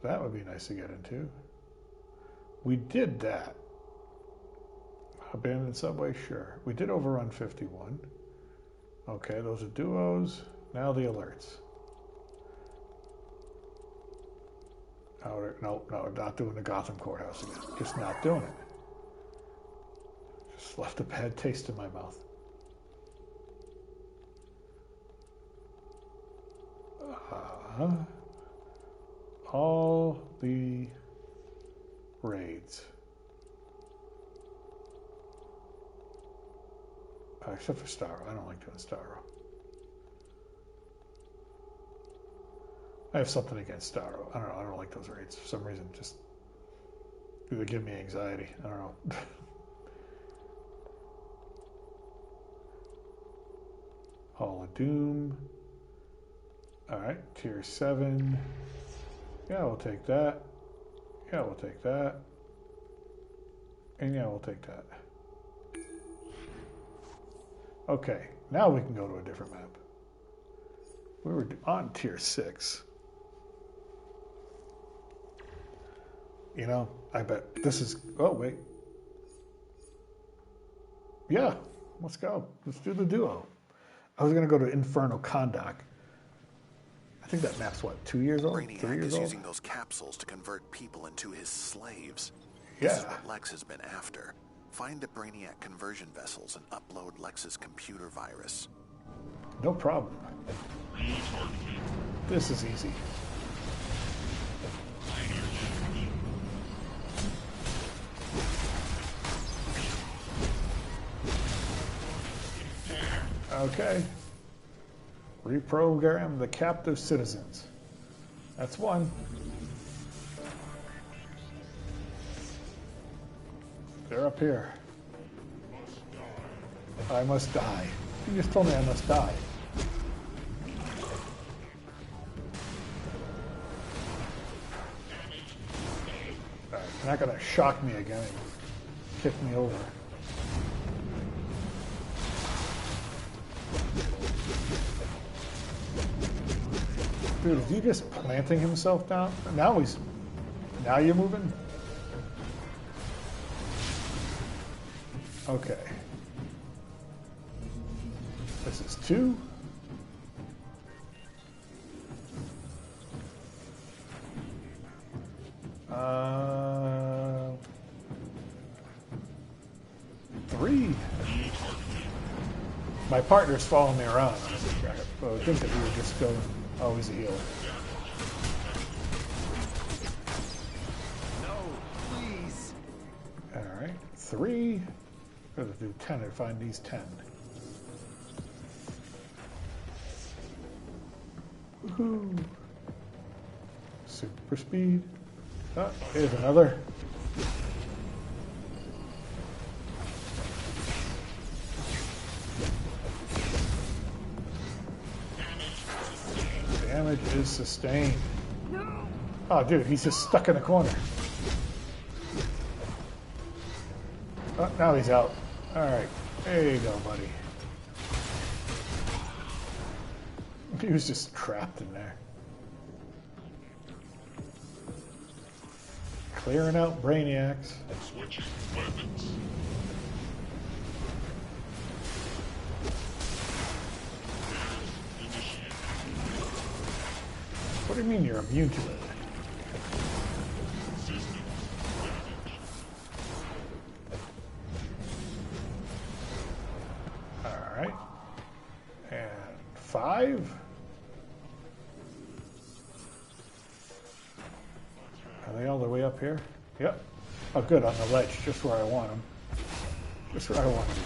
That would be nice to get into. We did that. Abandoned subway, sure. We did overrun 51. Okay, those are duos. Now the alerts. No, not doing the Gotham Courthouse again. Just not doing it. Just left a bad taste in my mouth. All the raids. Except for Starro. I don't like doing Starro. I have something against Starro. I don't know. I don't like those raids for some reason. Just they give me anxiety. I don't know. Hall of Doom. All right, tier 7. Yeah, we'll take that. Yeah, we'll take that. And yeah, we'll take that. Okay, now we can go to a different map. We were on tier 6. You know, I bet this is... Oh, wait. Yeah, let's go. Let's do the duo. I was going to go to Infernal Kondak. I think that map's, what, 2 years old? 3 Brainiac years is old? using those capsules to convert people into his slaves. Yeah. This is what Lex has been after. Find the Brainiac conversion vessels and upload Lex's computer virus. No problem. This is easy. Okay. Reprogram the captive citizens. That's one. They're up here. I must die. You just told me I must die. Alright, you're not gonna shock me again and kick me over. Dude, is he just planting himself down? Now you're moving? Okay. This is 2. Three. My partner's following me around. I would think that we would just go always a healer. No, please. Alright, 3. Gotta do 10 and find these 10. Woohoo! Super speed. Oh, here's another. Damage is sustained. No. Oh, dude, he's just stuck in a corner. Oh, now he's out. All right, there you go, buddy. He was just trapped in there. Clearing out brainiacs. Switching weapons. What do you mean you're immune to it? Alright. And 5. Are they all the way up here? Yep. Oh, good, on the ledge, just where I want them. Just where I want them.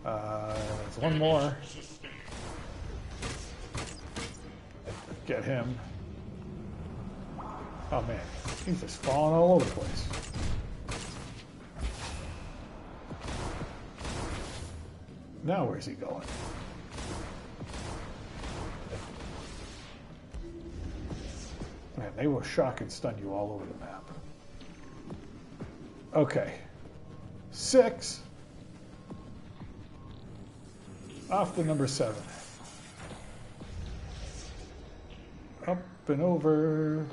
There's one more. Get him. Oh man, he's just falling all over the place. Now where's he going? Man, they will shock and stun you all over the map. Okay. 6. Off to number 7. Up and over.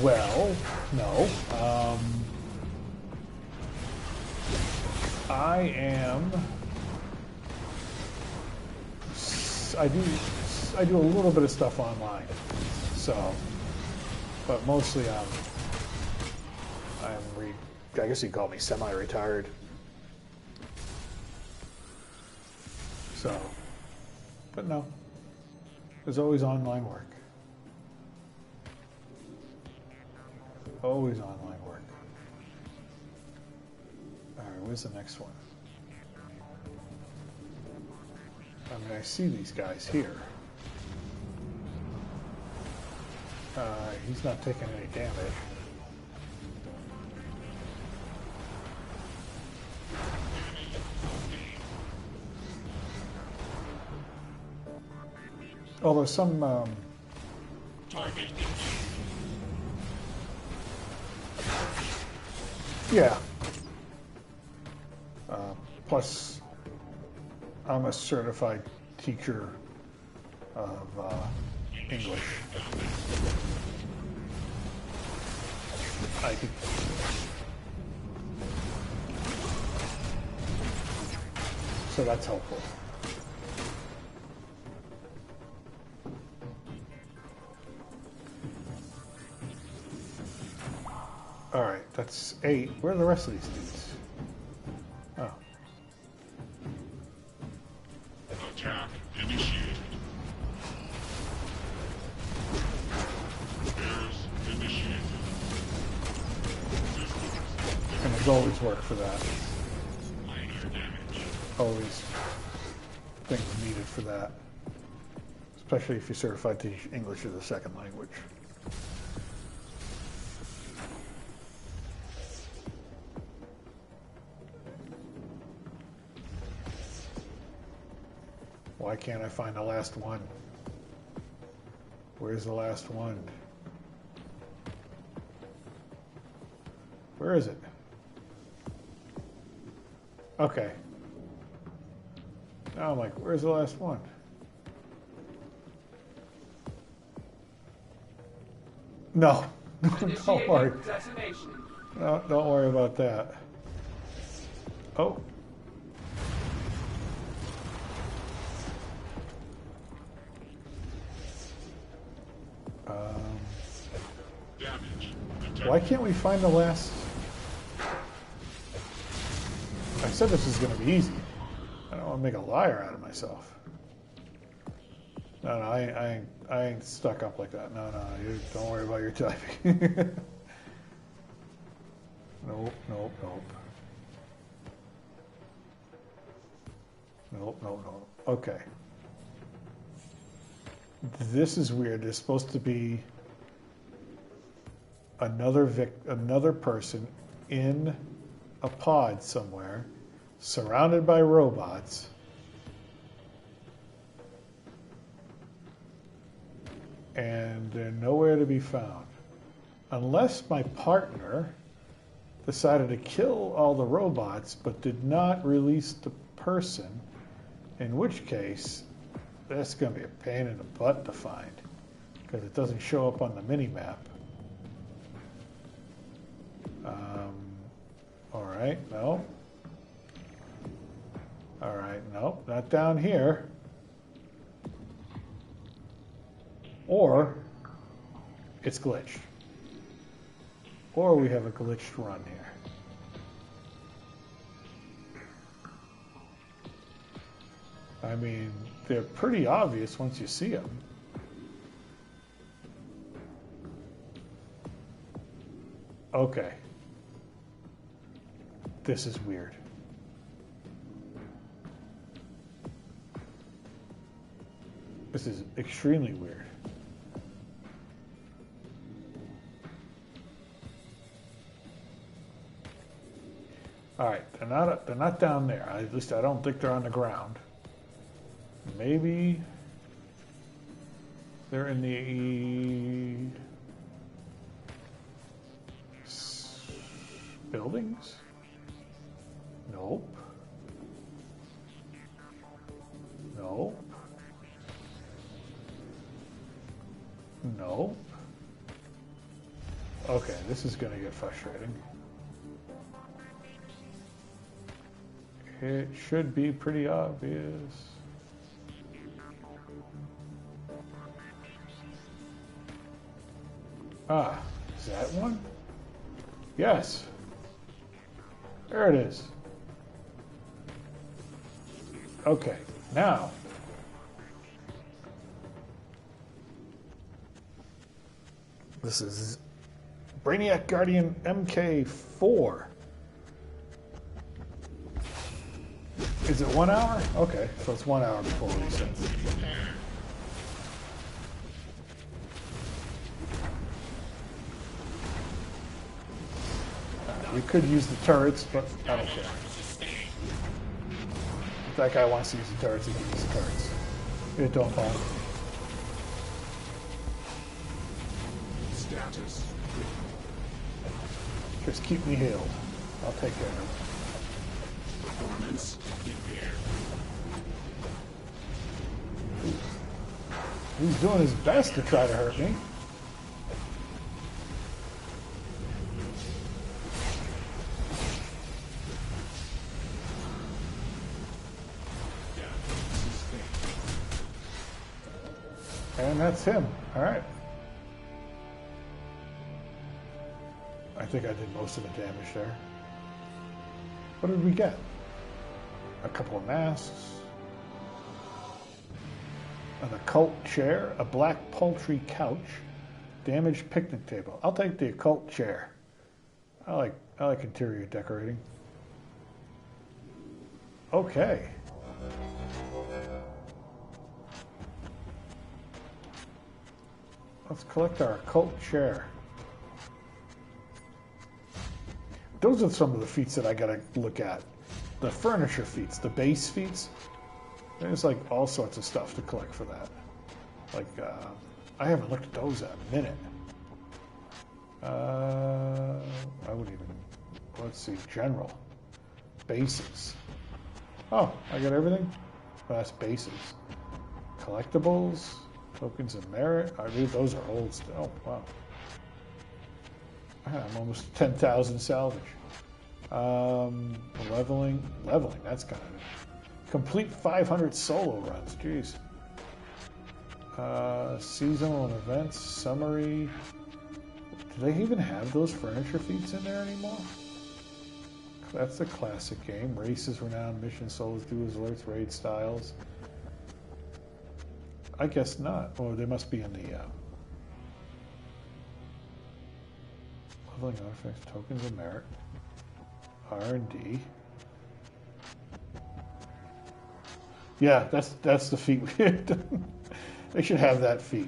Well, no. I do a little bit of stuff online, so, but mostly I guess you'd call me semi-retired. So, but no, there's always online work. Always online work. All right, where's the next one? I mean, I see these guys here. He's not taking any damage. Although some yeah. Plus, I'm a certified teacher of English. I think. So that's helpful. All right, that's 8. Where are the rest of these dudes? Oh. Attack initiated. Repairs initiated. And there's always work for that. Always things needed for that. Especially if you're certified to teach English as a second language. Why can't I find the last one? Where's the last one? Where is it? Okay. Now I'm like, where's the last one? No. Don't worry. No, don't worry about that. Oh. Why can't we find the last? I said this is going to be easy. I don't want to make a liar out of myself. No, I ain't stuck up like that. No, you don't worry about your typing. Nope. Nope. Okay. This is weird. There's supposed to be another person in a pod somewhere, surrounded by robots. And they're nowhere to be found. Unless my partner decided to kill all the robots but did not release the person, in which case that's going to be a pain in the butt to find because it doesn't show up on the mini-map. Alright, no. Alright, no, not down here. Or it's glitched. Or we have a glitched run here. I mean, they're pretty obvious once you see them. Okay. This is weird. This is extremely weird. All right, they're not down there. At least I don't think they're on the ground. Maybe they're in the buildings? Nope. Nope. Nope. Okay, this is going to get frustrating. It should be pretty obvious. Ah, is that one? Yes. There it is. Okay, now. This is Brainiac Guardian MK4. Is it 1 hour? Okay, so it's 1 hour before reset. We could use the turrets, but I don't care. If that guy wants to use the turrets, he can use the turrets. It don't bother. Status. Just keep me healed. I'll take care of it. Performance impaired. He's doing his best to try to hurt me. And that's him. All right. I think I did most of the damage there. What did we get? A couple of masks. An occult chair. A black poultry couch. Damaged picnic table. I'll take the occult chair. I like interior decorating. Okay. Let's collect our occult chair. Those are some of the feats that I gotta look at. The furniture feats, the base feats. There's like all sorts of stuff to collect for that. Like, I haven't looked at those in a minute. I wouldn't even, let's see, general. Bases. Oh, I got everything? Well, that's bases. Collectibles. Tokens of merit. I believe those are old still. Oh, wow. I'm almost 10,000 salvage. Leveling, that's kind of complete 500 solo runs. Jeez. Seasonal and events, summary. Do they even have those furniture feats in there anymore? That's a classic game. Races, renowned, mission, solos, duos, alerts, raid styles. I guess not. Oh, they must be in the leveling artifacts, tokens of merit, R&D. Yeah, that's the feat. They should have that feat.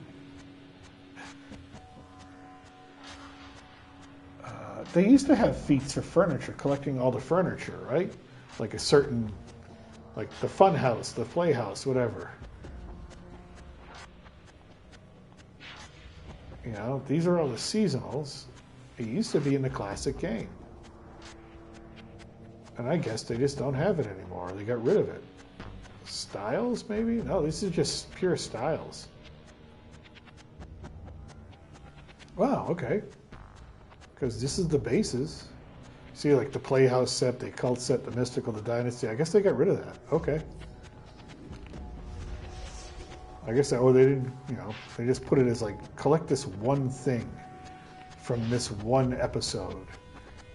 they used to have feats for furniture, collecting all the furniture, right? Like a certain, like the fun house, the playhouse, whatever. You know, these are all the seasonals. It used to be in the classic game. And I guess they just don't have it anymore. They got rid of it. Styles, maybe? No, this is just pure styles. Wow, okay. Because this is the bases. See, like the Playhouse set, the Occult set, the Mystical, the Dynasty. I guess they got rid of that. Okay. I guess, oh, they didn't, you know, they just put it as like, collect this one thing from this one episode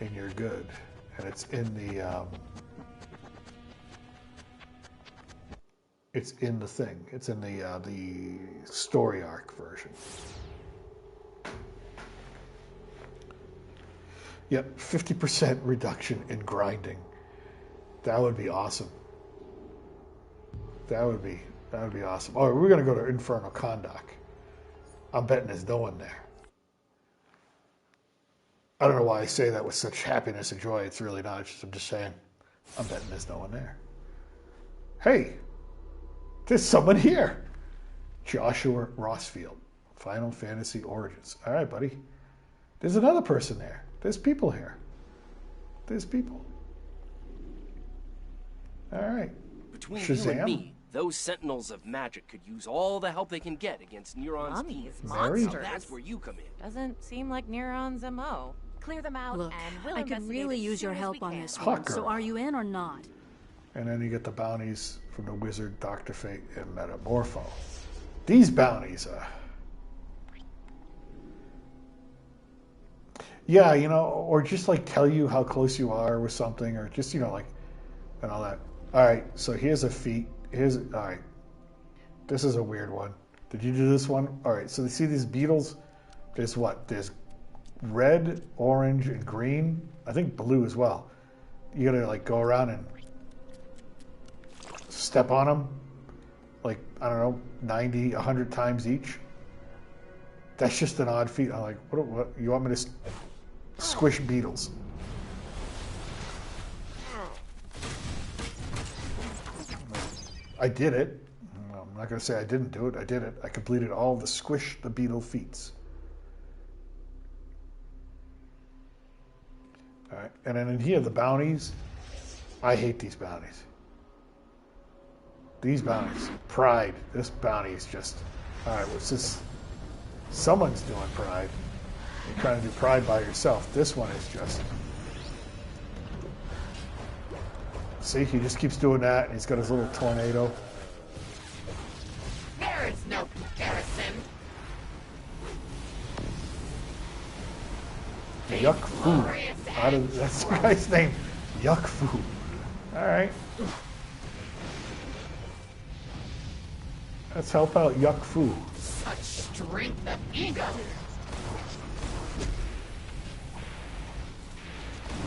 and you're good. And it's in the, it's in the thing. It's in the story arc version. Yep, 50% reduction in grinding. That would be awesome. That would be awesome. Oh, we're gonna go to Infernal Kondak. I'm betting there's no one there. I don't know why I say that with such happiness and joy. It's really not. I'm just saying. I'm betting there's no one there. Hey, there's someone here. Joshua Rossfield, Final Fantasy Origins. All right, buddy. There's another person there. There's people here. There's people. All right. Between Shazam. you and me, those Sentinels of Magic could use all the help they can get against Neuron's Mummies, demons. monsters. Now that's where you come in. Doesn't seem like Neuron's MO. Clear them out, Look, and we'll I could investigate really as use your soon as help we on can. this one. Hucker. So are you in or not? And then you get the bounties from the Wizard, Dr. Fate, and Metamorpho. These bounties, yeah, you know, or just like tell you how close you are with something, or just, you know, like, and all that. All right, so here's a feat. All right, this is a weird one. Did you do this one? All right, so you see these beetles? There's what? There's red, orange, and green. I think blue as well. You gotta like go around and step on them, like, I don't know, 90, 100 times each. That's just an odd feat. I'm like, what you want me to squish beetles? I did it. I'm not going to say I didn't do it. I did it. I completed all the squish the beetle feats. All right. And then in here, the bounties. I hate these bounties. These bounties. Pride. This bounty is just... All right, what's this? Someone's doing pride. You're trying to do pride by yourself. This one is just... See, he just keeps doing that, and he's got his little tornado. There is no comparison. Yuck Fu. That's the guy's name. Yuck Fu. All right. Let's help out Yuck Fu. Such strength of ego.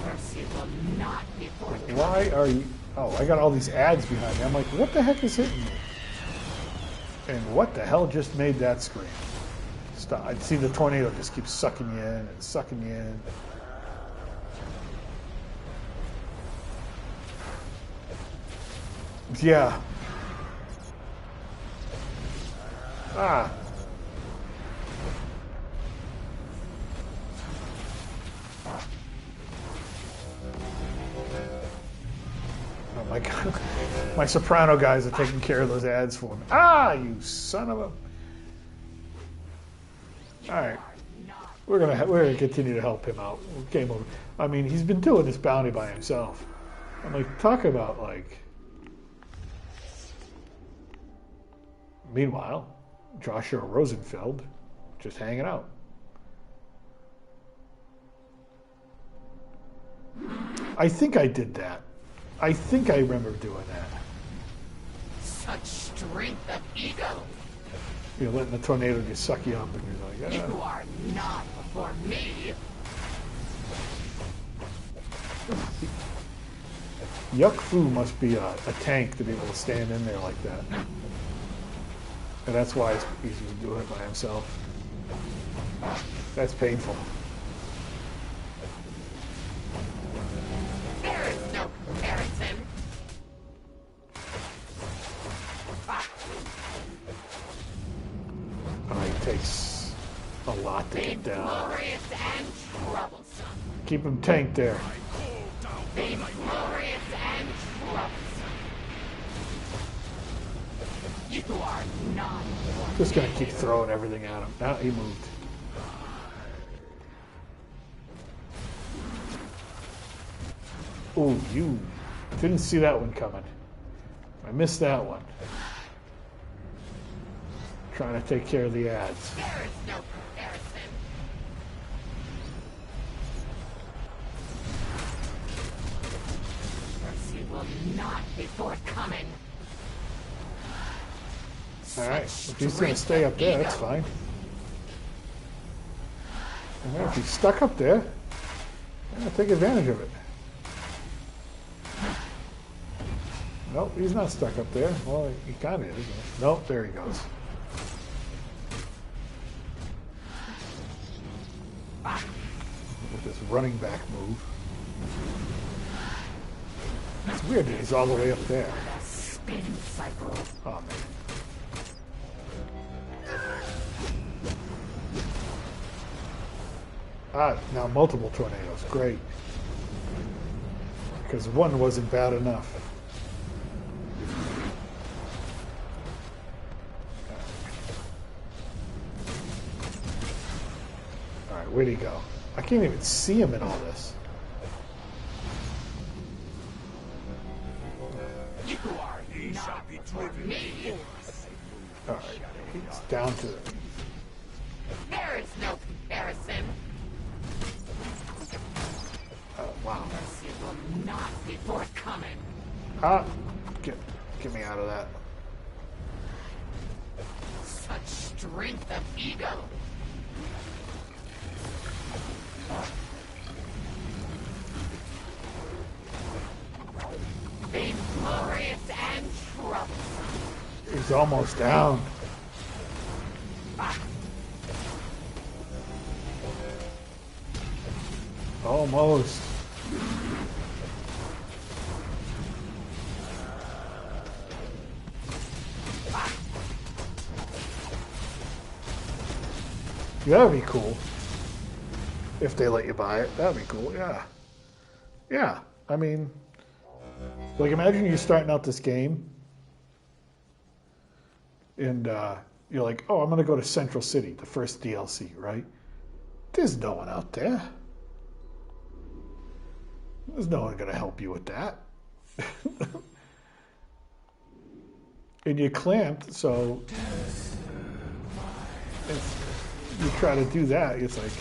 Mercy will not be forthcoming. Why are you... Oh, I got all these ads behind me. I'm like, what the heck is hitting me? And what the hell just made that scream? Stop. I'd see the tornado just keep sucking you in and sucking you in. Yeah. Ah. Oh my God. My soprano guys are taking care of those ads for me. Ah, you son of a... All right. We're gonna continue to help him out. Game over. I mean, he's been doing this bounty by himself. I'm like, talk about like... Meanwhile, Joshua Rosenfeld just hanging out. I think I did that. I think I remember doing that. Such strength of ego. You're letting the tornado just suck you up, and you're like, ah. You are not before me. Yuck Fu must be a tank to be able to stand in there like that. And that's why he's doing it by himself. That's painful. Down. Keep him tanked there. You are not. Just gonna keep throwing everything at him. Now he moved. Oh, you didn't see that one coming. I missed that one. Trying to take care of the ads. There is no comparison. Mercy will not be forthcoming. Alright, if he's going to stay up there, that's fine. Alright, if he's stuck up there, I'll take advantage of it. Nope, he's not stuck up there. Well, he kind of is. Nope, there he goes. With this running back move. It's weird that he's all the way up there. Spin cycle. Oh, man. Ah, now multiple tornadoes. Great. Because one wasn't bad enough. Alright, where'd he go? I can't even see him in all this. You are not be driven me. Alright, he's down to it. There is no comparison. Wow. Mercy will not be forthcoming. Ah, get me out of that. Such strength of ego. Vainglorious and troublesome. He's almost down. Almost. That'd be cool. If they let you buy it, that'd be cool, yeah. Yeah, I mean, like imagine you're starting out this game and you're like, oh, I'm going to go to Central City, the first DLC, right? There's no one out there. There's no one going to help you with that. And you're clamped, so if you try to do that, it's like,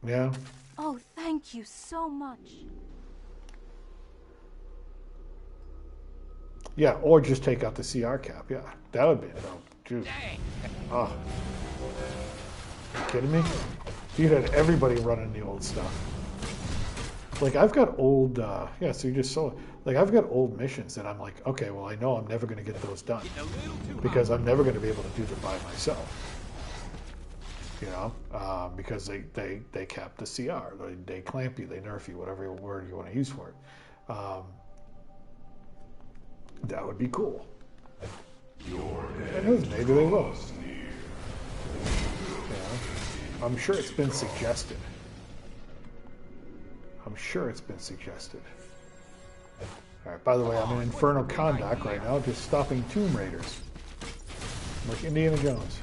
yeah. Oh, thank you so much. Yeah, or just take out the CR cap. Yeah, that would be dope. Dude. Oh. You kidding me? You had everybody running the old stuff. Like, I've got old, yeah, so you just saw it. Like, I've got old missions that I'm like, okay, well, I know I'm never going to get those done. Because I'm never going to be able to do them by myself. You know? Because they cap the CR. They clamp you, they nerf you, whatever word you want to use for it. That would be cool. And maybe they will. Yeah. I'm sure it's been suggested. I'm sure it's been suggested. Alright, by the way, I'm in Infernal Conduct right now, just stopping Tomb Raiders. Like Indiana Jones.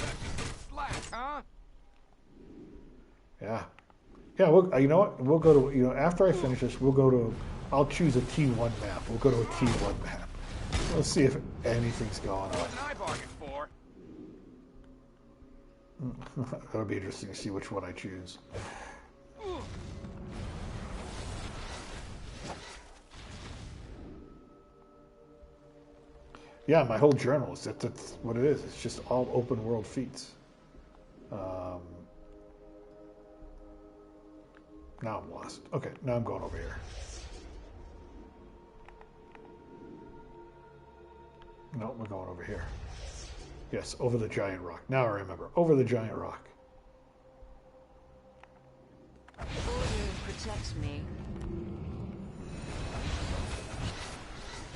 Yeah. Yeah, you know what? We'll go to, after I finish this, we'll go to, I'll choose a T1 map. We'll go to a T1 map. Let's see if anything's going on. That'll be interesting to see which one I choose. Yeah, my whole journal is that's what it is. It's just all open world feats. Now I'm lost. Okay, now I'm going over here. No, we're going over here. Yes, over the giant rock. Now I remember. Over the giant rock. Odin protects me.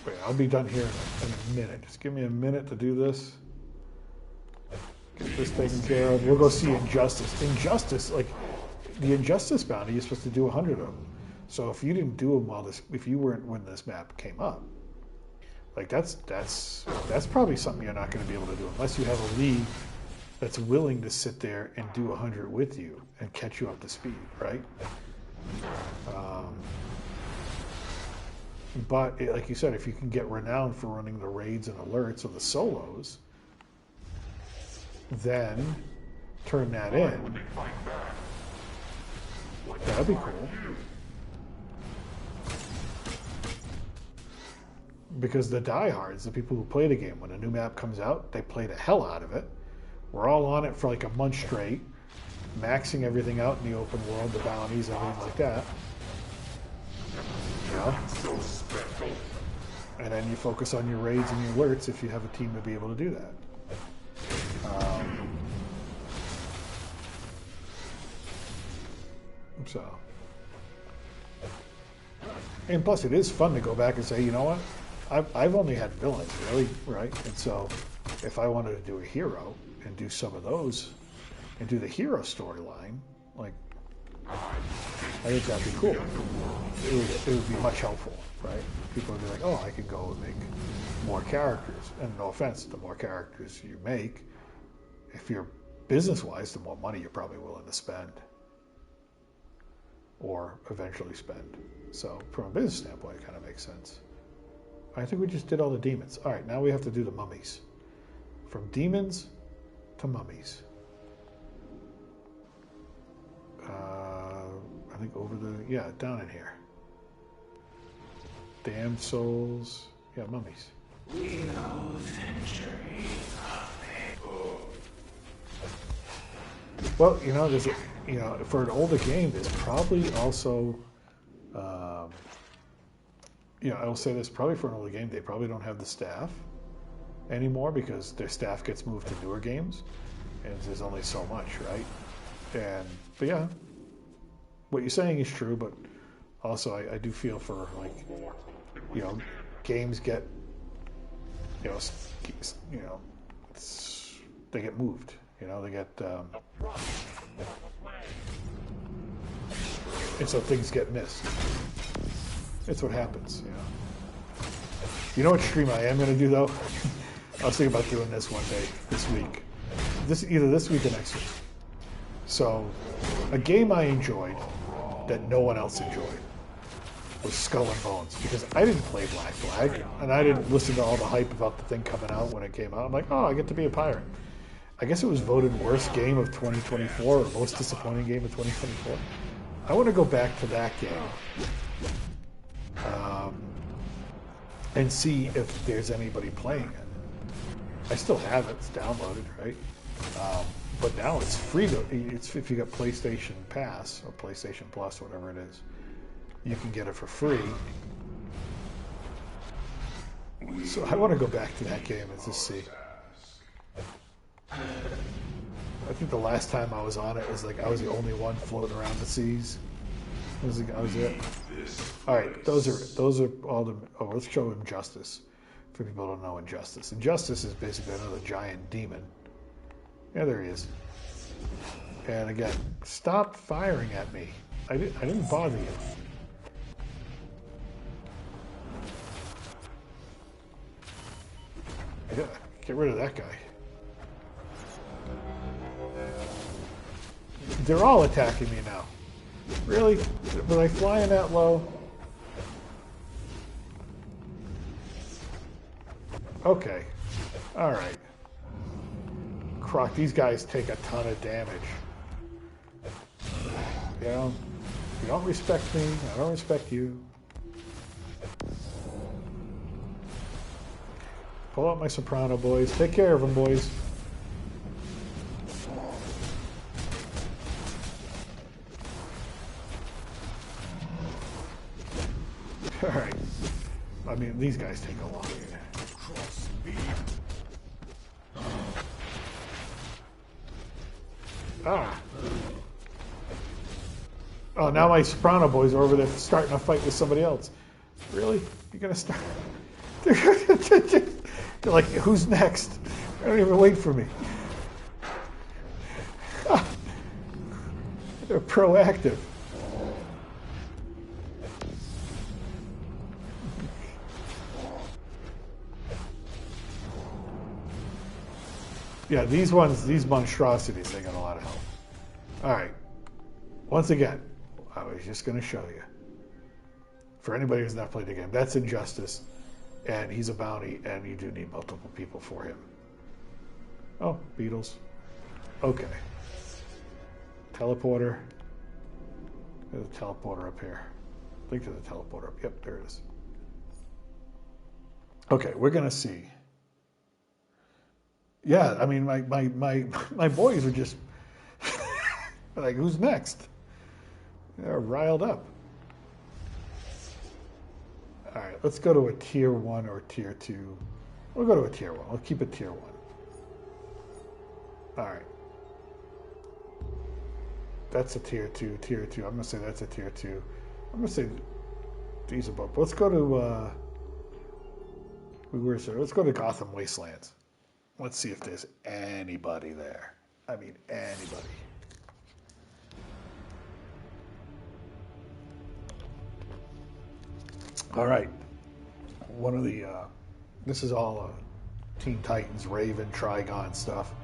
Wait, I'll be done here in a minute. Just give me a minute to do this. Get this taken care of. We'll go see Injustice. Injustice, like, the Injustice bounty, you're supposed to do 100 of them. So if you didn't do them while if you weren't when this map came up, like that's probably something you're not going to be able to do unless you have a league that's willing to sit there and do 100 with you and catch you up to speed, right? But like you said, if you can get renowned for running the raids and alerts or the solos, then turn that in. That'd be cool. Because the diehards, the people who play the game, when a new map comes out, they play the hell out of it. We're all on it for like a month straight, maxing everything out in the open world, the bounties, everything like that. Yeah. And then you focus on your raids and your alerts if you have a team to be able to do that. And plus, it is fun to go back and say, you know what? I've only had villains, really, right? And so, if I wanted to do a hero and do some of those, and do the hero storyline, like, I think that'd be cool. It would be much helpful, right? People would be like, oh, I can go and make more characters. And no offense, the more characters you make, if you're business-wise, the more money you're probably willing to spend. Or eventually spend. So, from a business standpoint, it kind of makes sense. I think we just did all the demons. All right, now we have to do the mummies. From demons to mummies. I think over the, down in here. Damned souls. Yeah, mummies. We know centuries of people. Well, you know, there's for an older game, there's probably also, I will say this, probably for an older game, they probably don't have the staff anymore because their staff gets moved to newer games, and there's only so much, right? But yeah, what you're saying is true, but also I do feel for, like, games get, they get moved, they get, and so things get missed. It's what happens, You know what stream I am going to do, though? I was thinking about doing this one day, this week. Either this week or next week. So, a game I enjoyed that no one else enjoyed was Skull and Bones, because I didn't play Black Flag, and I didn't listen to all the hype about the thing coming out when it came out. I'm like, oh, I get to be a pirate. I guess it was voted worst game of 2024, or most disappointing game of 2024. I want to go back to that game and see if there's anybody playing it. I still have it; it's downloaded, right? But now it's free. It's if you got PlayStation Pass or PlayStation Plus, whatever it is, you can get it for free. So I want to go back to that game and just see. I think the last time I was on it was like I was the only one floating around the seas. That was it. All right, those are all the. Oh, let's show Injustice. For people who don't know Injustice, Injustice is basically another giant demon. Yeah, there he is. And again, stop firing at me. I didn't bother you. Yeah, get rid of that guy. They're all attacking me now. Really? Was I flying that low? Okay. Alright. Croc, these guys take a ton of damage. You don't respect me, I don't respect you. Pull out my soprano, boys. Take care of them, boys. Alright. I mean, these guys take a lot. Ah. Oh, now my soprano boys are over there starting a fight with somebody else. Really? You're gonna start? They're like, who's next? They don't even wait for me. They're proactive. Yeah, these ones, these monstrosities, they got a lot of health. Alright. Once again, I was just going to show you. For anybody who's not played the game, that's Injustice. And he's a bounty, and you do need multiple people for him. Oh, beetles. Okay. Teleporter. There's a teleporter up here. I think there's a teleporter up. Yep, there it is. Okay, we're going to see. Yeah, I mean, my boys are just like, who's next? They're riled up. All right, let's go to a tier 1 or tier 2. We'll go to a tier 1. We'll keep it tier 1. All right. That's a tier 2, tier 2. I'm going to say that's a tier 2. I'm going to say these are both. Let's go to, let's go to Gotham Wastelands. Let's see if there's anybody there. I mean, anybody. All right. One of the, this is all Teen Titans, Raven, Trigon stuff.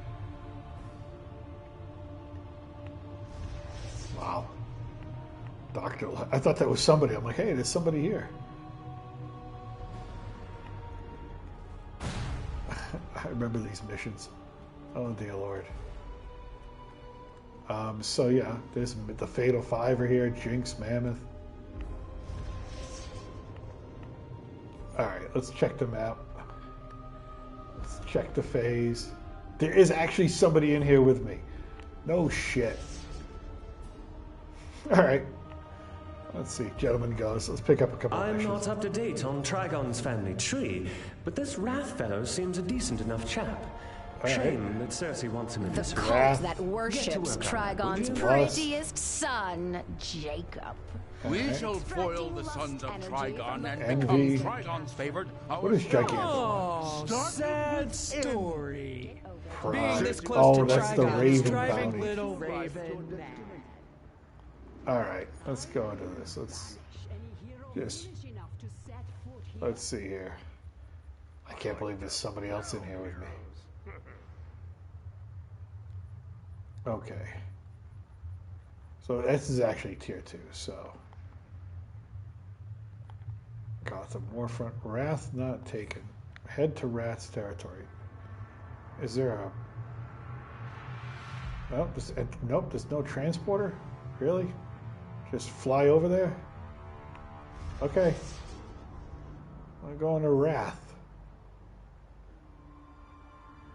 Wow. Doctor, I thought that was somebody. I'm like, hey, there's somebody here. I remember these missions. Oh, dear Lord. So, yeah, there's the Fatal Five are here. Jinx, Mammoth. All right, let's check the map. Let's check the phase. There is actually somebody in here with me. No shit. All right. Let's see. Gentleman goes. Let's pick up a couple of I'm missions. not up to date on Trigon's family tree, but this Wrath fellow seems a decent enough chap. Shame that Cersei wants him in this cult that worships Trigon's prettiest son, Jacob. We shall foil the sons of Trigon and Envy. become Trigon's favored. What is gigantic? Oh, sad story. Being this close to that's the Trigon is Raven driving bounty. little Raven mad. All right, let's go into this. Let's see here. I can't believe there's somebody else in here with me. Okay. So this is actually tier 2, so. Gotham Warfront. Wrath not taken. Head to Wrath's territory. Is there a... Nope, there's no transporter? Really? Just fly over there? Okay. I'm going to Wrath.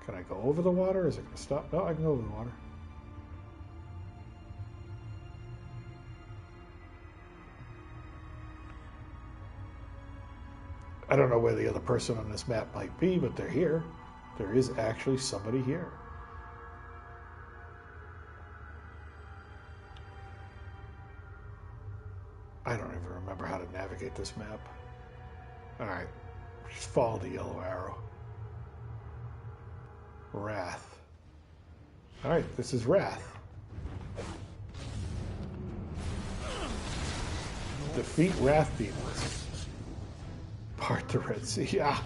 Can I go over the water? Is it going to stop? No, I can go over the water. I don't know where the other person on this map might be, but they're here. There is actually somebody here. I don't even remember how to navigate this map. Alright. Just follow the yellow arrow. Wrath. Alright, this is Wrath. Defeat Wrath demons. Part the Red Sea. Yeah.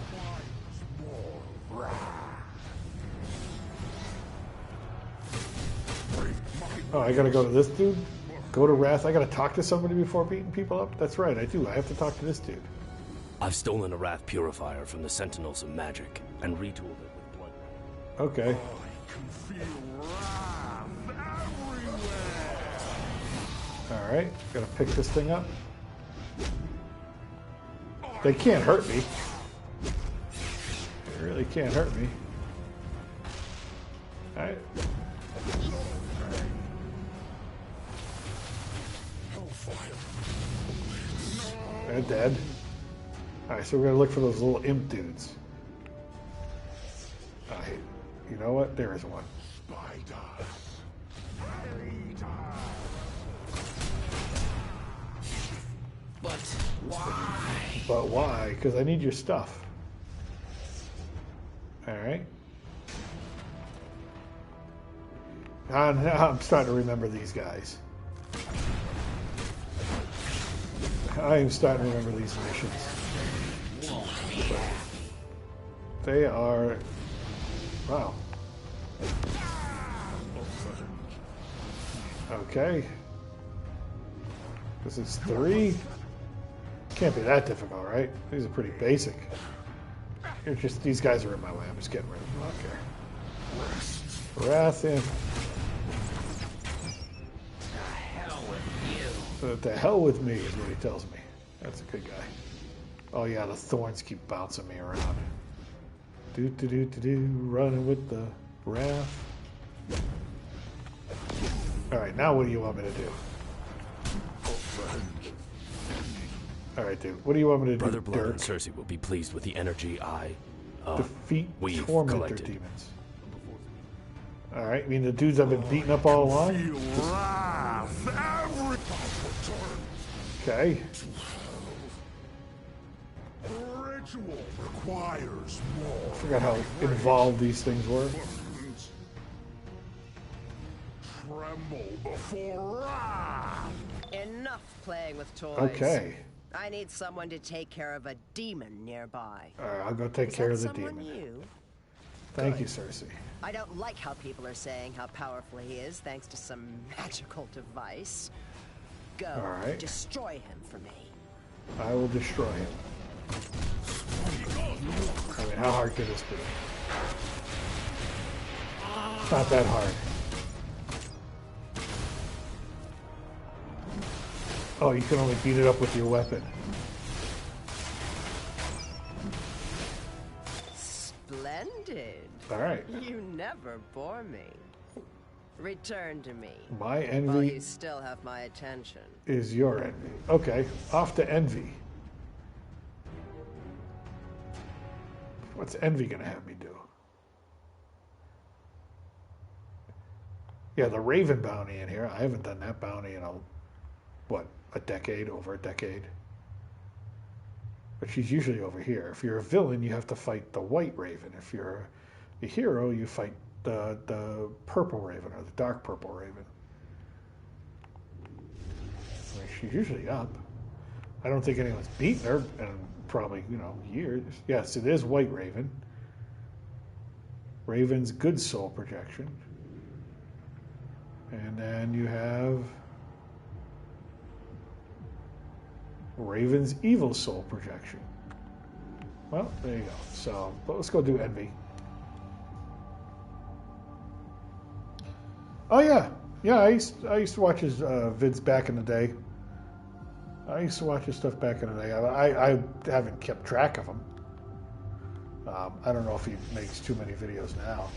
Oh, I gotta go to this dude? Go to Wrath. I gotta talk to somebody before beating people up? That's right, I do. I have to talk to this dude. I've stolen a Wrath Purifier from the Sentinels of Magic and retooled it with blood. Okay. Alright, gotta pick this thing up. They can't hurt me. They really can't hurt me. Alright. They're dead. Alright, so we're gonna look for those little imp dudes. Alright. You know what? There is one. But why? But why? Because I need your stuff. Alright. Now I'm starting to remember these guys. I am starting to remember these missions. They are... Wow. Okay. This is 3. Can't be that difficult, right? These are pretty basic. It's just, these guys are in my way. I'm just getting rid of them. I don't care. Wrath in. The hell with me is what he tells me. That's a good guy. Oh yeah, the thorns keep bouncing me around. Running with the wrath. Alright, now what do you want me to do? Alright, dude. What do you want me to Brother do, Blood Dirk? and Cersei will be pleased with the energy Defeat we've tormentor collected. demons. Alright, I mean the dudes I've been beating up all along? Okay. Ritual requires more. I forgot how involved these things were. Tremble before wrath. Enough playing with toys. Okay. I need someone to take care of a demon nearby. Alright, I'll go take care of the demon. You? Thank you, Cersei. I don't like how people are saying how powerful he is thanks to some magical device. Go, Alright. destroy him for me. I will destroy him. I mean, how hard could this be? It's not that hard. Oh, you can only beat it up with your weapon. Splendid. Alright. You never bore me. Return to me. My While envy you still have my attention. is your envy. Okay, off to envy. What's envy gonna have me do? Yeah, the Raven bounty in here. I haven't done that bounty in a decade, over a decade. But she's usually over here. If you're a villain, you have to fight the White Raven. If you're a hero, you fight the Purple Raven or the Dark Purple Raven. I mean, she's usually up. I don't think anyone's beaten her in probably, years. Yes, it is White Raven. Raven's good soul projection. And then you have Raven's evil soul projection. Well, there you go. So, but let's go do envy. Oh yeah, I used to watch his vids back in the day. I used to watch his stuff back in the day. I haven't kept track of him. I don't know if he makes too many videos now.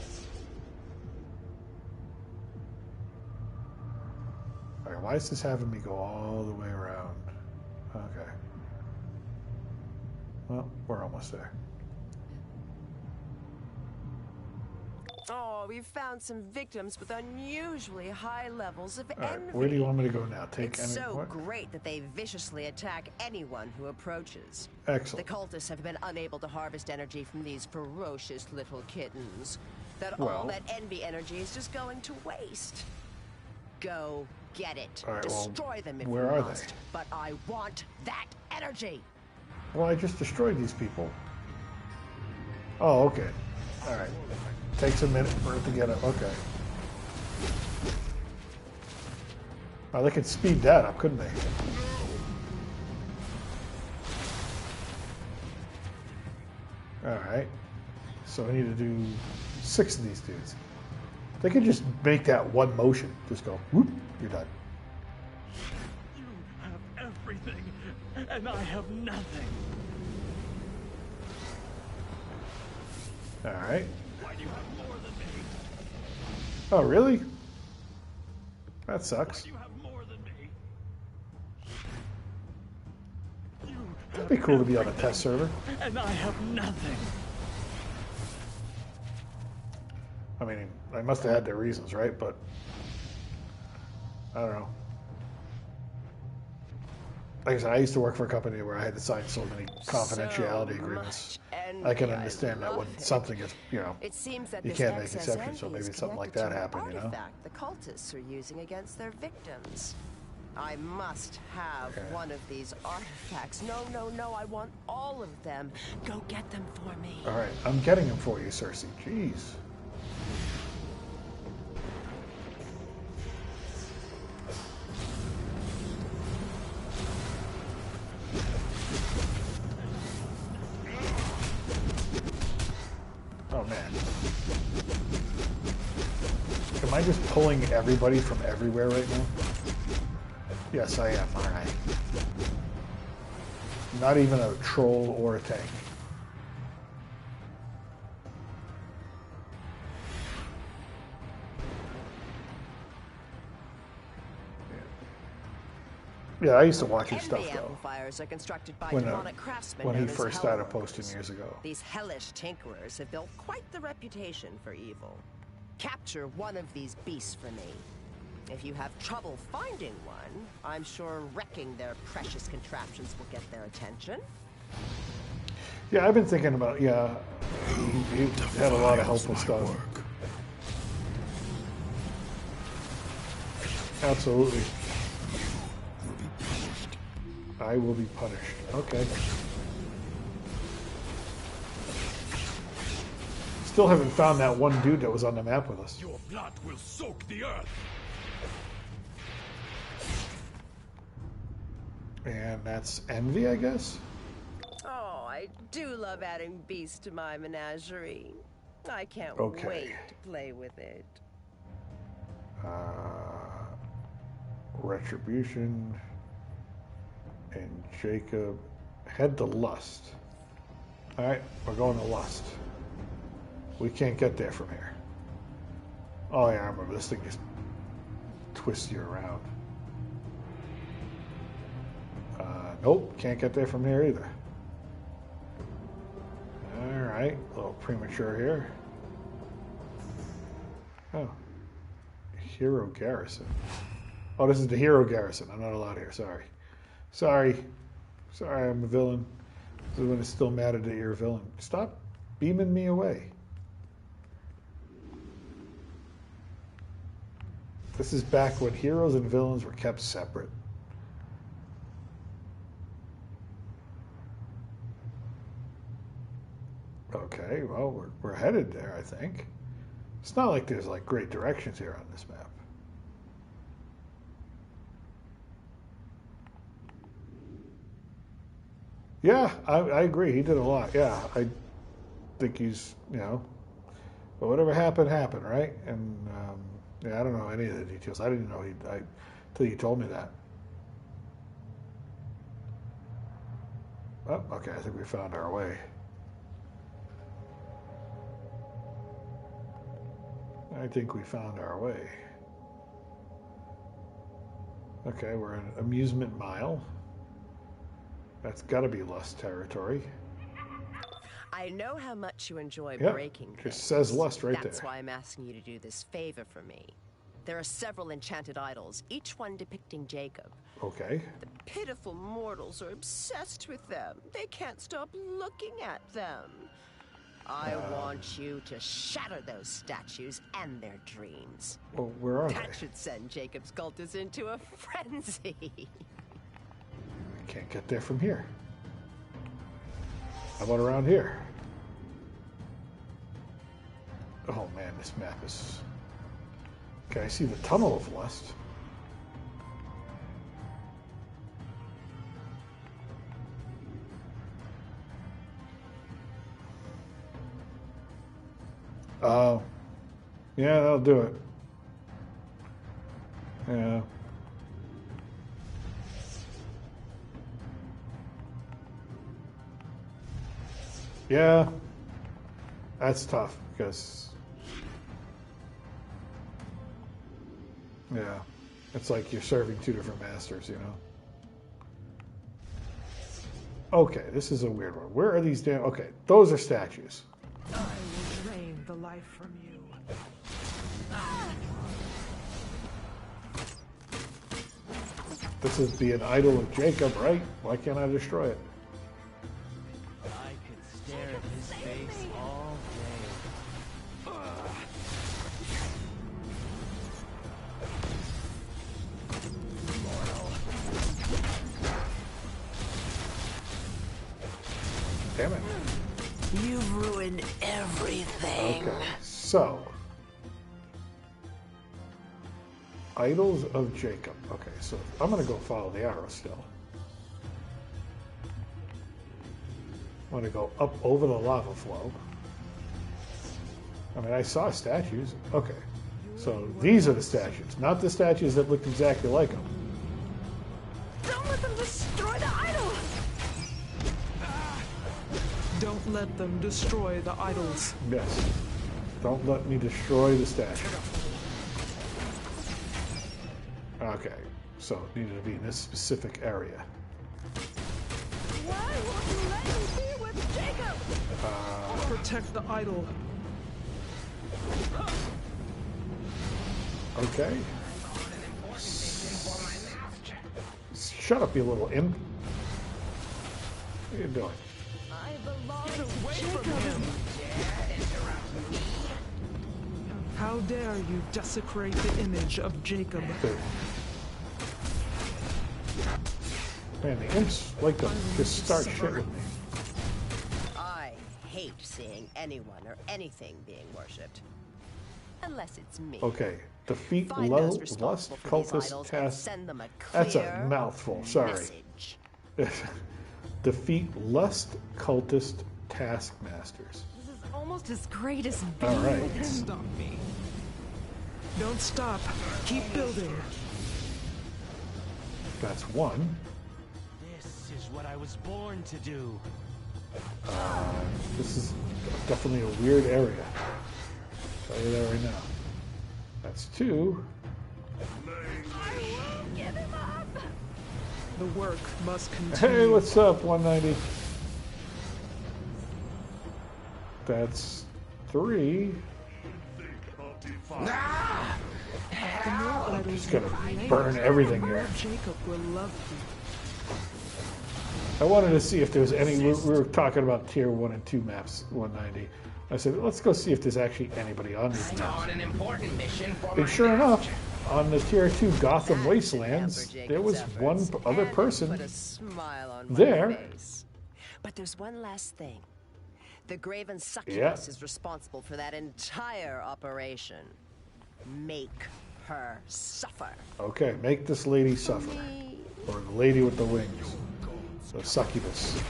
All right, why is this having me go all the way around? Okay. Well, we're almost there. Oh, we've found some victims with unusually high levels of All right, envy. where do you want me to go now? It's so great that they viciously attack anyone who approaches. Excellent. The cultists have been unable to harvest energy from these ferocious little kittens. All Well. that envy energy is just going to waste. Go get it. All right, well, Destroy them if where you are must. they? But I want that energy. Well, I just destroyed these people. Oh, okay. All right. Takes a minute for it to get up. Okay. Oh, they could speed that up, couldn't they? All right. So we need to do 6 of these dudes. They could just make that one motion. Just go, whoop, you're done. You have everything, and I have nothing. All right. Why do you have more than me? Oh, really? That sucks. You have more than me. That'd be cool to be on a test server. And I have nothing. I mean, they must have had their reasons, right? But I don't know. Like I said, I used to work for a company where I had to sign so many confidentiality agreements. I can understand that when something is, It seems that you this can't make excess exceptions, so envy maybe is something like connected that to an happened, artifact the cultists are using against their victims. I must have one of these artifacts. No, I want all of them. Go get them for me. All right, I'm getting them for you, Cersei. Jeez. Oh man. Am I just pulling everybody from everywhere right now? Yes, I am. All right. Not even a troll or a tank. Yeah, I used to watch his stuff though. Amplifiers are constructed by When demonic craftsmen he known as first hell started workers. posting years ago. These hellish tinkerers have built quite the reputation for evil. Capture one of these beasts for me. If you have trouble finding one, I'm sure wrecking their precious contraptions will get their attention. Yeah, I've been thinking about, he had a lot of helpful stuff. Absolutely. I will be punished. Okay. Still haven't found that one dude that was on the map with us. Your blood will soak the earth. And that's Envy, I guess? Oh, I do love adding beasts to my menagerie. I can't Okay. wait to play with it. Retribution. And Jacob. Head to Lust. Alright, we're going to Lust. We can't get there from here. Oh yeah, I remember this thing just twists you around. Nope, can't get there from here either. Alright, a little premature here. Oh. Hero Garrison. Oh, this is the Hero Garrison. I'm not allowed here, sorry. Sorry, I'm a villain. This is when it's still mad that you're a villain. Stop beaming me away. This is back when heroes and villains were kept separate. Okay, well, we're headed there, I think. It's not like there's like great directions here on this map. Yeah, I agree. He did a lot. Yeah, I think he's, but whatever happened, right? And yeah, I don't know any of the details. I didn't know till you told me that. Oh, okay. I think we found our way. I think we found our way. Okay, we're in Amusement Mile. That's got to be Lust territory. I know how much you enjoy Yep, breaking things. just says Lust right That's there. why I'm asking you to do this favor for me. There are several enchanted idols, each one depicting Jacob. Okay. The pitiful mortals are obsessed with them. They can't stop looking at them. I want you to shatter those statues and their dreams. Well, where are That they? should send Jacob's cultists into a frenzy. I can't get there from here. How about around here? Oh man, this map is... Okay, I see the Tunnel of Lust. Oh. Yeah, that'll do it. Yeah. Yeah. That's tough because... Yeah. It's like you're serving two different masters, Okay, this is a weird one. Where are these damn... Okay, those are statues. I will drain the life from you. This is an idol of Jacob, right? Why can't I destroy it? I could stare at his face all day. Mortal Damn it. You've ruined everything. Okay, so. Idols of Jacob. Okay, so I'm going to go follow the arrow still. I'm going to go up over the lava flow. I mean, I saw statues. Okay, so these are the statues, not the statues that looked exactly like them. Don't let them destroy the idol! Don't let them destroy the idols. Yes. Don't let me destroy the statue. Okay, so it needed to be in this specific area. Why won't you let me be with Jacob? Protect the idol. Okay. Shut up, you little imp. What are you doing? I belong to Jacob. How dare you desecrate the image of Jacob? Man, the imps like to just start shit with me. I hate seeing anyone or anything being worshipped. Unless it's me. Okay, defeat Find those lust responsible for these cultist idols and task. send them a That's a clear mouthful. Sorry. message. Defeat lust cultist taskmasters. This is almost as great as All right. Don't stop me. Don't stop. Keep building. That's one. This is what I was born to do. This is definitely a weird area. I'll tell you that right now. That's two. I won't give him up. The work must continue. Hey, what's up, 190? That's three. The more idols Just gonna you create, burn everything the more here. Jacob will love you. I wanted to see if there's any. We were talking about tier 1 and 2 maps, 190. I said, let's go see if there's actually anybody on these maps. An important mission for And sure enough, on the tier 2 Gotham Wastelands, there was one other person Put a smile on my there. face. But there's one last thing. The Graven Succubus is responsible for that entire operation. Make her suffer. Okay, make this lady suffer. Or the lady with the wings. The succubus.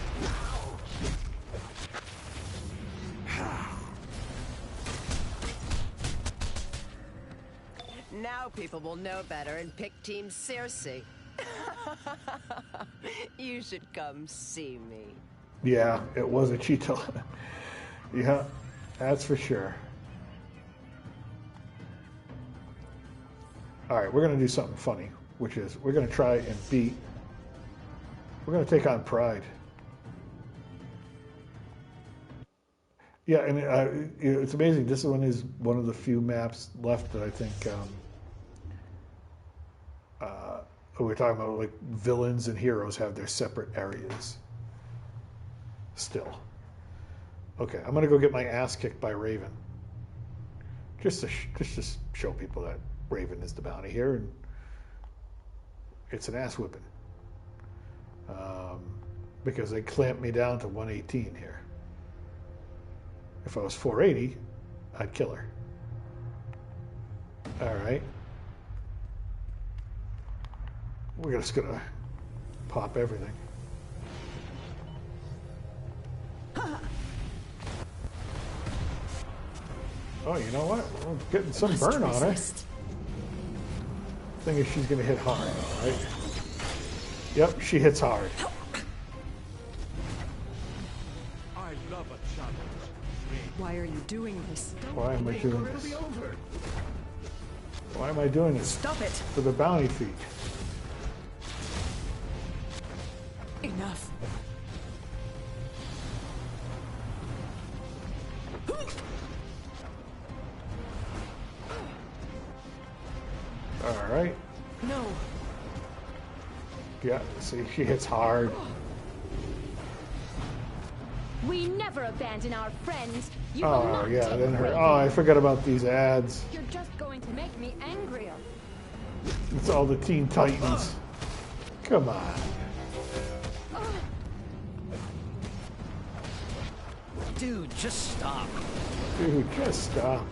Now people will know better and pick Team Circe. You should come see me. Yeah, it was a Cheeto. Yeah, that's for sure. Alright, we're going to do something funny, which is we're going to try and beat... We're going to take on Pride. Yeah, and it's amazing. This one is one of the few maps left that I think... we're talking about, like, villains and heroes have their separate areas. Still. Okay, I'm going to go get my ass kicked by Raven. Just to show people that Raven is the bounty here, and it's an ass whipping. Because they clamped me down to 118 here. If I was 480, I'd kill her. Alright. We're just gonna pop everything. Oh, you know what? We're getting some burn on her. Thing is, she's gonna hit hard, right? Yep, she hits hard. I love a challenge. Why are you doing this? Why am I doing this? Why am I doing this? Stop it! For the bounty feat. Enough. Alright. No. Yeah, see, she hits hard. We never abandon our friends. You will Oh, not yeah, take then her. Raven. Oh, I forgot about these ads. You're just going to make me angrier. It's all the Teen Titans. Come on. Dude, just stop. Dude, just stop.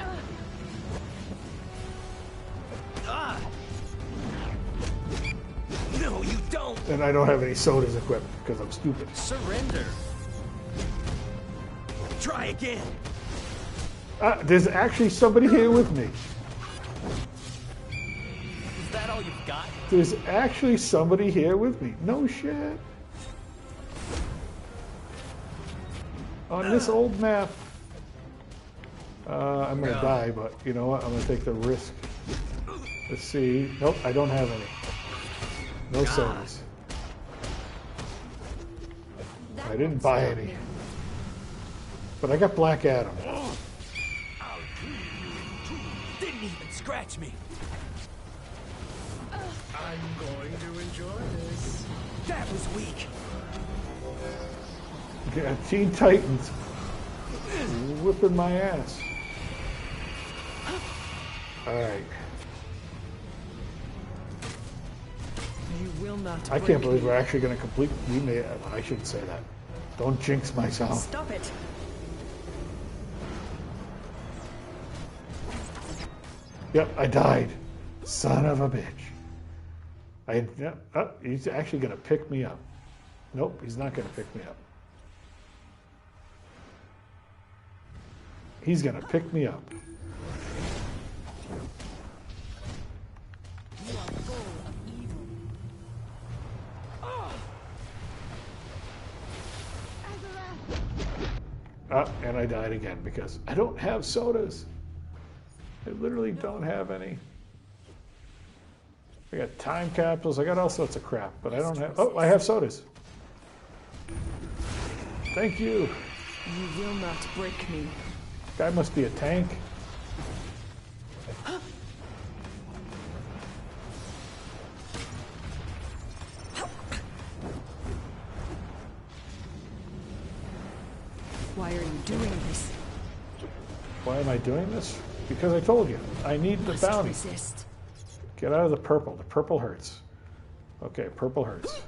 No, you don't. And I don't have any sodas equipped because I'm stupid. Surrender. Try again. There's actually somebody here with me. Is that all you've got? There's actually somebody here with me. No shit. On this old map. I'm going to die, but you know what? I'm going to take the risk. Let's see. Nope, I don't have any. No sodas. I didn't buy any. But I got Black Adam. Didn't even scratch me. I'm going to enjoy this. That was weak. Yeah, Teen Titans whipping my ass. Alright. You will not. I can't believe we're actually going to complete. We may. I shouldn't say that. Don't jinx myself. Stop it. Yep, I died. Son of a bitch. He's actually going to pick me up. Nope, he's not going to pick me up. He's going to pick me up. And I died again because I don't have sodas. I literally don't have any. I got time capsules. I got all sorts of crap, but I don't have. Oh, I have sodas. Thank you. You will not break me. Guy must be a tank. Why are you doing this? Why am I doing this? Because I told you. I need the bounty. Resist. Get out of the purple. The purple hurts. Okay, purple hurts.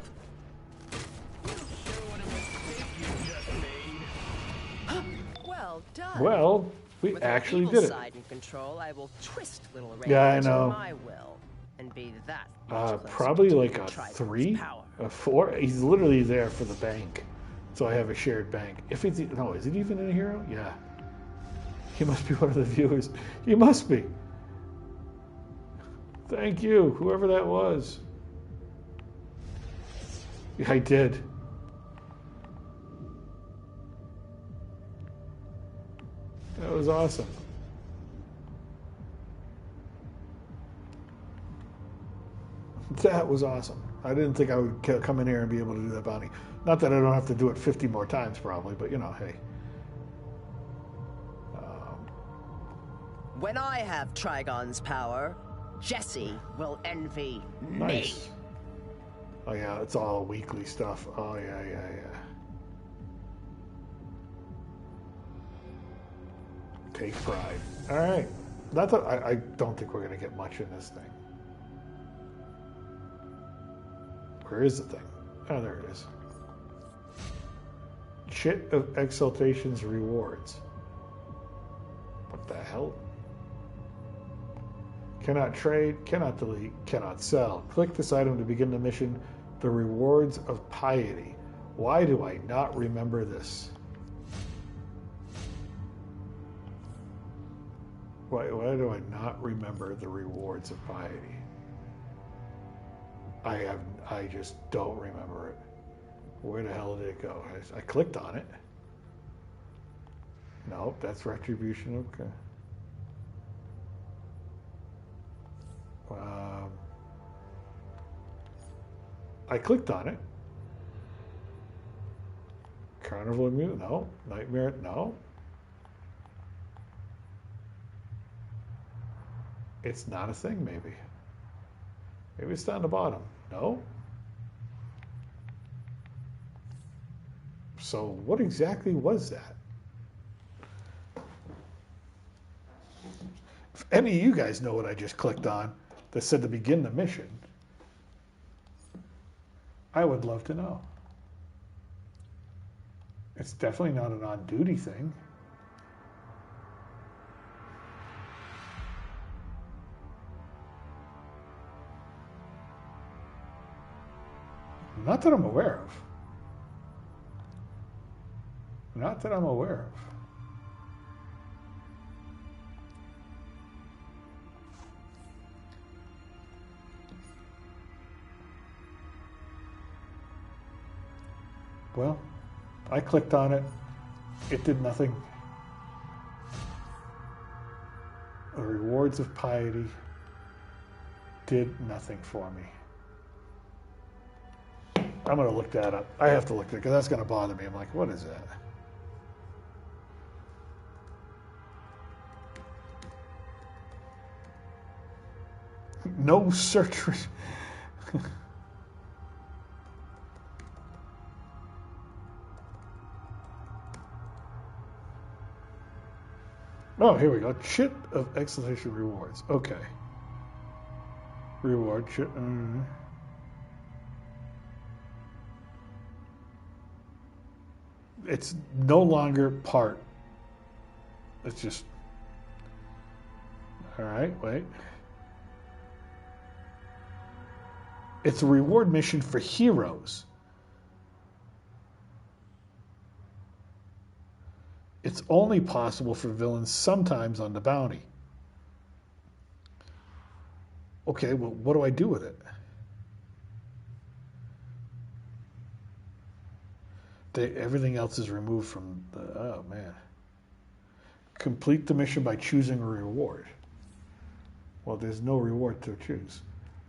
Well done. Well, we With actually evil did it. Side in control, I will twist little Ray Yeah, I to know. my will and be that much closer Probably to like a Triton's 3, power. a 4. He's literally there for the bank. So I have a shared bank. If it's no, is it even in a hero? Yeah. He must be one of the viewers. He must be. Thank you, whoever that was. Yeah, I did. That was awesome. That was awesome. I didn't think I would come in here and be able to do that bounty. Not that I don't have to do it 50 more times probably, but you know, hey. When I have Trigon's power, Jesse will envy me. Nice. Oh yeah, it's all weekly stuff. Oh yeah. Take pride. All right. Not that I don't think we're gonna get much in this thing. Where is the thing? Oh, there it is. Chit of Exaltation's rewards. What the hell? Cannot trade, cannot delete, cannot sell. Click this item to begin the mission, the rewards of piety. Why do I not remember this? Why do I not remember the rewards of piety? I just don't remember it. Where the hell did it go? I clicked on it. Nope, that's retribution. Okay. I clicked on it. Carnival Immune, no. Nightmare, no. It's not a thing, maybe. Maybe it's down the bottom. No? So what exactly was that? If any of you guys know what I just clicked on that said to begin the mission, I would love to know. It's definitely not an on-duty thing. Not that I'm aware of. Not that I'm aware of. Well, I clicked on it. It did nothing. The rewards of piety did nothing for me. I'm going to look that up. I have to look at it because that's going to bother me. I'm like, what is that? No search. Oh, here we go. Chit of exaltation rewards. Okay. Reward chit. It's no longer part. It's just. All right, wait. It's a reward mission for heroes. It's only possible for villains sometimes on the bounty. Okay, well, what do I do with it? Everything else is removed from the... Oh, man. Complete the mission by choosing a reward. Well, there's no reward to choose.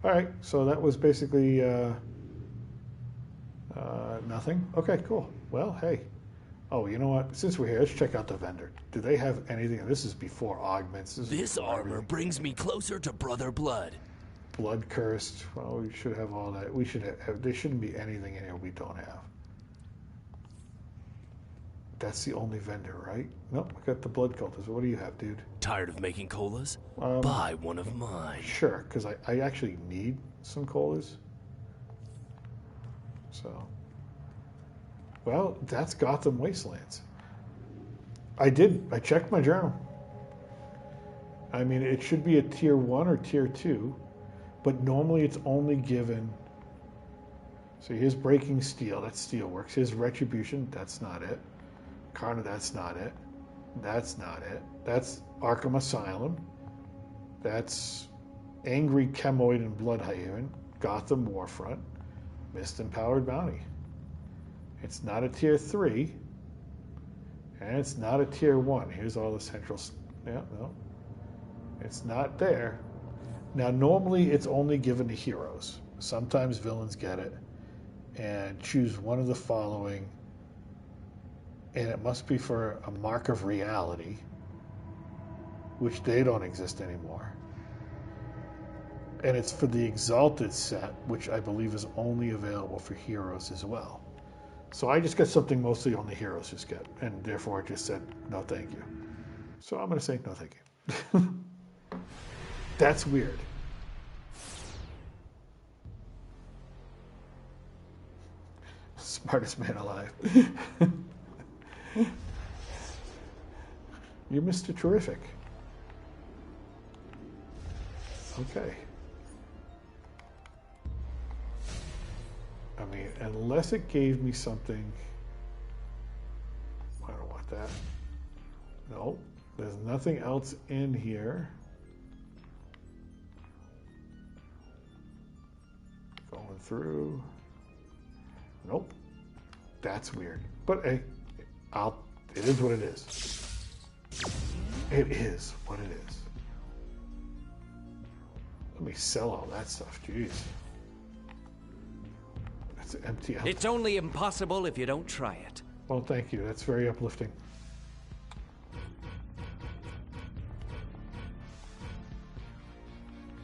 All right, so that was basically nothing. Okay, cool. Well, hey. Oh, you know what? Since we're here, let's check out the vendor. Do they have anything? This is before augments. This armor brings me closer to Brother Blood. Blood cursed. Well, we should have all that. We should have. There shouldn't be anything in here we don't have. That's the only vendor, right? Nope, we got the blood cultist. What do you have, dude? Tired of making colas? Buy one of mine. Sure, because I actually need some colas. So, well, that's Gotham Wastelands. I checked my journal. I mean, it should be a tier 1 or tier 2, but normally it's only given. So here's Breaking Steel, that's Steelworks. Here's Retribution, that's not it. Karna, that's not it. That's not it. That's Arkham Asylum. That's Angry Chemoid and Bloodhaven. Gotham Warfront. Mist Empowered Bounty. It's not a tier 3. And it's not a tier 1. Here's all the central... Yeah, no. It's not there. Now, normally it's only given to heroes. Sometimes villains get it. And choose one of the following... And it must be for a mark of reality, which they don't exist anymore. And it's for the Exalted set, which I believe is only available for heroes as well. So I just got something mostly only heroes just get, and therefore I just said, no thank you. So I'm going to say no thank you. That's weird. Smartest man alive. You're Mr. Terrific. Okay. I mean, unless it gave me something... I don't want that. No, there's nothing else in here. Going through. Nope. That's weird. But hey, it is what it is. It is what it is. Let me sell all that stuff. Jeez. That's empty out. It's only impossible if you don't try it. Well, thank you. That's very uplifting.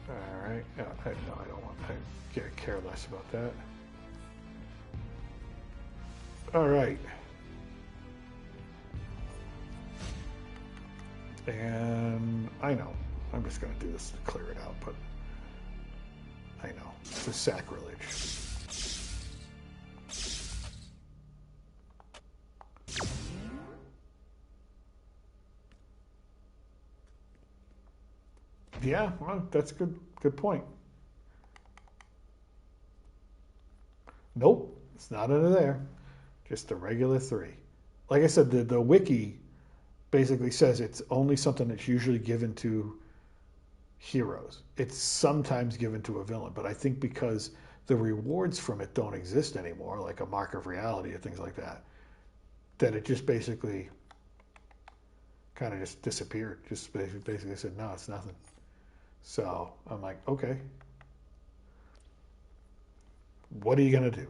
All right. No, I don't want. I care less about that. All right. And I know. I'm just going to do this to clear it out, but I know. It's a sacrilege. Yeah, well, that's good. Good point. Nope, it's not under there. Just the regular 3. Like I said, the wiki basically says it's only something that's usually given to heroes. It's sometimes given to a villain, but I think because the rewards from it don't exist anymore, like a mark of reality or things like that, that it just basically kind of just disappeared. Just basically said, no, it's nothing. So I'm like, okay, what are you going to do?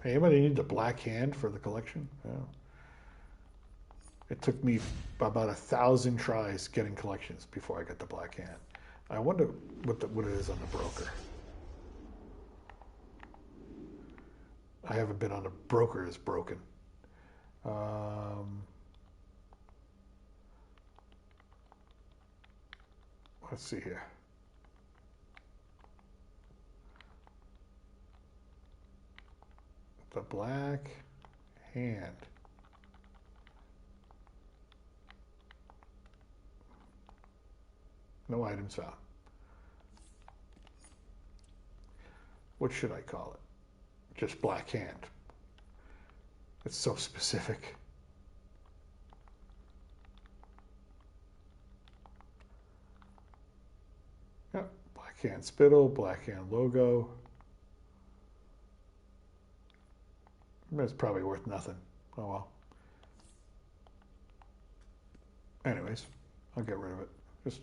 Hey, anybody need the black hand for the collection? Yeah. It took me about 1,000 tries getting collections before I got the black hand. I wonder what it is on the broker. I haven't been on a broker is broken. Let's see here. The black hand. No items found. What should I call it? Just black hand. It's so specific. Yep, black hand spittle, black hand logo. It's probably worth nothing. Oh well. Anyways, I'll get rid of it. Just,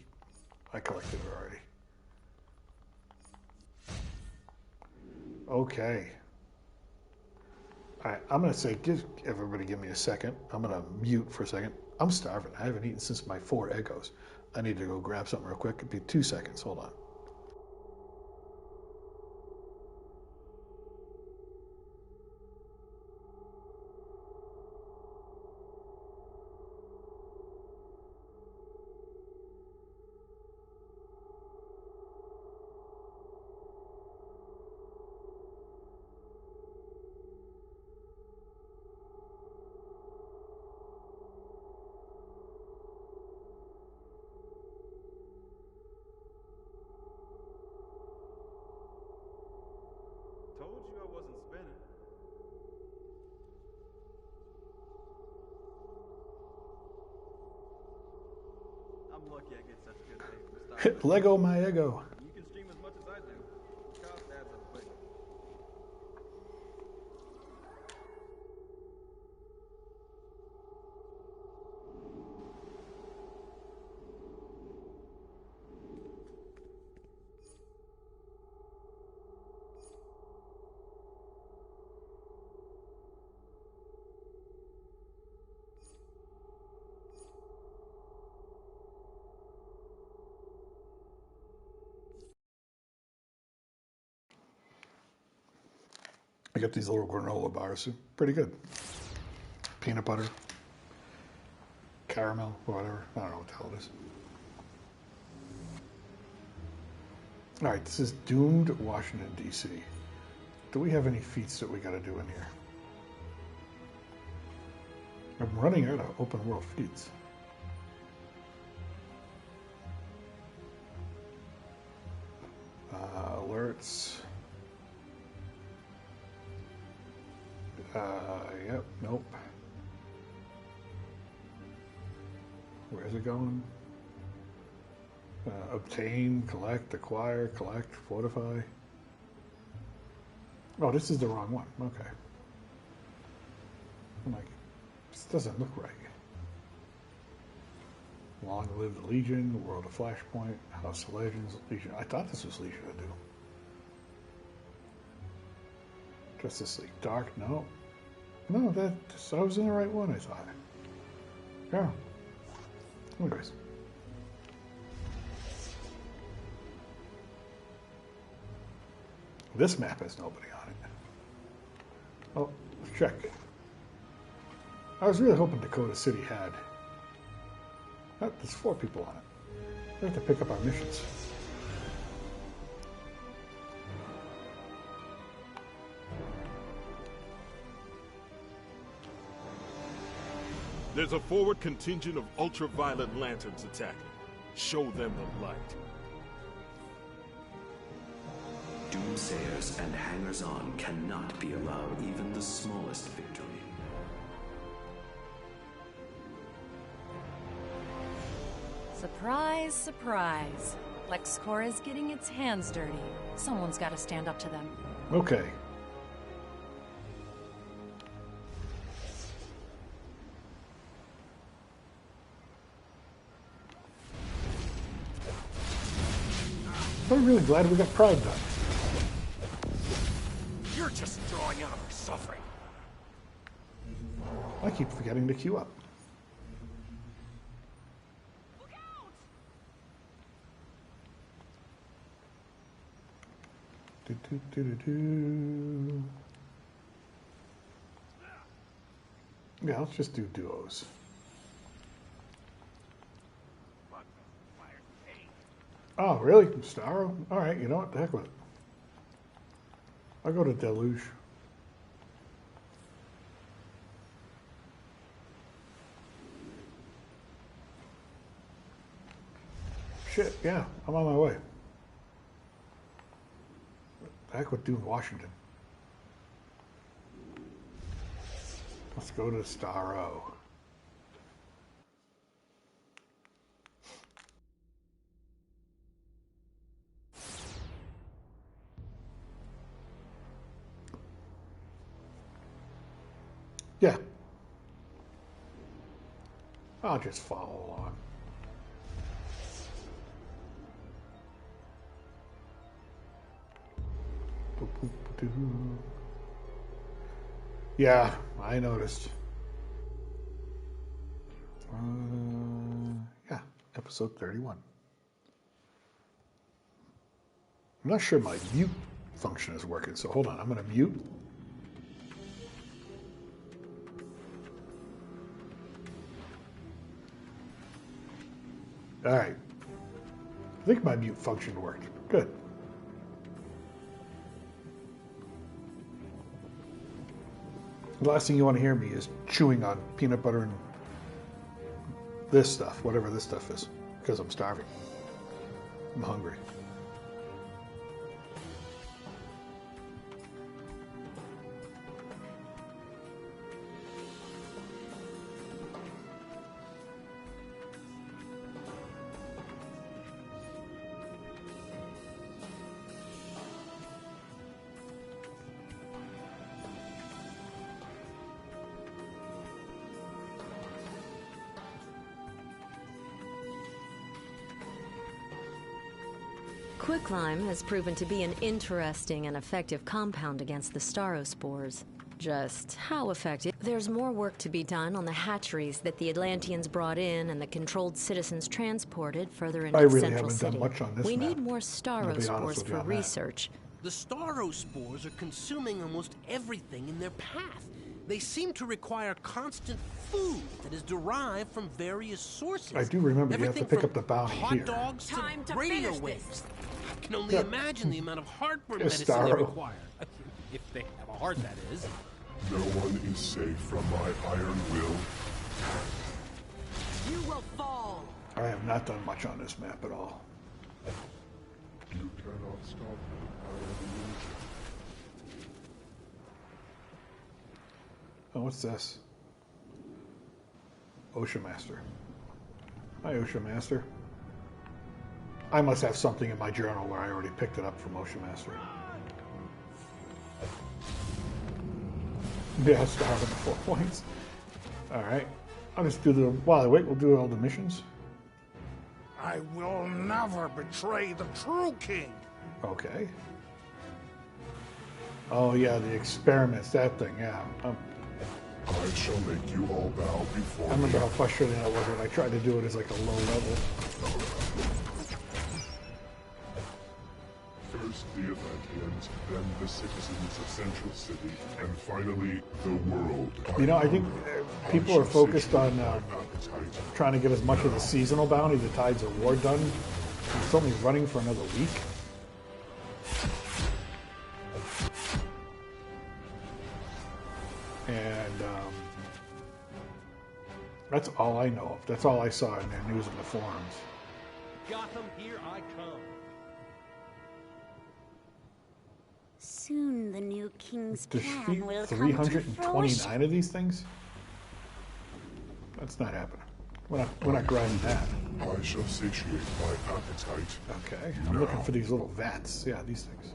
I collected it already. Okay. All right, I'm going to say, everybody give me a second. I'm going to mute for a second. I'm starving. I haven't eaten since my 4 Eggos. I need to go grab something real quick. It'll be 2 seconds. Hold on. Told you I wasn't spinning. I'm lucky I get such good pay from stock. Lego my Eggo. You can stream as much as I do. The cost adds up quick. I got these little granola bars. Pretty good. Peanut butter, caramel, or whatever. I don't know what the hell it is. All right, this is Doomed, Washington, D.C. Do we have any feats that we got to do in here? I'm running out of open world feats. Alerts. Yep, nope. Where's it going? Obtain, collect, acquire, collect, fortify. Oh, this is the wrong one. Okay. I'm like, this doesn't look right. Long live the Legion, World of Flashpoint, House of Legends, Legion. I thought this was Legion to do. Justice League Dark, no. No, I was in the right one, I thought. Yeah. Anyways. This map has nobody on it. Oh, let's check. I was really hoping Dakota City had. Oh, there's 4 people on it. We have to pick up our missions. There's a forward contingent of ultraviolet lanterns attacking. Show them the light. Doomsayers and hangers-on cannot be allowed even the smallest victory. Surprise, surprise. LexCorp is getting its hands dirty. Someone's got to stand up to them. Okay. I'm really glad we got Pride done. You're just drawing out our suffering. I keep forgetting to queue up. Yeah, let's just do duos. Oh, really? Starro? Alright, you know what? The heck with it. I'll go to Deluge. Shit, yeah, I'm on my way. The heck with Dune, Washington. Let's go to Starro. Yeah. I'll just follow along. Yeah, I noticed. Yeah, episode 31. I'm not sure my mute function is working, so hold on, I'm going to mute. All right. I think my mute function worked. Good. The last thing you want to hear me is chewing on peanut butter and this stuff, whatever this stuff is, because I'm starving. I'm hungry. Quicklime has proven to be an interesting and effective compound against the starospores. Just how effective? There's more work to be done on the hatcheries that the Atlanteans brought in and the controlled citizens transported further into Central City. We need more starospores for research. The starospores are consuming almost everything in their path. They seem to require constant food that is derived from various sources. I do remember you have to pick up the bounty hot here. dogs to radio waves. I can only imagine the amount of heartburn Yes, medicine they Starro. require. If they have a heart, that is. No one is safe from my iron will. You will fall. I have not done much on this map at all. You cannot stop me. Oh, what's this? Ocean Master. Hi, Ocean Master. I must have something in my journal where I already picked it up from Ocean Master. Yeah, started at 4 points. Alright. I'll just do the... While I wait, we'll do all the missions. I will never betray the true king. Okay. Oh, yeah, the experiments, that thing, yeah. I shall make you all bow before I remember how frustrating that was when I tried to do it as like a low level. First the Atlanteans, then the citizens of Central City, and finally the world. You know, I think people are focused on trying to get as much of the seasonal bounty, the Tides of War, done. It's only running for another week. And That's all I know of. That's all I saw in their news in the forums. Gotham, here I come. Soon the new king's plan Defeat will come to 329 of these things? That's not happening. We're not grinding that. I shall satiate my appetite. Okay, I'm looking for these little vats. Yeah, these things.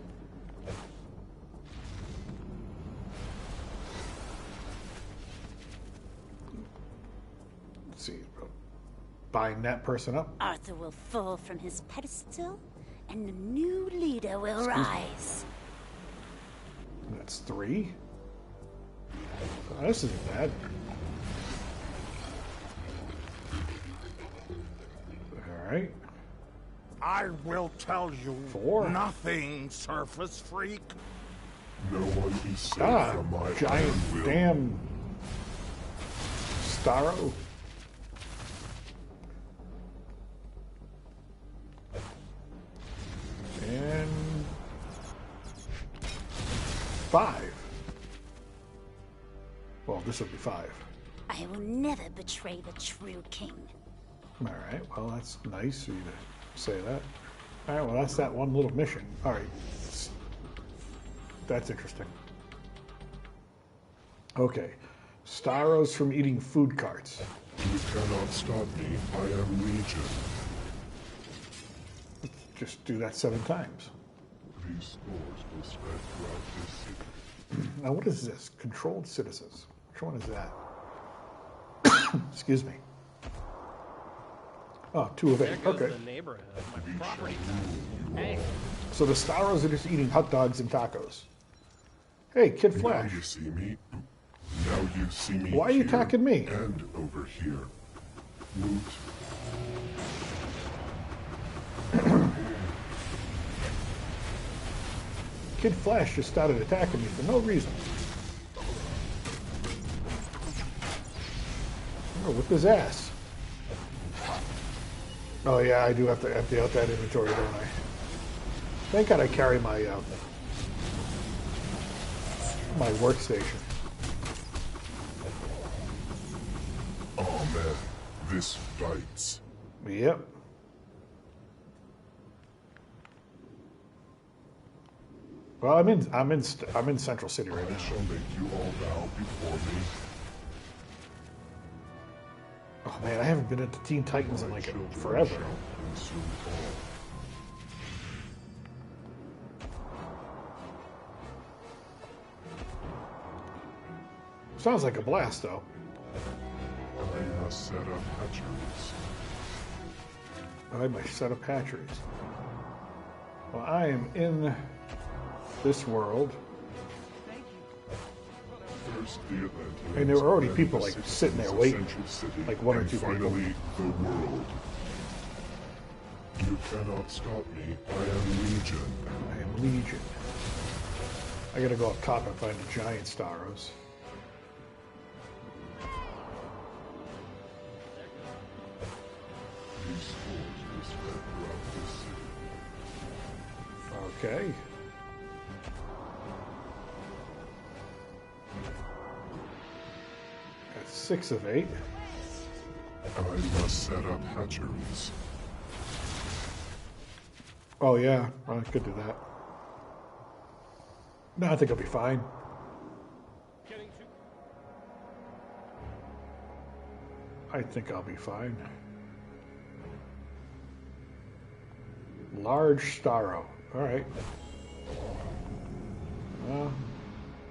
Let's see. Buying that person up. Arthur will fall from his pedestal, and a new leader will rise. That's 3. Oh, this isn't bad. Alright. I will tell you 4. nothing, surface freak. No one is safe from my giant will. damn Starro. And 5. Well, this will be 5. I will never betray the true king. All right. Well, that's nice of you to say that. All right. Well, that's that one little mission. All right. That's interesting. Okay. Starros from eating food carts. You cannot stop me. I am Legion. Just do that 7 times. These spores will spread throughout this city. Now, what is this? Controlled citizens. Which one is that? Excuse me. Oh, 2 of 8. Okay. The neighborhood. My property tax. Hey. So the Starros are just eating hot dogs and tacos. Hey, Kid Flash. Now you see me. Now you see me. Why are you attacking me? And over here. Loot. Kid Flash just started attacking me for no reason. Oh, whip his ass. Oh yeah, I do have to empty out that inventory, don't I? Thank God I carry my my workstation. Oh man, this bites. Yep. Well, I'm in Central City right now. I shall make you all bow before me. Oh man, I haven't been into Teen Titans in like forever. Sounds like a blast, though. I must set up hatcheries. I must set up hatcheries. Well, I am in this world. First, the Atlanteans, And there were already people like sitting there waiting, City, like 1 or 2 finally, people. the world. You cannot stop me. I am Legion. I am Legion. I gotta go up top and find the giant Starros. These spores will spread throughout this city. Okay. That's 6 of 8. I must set up hatcheries. Oh yeah, I could do that. No, I think I'll be fine. I think I'll be fine. Large Starro. All right.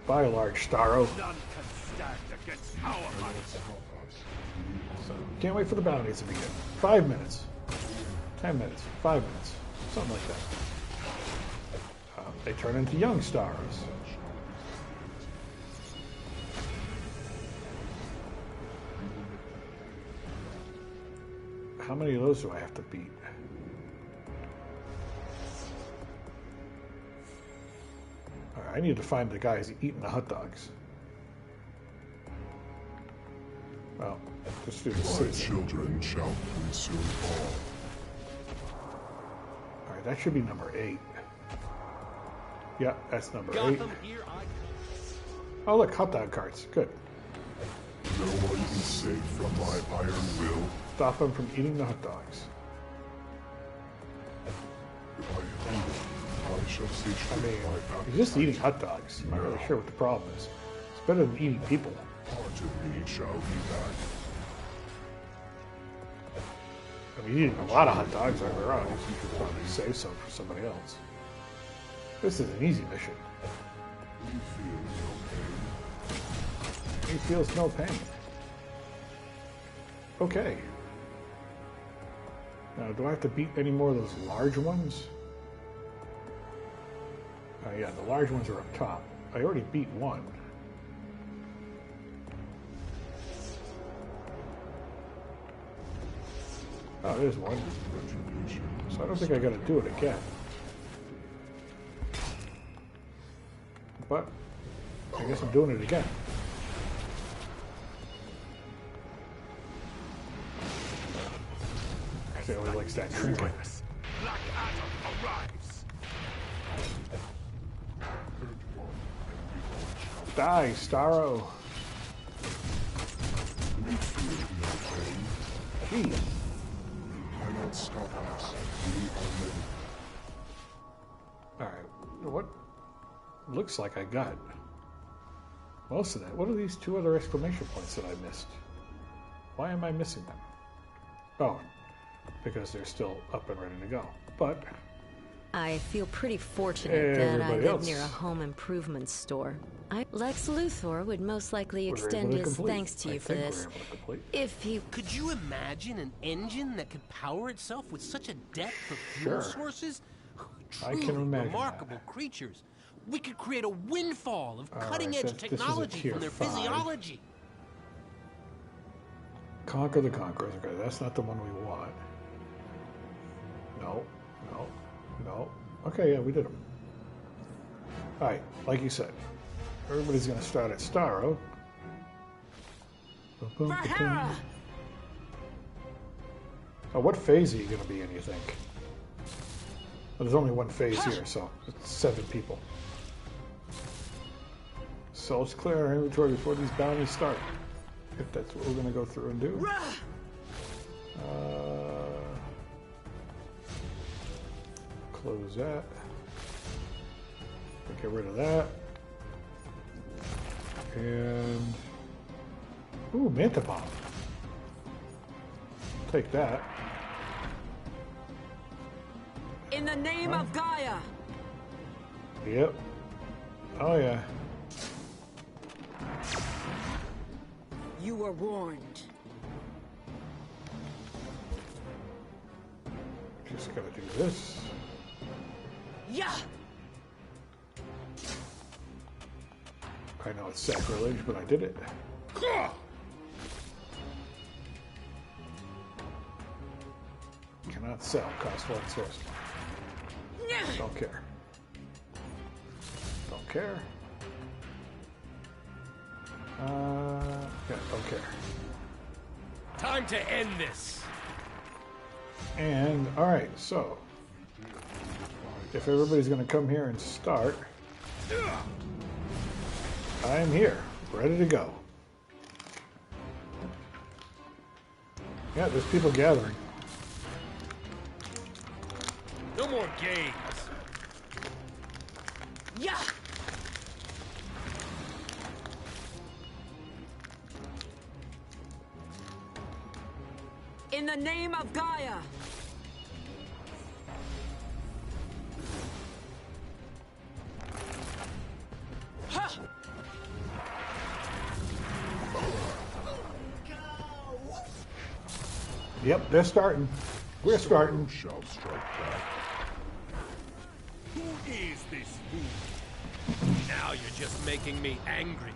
Buy a large Starro. None can stand against our might. So, can't wait for the bounties to begin. 5 minutes. 10 minutes. 5 minutes. Something like that. They turn into young Starros. How many of those do I have to beat? Alright, I need to find the guys eating the hot dogs. Well, just do the My citizen. children shall consume all. Alright, that should be number 8. Yeah, that's number 8. Gotham, here I come. Oh look, hot dog carts. Good. No one is safe from my iron will. Stop them from eating the hot dogs. I shall see. I mean, he's just eating hot dogs. I'm not really sure what the problem is. It's better than eating people. Part of me shall be back. I mean, eating a lot of hot dogs on their own, you could probably save some for somebody else. This is an easy mission. He feels no pain. Okay. Now, do I have to beat any more of those large ones? Yeah, the large ones are up top. I already beat one. Oh, there's one. So I don't think I gotta do it again. But I guess I'm doing it again. Actually, I always likes that trinket. Black Adam arrives. Die, Starro. Jeez. Cannot stop us. We are ready. Alright, what looks like I got most of that. What are these two other exclamation points that I missed? Why am I missing them? Oh, because they're still up and ready to go. But I feel pretty fortunate that I live near a home improvement store. Lex Luthor would most likely extend his thanks to you for this. If he... Could you imagine an engine that could power itself with such a depth of fuel sources? Truly I can imagine remarkable creatures. We could create a windfall of cutting-edge technology from their physiology. Conquer the Conquerors. Okay, that's not the one we want. No, no, no. Okay, yeah, we did them. Alright, like you said, everybody's going to start at Starro. Oh, what phase are you going to be in, you think? Well, there's only one phase here, so it's 7 people. So let's clear our inventory before these bounties start. If that's what we're going to go through and do. Close that. Get rid of that. And... Ooh, Manta Bomb. Take that. In the name of Gaia! Yep. Oh, yeah. You were warned. Just gotta do this. Yeah! I know it's sacrilege, but I did it. Cannot sell. Cost 1 source. Don't care. Don't care. Yeah, don't care. Time to end this. And, alright, so if everybody's going to come here and start, I'm here, ready to go. Yeah, there's people gathering. No more games. Yeah. In the name of Gaia. Yep, they're starting. We're starting. Shall strike back. Who is this fool? Now you're just making me angry.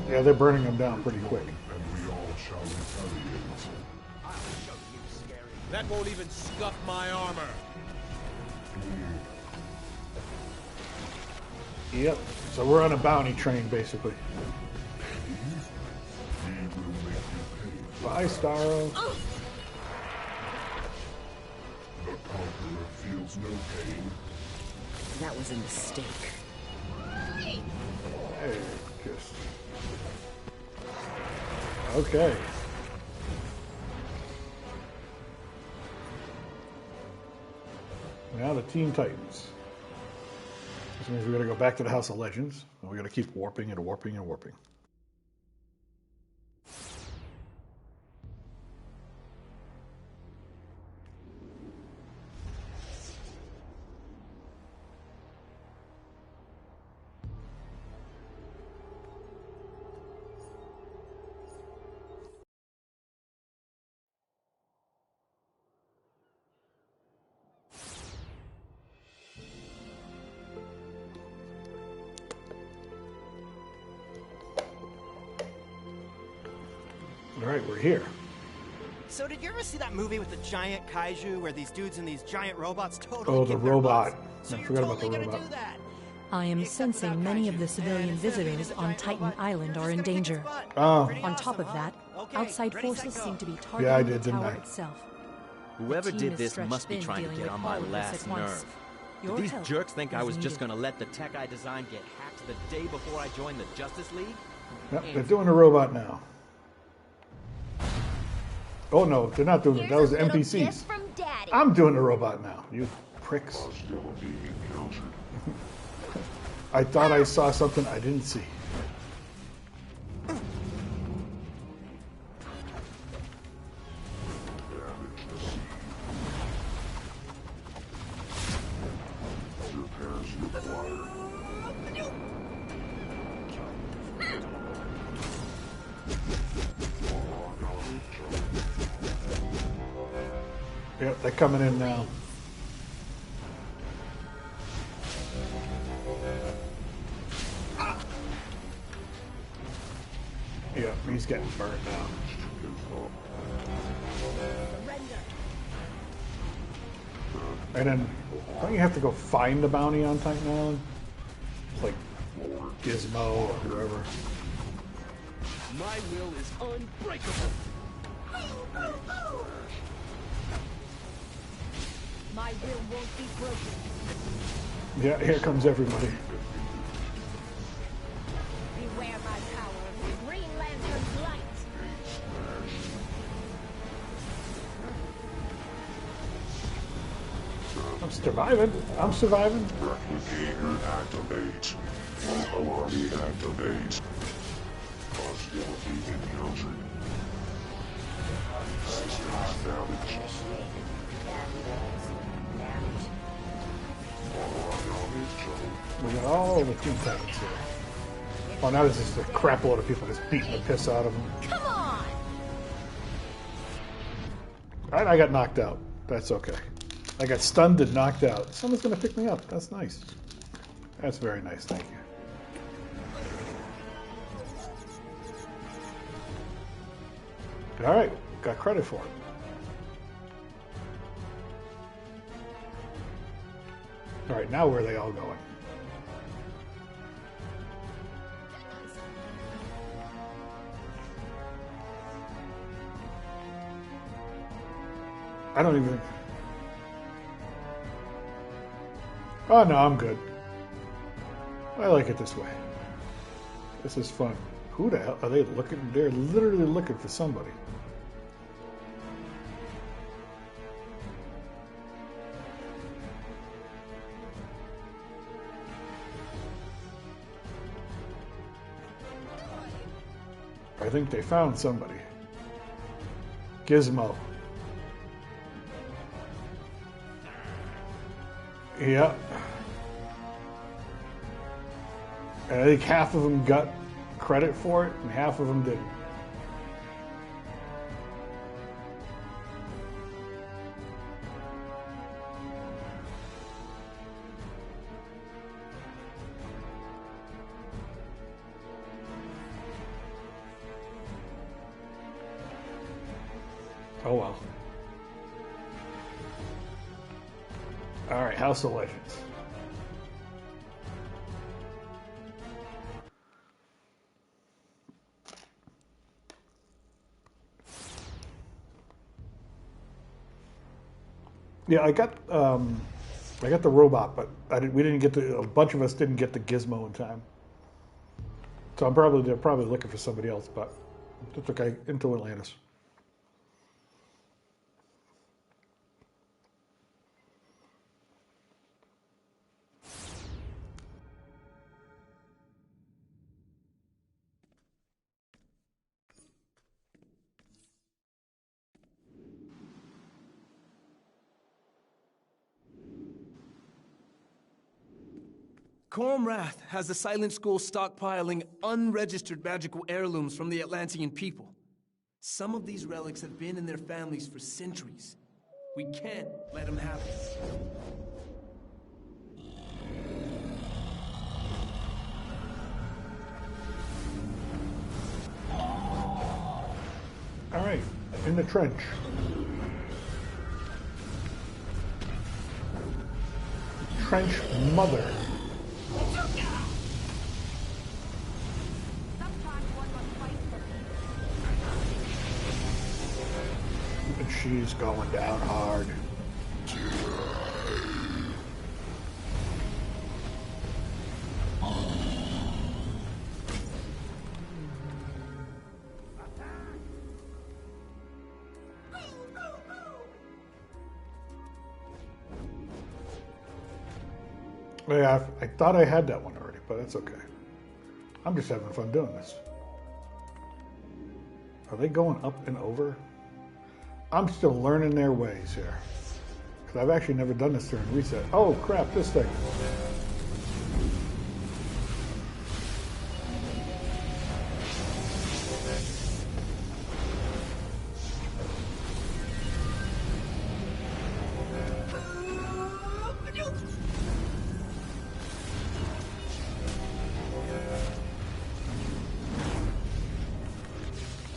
Yeah, they're burning them down pretty quick. And we all shall retaliate. I'll show you, scary. That won't even scuff my armor. Yep. So we're on a bounty train, basically. Bye, Starro. The conqueror feels no pain. That was a mistake. Hey, just... Okay. Now the Teen Titans. This means we're going to go back to the House of Legends, and we're going to keep warping and warping and warping. All right, we're here. So did you ever see that movie with the giant kaiju where these dudes and these giant robots totally Oh, the give their robot. butts? So I you're forgot totally about the gonna robot. do that. I am sensing many of the civilian visitors on Titan Island are in danger. Oh. On top of that, outside forces seem to be Yeah, I targeting did, the didn't tower I? itself. Whoever team did is this stretched must be thin trying to dealing get with on my all of this last at once. nerve. Your Did these help jerks think I is was just needed. gonna let the tech I designed get hacked the day before I joined the Justice League? Yep, they're doing the robot now. Oh no, they're not doing it. That was the NPCs. I'm doing the robot now. You pricks. I thought I saw something I didn't see. Yep, they're coming in now. Yeah, he's getting burnt now. And then, don't you have to go find the bounty on Titan Island? It's like Gizmo or whoever. My will is unbreakable. My will won't be broken. Yeah, here comes everybody. Beware my power of the Green Lantern's light. I'm surviving. I'm surviving. Replicator activate. Alarming activate. Hostility encountered. Systems damage. We got all the Teen Titans here. Oh, now there's just a crap load of people just beating the piss out of them. Come on! Alright, I got knocked out. That's okay. I got stunned and knocked out. Someone's gonna pick me up. That's nice. That's very nice, thank you. Alright, got credit for it. Alright, now where are they all going? I don't even... Oh no, I'm good. I like it this way. This is fun. Who the hell are they looking? They're literally looking for somebody. I think they found somebody. Gizmo. Yep. And I think half of them got credit for it, and half of them didn't. Oh well. All right, House of Legends. Yeah, I got I got the robot, but we didn't get a bunch of us didn't get the gizmo in time. So they're probably looking for somebody else, but it's okay. Into Atlantis. Cormrath has the Silent School stockpiling unregistered magical heirlooms from the Atlantean people. Some of these relics have been in their families for centuries. We can't let them have it. All right, in the trench. Trench mother. And she's going down hard. Yeah, I thought I had that one already, but that's okay. I'm just having fun doing this. Are they going up and over? I'm still learning their ways here. Because I've actually never done this during reset. Oh crap, this thing.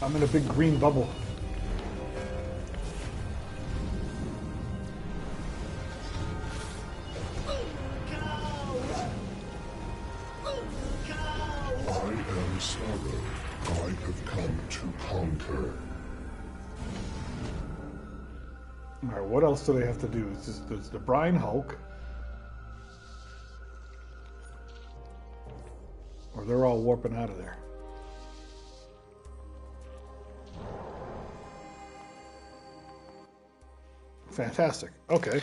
I'm in a big green bubble. I am sorrow. I have come to conquer. All right, what else do they have to do? There's the Brine Hulk. Or they're all warping out of there. Fantastic. Okay.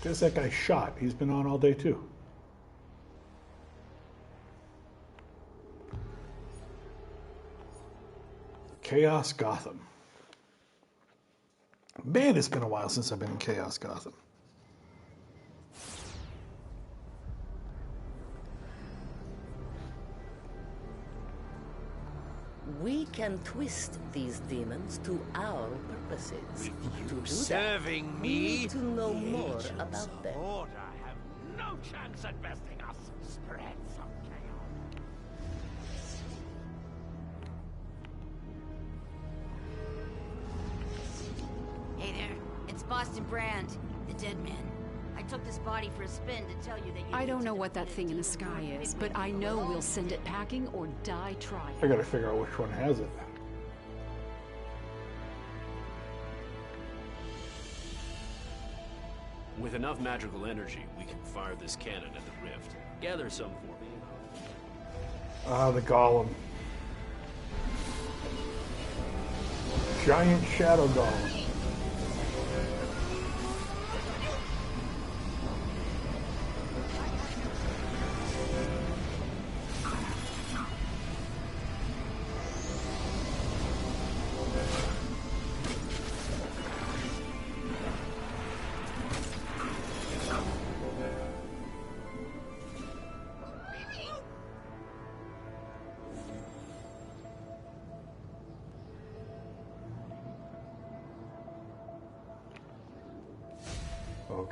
Guess that guy shot. He's been on all day too. Chaos Gotham. Man, it's been a while since I've been in Chaos Gotham. We can twist these demons to our purposes. With To you do serving that, me, we need to know the more agents about of them. order have no chance at besting us. Spread some chaos. Hey there, it's Boston Brand, the dead man. I took this body for a spin to tell you that you I don't know what that thing in the sky is, but I know we'll send it packing or die trying. I gotta figure out which one has it. With enough magical energy, we can fire this cannon at the rift. Gather some for me. Ah, the Golem. Giant Shadow Golem.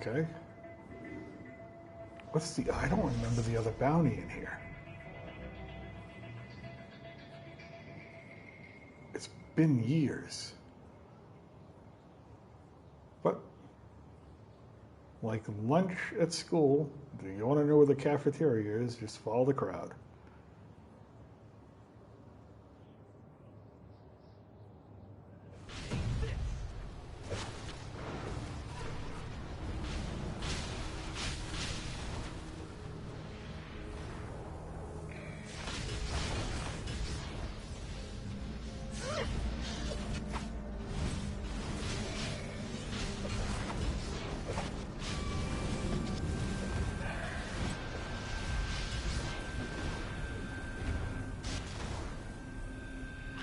Okay. What's the... I don't remember the other bounty in here. It's been years. What? Like lunch at school, do you want to know where the cafeteria is? Just follow the crowd.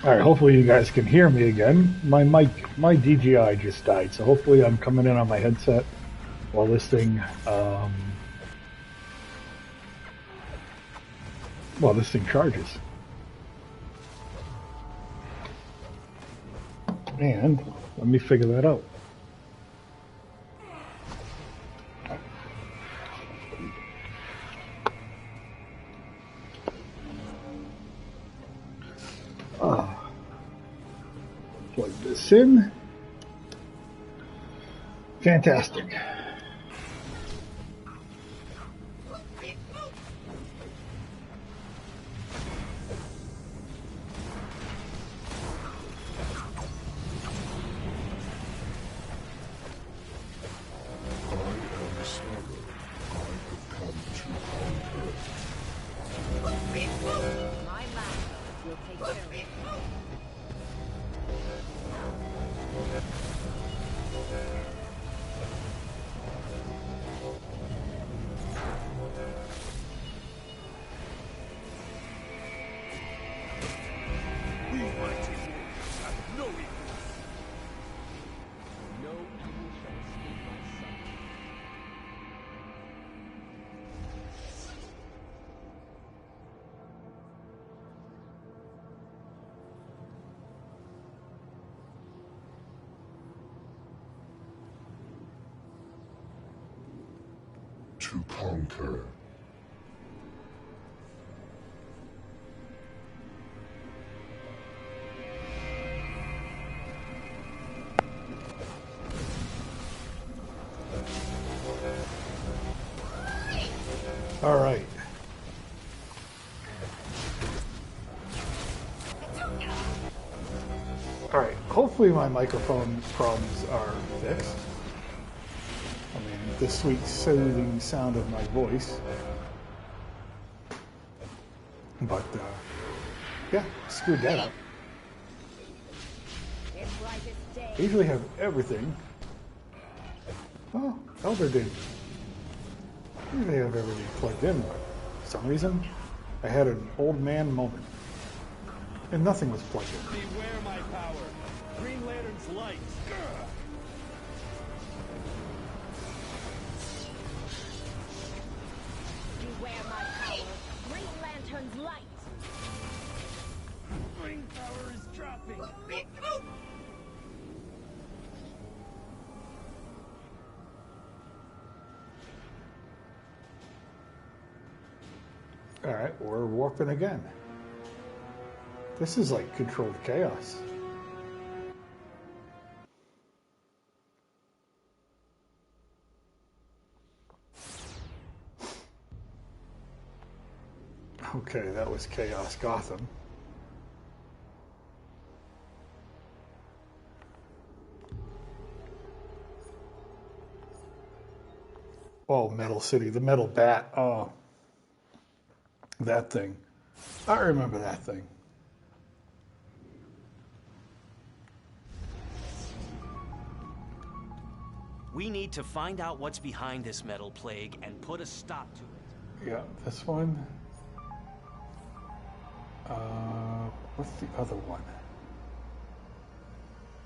Alright, hopefully you guys can hear me again. My DJI just died, so hopefully I'm coming in on my headset while this thing, charges. And let me figure that out. Plug this in. Fantastic. To conquer. All right. All right. Hopefully my microphone problems are fixed. I mean, the sweet soothing sound of my voice. But, yeah, screwed that up. I usually have everything. Oh, Elder did. I usually have everything plugged in, but for some reason, I had an old man moment. And nothing was plugged in. Beware my power. Green Lantern's light. Beware my power. Green Lantern's light. Green power is dropping. Alright, we're warping again. This is like controlled chaos. Okay, that was Chaos Gotham. Oh, Metal City, the metal bat. Oh, that thing. I remember that thing. We need to find out what's behind this metal plague and put a stop to it. Yeah, this one. What's the other one?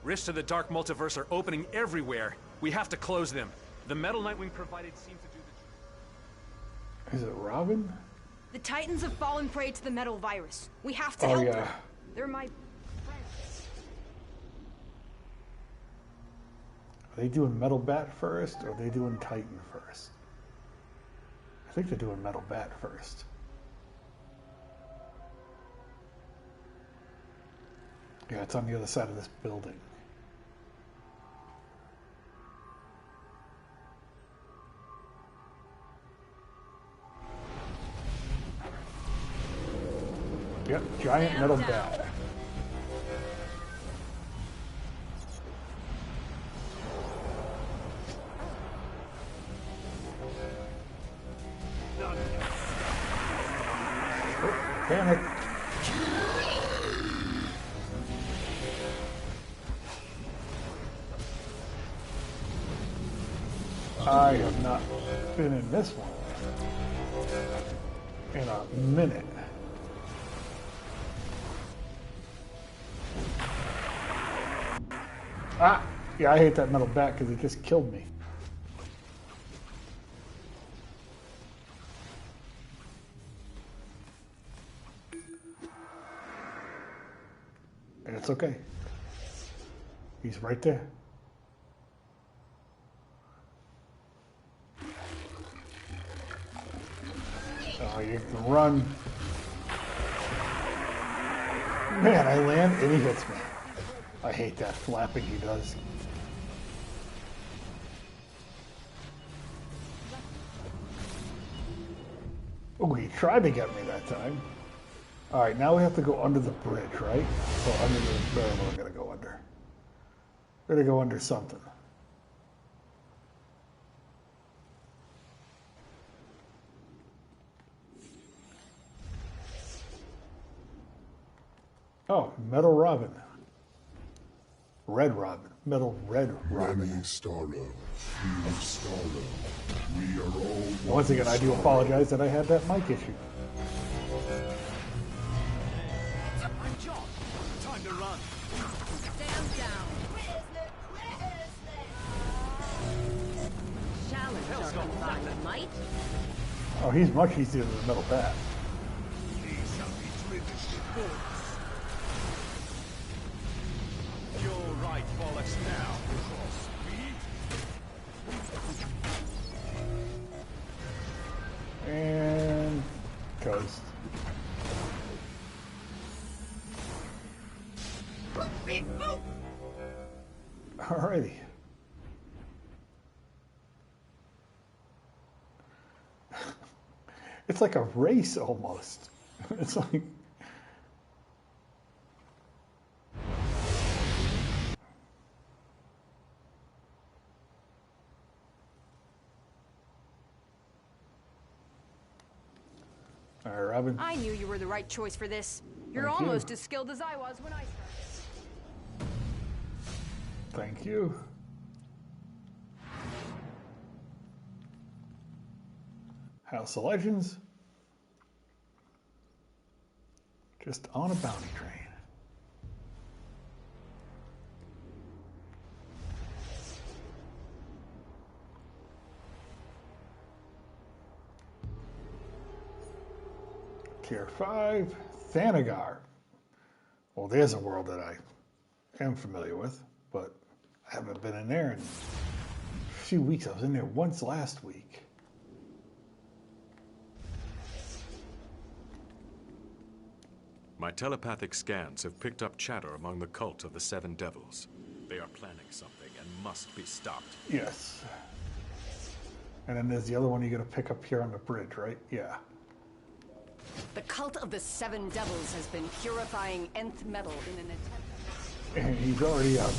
Rifts to the Dark Multiverse are opening everywhere. We have to close them. The metal Nightwing provided seems to do the trick. Is it Robin? The Titans have fallen prey to the metal virus. We have to Oh, help yeah. them. They're my friends. Are they doing Metal Bat first, or are they doing Titan first? I think they're doing Metal Bat first. Yeah, it's on the other side of this building. Yep, giant metal bat. Oh, panic. I have not been in this one in a minute. Ah! Yeah, I hate that metal bat because it just killed me. And it's okay. He's right there. Oh, you can run. Man, I land and he hits me. I hate that flapping he does. Oh, he tried to get me that time. Alright, now we have to go under the bridge, right? So under the barrel we're gonna go under. We're gonna go under something. Oh, metal robin. Red robin. Metal red robin. Remy Starro, Queen of Starro, we are all... Once again, I do apologize that I had that mic issue. Time to run. Stand down. Challenge our combined might. Oh, he's much easier than the metal bat. You're right, bollocks now. And coast. Alrighty. It's like a race almost. It's like... Alright, Robin. I knew you were the right choice for this. You're Thank you. almost as skilled as I was when I started. Thank you. House of Legends. Just on a bounty train. Tier 5, Thanagar. Well, there's a world that I am familiar with, but I haven't been in there in a few weeks. I was in there once last week. My telepathic scans have picked up chatter among the cult of the Seven Devils. They are planning something and must be stopped. Yes. And then there's the other one you're going to pick up here on the bridge, right? Yeah. The cult of the Seven Devils has been purifying nth metal in an attempt. And he's already up.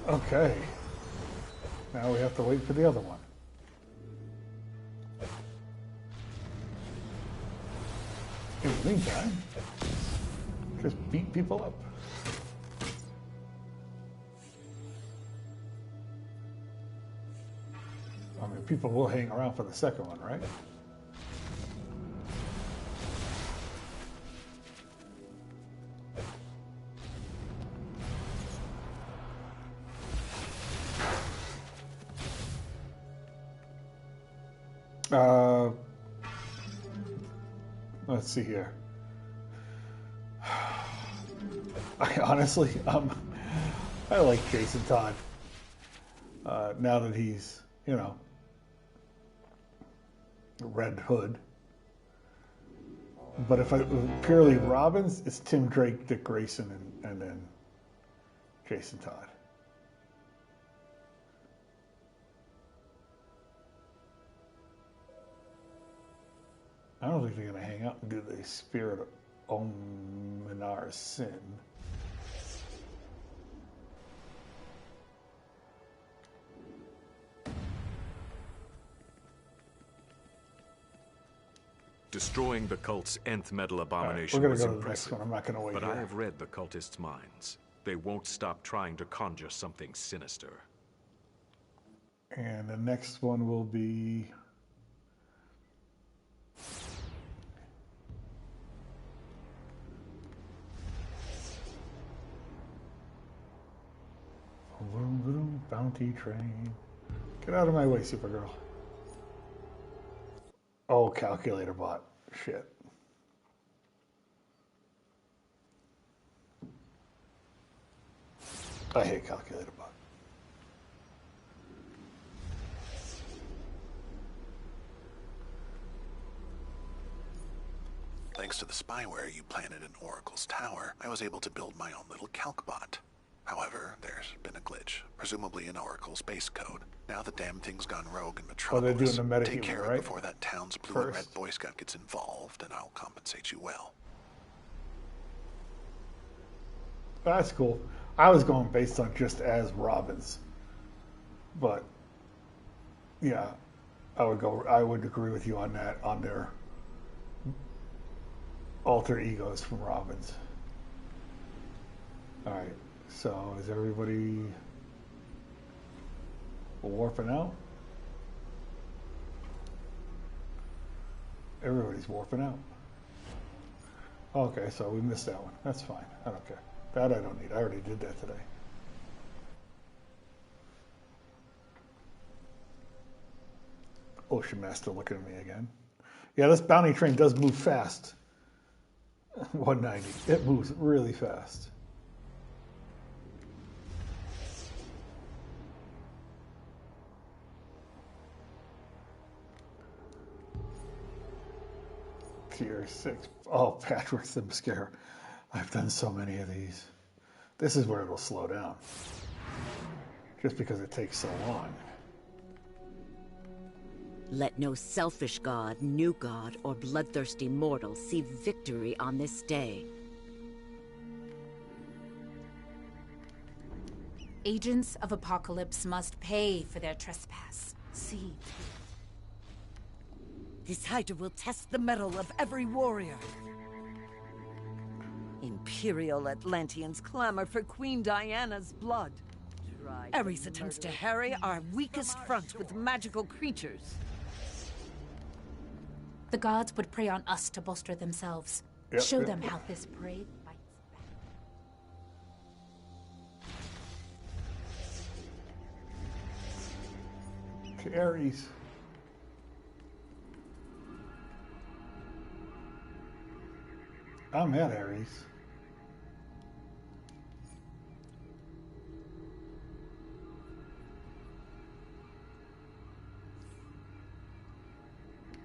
Okay. Now we have to wait for the other one. In the meantime, just beat people up. I mean, people will hang around for the second one, right? Let's see here. I honestly, I like Jason Todd. Now that he's, you know, Red Hood. But if I purely Robins, it's Tim Drake, Dick Grayson, and then Jason Todd. I don't think they're going to hang out and do the Spirit of Ominar Sin. Destroying the cult's nth metal We're abomination going was to go to the impressive. next one. I'm not going to wait But here. I have read the cultists' minds. They won't stop trying to conjure something sinister. And the next one will be... Vroom, vroom, bounty train. Get out of my way, Supergirl. Oh, calculator bot. Shit. I hate calculator bot. Thanks to the spyware you planted in Oracle's tower, I was able to build my own little calc bot. However, there's been a glitch, presumably in Oracle's base code. Now the damn thing's gone rogue in Oh, they're Metropolis. doing the Take metahuman, care of it right? before that town's blue and red First. Boy Scout gets involved, and I'll compensate you well. That's cool. I was going based on just as Robins. But, yeah, I would agree with you on that, on their alter egos from Robins. Alright, so is everybody warping out? Everybody's warping out. Okay, so we missed that one. That's fine. I don't care. That I don't need. I already did that today. Ocean Master looking at me again. Yeah, this bounty train does move fast. 190. It moves really fast. Tier 6. Oh, Patchwork Sim Scare. I've done so many of these. This is where it'll slow down. Just because it takes so long. Let no selfish god, new god, or bloodthirsty mortal see victory on this day. Agents of Apocalypse must pay for their trespass. See. This Hydra will test the mettle of every warrior. Imperial Atlanteans clamor for Queen Diana's blood. Ares attempts to harry our weakest front with magical creatures. The gods would prey on us to bolster themselves. Yep, Show yep. them how this prey fights back. To Ares. I'm at Ares.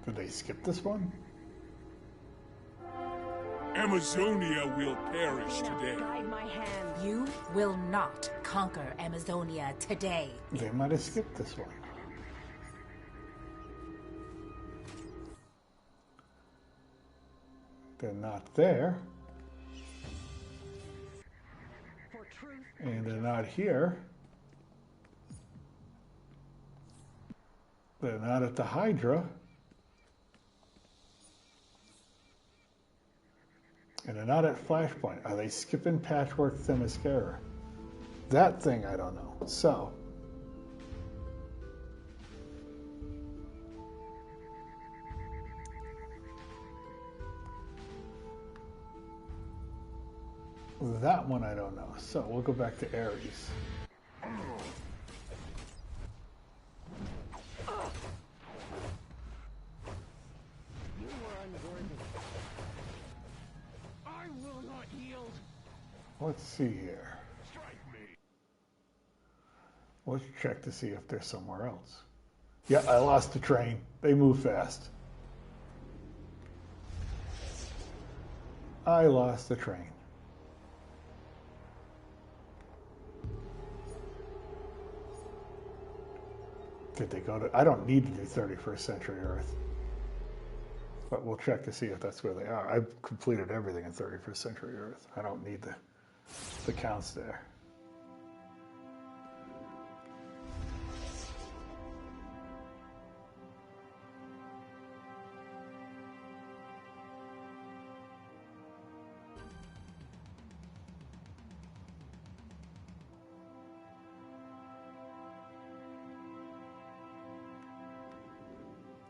Did they skip this one? Amazonia will perish today. Guide my hand. You will not conquer Amazonia today. They might have skipped this one. They're not there. And they're not here. They're not at the Hydra. And they're not at Flashpoint. Are they skipping Patchwork Themyscira? That thing, I don't know. So, that one I don't know. So, we'll go back to Ares. You were unworthy. I will not yield. Let's see here. Strike me. Let's check to see if they're somewhere else. Yeah, I lost the train. They move fast. I lost the train. Did they go to... I don't need to do 31st Century Earth. But we'll check to see if that's where they are. I've completed everything in 31st Century Earth. I don't need the counts there.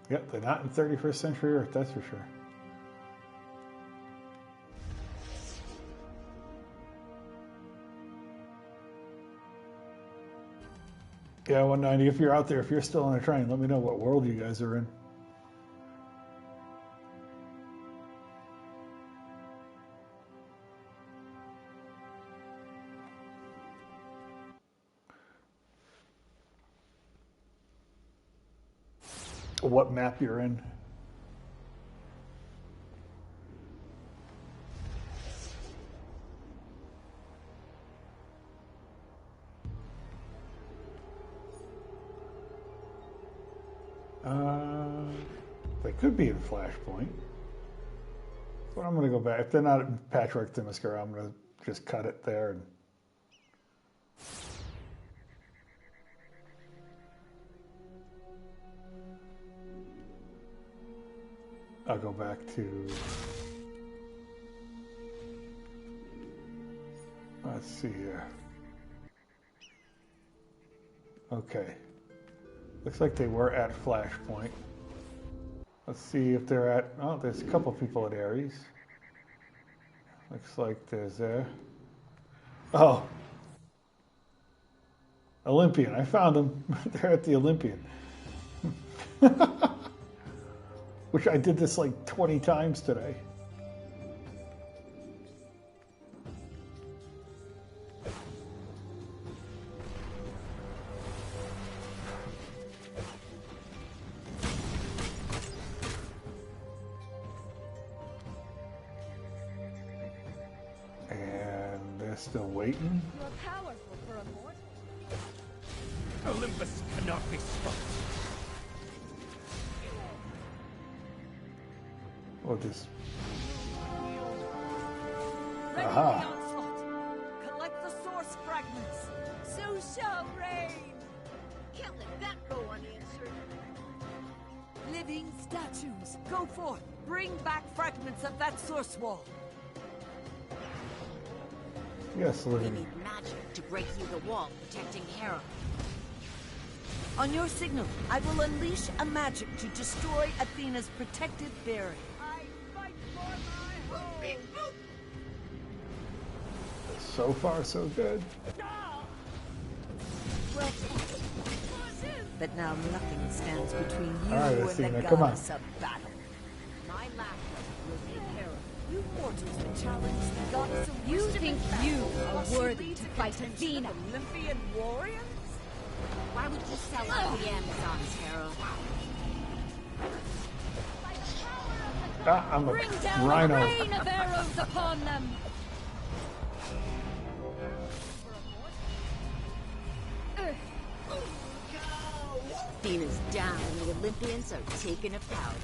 Yep, they're not in 31st Century Earth, that's for sure. Yeah, 190, if you're out there, if you're still on a train, let me know what world you guys are in. What map you're in. They could be in Flashpoint. But I'm going to go back. If they're not in Patchwork Themyscira, I'm going to just cut it there. And I'll go back to, let's see here. Okay. Looks like they were at Flashpoint. Let's see if they're at, oh, there's a couple people at Ares. Looks like there's there. Oh. Olympian, I found them. They're at the Olympian. Which I did this like 20 times today. Still waiting. You're powerful for a mortal. Olympus cannot be stopped. We'll just. Ready Aha. the onslaught. Collect the source fragments. So shall reign. Can't let that go unanswered. Living statues, go forth. Bring back fragments of that source wall. Yes, We Living. need magic to break through the wall protecting Hera. On your signal, I will unleash a magic to destroy Athena's protected barrier. I fight for my home. So far, so good. Well, but now nothing stands between you All right, and Athena, the come on. goddess of battle. My laughter will make Hera. You mortals will challenge the goddess of You wisdom think and battle. you are Must worthy lead to fight contention Athena? of Olympian warriors? Why would you sell out the Amazons, Hera? Ah, I'm a Bring down rhino. a rain of arrows upon them! Athena's down and the Olympians are taking a powder.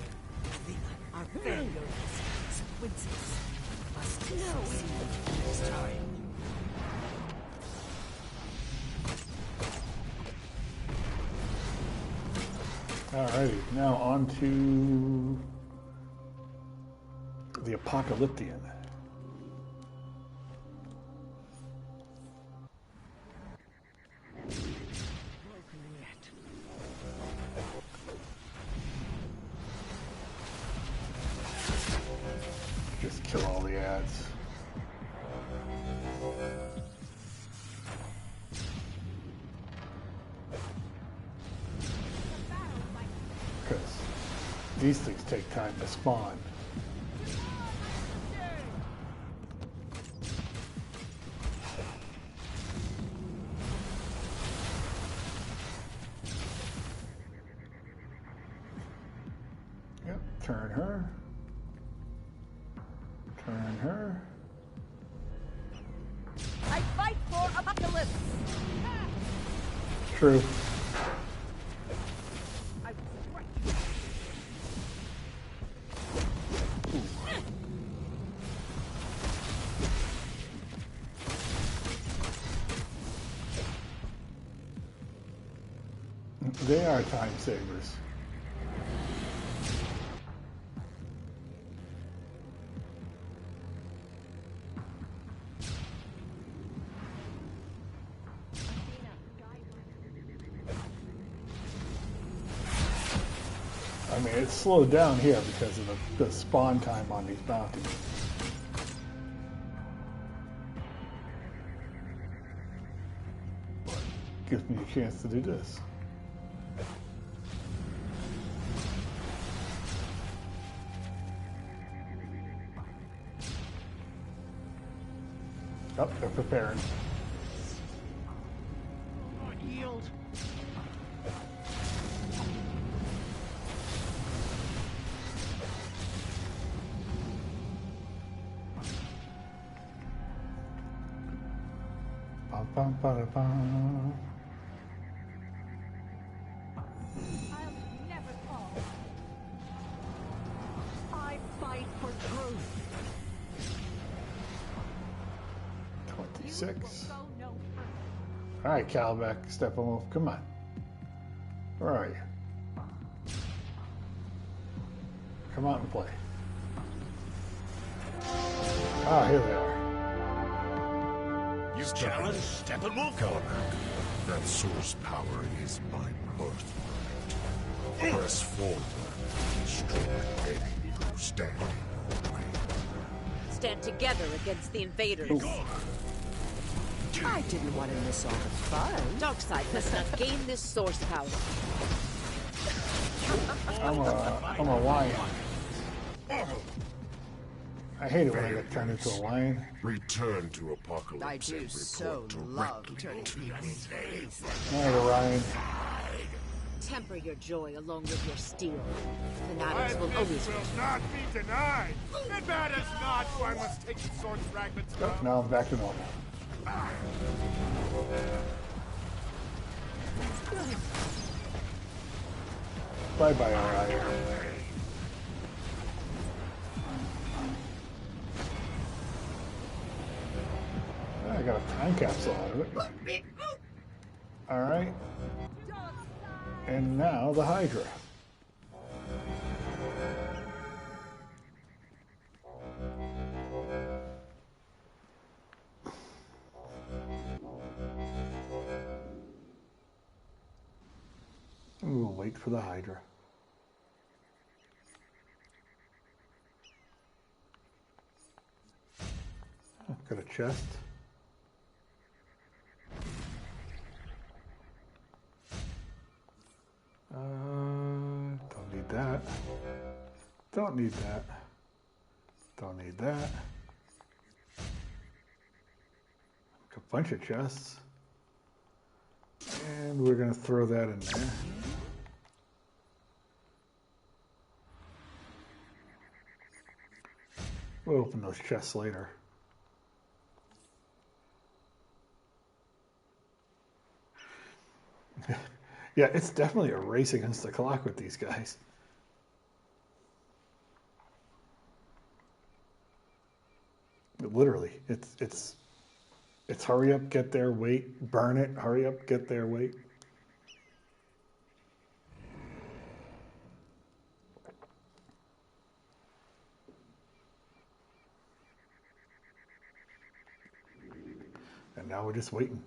Our failure has consequences. Must succeed this time. Alrighty, now on to the Apocalyptian. Just kill all the ads. Because these things take time to spawn. Yep, turn her. Turn her. I fight for apocalypse. True. I was right. They are time savers. I mean, it's slowed down here because of the spawn time on these bounties. But gives me a chance to do this. Oh, they're preparing. Yield. Bum, bum, ba, bum. I'll never fall. I fight for truth. 26. All right, Calbeck, step on. Come on. Where are you? Come out and play. Ah, here they are. You challenge Steppenwolf? Calbeck, that source power is my birthright. Press forward. Destroy any who stand in your way. Stand together against the invaders. I didn't want to miss all the fun. Darkseid must not gain this source power. I'm a lion. I hate it when I get turned into a lion. Return to Apocalypse. I do so love turning people into beasts. Alright, Orion. Temper your joy along with your steel. Fanatics will always will not be denied. It matters not who I must take the sword fragments from. Oh, now I'm back to normal. Bye-bye, Orion. I got a time capsule out of it. Alright. And now the Hydra. We'll wait for the Hydra. Oh, got a chest. Don't need that. Don't need that. Don't need that. A bunch of chests. And we're going to throw that in there. We'll open those chests later. Yeah, it's definitely a race against the clock with these guys. Literally, it's hurry up, get there, wait, burn it, hurry up, get there, wait. And now we're just waiting.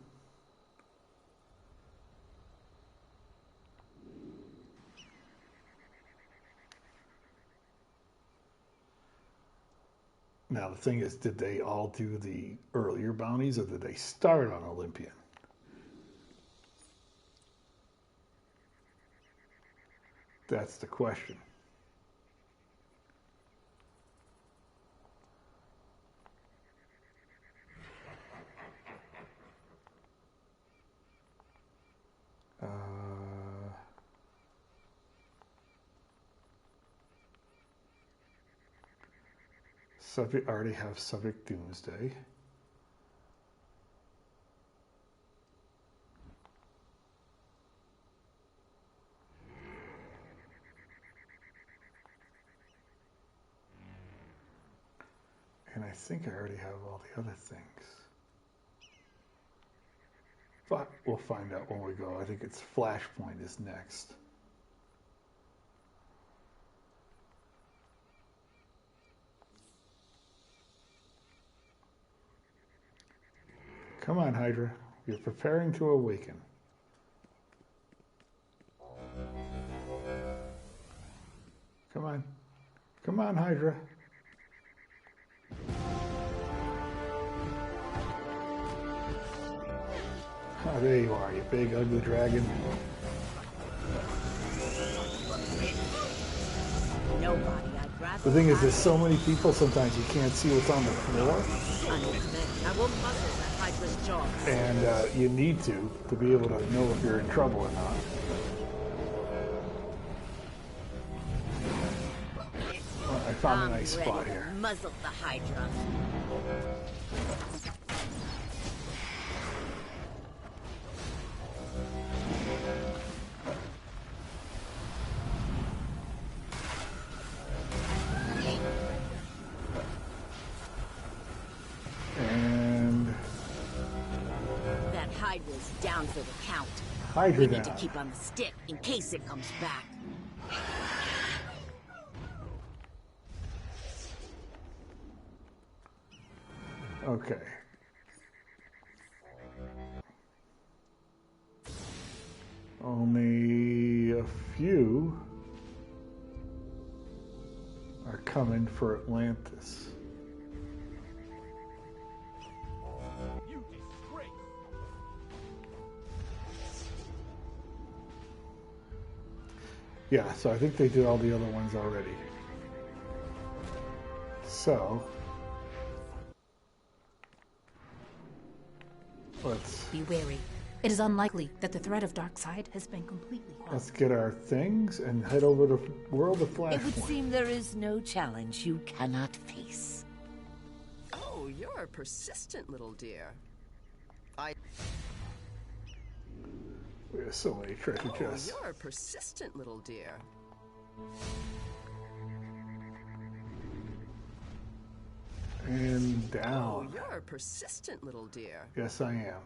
Now the thing is, did they all do the earlier bounties or did they start on Olympian? That's the question. Subject already have Subject Doomsday. And I think I already have all the other things. We'll find out when we go. I think it's Flashpoint is next. Come on, Hydra. You're preparing to awaken. Come on. Come on, Hydra. Oh, there you are, you big, ugly dragon. Nobody I'd rather. The thing is, there's so many people, sometimes you can't see what's on the floor. I will muzzle that Hydra's jaw. And you need to be able to know if you're in trouble or not. Well, I found a nice spot here. Muzzle the Hydra. And that Hydra's down for the count. Hydra we need down. to keep on the stick in case it comes back. Okay. Only a few are coming for Atlantis. You disgrace. Yeah, so I think they did all the other ones already. So let's be wary. It is unlikely that the threat of Darkseid has been completely quelled. let's get our things and head over to World of Flashpoint. It would seem there is no challenge you cannot face. Oh, you're a persistent little dear. We have so many treasure chests. You're a persistent little dear. And down. Oh, you're a persistent little dear. Yes, I am.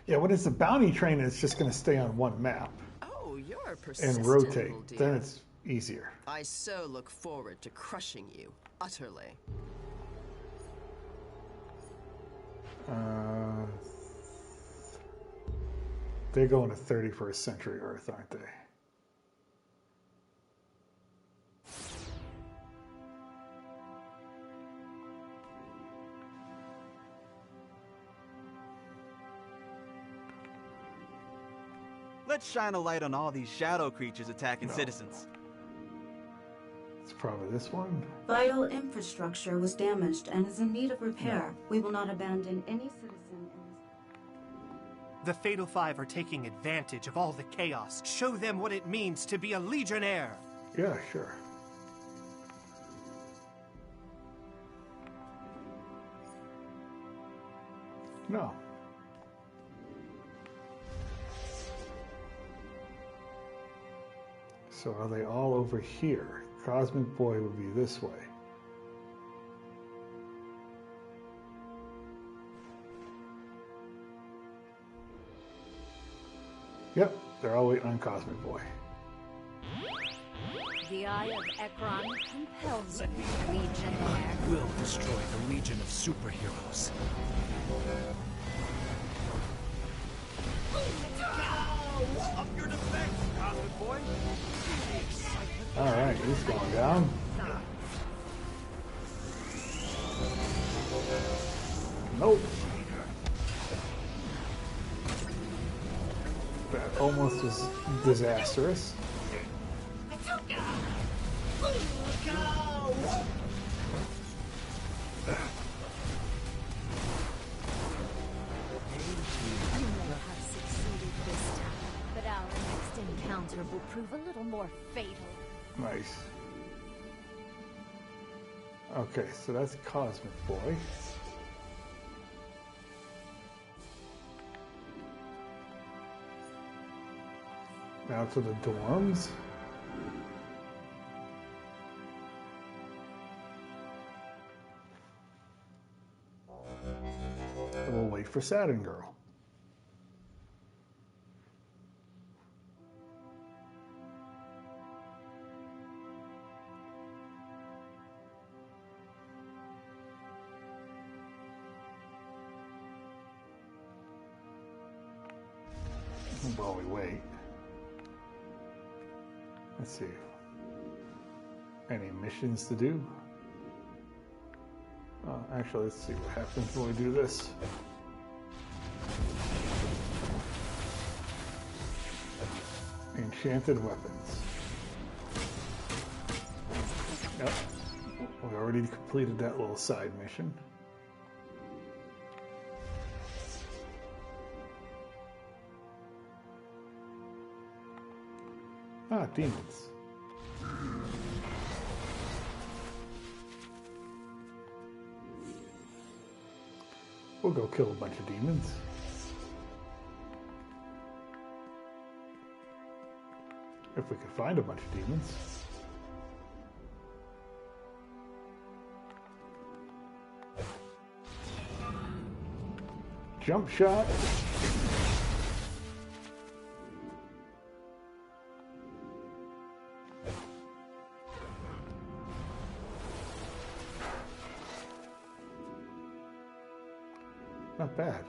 Yeah, when it's a bounty train, it's just going to stay on one map Oh, you're a persistent and rotate. little dear. Then it's easier. I so look forward to crushing you, utterly. They're going to 31st century Earth, aren't they? Let's shine a light on all these shadow creatures attacking citizens. It's probably this one. Vital infrastructure was damaged and is in need of repair. We will not abandon any citizen in this. The Fatal Five are taking advantage of all the chaos. Show them what it means to be a Legionnaire. Yeah, sure. No. So are they all over here? Cosmic Boy would be this way. Yep, they're all waiting on Cosmic Boy. The Eye of Ekron compels me, Legionnaire. We'll destroy the Legion of Superheroes. Up your defense, Cosmic Boy! Alright, he's going down. Nope. That almost was disastrous. You may have succeeded this time, but our next encounter will prove a little more fatal. Nice. Okay, so that's Cosmic Boy. Now to the dorms. wait for Saturn Girl. While we wait, let's see. Any missions to do? Actually, let's see what happens when we do this. Enchanted weapons. Yep. We already completed that little side mission. Ah, demons. We'll go kill a bunch of demons. If we can find a bunch of demons. Jump shot. Not bad.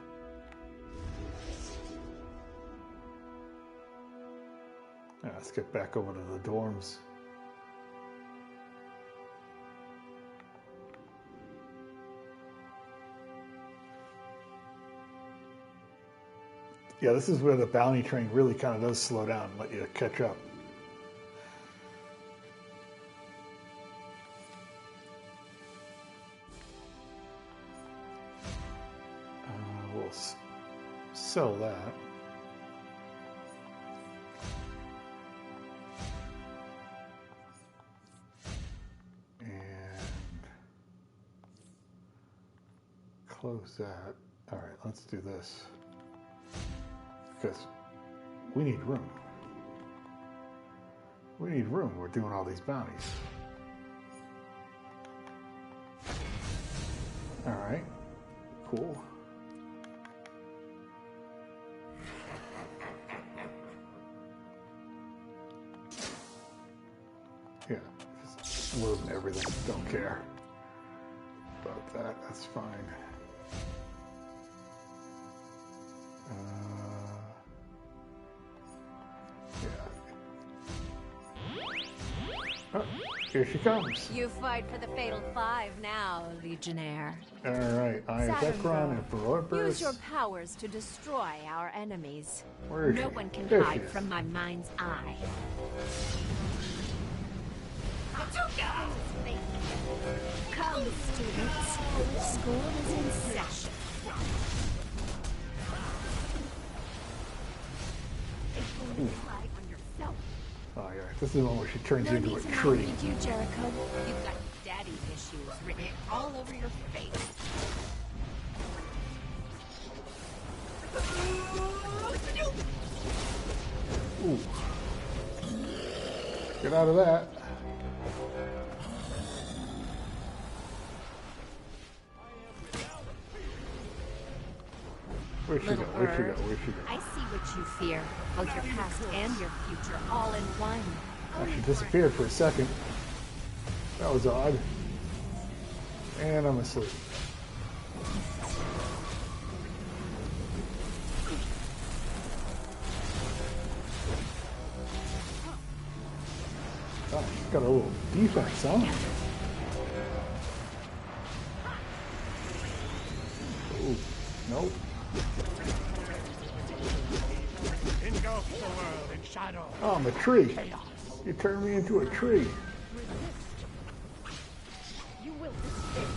Yeah, let's get back over to the dorms. Yeah, this is where the bounty train really kind of does slow down and let you catch up. We'll sell that. And close that. All right, let's do this. Because we need room. We need room. We're doing all these bounties. All right, cool. Yeah, just loading everything. Don't care about that. That's fine. Oh, here she comes. You fight for the Fatal Five now, Legionnaire. All right, I am Zekron, Emperor Empress. Use your powers to destroy our enemies. Where is no she? one can There she hide is. from my mind's eye. Come, students. School is in session. Oh yeah, this is the one where she turns into a tree. Need you, Jericho. You've got daddy issues written all over your face. Ooh. Get out of that. Where'd she go? Where'd she go? Where'd she go? I see what you fear, both your past and your future, all in one. Oh, she disappeared for a second. That was odd. And I'm asleep. Oh, she's got a little defense, huh? Ooh, nope. Engulf the world in shadow. Oh, I'm a tree. You turned me into a tree. You will escape.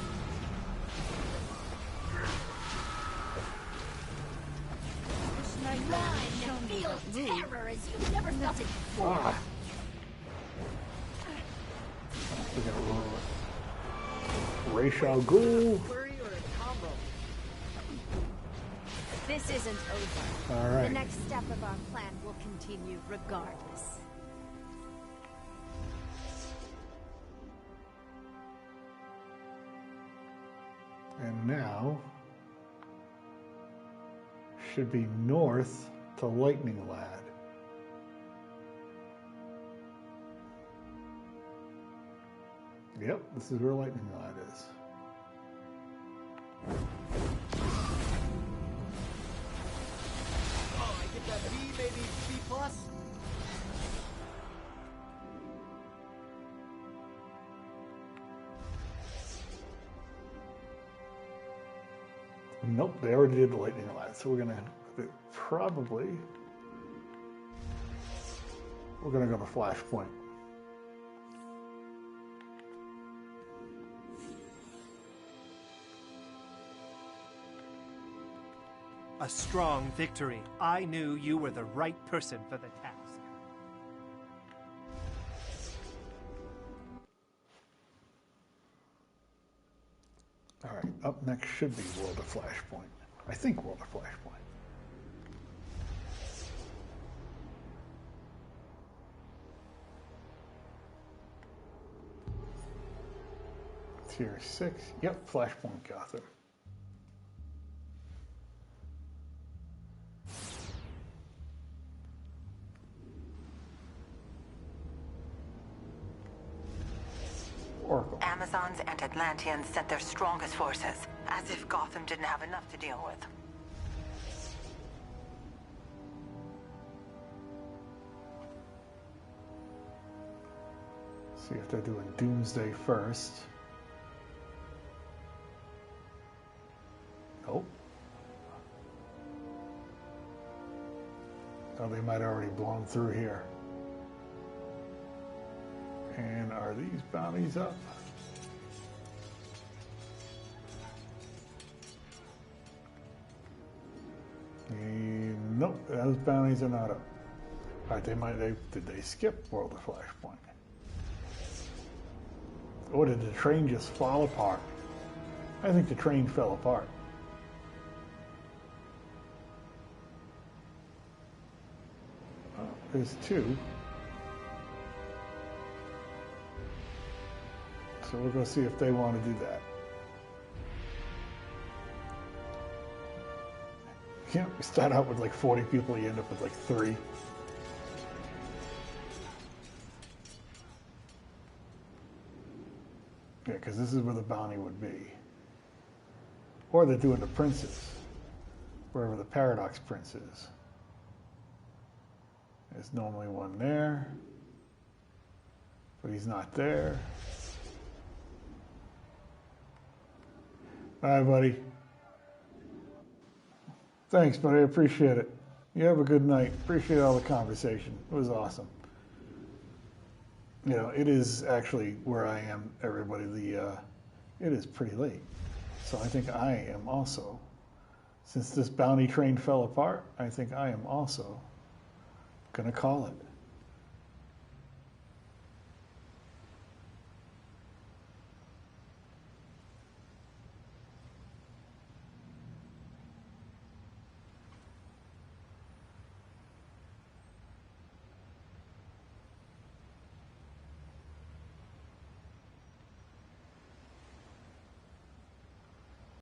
Feel terror as you've never felt it before. Ah. We got a little Ra's al Ghul. This isn't over. All right. The next step of our plan will continue regardless. And now should be north to Lightning Lad. Yep, this is where Lightning Lad is. Oh, I get that B, maybe B plus? Nope, they already did the Lightning Lad, so we're gonna probably go to Flashpoint. A strong victory. I knew you were the right person for the task. All right, up next should be World of Flashpoint. I think World of Flashpoint. Tier 6. Yep, Flashpoint Gotham. Oracle. Amazons and Atlanteans sent their strongest forces, as if Gotham didn't have enough to deal with. See if they're doing Doomsday first. Nope. Oh, they might have already blown through here. And are these bounties up? Nope, those bounties are not up. All right, did they skip World of Flashpoint? Or did the train just fall apart? I think the train fell apart. There's two. So we'll go see if they want to do that. Yeah, we start out with like 40 people, you end up with like 3. Yeah, because this is where the bounty would be. Or they're doing the princes, wherever the Paradox Prince is. There's normally one there, but he's not there. Bye, buddy. Thanks, buddy. I appreciate it. You have a good night. Appreciate all the conversation. It was awesome. You know, it is actually where I am, everybody. It is pretty late. So I think I am also, since this bounty train fell apart, I think I am also going to call it.